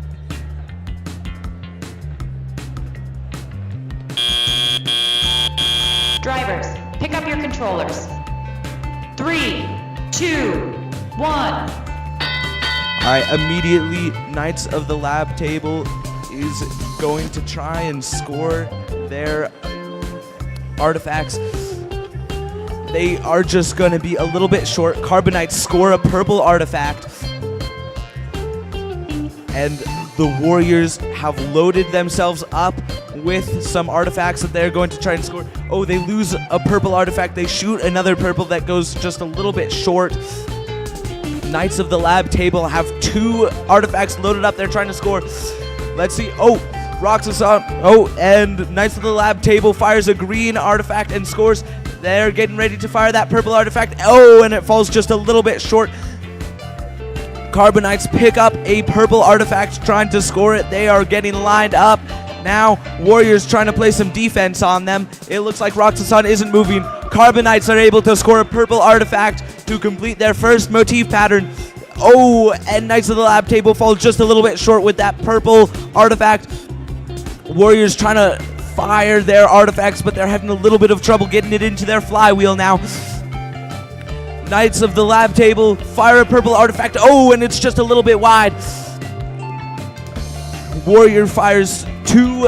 Drivers, pick up your controllers. 3, 2, 1. All right, immediately, Knights of the Lab Table is going to try and score their artifacts. They are just going to be a little bit short. Carbonites score a purple artifact. And the Warriors have loaded themselves up with some artifacts that they're going to try and score. Oh, they lose a purple artifact. They shoot another purple that goes just a little bit short. Knights of the Lab table have 2 artifacts loaded up. They're trying to score. Let's see. Oh, Roxas-san. Oh, and Knights of the Lab table fires a green artifact and scores. They're getting ready to fire that purple artifact. Oh, and it falls just a little bit short. Carbonites pick up a purple artifact trying to score it. They are getting lined up. Now, Warriors trying to play some defense on them. It looks like Roxas-san isn't moving. Carbonites are able to score a purple artifact to complete their first motif pattern. Oh, and Knights of the Lab table falls just a little bit short with that purple artifact. Warriors trying to fire their artifacts, but they're having a little bit of trouble getting it into their flywheel now. Knights of the Lab table fire a purple artifact. Oh, and it's just a little bit wide. Warrior fires 2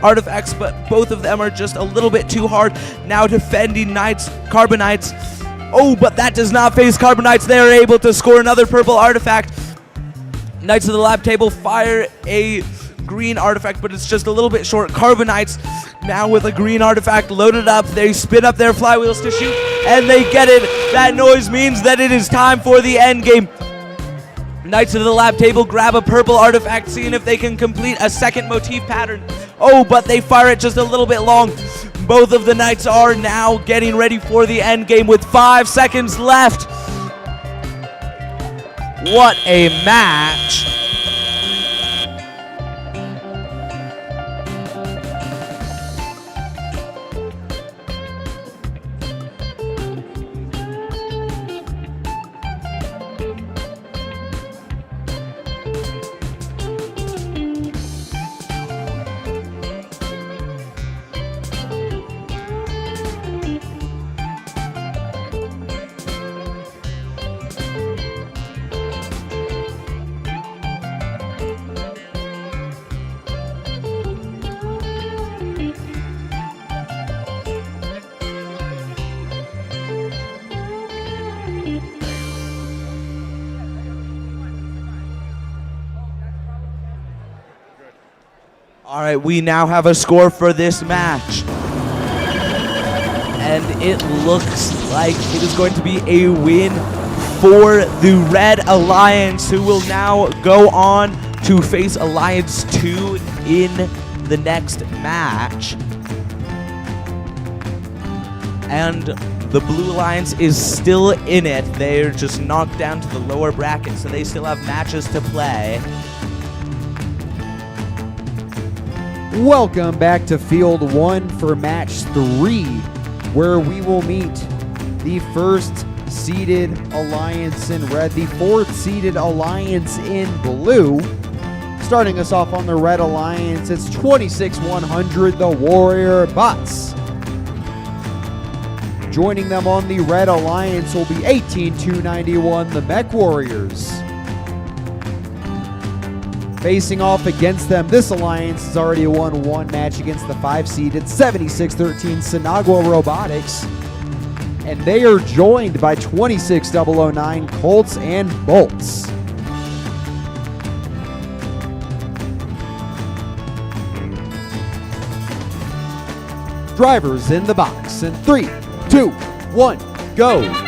artifacts, but both of them are just a little bit too hard. Now defending Knights, Carbonites. Oh, but that does not phase Carbonites. They are able to score another purple artifact. Knights of the Lab table fire a green artifact, but it's just a little bit short. Carbonites now with a green artifact loaded up. They spin up their flywheels to shoot, and they get it. That noise means that it is time for the end game. Knights of the Lab table grab a purple artifact, seeing if they can complete a second motif pattern. Oh, but they fire it just a little bit long. Both of the Knights are now getting ready for the end game with 5 seconds left. What a match. All right, we now have a score for this match. And it looks like it is going to be a win for the Red Alliance, who will now go on to face Alliance 2 in the next match. And the Blue Alliance is still in it. They're just knocked down to the lower bracket, so they still have matches to play. Welcome back to Field 1 for Match 3, where we will meet the first seeded Alliance in red, the 4th seeded Alliance in blue. Starting us off on the Red Alliance, it's 26-100, the Warrior Bots. Joining them on the Red Alliance will be 18-291, the Mech Warriors. Facing off against them, this alliance has already won 1 match against the 5-seeded 76-13 Sinagua Robotics. And they are joined by 26-009 Colts and Bolts. Drivers in the box in 3, 2, 1, go.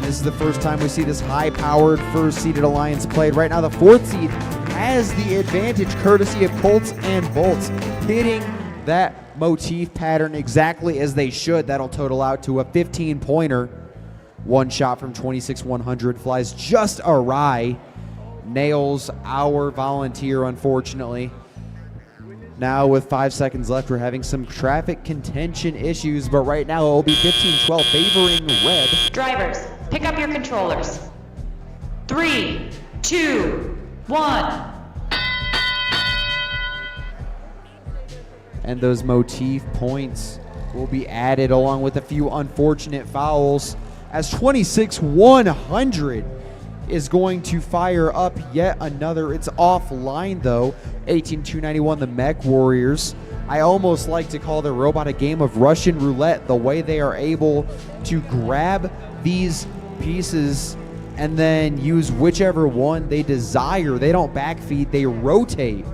This is the first time we see this high-powered first-seeded alliance played. Right now, the 4th seed has the advantage courtesy of Colts and Bolts, hitting that motif pattern exactly as they should. That'll total out to a 15-pointer. One shot from 26-100 flies just awry. Nails our volunteer, unfortunately. Now with 5 seconds left, we're having some traffic contention issues, but right now it will be 15-12 favoring red. Drivers, pick up your controllers. 3, 2, 1. And those motif points will be added along with a few unfortunate fouls as 26-100 is going to fire up yet another. It's offline though. 18-291 the Mech Warriors. I almost like to call the robot a game of Russian roulette, the way they are able to grab these pieces and then use whichever one they desire. They don't backfeed, they rotate,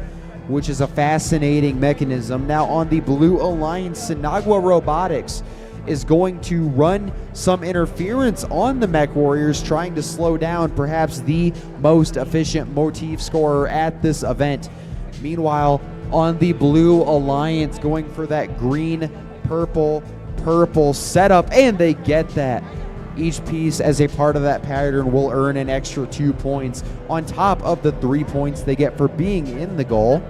which is a fascinating mechanism. Now on the Blue Alliance, Sinagua Robotics is going to run some interference on the Mech Warriors, trying to slow down perhaps the most efficient motif scorer at this event. Meanwhile, on the Blue Alliance, going for that green, purple setup, and they get that. Each piece as a part of that pattern will earn an extra 2 points on top of the 3 points they get for being in the goal.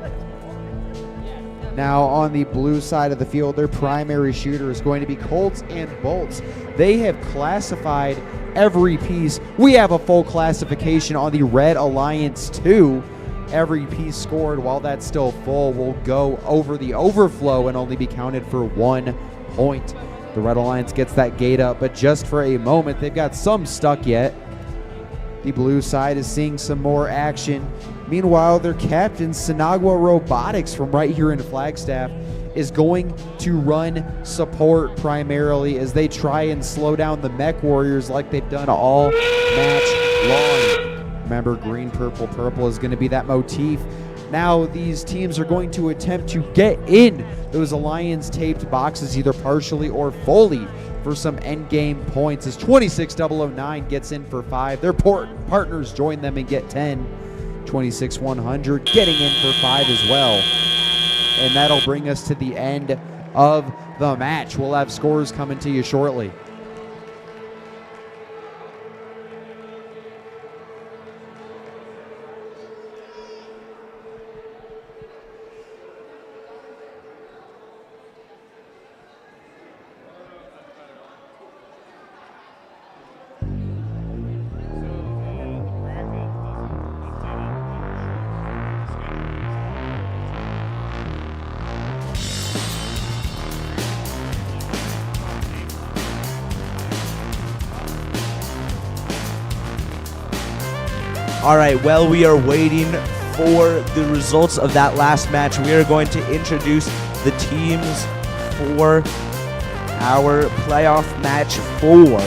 Now on the blue side of the field, their primary shooter is going to be Colts and Bolts. They have classified every piece. We have a full classification on the Red Alliance too. Every piece scored, while that's still full, will go over the overflow and only be counted for 1 point. The Red Alliance gets that gate up, but just for a moment. They've got some stuck yet. The blue side is seeing some more action. Meanwhile, their captain, Sinagua Robotics, from right here in Flagstaff, is going to run support primarily as they try and slow down the Mech Warriors like they've done all match long. Remember, green, purple is going to be that motif. Now these teams are going to attempt to get in those Alliance taped boxes either partially or fully for some endgame points as 26009 gets in for 5. Their partners join them and get 10. 26100 getting in for 5 as well. And that'll bring us to the end of the match. We'll have scores coming to you shortly. All right, while we are waiting for the results of that last match, we are going to introduce the teams for our playoff match 4,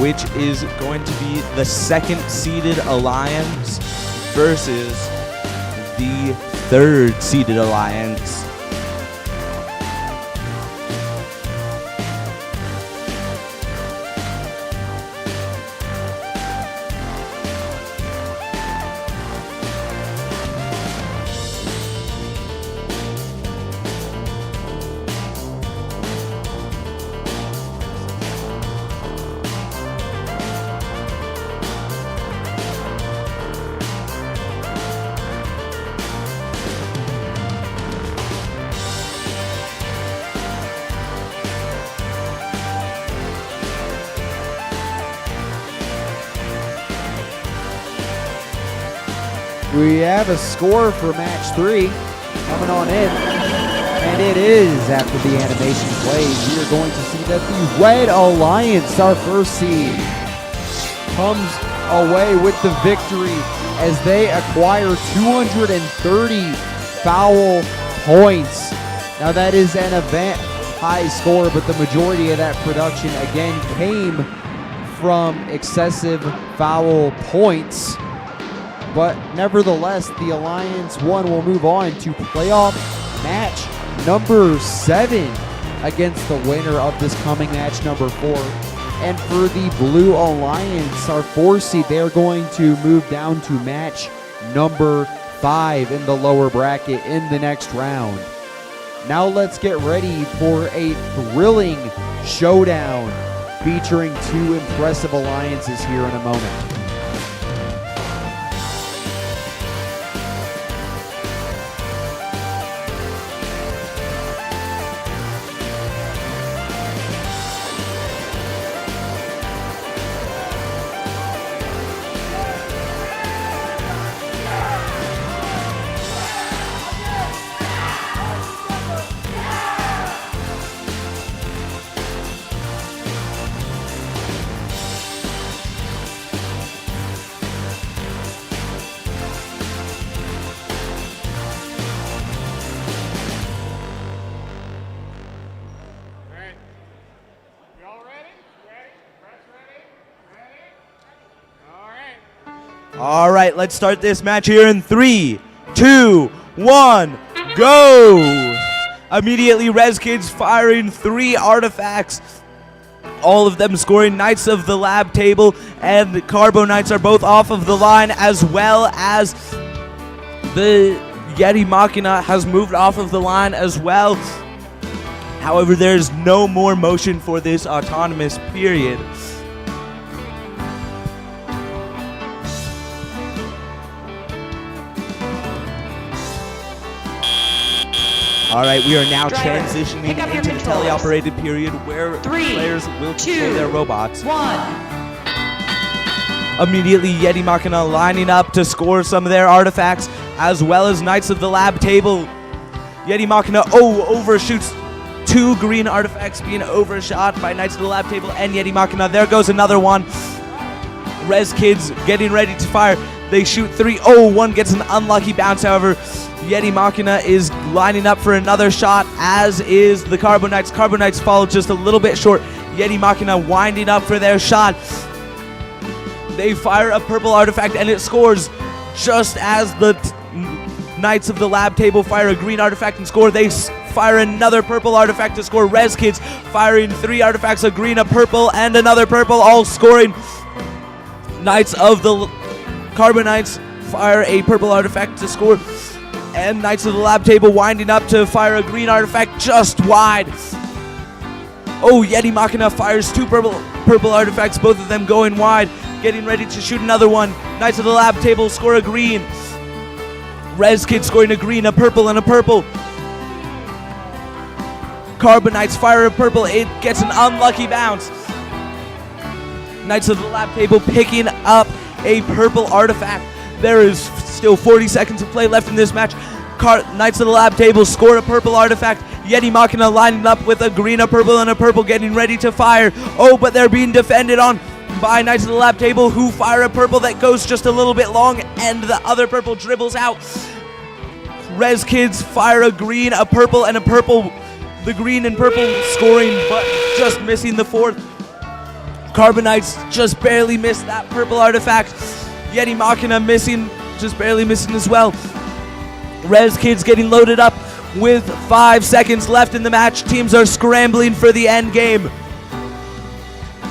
which is going to be the second-seeded Alliance versus the third-seeded Alliance. We have a score for match 3 coming on in, and it is after the animation plays. We are going to see that the Red Alliance, our first seed, comes away with the victory as they acquire 230 foul points. Now that is an event high score, but the majority of that production again came from excessive foul points. But nevertheless, the Alliance 1 will move on to playoff match number 7 against the winner of this coming match number 4. And for the Blue Alliance, our 4 seed, they are going to move down to match number 5 in the lower bracket in the next round. Now let's get ready for a thrilling showdown featuring 2 impressive alliances here in a moment. All right, let's start this match here in 3, 2, 1, go! Immediately, Res Kids firing 3 artifacts. All of them scoring. Knights of the Lab Table and Carbo Knights are both off of the line, as well as the Yeti Machina has moved off of the line as well. However, there's no more motion for this autonomous period. All right, we are now transitioning into the teleoperated period where players will control their robots. 1. Immediately, Yeti Machina lining up to score some of their artifacts, as well as Knights of the Lab Table. Yeti Machina, overshoots 2 green artifacts being overshot by Knights of the Lab Table and Yeti Machina. There goes another one. Res Kids getting ready to fire. They shoot 3. One gets an unlucky bounce, however. Yeti Machina is lining up for another shot, as is the Carbo Knights. Carbo Knights fall just a little bit short. Yeti Machina winding up for their shot. They fire a purple artifact and it scores just as the Knights of the Lab Table fire a green artifact and score. They fire another purple artifact to score. Res Kids firing 3 artifacts, a green, a purple, and another purple, all scoring. Knights of the Carbo Knights fire a purple artifact to score. And Knights of the Lab Table winding up to fire a green artifact just wide. Yeti Machina fires 2 purple artifacts, both of them going wide. Getting ready to shoot another one. Knights of the Lab Table score a green. Res Kids scoring a green, a purple, and a purple. Carbo Knights fire a purple. It gets an unlucky bounce. Knights of the Lab Table picking up a purple artifact. There is still 40 seconds of play left in this match. Knights of the Lab Table score a purple artifact. Yeti Machina lining up with a green, a purple, and a purple, getting ready to fire. But they're being defended on by Knights of the Lab Table, who fire a purple that goes just a little bit long, and the other purple dribbles out. Res Kids fire a green, a purple, and a purple. The green and purple scoring, but just missing the 4th. Carbo Knights just barely missed that purple artifact. Yeti Machina missing, just barely missing as well. Res Kids getting loaded up with 5 seconds left in the match. Teams are scrambling for the end game.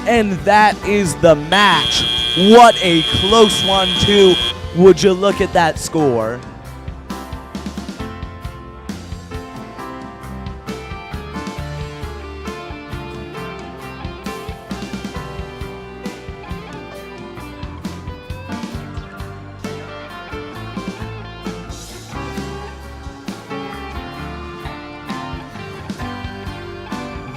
And that is the match. What a close one, too. Would you look at that score?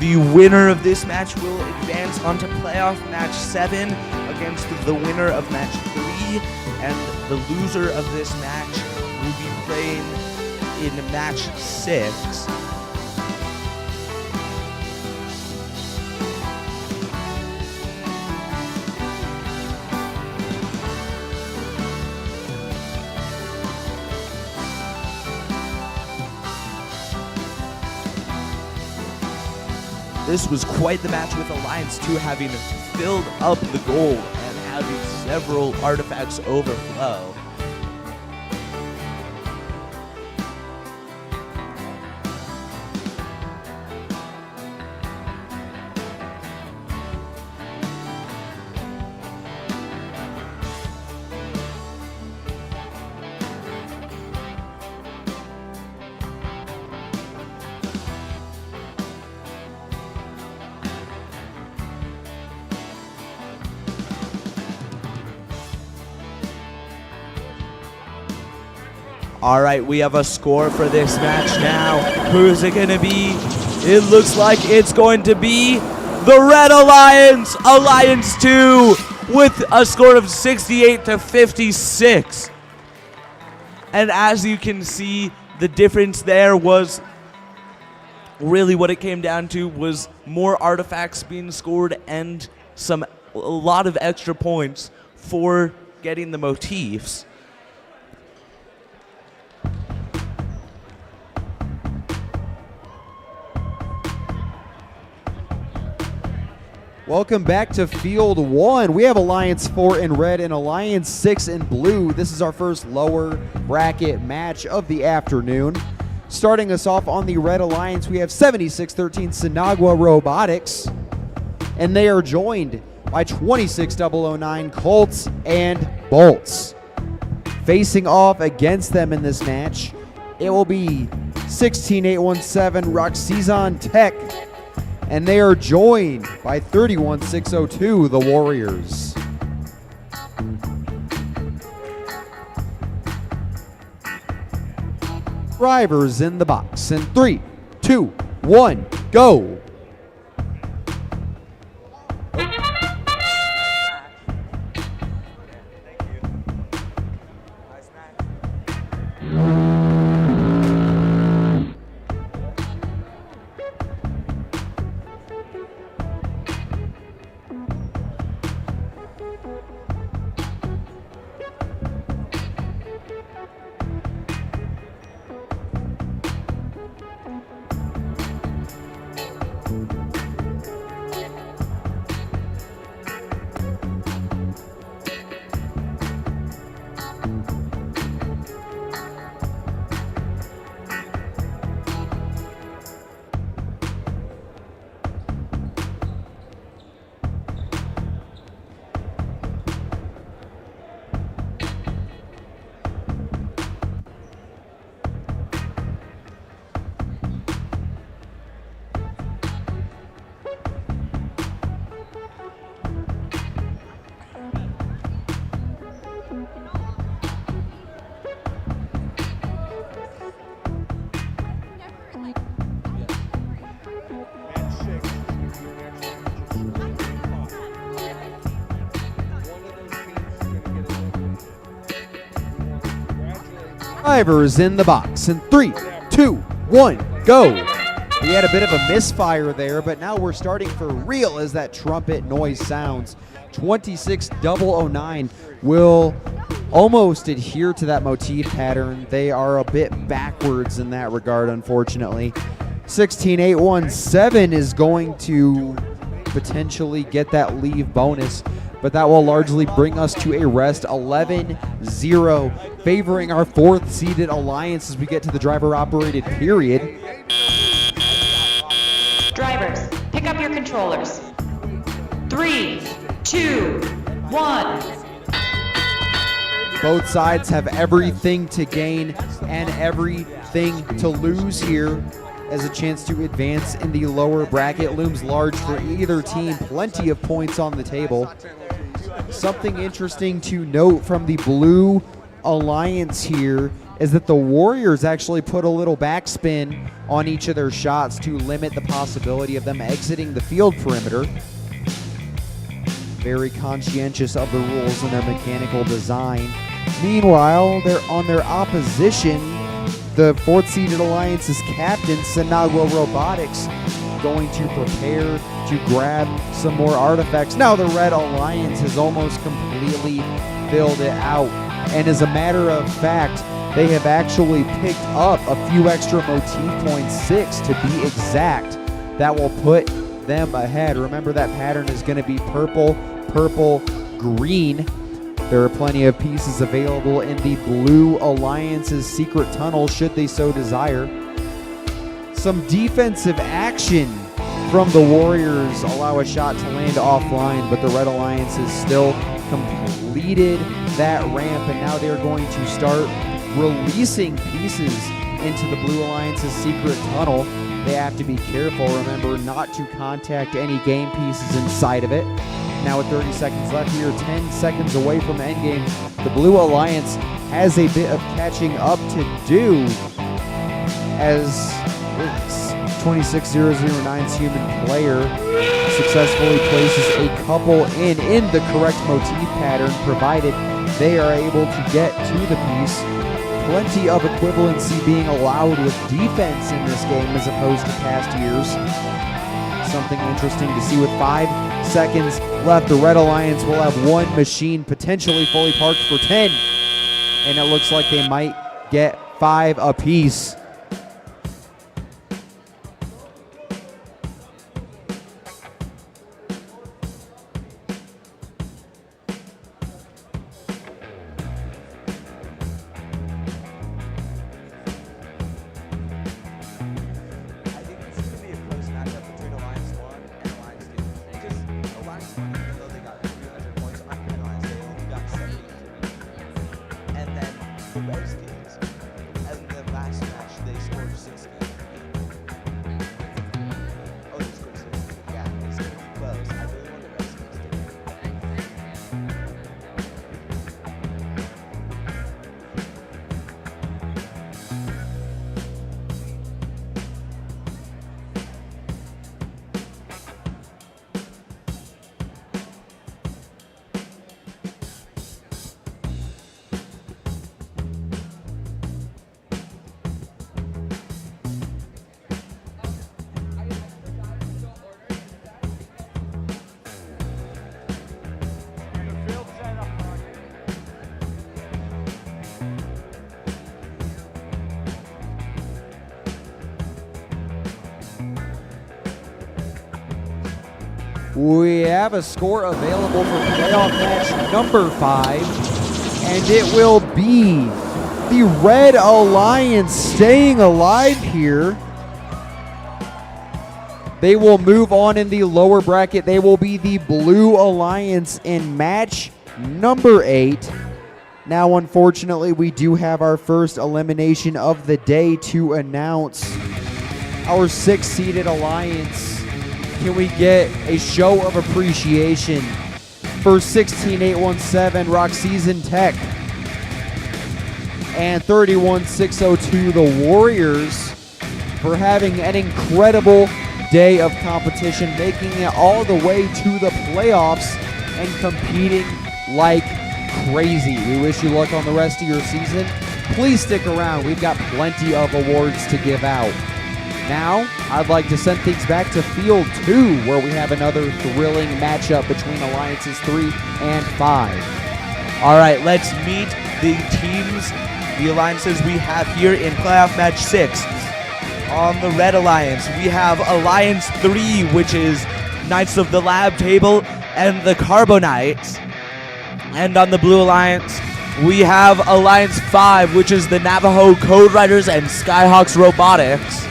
The winner of this match will advance onto playoff match 7 against the winner of match 3, and the loser of this match will be playing in match 6. This was quite the match, with Alliance 2 having filled up the goal and having several artifacts overflow. All right, we have a score for this match now. Who's it going to be? It looks like it's going to be the Red Alliance, Alliance 2, with a score of 68-56. And as you can see, the difference there was really what it came down to was more artifacts being scored and a lot of extra points for getting the motifs. Welcome back to Field 1. We have Alliance 4 in red and Alliance 6 in blue. This is our first lower bracket match of the afternoon. Starting us off on the Red Alliance, we have 7613 Sinagua Robotics, and they are joined by 26009 Colts and Bolts. Facing off against them in this match, it will be 16817 Roxizon Tech, and they are joined by 31602 the Warriors. Drivers in the box in 3, 2, 1, go. Drivers in the box in 3, 2, 1, go. We had a bit of a misfire there, but now we're starting for real as that trumpet noise sounds. 26009 will almost adhere to that motif pattern. They are a bit backwards in that regard, unfortunately. 16817 is going to potentially get that leave bonus, but that will largely bring us to a rest 11-0, favoring our 4th seeded Alliance as we get to the driver operated period. Drivers, pick up your controllers. 3, 2, 1. Both sides have everything to gain and everything to lose here, as a chance to advance in the lower bracket looms large for either team. Plenty of points on the table. Something interesting to note from the Blue Alliance here is that the Warriors actually put a little backspin on each of their shots to limit the possibility of them exiting the field perimeter. Very conscientious of the rules in their mechanical design. Meanwhile, they're on their opposition. The 4th seeded Alliance's captain, Sinagua Robotics, going to prepare to grab some more artifacts. Now the Red Alliance has almost completely filled it out. And as a matter of fact, they have actually picked up a few extra motif points, 6 to be exact. That will put them ahead. Remember, that pattern is going to be purple, purple, green. There are plenty of pieces available in the Blue Alliance's secret tunnel should they so desire. Some defensive action from the Warriors allow a shot to land offline, but the Red Alliance has still completed that ramp, and now they're going to start releasing pieces into the Blue Alliance's secret tunnel. They have to be careful, remember, not to contact any game pieces inside of it. Now with 30 seconds left here, 10 seconds away from endgame, the Blue Alliance has a bit of catching up to do as 26009's human player successfully places a couple in the correct motif pattern, provided they are able to get to the piece. Plenty of equivalency being allowed with defense in this game as opposed to past years. Something interesting to see with 5 seconds left. The Red Alliance will have one machine potentially fully parked for 10. And it looks like they might get 5 apiece. the Redskins. And the last match, they scored 60. Oh, they scored 60. Yeah, it's going to be close. I really want the Redskins to win. We have a score available for playoff match number 5, and it will be the Red Alliance staying alive here. They will move on in the lower bracket. They will be the Blue Alliance in match number 8. Now, unfortunately, we do have our first elimination of the day to announce. Our 6-seeded alliance. Can we get a show of appreciation for 16817 Rock Season Tech and 31602 the Warriors for having an incredible day of competition, making it all the way to the playoffs and competing like crazy. We wish you luck on the rest of your season. Please stick around. We've got plenty of awards to give out. Now, I'd like to send things back to Field 2, where we have another thrilling matchup between Alliances 3 and 5. All right, let's meet the teams, the alliances we have here in playoff match 6. On the Red Alliance, we have Alliance 3, which is Knights of the Lab Table and the Carbonites. And on the Blue Alliance, we have Alliance 5, which is the Navajo Code Riders and Skyhawks Robotics.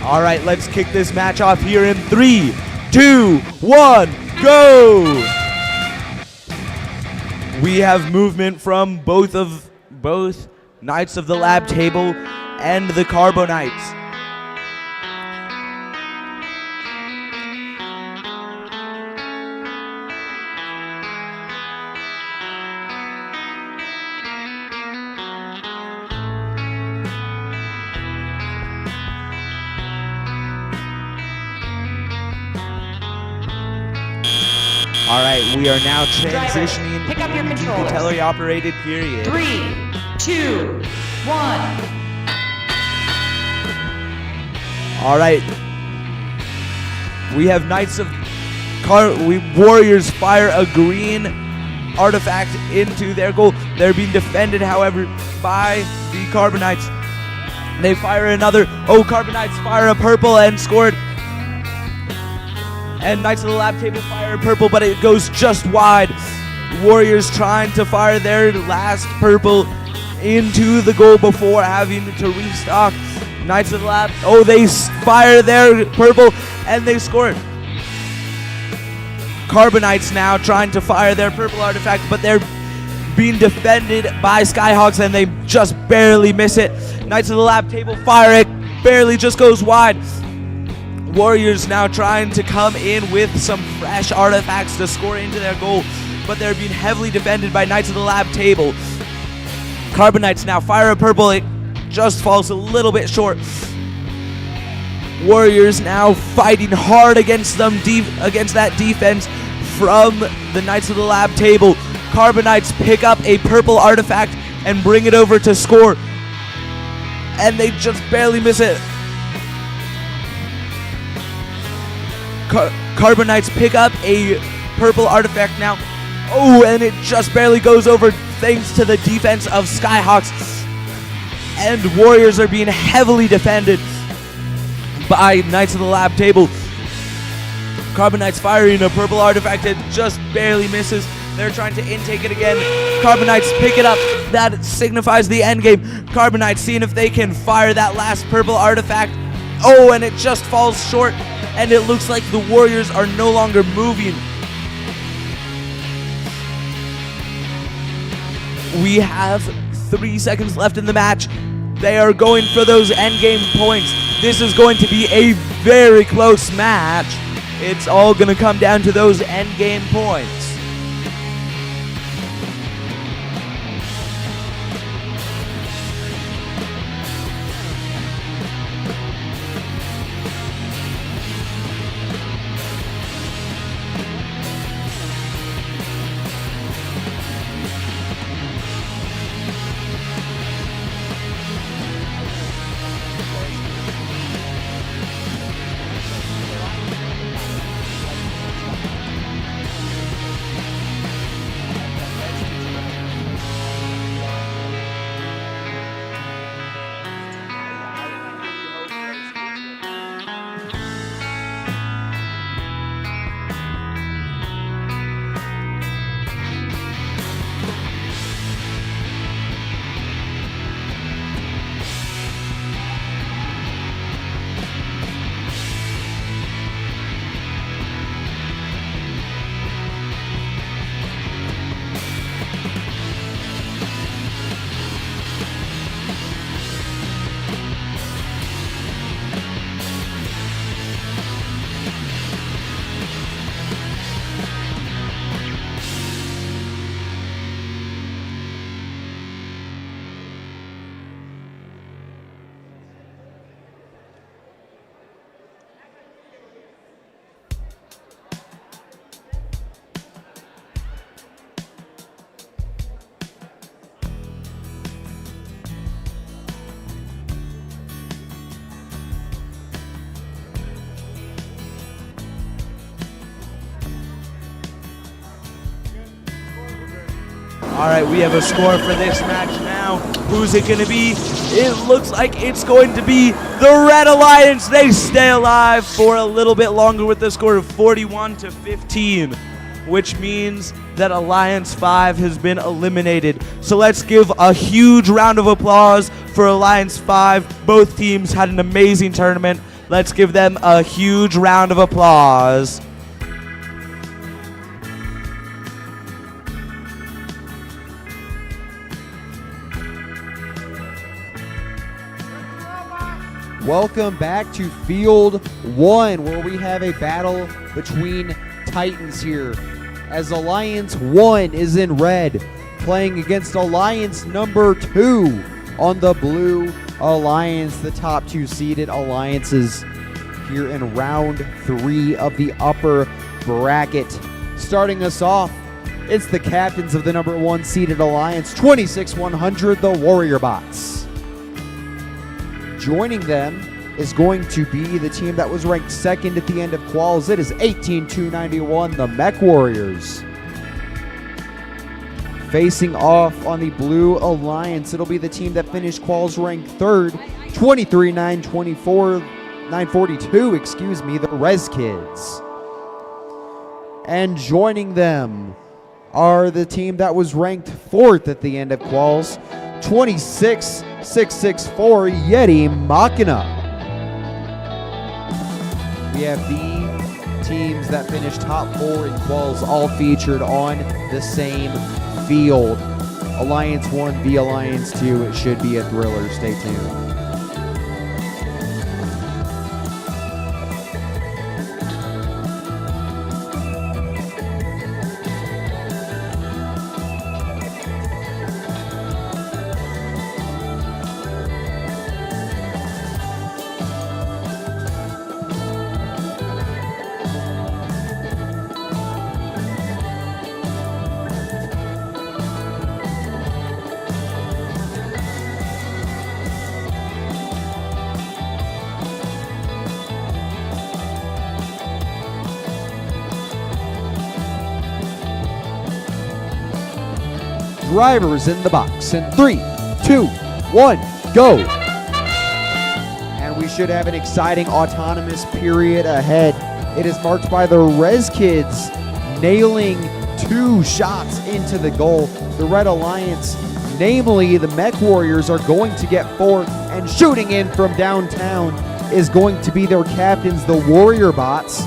All right, let's kick this match off here in 3, 2, 1, go! We have movement from both Knights of the Lab Table and the Carbonites. All right, we are now transitioning pick up your to the controllers. teleoperated period. 3, 2, 1. All right. We have Warriors fire a green artifact into their goal. They're being defended, however, by the Carbonites. They fire another. Oh, Carbonites fire a purple and scored. And Knights of the Lab Table fire purple, but it goes just wide. Warriors trying to fire their last purple into the goal before having to restock. Knights of the Lab, oh, they fire their purple and they score. Carbonites now trying to fire their purple artifact, but they're being defended by Skyhawks and they just barely miss it. Knights of the Lab Table fire it, barely just goes wide. Warriors now trying to come in with some fresh artifacts to score into their goal, but they're being heavily defended by Knights of the Lab Table. Carbonites now fire a purple, it just falls a little bit short. Warriors now fighting hard against them, against that defense from the Knights of the Lab Table. Carbonites pick up a purple artifact and bring it over to score, and they just barely miss it. Carbonites pick up a purple artifact now. Oh, and it just barely goes over thanks to the defense of Skyhawks. And Warriors are being heavily defended by Knights of the Lab Table. Carbonites firing a purple artifact. It just barely misses. They're trying to intake it again. Carbonites pick it up. That signifies the end game. Carbonites seeing if they can fire that last purple artifact. Oh, and it just falls short. And it looks like the Warriors are no longer moving. We have 3 seconds left in the match. They are going for those endgame points. This is going to be a very close match. It's all going to come down to those endgame points. All right, we have a score for this match now. Who's it going to be? It looks like it's going to be the Red Alliance. They stay alive for a little bit longer with the score of 41-15, which means that Alliance 5 has been eliminated. So let's give a huge round of applause for Alliance 5. Both teams had an amazing tournament. Let's give them a huge round of applause. Welcome back to Field 1, where we have a battle between Titans here. As Alliance 1 is in red, playing against Alliance number 2 on the blue. Alliance, the top 2 seeded alliances here in round 3 of the upper bracket. Starting us off, it's the captains of the number 1 seeded Alliance, 26-100, the Warrior Bots. Joining them is going to be the team that was ranked second at the end of quals. It is 18-291, the Mech Warriors. Facing off on the Blue Alliance, it'll be the team that finished quals ranked third, 942, the Res Kids. And joining them are the team that was ranked fourth at the end of quals, 26-664, Yeti Machina. We have the teams that finished top 4 in quals all featured on the same field. Alliance 1 v Alliance 2. It should be a thriller. Stay tuned. drivers in the box. In 3, 2, 1, go. And we should have an exciting autonomous period ahead. It is marked by the Res Kids nailing 2 shots into the goal. The Red Alliance, namely the Mech Warriors, are going to get 4, and shooting in from downtown is going to be their captains, the Warrior Bots.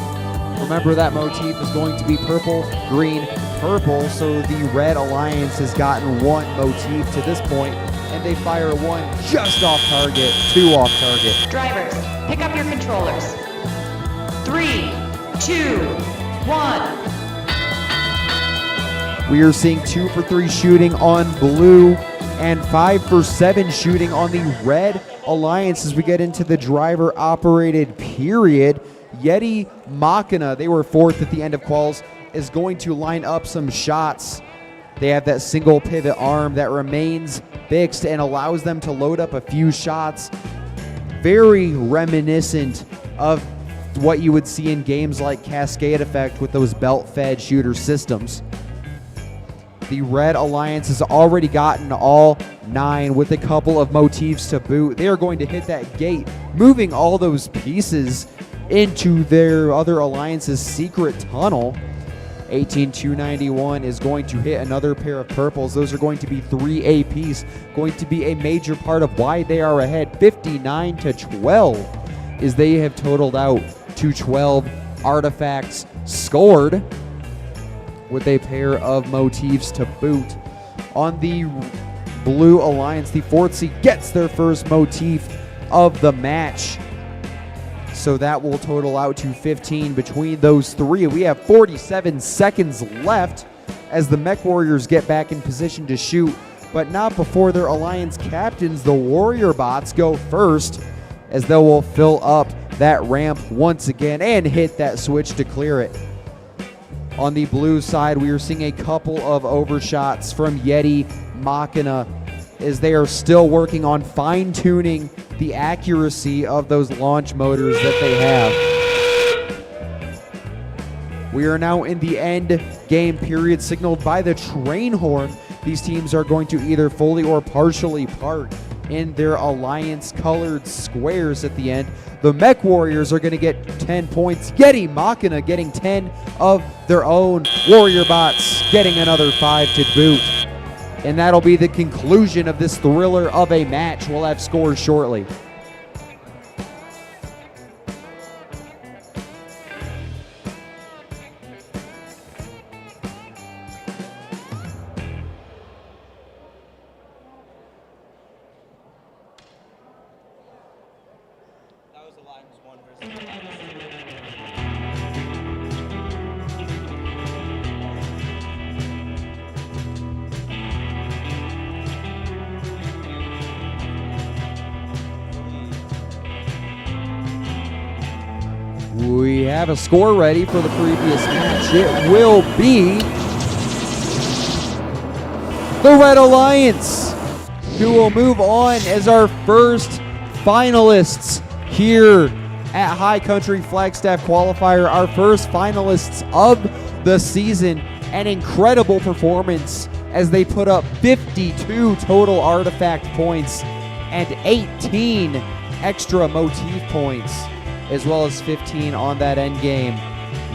Remember, that motif is going to be purple, green, purple, so the Red Alliance has gotten 1 motif to this point, and they fire 1 just off target, 2 off target. Drivers, pick up your controllers. 3, 2, 1. We are seeing 2 for 3 shooting on blue and 5 for 7 shooting on the Red Alliance as we get into the driver-operated period. Yeti Machina, they were 4th at the end of quals, is going to line up some shots. They have that single pivot arm that remains fixed and allows them to load up a few shots. Very reminiscent of what you would see in games like Cascade Effect with those belt-fed shooter systems. The Red Alliance has already gotten all 9 with a couple of motifs to boot. They are going to hit that gate, moving all those pieces into their other alliance's secret tunnel. 18291 is going to hit another pair of purples. Those are going to be 3 apiece, going to be a major part of why they are ahead 59-12, is they have totaled out to 12 artifacts scored with a pair of motifs to boot. On the Blue Alliance, the 4th seed gets their first motif of the match. So that will total out to 15 between those 3. We have 47 seconds left as the Mech Warriors get back in position to shoot, but not before their Alliance captains, the Warrior Bots, go first, as they will fill up that ramp once again and hit that switch to clear it. On the blue side, we are seeing a couple of overshots from Yeti Machina as they are still working on fine-tuning the accuracy of those launch motors that they have. We are now in the end game period signaled by the train horn. These teams are going to either fully or partially park in their Alliance-colored squares at the end. The Mech Warriors are going to get 10 points. Yeti Machina getting 10 of their own. Warrior Bots getting another 5 to boot. And that'll be the conclusion of this thriller of a match. We'll have scores shortly. We have a score ready for the previous match. It will be the Red Alliance, who will move on as our first finalists here at High Country Flagstaff Qualifier. Our first finalists of the season. An incredible performance as they put up 52 total artifact points and 18 extra motif points, as well as 15 on that end game.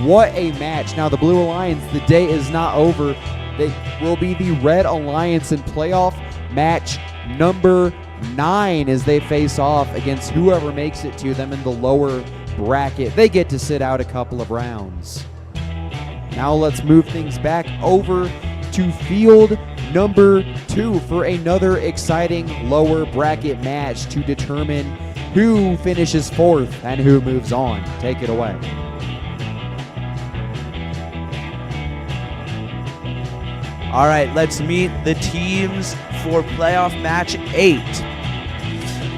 What a match. Now the Blue Alliance, the day is not over. They will be the Red Alliance in playoff match number 9 as they face off against whoever makes it to them in the lower bracket. They get to sit out a couple of rounds. Now let's move things back over to field number 2 for another exciting lower bracket match to determine who finishes 4th and who moves on. Take it away. All right, let's meet the teams for playoff match 8.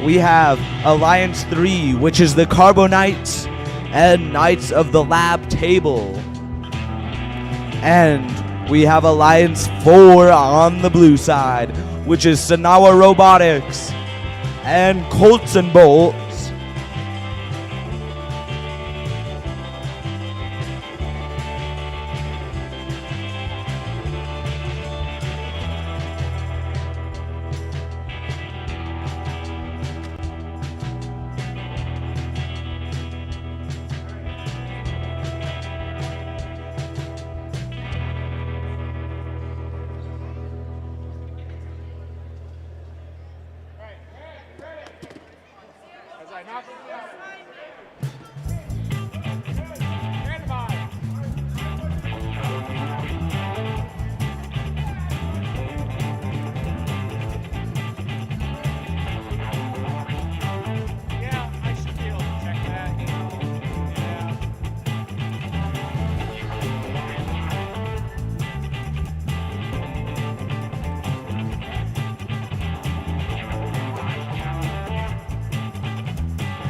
We have Alliance 3, which is the Carbonites and Knights of the Lab Table. And we have Alliance 4 on the blue side, which is Sanawa Robotics and Colts and Bolts.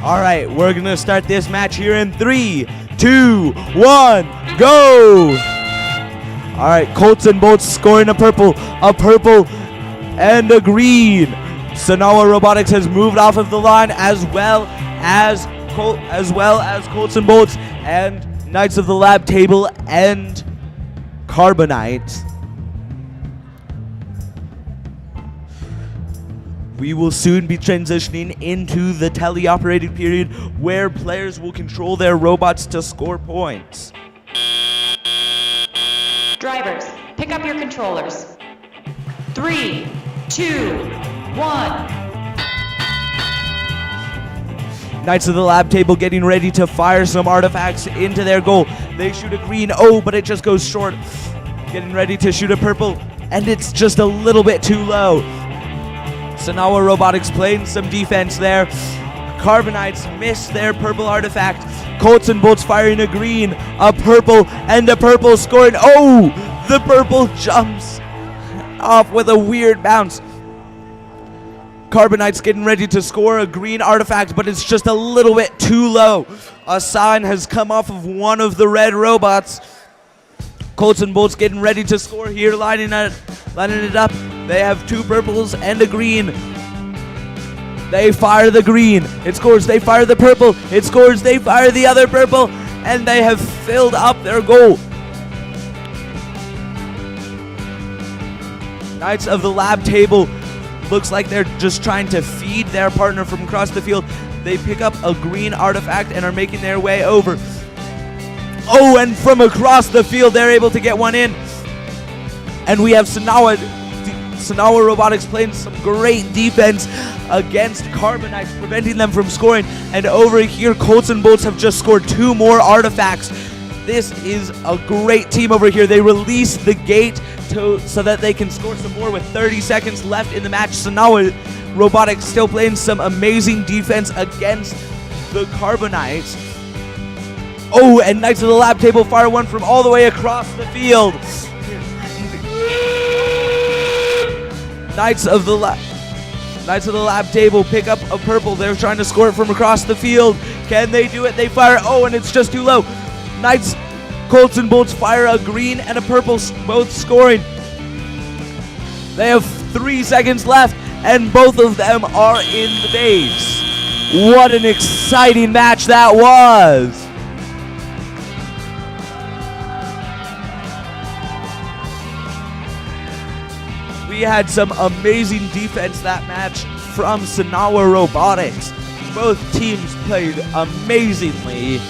All right, we're going to start this match here in 3, 2, 1, go! All right, Colts and Bolts scoring a purple, and a green. Sanawa Robotics has moved off of the line as well as Colts and Bolts and Knights of the Lab Table and Carbonite. We will soon be transitioning into the teleoperated period where players will control their robots to score points. Drivers, pick up your controllers. 3, 2, 1. Knights of the Lab Table getting ready to fire some artifacts into their goal. They shoot a green, but it just goes short. Getting ready to shoot a purple, and it's just a little bit too low. Sanawa Robotics playing some defense there. Carbonites miss their purple artifact. Colts and Bolts firing a green, a purple, and a purple scoring. The purple jumps off with a weird bounce. Carbonite's getting ready to score a green artifact, but it's just a little bit too low. A sign has come off of one of the red robots. Colts and Bolts getting ready to score here, lining it up. They have 2 purples and a green. They fire the green. It scores. They fire the purple. It scores. They fire the other purple, and they have filled up their goal. Knights of the Lab Table looks like they're just trying to feed their partner from across the field. They pick up a green artifact and are making their way over. And from across the field, they're able to get one in. And we have Sanawa Robotics playing some great defense against Carbonite, preventing them from scoring. And over here, Colts and Bolts have just scored 2 more artifacts. This is a great team over here. They release the gate so that they can score some more with 30 seconds left in the match. Sanawa Robotics still playing some amazing defense against the Carbonites. And Knights of the Lab Table fire one from all the way across the field. Knights of the Lab Table pick up a purple. They're trying to score it from across the field. Can they do it? They fire. And it's just too low. Colts and Bolts fire a green and a purple, both scoring. They have 3 seconds left, and both of them are in the base. What an exciting match that was! We had some amazing defense that match from Sanawa Robotics. Both teams played amazingly.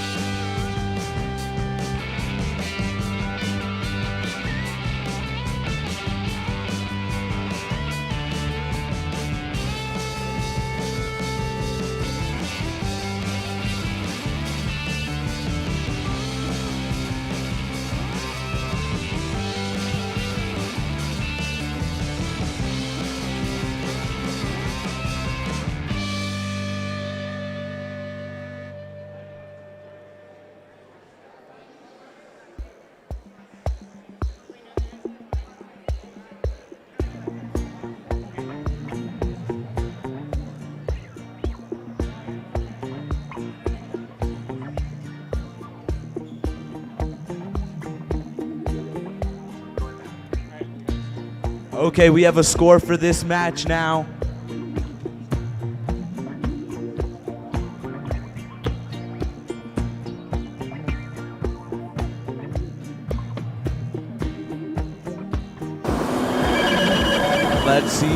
Okay, we have a score for this match now. Let's see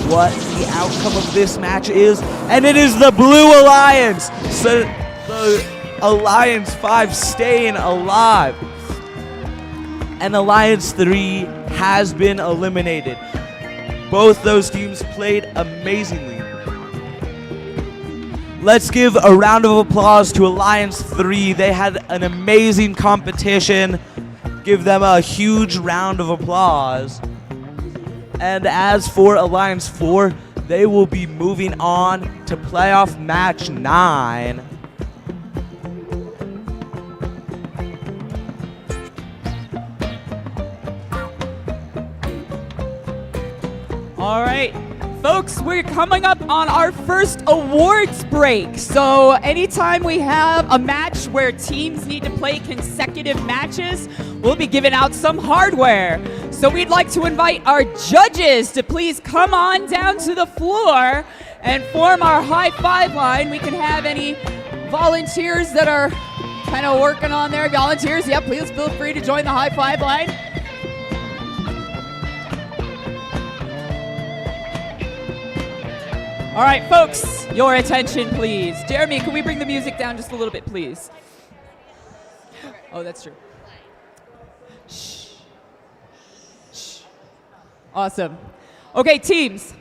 what the outcome of this match is. And it is the Blue Alliance. So the Alliance 5 staying alive. And Alliance 3 has been eliminated. Both those teams played amazingly. Let's give a round of applause to Alliance 3. They had an amazing competition. Give them a huge round of applause. And as for Alliance 4, they will be moving on to playoff match 9. All right, Folks, we're coming up on our first awards break. So anytime we have a match where teams need to play consecutive matches, we'll be giving out some hardware. So we'd like to invite our judges to please come on down to the floor and form our high five line. We can have any volunteers that are kind of working on their volunteers. Yeah, please feel free to join the high five line. All right, folks, your attention, please. Jeremy, can we bring the music down just a little bit, please? Oh, that's true. Shh. Shh. Awesome. Okay, teams.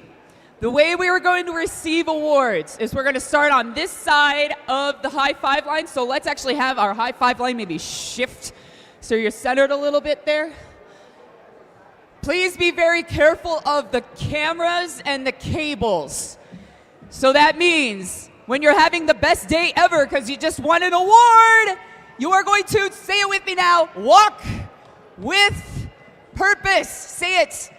The way we are going to receive awards is we're going to start on this side of the high five line. So let's actually have our high five line maybe shift so you're centered a little bit there. Please be very careful of the cameras and the cables. So that means when you're having the best day ever because you just won an award, you are going to, say it with me now, walk with purpose. Say it.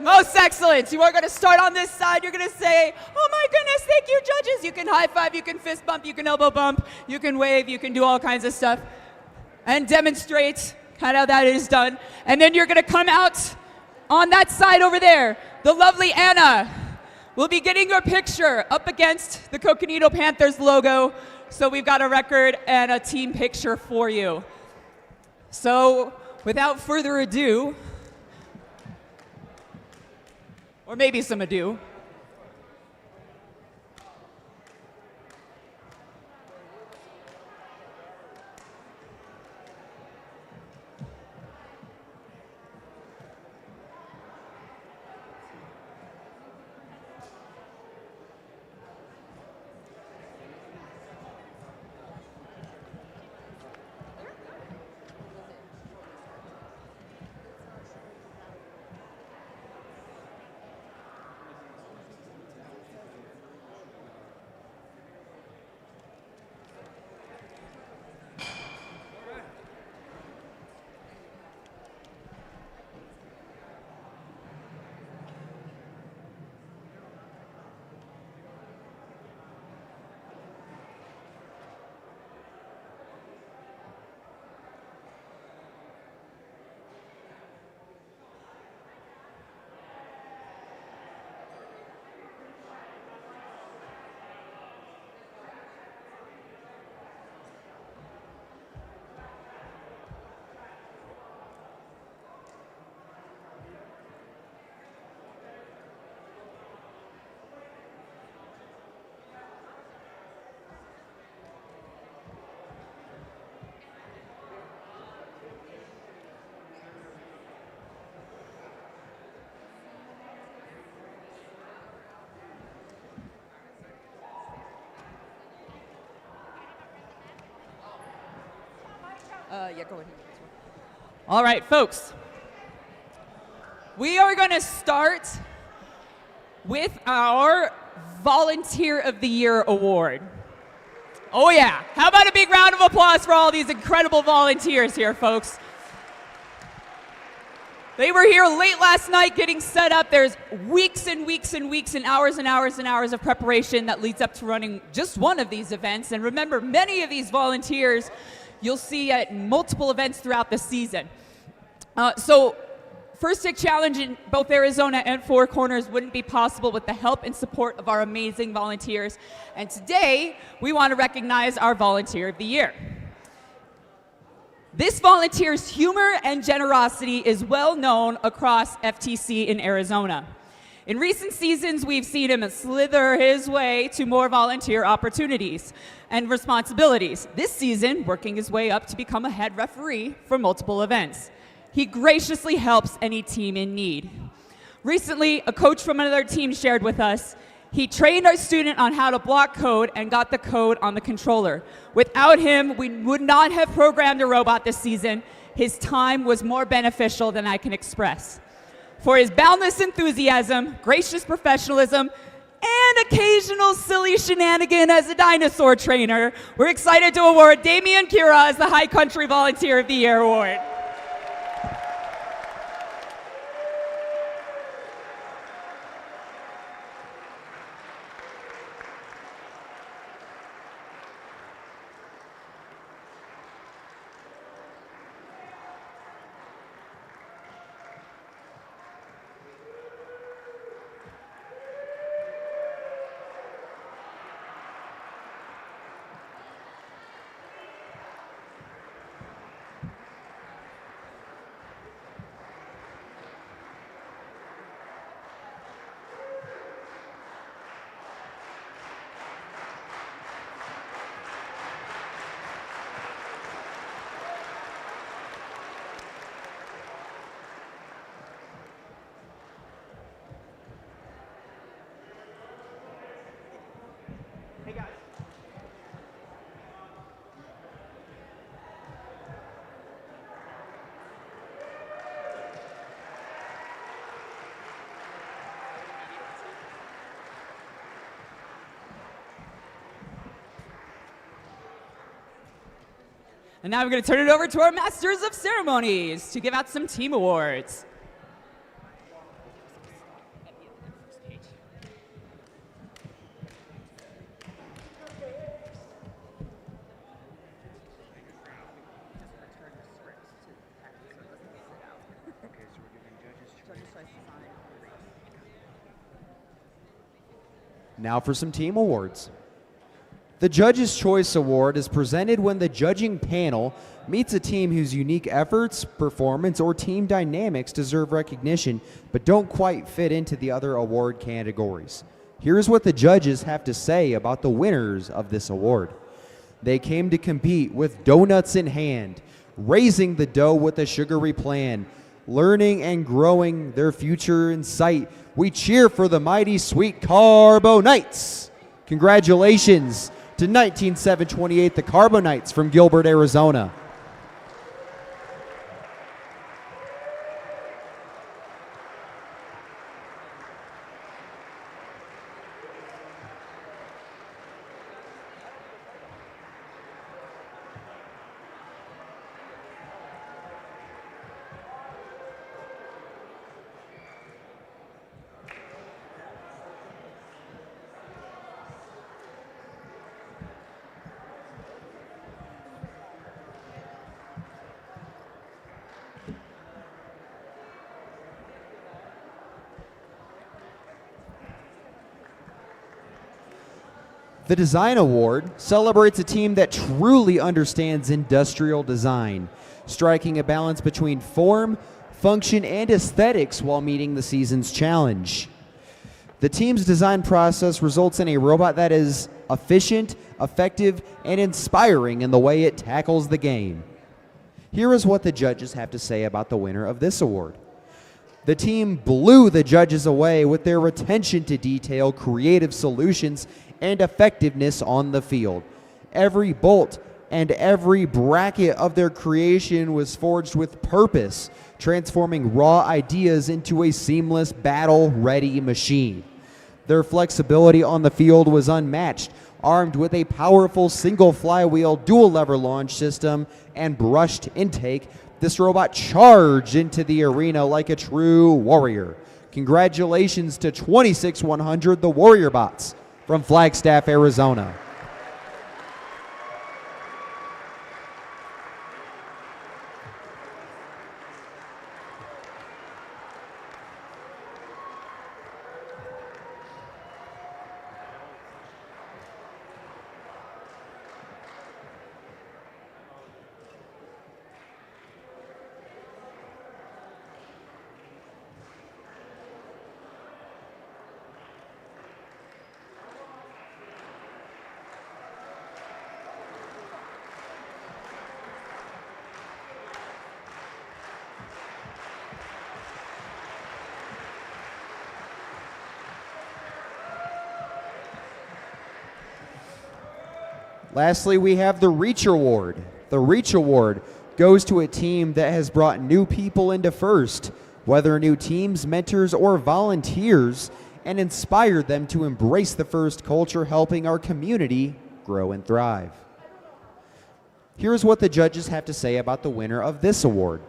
Most excellent. You are going to start on this side. You're going to say, oh my goodness, thank you, judges. You can high five, you can fist bump, you can elbow bump, you can wave, you can do all kinds of stuff and demonstrate kind of how that is done. And then you're going to come out on that side over there. The lovely Anna will be getting your picture up against the Coconino Panthers logo. So we've got a record and a team picture for you. So without further ado, or maybe some ado, yeah, go ahead. All right, folks. We are going to start with our Volunteer of the Year award. Oh, yeah. How about a big round of applause for all these incredible volunteers here, folks? They were here late last night getting set up. There's weeks and weeks and weeks and hours and hours and hours of preparation that leads up to running just one of these events. And remember, many of these volunteers you'll see at multiple events throughout the season. So First Take Challenge in both Arizona and Four Corners wouldn't be possible with the help and support of our amazing volunteers. And today, we want to recognize our Volunteer of the Year. This volunteer's humor and generosity is well known across FTC in Arizona. In recent seasons, we've seen him slither his way to more volunteer opportunities and responsibilities. This season, working his way up to become a head referee for multiple events. He graciously helps any team in need. Recently, a coach from another team shared with us, he trained our student on how to block code and got the code on the controller. Without him, we would not have programmed a robot this season. His time was more beneficial than I can express. For his boundless enthusiasm, gracious professionalism, and occasional silly shenanigan as a dinosaur trainer, we're excited to award Damian Kira as the High Country Volunteer of the Year Award. And now we're going to turn it over to our Masters of Ceremonies to give out some team awards. Now for some team awards. The Judge's Choice Award is presented when the judging panel meets a team whose unique efforts, performance, or team dynamics deserve recognition but don't quite fit into the other award categories. Here's what the judges have to say about the winners of this award. They came to compete with donuts in hand, raising the dough with a sugary plan, learning and growing their future in sight. We cheer for the mighty Sweet Carbo Knights. Congratulations to 19728, the Carbo Knights from Gilbert, Arizona. The Design Award celebrates a team that truly understands industrial design, striking a balance between form, function, and aesthetics while meeting the season's challenge. The team's design process results in a robot that is efficient, effective, and inspiring in the way it tackles the game. Here is what the judges have to say about the winner of this award. The team blew the judges away with their attention to detail, creative solutions, and effectiveness on the field. Every bolt and every bracket of their creation was forged with purpose, transforming raw ideas into a seamless, battle-ready machine. Their flexibility on the field was unmatched, armed with a powerful single flywheel, dual lever launch system, and brushed intake. This robot charged into the arena like a true warrior. Congratulations to 26100, the Warrior Bots from Flagstaff, Arizona. Lastly, we have the Reach Award. The Reach Award goes to a team that has brought new people into FIRST, whether new teams, mentors, or volunteers, and inspired them to embrace the FIRST culture, helping our community grow and thrive. Here's what the judges have to say about the winner of this award.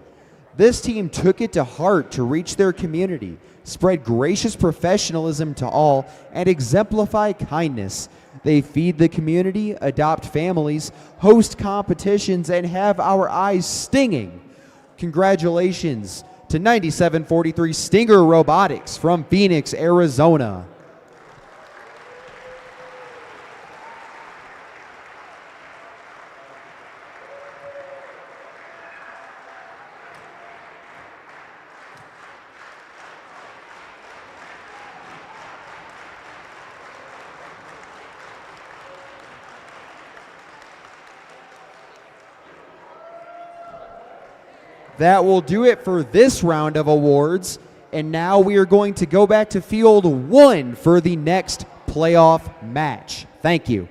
This team took it to heart to reach their community, spread gracious professionalism to all, and exemplify kindness. They feed the community, adopt families, host competitions, and have our eyes stinging. Congratulations to 9743 Stinger Robotics from Phoenix, Arizona. That will do it for this round of awards. And now we are going to go back to field one for the next playoff match. Thank you.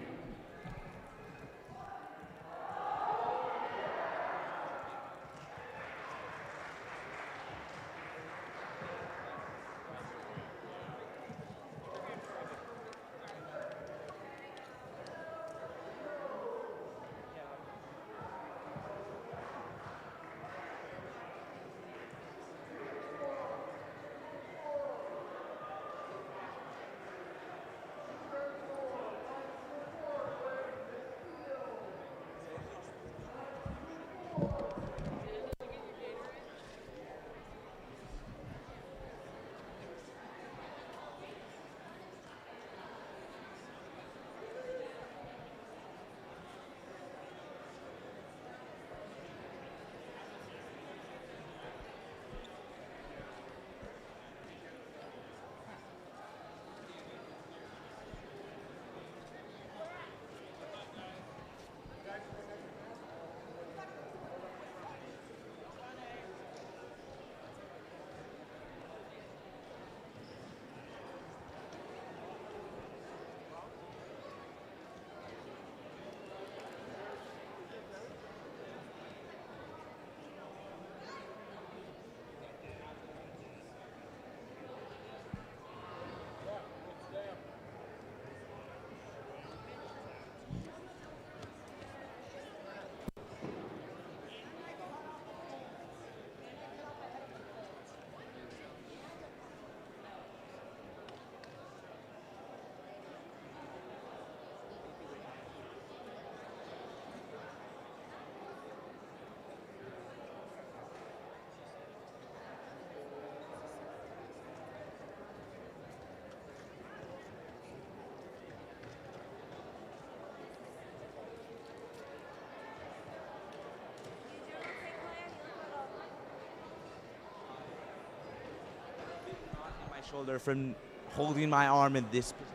my shoulder from holding my arm in this position.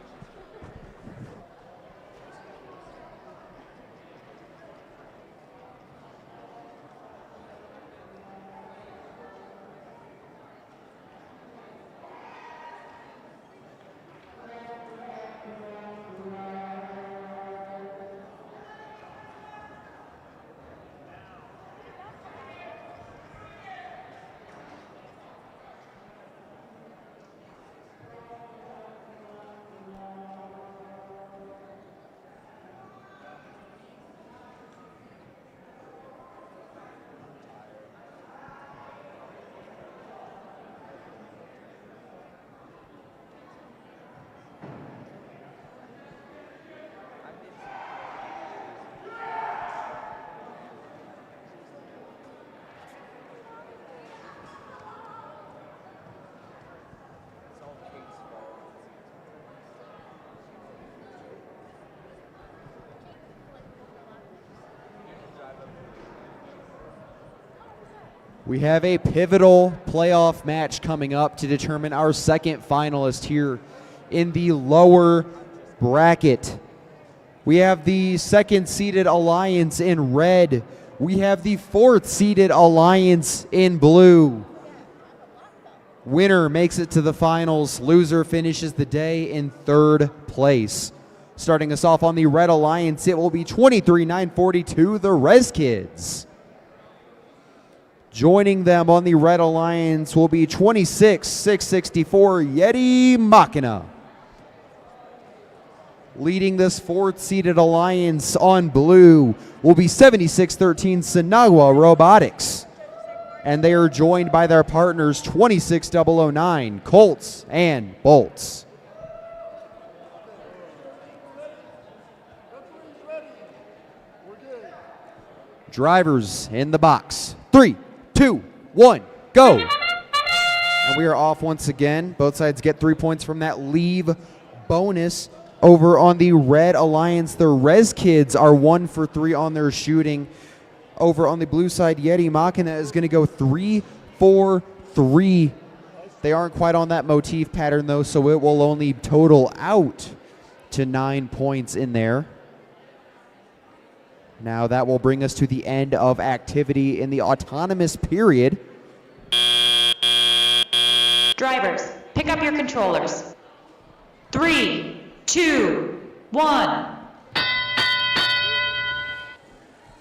We have a pivotal playoff match coming up to determine our second finalist here in the lower bracket. We have the second-seeded Alliance in red. We have the fourth-seeded Alliance in blue. Winner makes it to the finals. Loser finishes the day in third place. Starting us off on the Red Alliance, it will be 23-942, the Rez Kids. Joining them on the Red Alliance will be 26-664, Yeti Machina. Leading this fourth-seeded Alliance on blue will be 76-13, Sinagua Robotics. And they are joined by their partners 26009, Colts and Bolts. Drivers in the box. 3, 2, 1, go. And we are off once again. Both sides get 3 points from that leave bonus. Over on the Red Alliance, the Rez Kids are 1 for 3 on their shooting. Over on the blue side, Yeti Machina is going to go 3 for 3. They aren't quite on that motif pattern though, so it will only total out to 9 points in there. Now that will bring us to the end of activity in the autonomous period. Drivers, pick up your controllers. 3, 2, 1.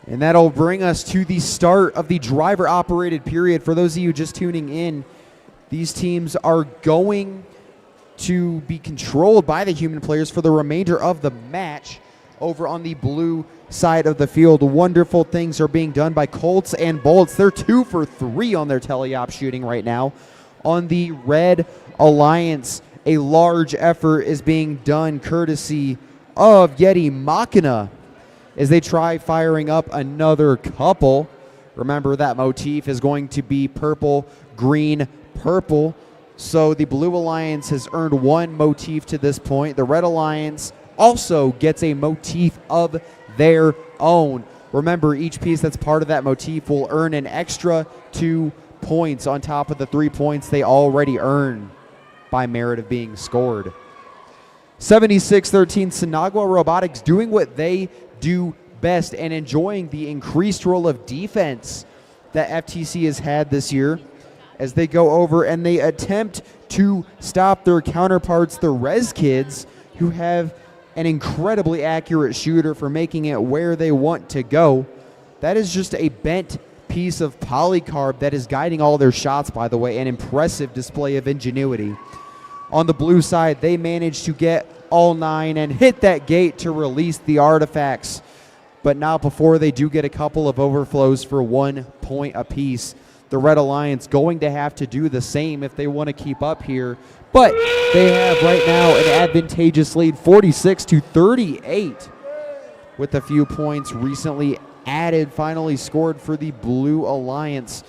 And that'll bring us to the start of the driver-operated period. For those of you just tuning in, these teams are going to be controlled by the human players for the remainder of the match. Over on the blue side of the field, wonderful things are being done by Colts and Bolts. They're 2 for 3 on their teleop shooting right now. On the Red Alliance, a large effort is being done courtesy of Yeti Machina as they try firing up another couple. Remember, that motif is going to be purple, green, purple. So the Blue Alliance has earned 1 motif to this point. The Red Alliance also gets a motif of their own. Remember, each piece that's part of that motif will earn an extra 2 points on top of the 3 points they already earn by merit of being scored. 76-13, Sinagua Robotics doing what they do best and enjoying the increased role of defense that FTC has had this year as they go over and they attempt to stop their counterparts, the Rez Kids, who have an incredibly accurate shooter for making it where they want to go. That is just a bent piece of polycarb that is guiding all their shots, by the way, an impressive display of ingenuity. On the blue side, they managed to get all 9 and hit that gate to release the artifacts, but not before they do get a couple of overflows for 1 point apiece. The Red Alliance going to have to do the same if they want to keep up here, but they have right now an advantageous lead, 46-38, with a few points recently added, finally scored for the Blue Alliance.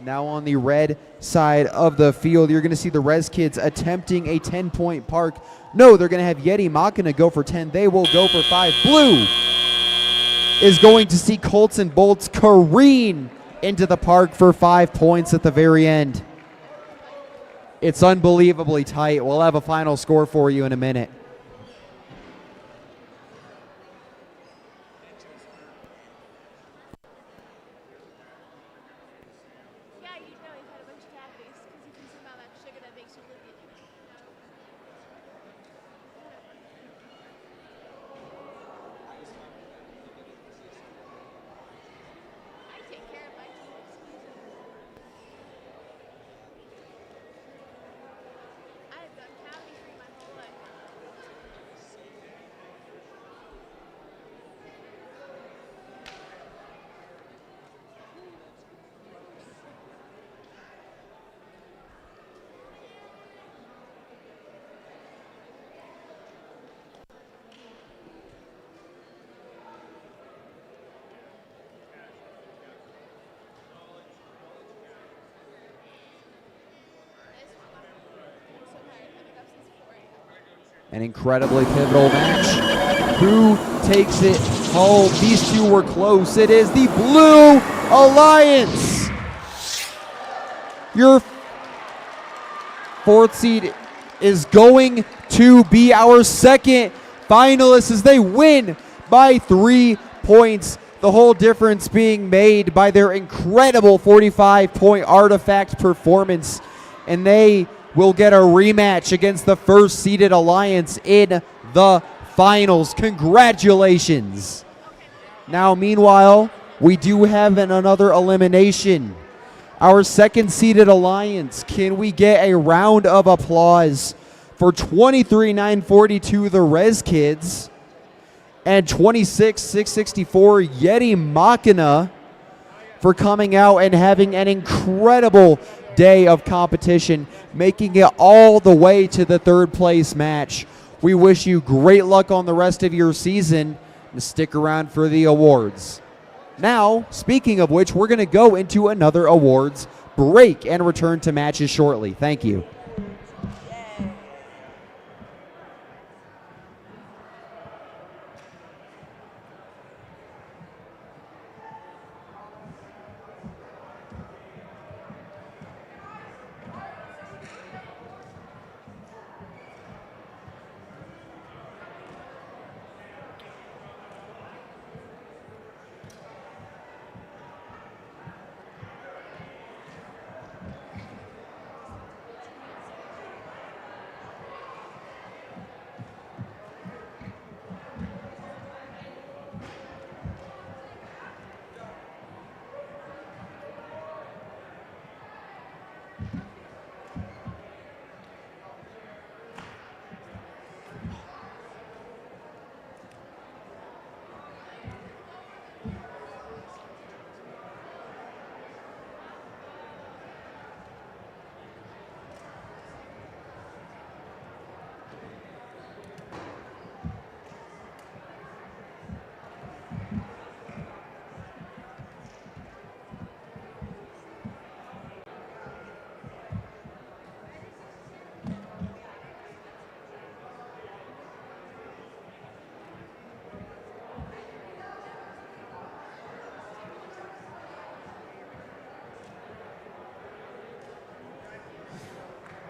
Now on the red side of the field, you're going to see the Rez Kids attempting a 10-point park. No, they're going to have Yeti Machina go for 10. They will go for 5. Blue is going to see Colts and Bolts careen into the park for 5 points at the very end. It's unbelievably tight. We'll have a final score for you in a minute. An incredibly pivotal match. Who takes it home? These two were close. It is the Blue Alliance. Your fourth seed is going to be our second finalist as they win by 3 points. The whole difference being made by their incredible 45-point artifact performance. And they will get a rematch against the first seeded Alliance in the finals. Congratulations. Now, meanwhile, we do have another elimination. Our second seeded Alliance. Can we get a round of applause for 23-942, the Rez Kids, and 26-664, Yeti Machina, for coming out and having an incredible day of competition, making it all the way to the third place match. We wish you great luck on the rest of your season, and stick around for the awards. Now, speaking of which, we're going to go into another awards break and return to matches shortly. Thank you.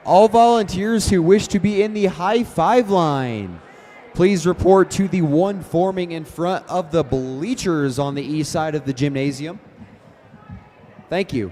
All volunteers who wish to be in the high five line, please report to the one forming in front of the bleachers on the east side of the gymnasium. Thank you.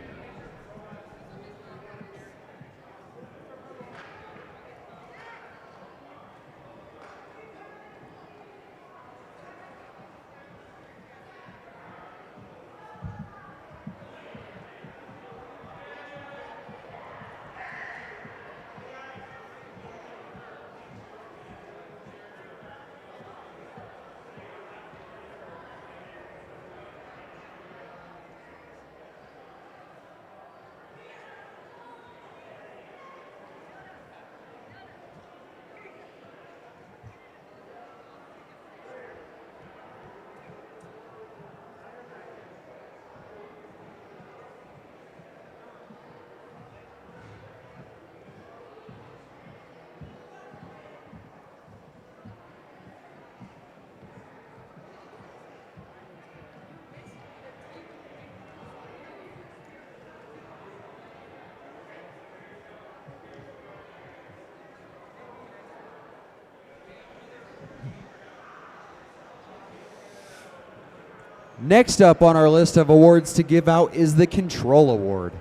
Next up on our list of awards to give out is the Control Award.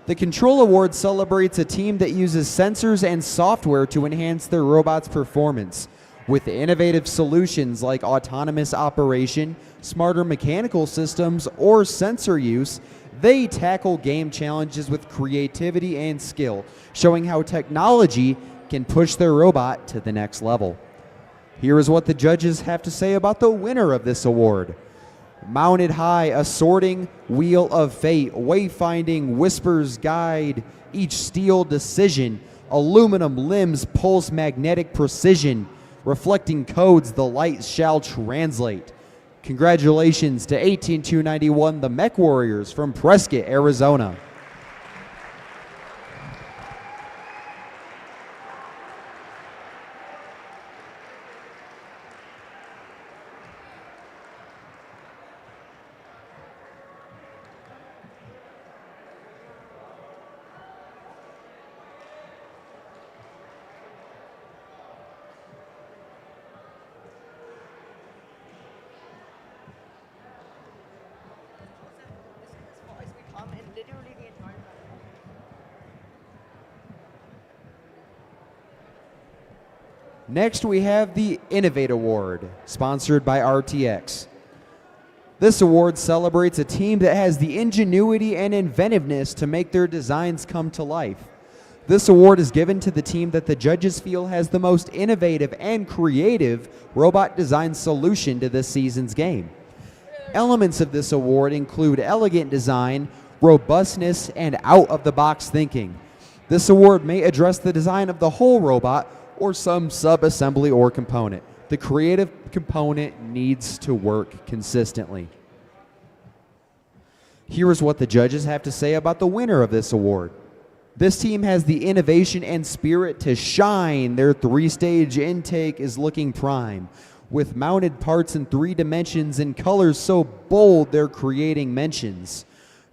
The Control Award celebrates a team that uses sensors and software to enhance their robot's performance. With innovative solutions like autonomous operation, smarter mechanical systems, or sensor use, they tackle game challenges with creativity and skill, showing how technology can push their robot to the next level. Here is what the judges have to say about the winner of this award. Mounted high, a sorting wheel of fate, wayfinding whispers guide each steel decision, aluminum limbs pulse magnetic precision, reflecting codes the light shall translate. Congratulations to 18291, the Mech Warriors from Prescott, Arizona. Next, we have the Innovate Award, sponsored by RTX. This award celebrates a team that has the ingenuity and inventiveness to make their designs come to life. This award is given to the team that the judges feel has the most innovative and creative robot design solution to this season's game. Elements of this award include elegant design, robustness, and out-of-the-box thinking. This award may address the design of the whole robot or some sub-assembly or component. The creative component needs to work consistently. Here is what the judges have to say about the winner of this award. This team has the innovation and spirit to shine. Their 3-stage intake is looking prime. With mounted parts in 3 dimensions and colors so bold they're creating mentions.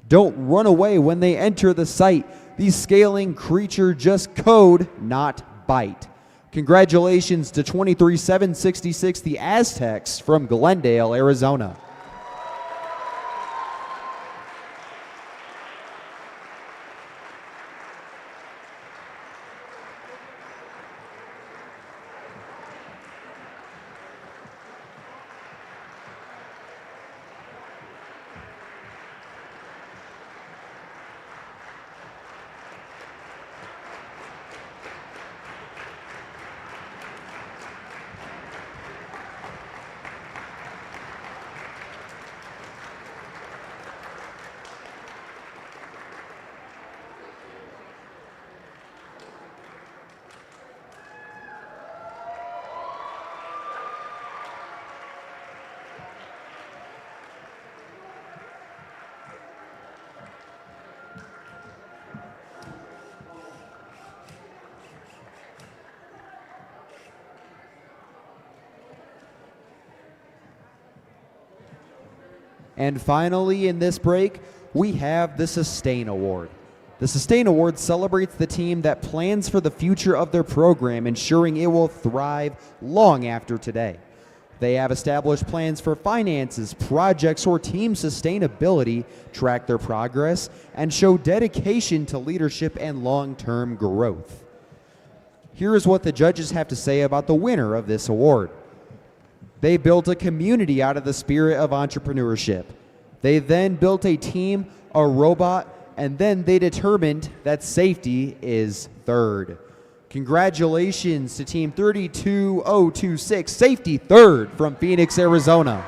Don't run away when they enter the site. These scaling creature just code, not bite. Congratulations to 23766, the Aztecs from Glendale, Arizona. And finally, in this break, we have the Sustain Award. The Sustain Award celebrates the team that plans for the future of their program, ensuring it will thrive long after today. They have established plans for finances, projects, or team sustainability, track their progress, and show dedication to leadership and long-term growth. Here is what the judges have to say about the winner of this award. They built a community out of the spirit of entrepreneurship. They then built a team, a robot, and then they determined that safety is third. Congratulations to Team 32026, Safety Third from Phoenix, Arizona.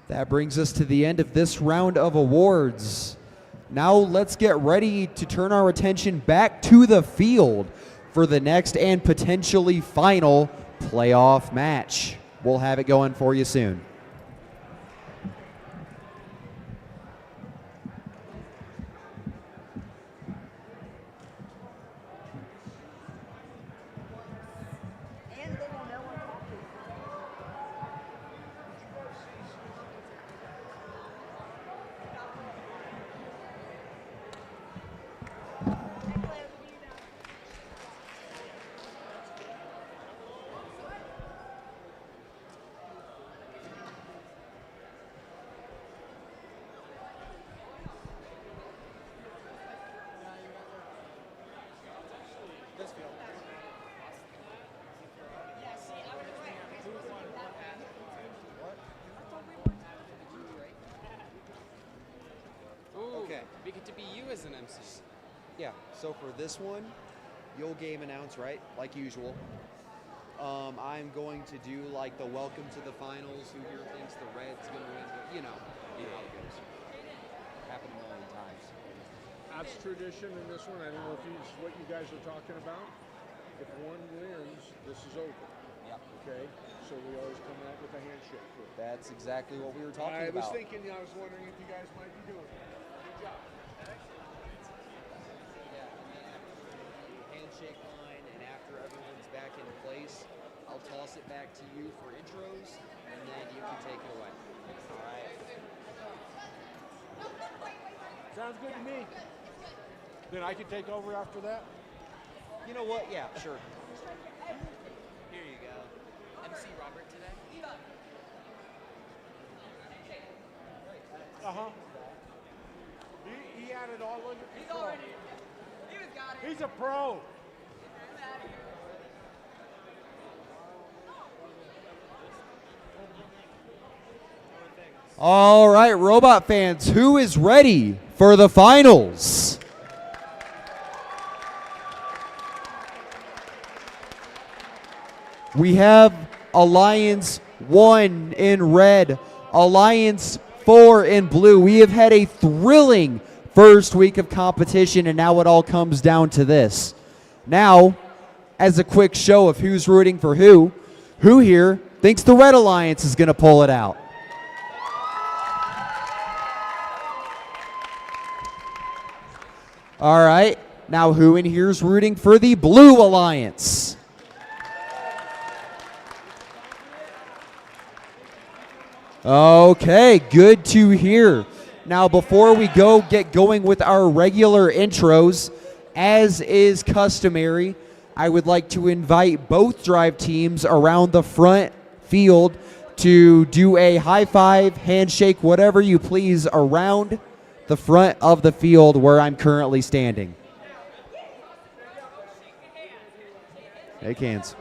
That brings us to the end of this round of awards. Now let's get ready to turn our attention back to the field for the next and potentially final playoff match. We'll have it going for you soon. Okay. We get to be you as an MC. Yeah, so for this one, you'll game announce, right? Like usual. I'm going to do like the welcome to the finals, who here thinks the Red's going to win, you know how it goes. Happened a million times. That's tradition in this one. I don't know if it's what you guys are talking about. If one wins, this is over. Yep. Okay? So we always come out with a handshake. That's exactly what we were talking I about. I was wondering if you guys might be doing it. Good job. Handshake line, and after everyone's back in place, I'll toss it back to you for intros, and then you can take it away. All right. Sounds good to me. Then I can take over after that? You know what? Yeah, sure. Here you go. MC Robert today. Uh-huh. He had it all under control. He's a pro. All right, robot fans, who is ready for the finals? We have Alliance 1 in red, Alliance 4 in blue. We have had a thrilling first week of competition, and now it all comes down to this. Now, as a quick show of who's rooting for who here thinks the Red Alliance is going to pull it out? All right, now who in here is rooting for the Blue Alliance? Okay, good to hear. Now, before we get going with our regular intros, as is customary, I would like to invite both drive teams around the front field to do a high five, handshake, whatever you please, around the front of the field where I'm currently standing. Shake hands.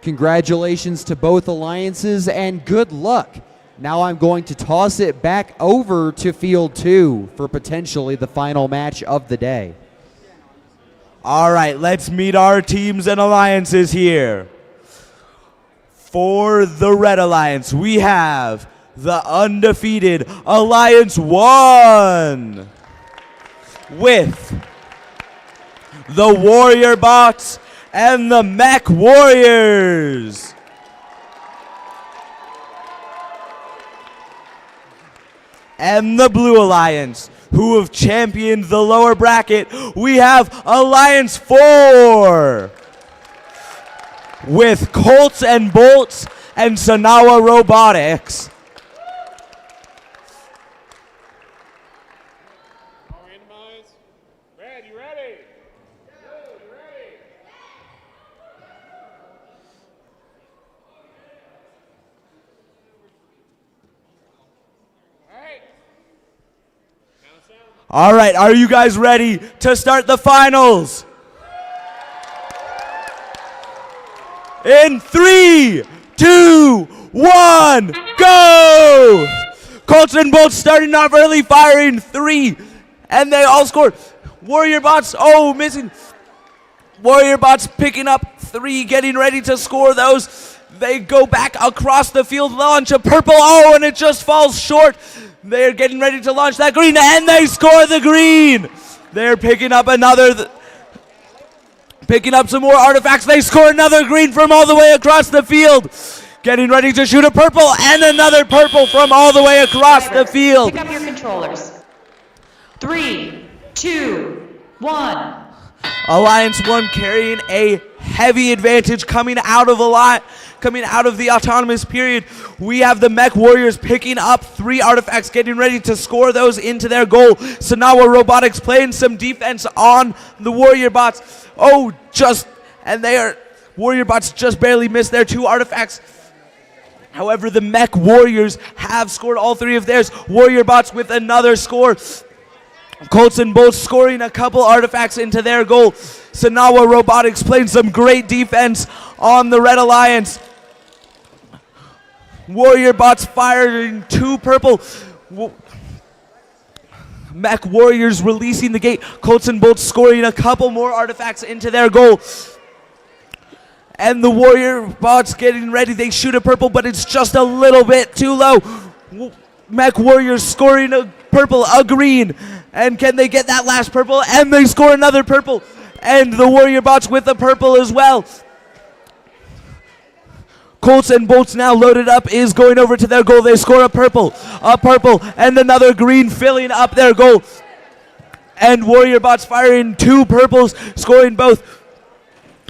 Congratulations to both alliances and good luck. Now I'm going to toss it back over to Field 2 for potentially the final match of the day. All right, let's meet our teams and alliances here. For the Red Alliance, we have the undefeated Alliance 1 with the Warrior Bots and the Mech Warriors. And the Blue Alliance, who have championed the lower bracket, we have Alliance 4 with Colts and Bolts and Sanawa Robotics. Red, you ready? All right, are you guys ready to start the finals? In 3, 2, 1, go! Colton Bolt starting off early, firing 3, and they all score. Warrior Bots, oh, missing. Warrior Bots picking up 3, getting ready to score those. They go back across the field, launch a purple, oh, and it just falls short. They're getting ready to launch that green, and they score the green. They're picking up picking up some more artifacts. They score another green from all the way across the field. Getting ready to shoot a purple, and another purple from all the way across the field. Pick up your controllers. 3, 2, 1. Alliance 1 carrying a heavy advantage coming out of the autonomous period. We have the Mech Warriors picking up 3 artifacts, getting ready to score those into their goal. Sanawa Robotics playing some defense on the Warrior Bots. Oh, Warrior Bots just barely missed their 2 artifacts. However, the Mech Warriors have scored all 3 of theirs. Warrior Bots with another score. Colts and Bolts scoring a couple artifacts into their goal. Sanawa Robotics playing some great defense on the Red Alliance. Warrior Bots firing 2 purple. Mech Warriors releasing the gate. Colts and Bolts scoring a couple more artifacts into their goal. And the Warrior Bots getting ready. They shoot a purple, but it's just a little bit too low. Mech Warriors scoring a purple, a green. And can they get that last purple? And they score another purple. And the Warrior Bots with the purple as well. Colts and Bolts now loaded up is going over to their goal. They score a purple, and another green filling up their goal. And Warrior Bots firing 2 purples, scoring both.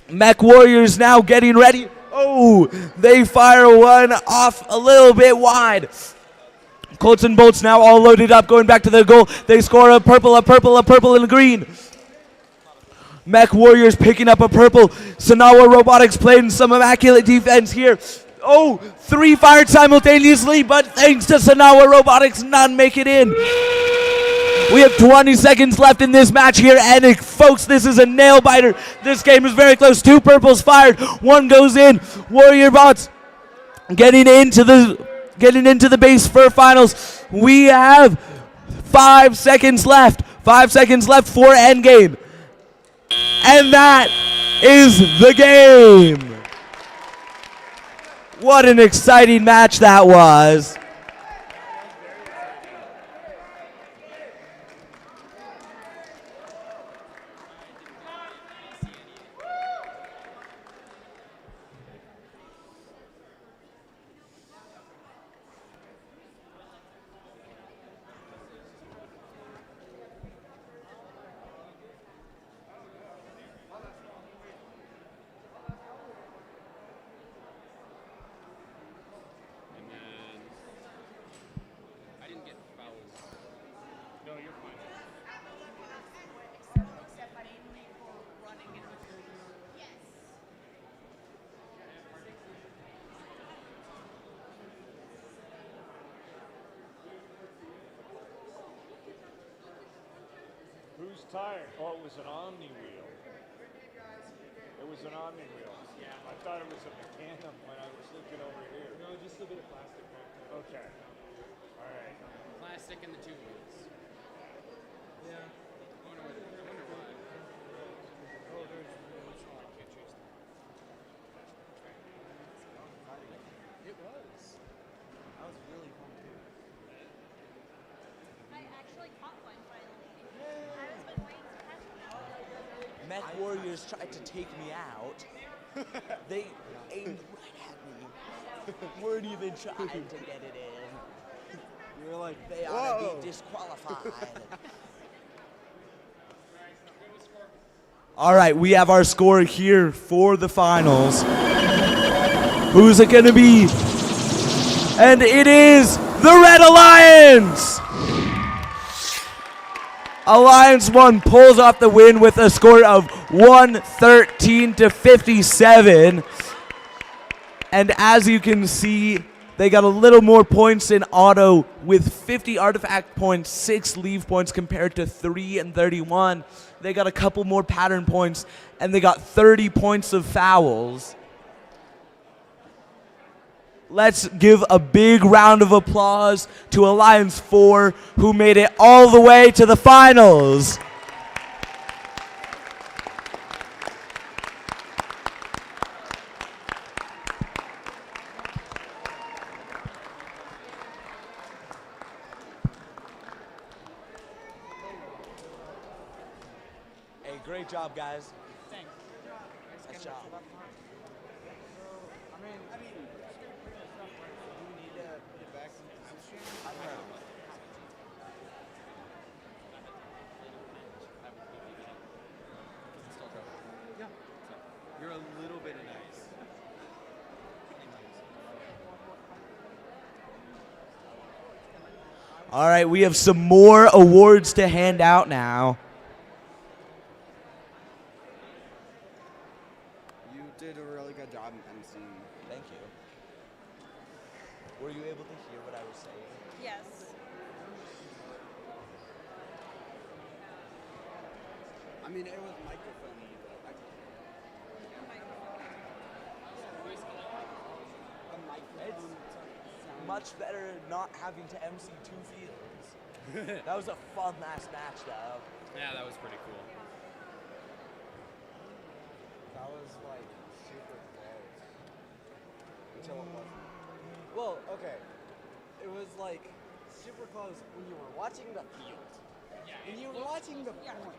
Mech Warriors now getting ready. Oh, they fire one off a little bit wide. Colts and Bolts now all loaded up, going back to their goal. They score a purple, and a green. Mech Warriors picking up a purple. Sanawa Robotics playing some immaculate defense here. Oh, 3 fired simultaneously, but thanks to Sanawa Robotics, none make it in. We have 20 seconds left in this match here, and folks, this is a nail biter. This game is very close. 2 purples fired, 1 goes in. Warrior Bots getting into the base for finals. We have 5 seconds left. 5 seconds left for endgame. And that is the game. What an exciting match that was. Who's tired? Oh, it was an Omni wheel. It was an Omni wheel. Yeah. I thought it was a Mecanum when I was looking over here. No, just a bit of plastic. Okay. All right. Plastic and the 2 wheels. Yeah. Oh, no, I wonder why. Oh, there's wheels. Oh, I can't chase them. It was. That was really fun, too. I actually caught one finally. Mech Warriors tried to take me out. They aimed right at me. Weren't even trying to get it in. You were like, they ought to be disqualified. All right, we have our score here for the finals. Who's it going to be? And it is the Red Alliance! Alliance 1 pulls off the win with a score of 113-57. And as you can see, they got a little more points in auto with 50 artifact points, 6 leave points compared to 3 and 31. They got a couple more pattern points, and they got 30 points of fouls. Let's give a big round of applause to Alliance 4, who made it all the way to the finals. Hey, great job, guys. Thanks. Nice job. You're a little bit of nice. All right, we have some more awards to hand out now. You did a really good job emceeing. Thank you. Were you able to hear what I was saying? Yes. I mean, it was microphone. It's much better not having to MC two fields. That was a fun last match, though. Yeah, that was pretty cool. That was like super close. Until it wasn't. Well, okay. It was like super close when you were watching the field. Yeah, when you were watching the point.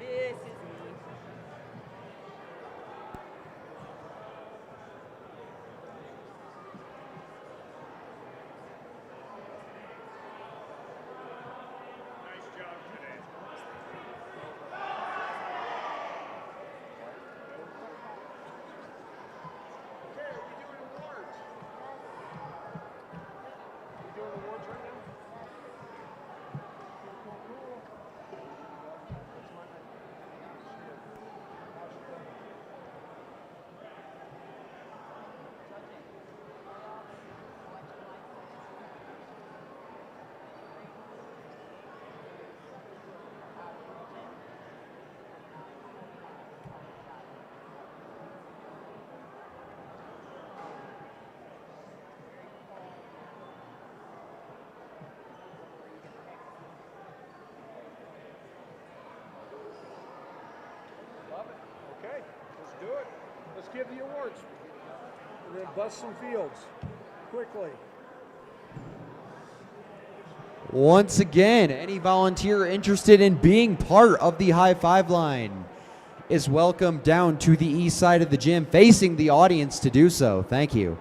This is me. Nice job today. Okay, are we doing awards? We doing awards right now? Love it. Okay, let's do it. Let's give the awards. We're gonna bust some fields quickly. Once again, any volunteer interested in being part of the high five line is welcome down to the east side of the gym, facing the audience to do so. Thank you.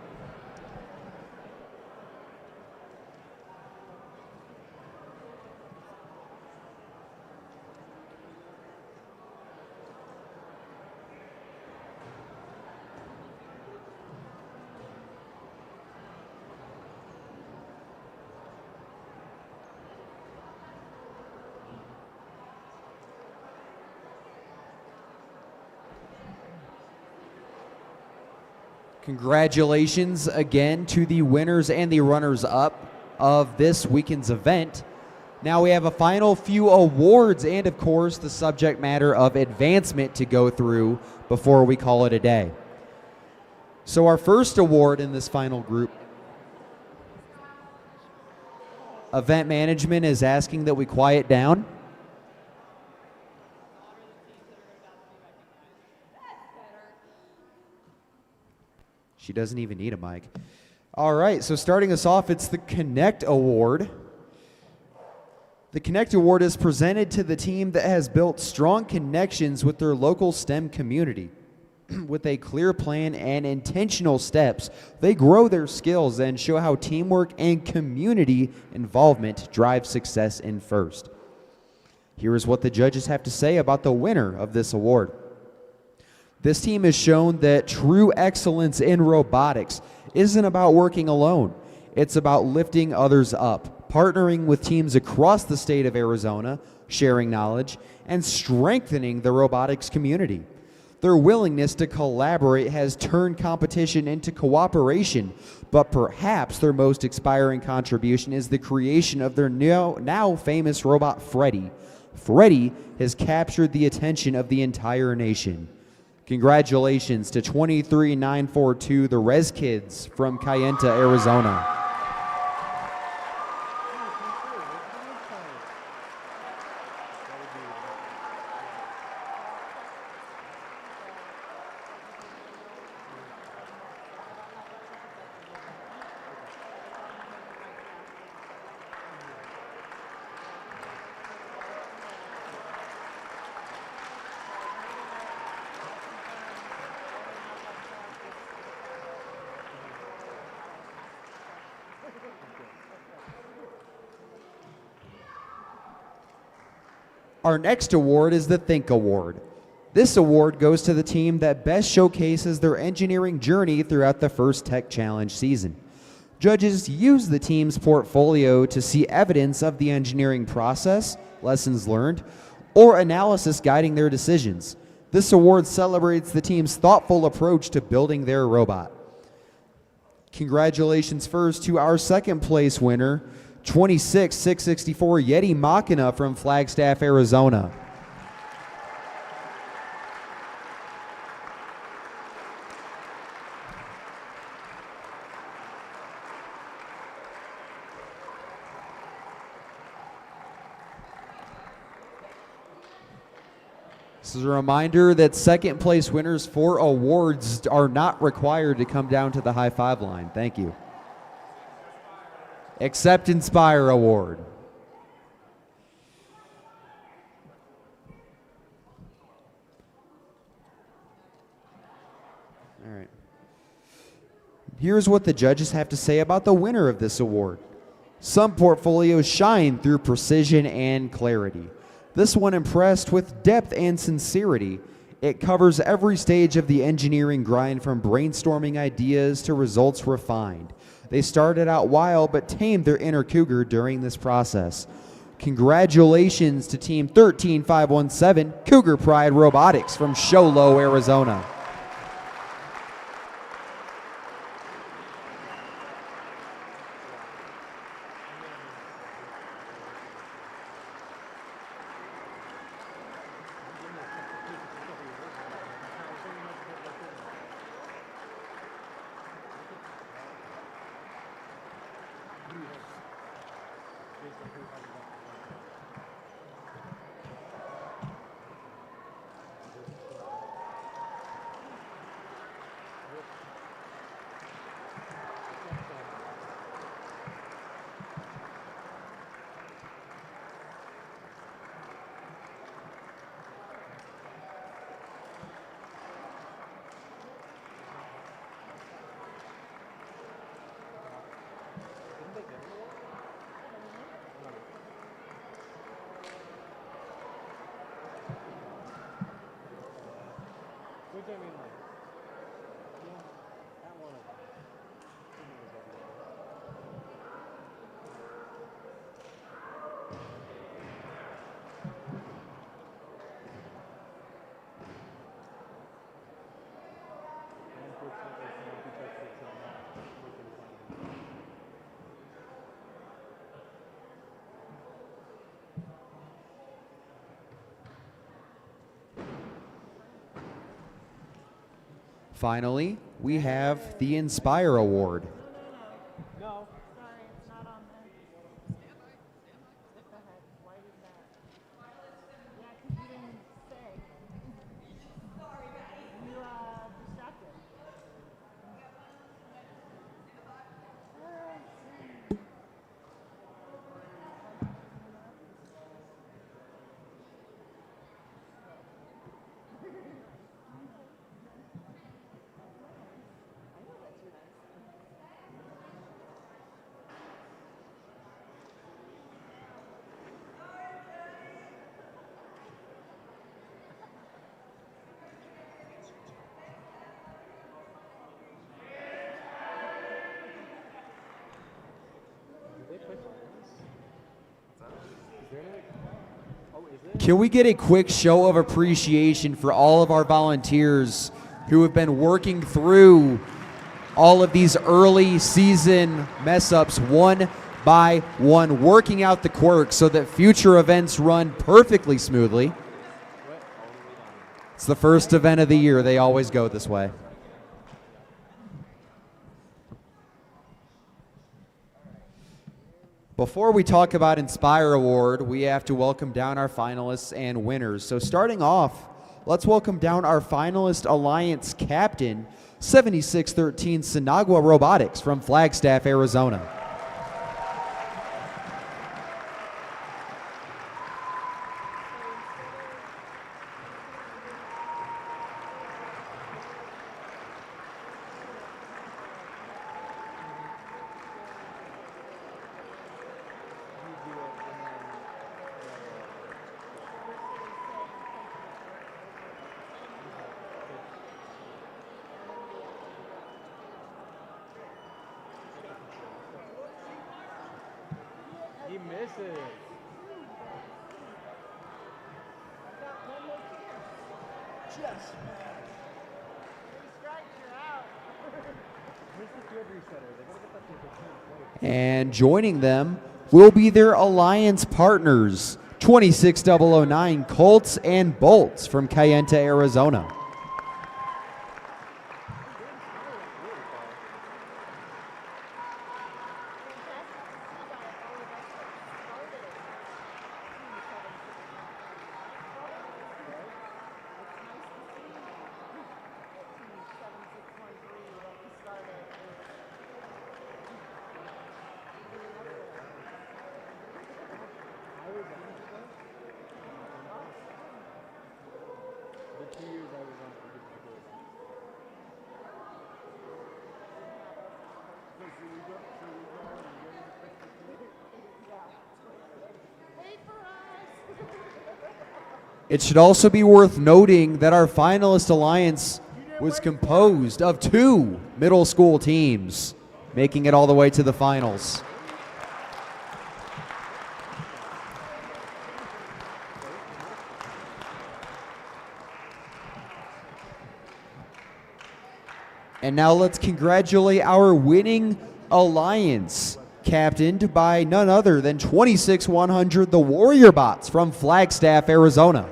Congratulations again to the winners and the runners-up of this weekend's event. Now we have a final few awards and, of course, the subject matter of advancement to go through before we call it a day. So our first award in this final group, event management is asking that we quiet down. She doesn't even need a mic. All right, so starting us off, it's the Connect Award. The Connect Award is presented to the team that has built strong connections with their local STEM community. With a clear plan and intentional steps, they grow their skills and show how teamwork and community involvement drive success in FIRST. Here is what the judges have to say about the winner of this award. This team has shown that true excellence in robotics isn't about working alone. It's about lifting others up, partnering with teams across the state of Arizona, sharing knowledge, and strengthening the robotics community. Their willingness to collaborate has turned competition into cooperation, but perhaps their most inspiring contribution is the creation of their now famous robot Freddy. Freddy has captured the attention of the entire nation. Congratulations to 23942, the Rez Kids from Kayenta, Arizona. Our next award is the Think Award. This award goes to the team that best showcases their engineering journey throughout the first Tech Challenge season. Judges use the team's portfolio to see evidence of the engineering process, lessons learned, or analysis guiding their decisions. This award celebrates the team's thoughtful approach to building their robot. Congratulations first to our second place winner, 26664 Yeti Machina from Flagstaff, Arizona. This is a reminder that second place winners for awards are not required to come down to the high five line. Thank you. Accept Inspire Award. All right. Here's what the judges have to say about the winner of this award. Some portfolios shine through precision and clarity. This one impressed with depth and sincerity. It covers every stage of the engineering grind, from brainstorming ideas to results refined. They started out wild but tamed their inner cougar during this process. Congratulations to Team 13517, Cougar Pride Robotics from Show Low, Arizona. Finally, we have the Inspire Award. No. Sorry, it's not on there. Go ahead. Why did that? Yeah, because you didn't say. Sorry, guys. You distracted. Can we get a quick show of appreciation for all of our volunteers who have been working through all of these early season mess ups one by one, working out the quirks so that future events run perfectly smoothly. It's the first event of the year. They always go this way. Before we talk about Inspire Award, we have to welcome down our finalists and winners. So starting off, let's welcome down our finalist alliance captain, 7613 Sinagua Robotics from Flagstaff, Arizona. He misses. Just. And joining them will be their alliance partners, 26009 Colts and Bolts from Cayenta, Arizona. It should also be worth noting that our finalist alliance was composed of 2 middle school teams, making it all the way to the finals. And now let's congratulate our winning alliance, captained by none other than 26100 the Warrior Bots from Flagstaff, Arizona.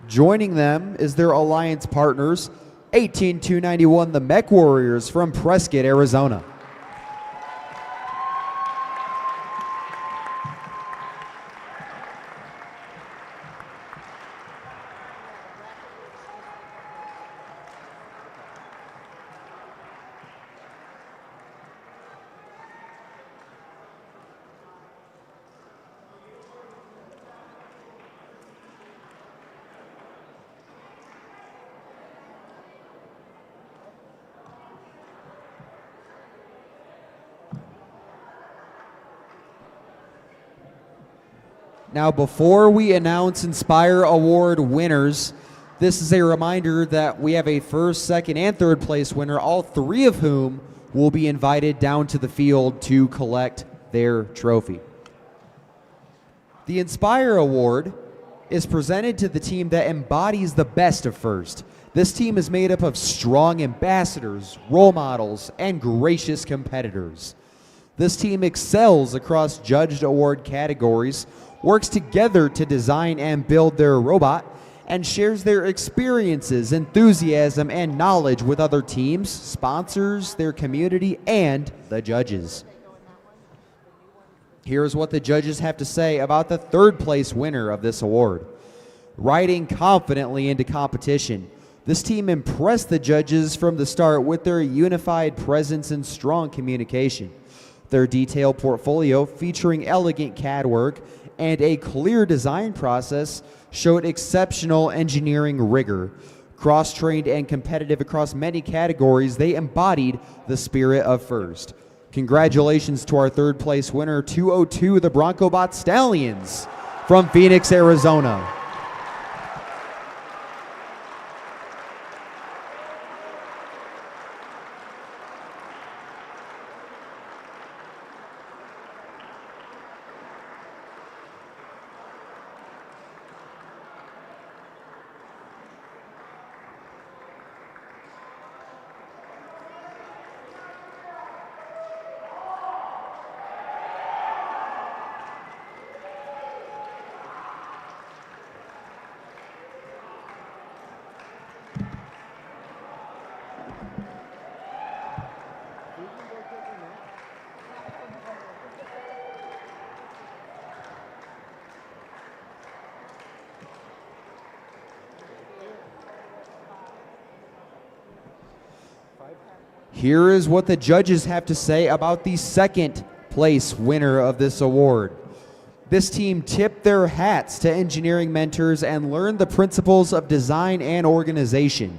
Joining them is their alliance partners, 18291 the Mech Warriors from Prescott, Arizona. Now, before we announce Inspire Award winners, this is a reminder that we have a first, second, and third place winner, all 3 of whom will be invited down to the field to collect their trophy. The Inspire Award is presented to the team that embodies the best of first. This team is made up of strong ambassadors, role models, and gracious competitors. This team excels across judged award categories, works together to design and build their robot, and shares their experiences, enthusiasm, and knowledge with other teams, sponsors, their community, and the judges. Here's what the judges have to say about the third place winner of this award. Riding confidently into competition, this team impressed the judges from the start with their unified presence and strong communication. Their detailed portfolio featuring elegant CAD work and a clear design process showed exceptional engineering rigor, Cross-trained and competitive across many categories, they embodied the spirit of first. Congratulations to our third place winner, 202, the Bronco Bot Stallions from Phoenix, Arizona. Here is what the judges have to say about the second place winner of this award. This team tipped their hats to engineering mentors and learned the principles of design and organization.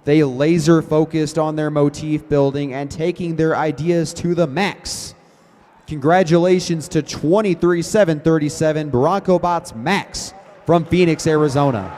They laser focused on their motif building and taking their ideas to the max. Congratulations to 23737 Bronco Bots Max from Phoenix, Arizona.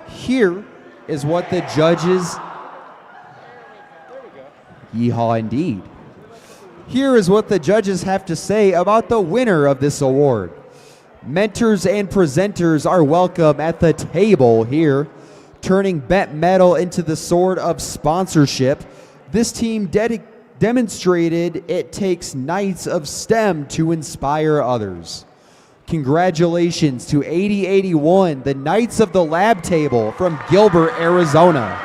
Here is what the judges, yeehaw indeed. Here is what the judges have to say about the winner of this award. Mentors and presenters are welcome at the table here, turning bent metal into the sword of sponsorship. This team demonstrated it takes knights of STEM to inspire others. Congratulations to 8081, the Knights of the Lab Table from Gilbert, Arizona.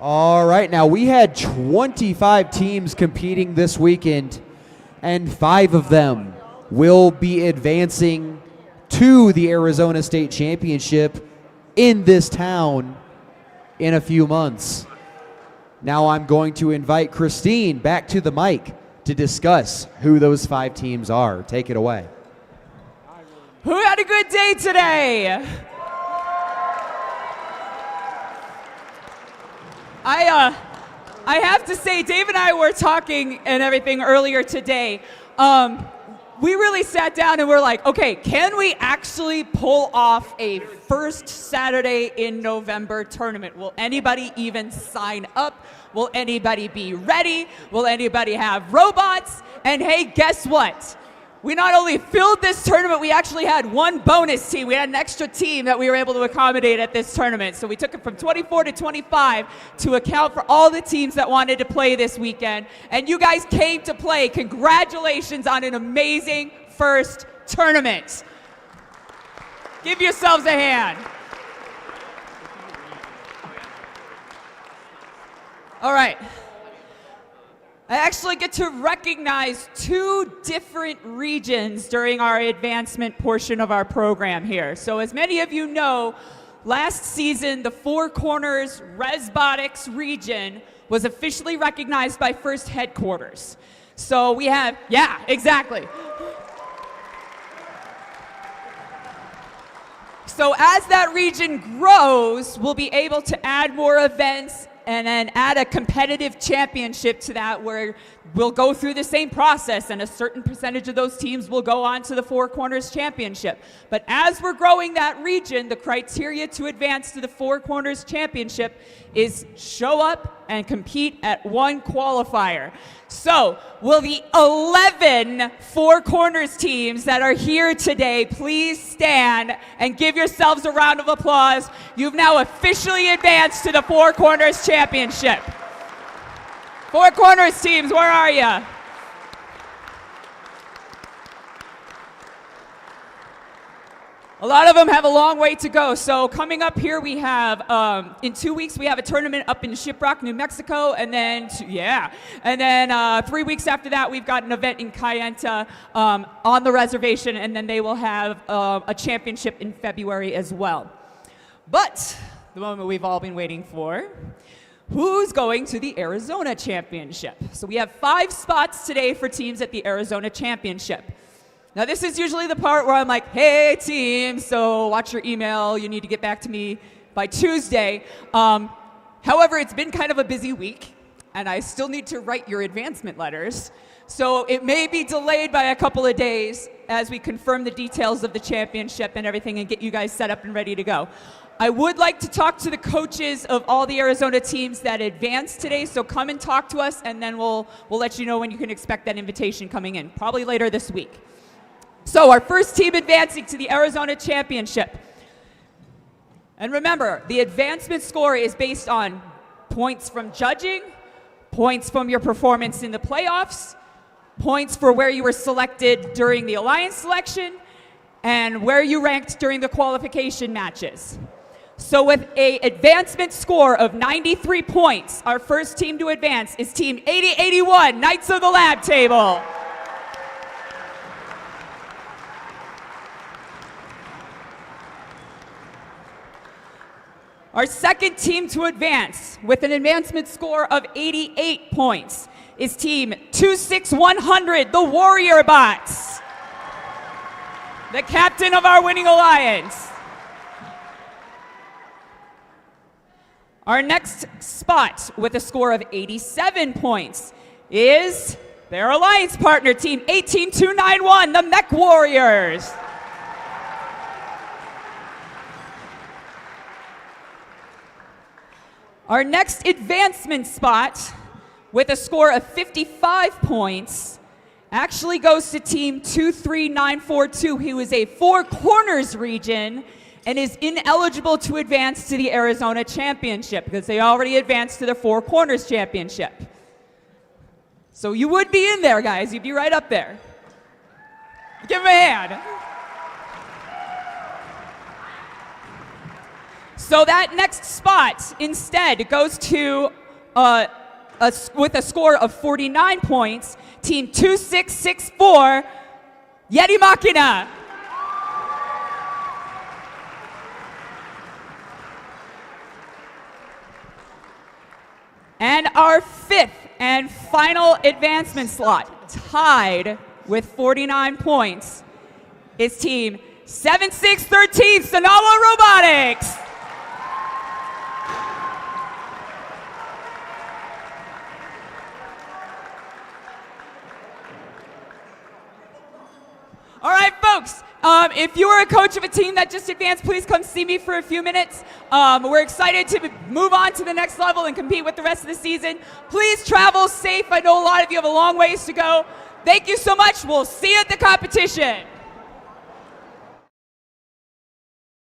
All right, now we had 25 teams competing this weekend, and 5 of them will be advancing to the Arizona State Championship in this town in a few months. Now I'm going to invite Christine back to the mic to discuss who those 5 teams are. Take it away. Who had a good day today? I have to say, Dave and I were talking and everything earlier today. We really sat down and we're like, okay, can we actually pull off a first Saturday in November tournament? Will anybody even sign up? Will anybody be ready? Will anybody have robots? And hey, guess what? We not only filled this tournament, we actually had one bonus team. We had an extra team that we were able to accommodate at this tournament. So we took it from 24 to 25 to account for all the teams that wanted to play this weekend. And you guys came to play. Congratulations on an amazing first tournament. Give yourselves a hand. All right. I actually get to recognize 2 different regions during our advancement portion of our program here. So as many of you know, last season, the Four Corners Resbotics region was officially recognized by First Headquarters. So we have, yeah, exactly. So as that region grows, we'll be able to add more events and then add a competitive championship to that where we'll go through the same process and a certain percentage of those teams will go on to the Four Corners Championship. But as we're growing that region, the criteria to advance to the Four Corners Championship is show up and compete at 1 qualifier. So will the 11 Four Corners teams that are here today please stand and give yourselves a round of applause. You've now officially advanced to the Four Corners Championship. Four Corners teams, where are you? A lot of them have a long way to go. So coming up here, we have, in 2 weeks, we have a tournament up in Shiprock, New Mexico, and then, 3 weeks after that, we've got an event in Kayenta on the reservation, and then they will have a championship in February as well. But the moment we've all been waiting for, who's going to the Arizona Championship? So we have 5 spots today for teams at the Arizona Championship. Now this is usually the part where I'm like, hey team, so watch your email, you need to get back to me by Tuesday. However, it's been kind of a busy week and I still need to write your advancement letters. So it may be delayed by a couple of days as we confirm the details of the championship and everything and get you guys set up and ready to go. I would like to talk to the coaches of all the Arizona teams that advanced today, so come and talk to us and then we'll let you know when you can expect that invitation coming in, probably later this week. So our first team advancing to the Arizona Championship. And remember, the advancement score is based on points from judging, points from your performance in the playoffs, points for where you were selected during the alliance selection, and where you ranked during the qualification matches. So with an advancement score of 93 points, our first team to advance is Team 8081, Knights of the Lab Table. Our second team to advance with an advancement score of 88 points is Team 26100, the Warrior Bots, the captain of our winning alliance. Our next spot with a score of 87 points is their alliance partner, Team 18291, the Mech Warriors. Our next advancement spot with a score of 55 points actually goes to Team 23942, who is a Four Corners region and is ineligible to advance to the Arizona Championship because they already advanced to the Four Corners Championship. So you would be in there, guys. You'd be right up there. Give them a hand. So that next spot instead goes to, with a score of 49 points, Team 2664, Yeti Machina. And our fifth and final advancement slot, tied with 49 points, is Team 7613, Sonawa Robotics. All right, folks, if you are a coach of a team that just advanced, please come see me for a few minutes. We're excited to move on to the next level and compete with the rest of the season. Please travel safe. I know a lot of you have a long ways to go. Thank you so much. We'll see you at the competition.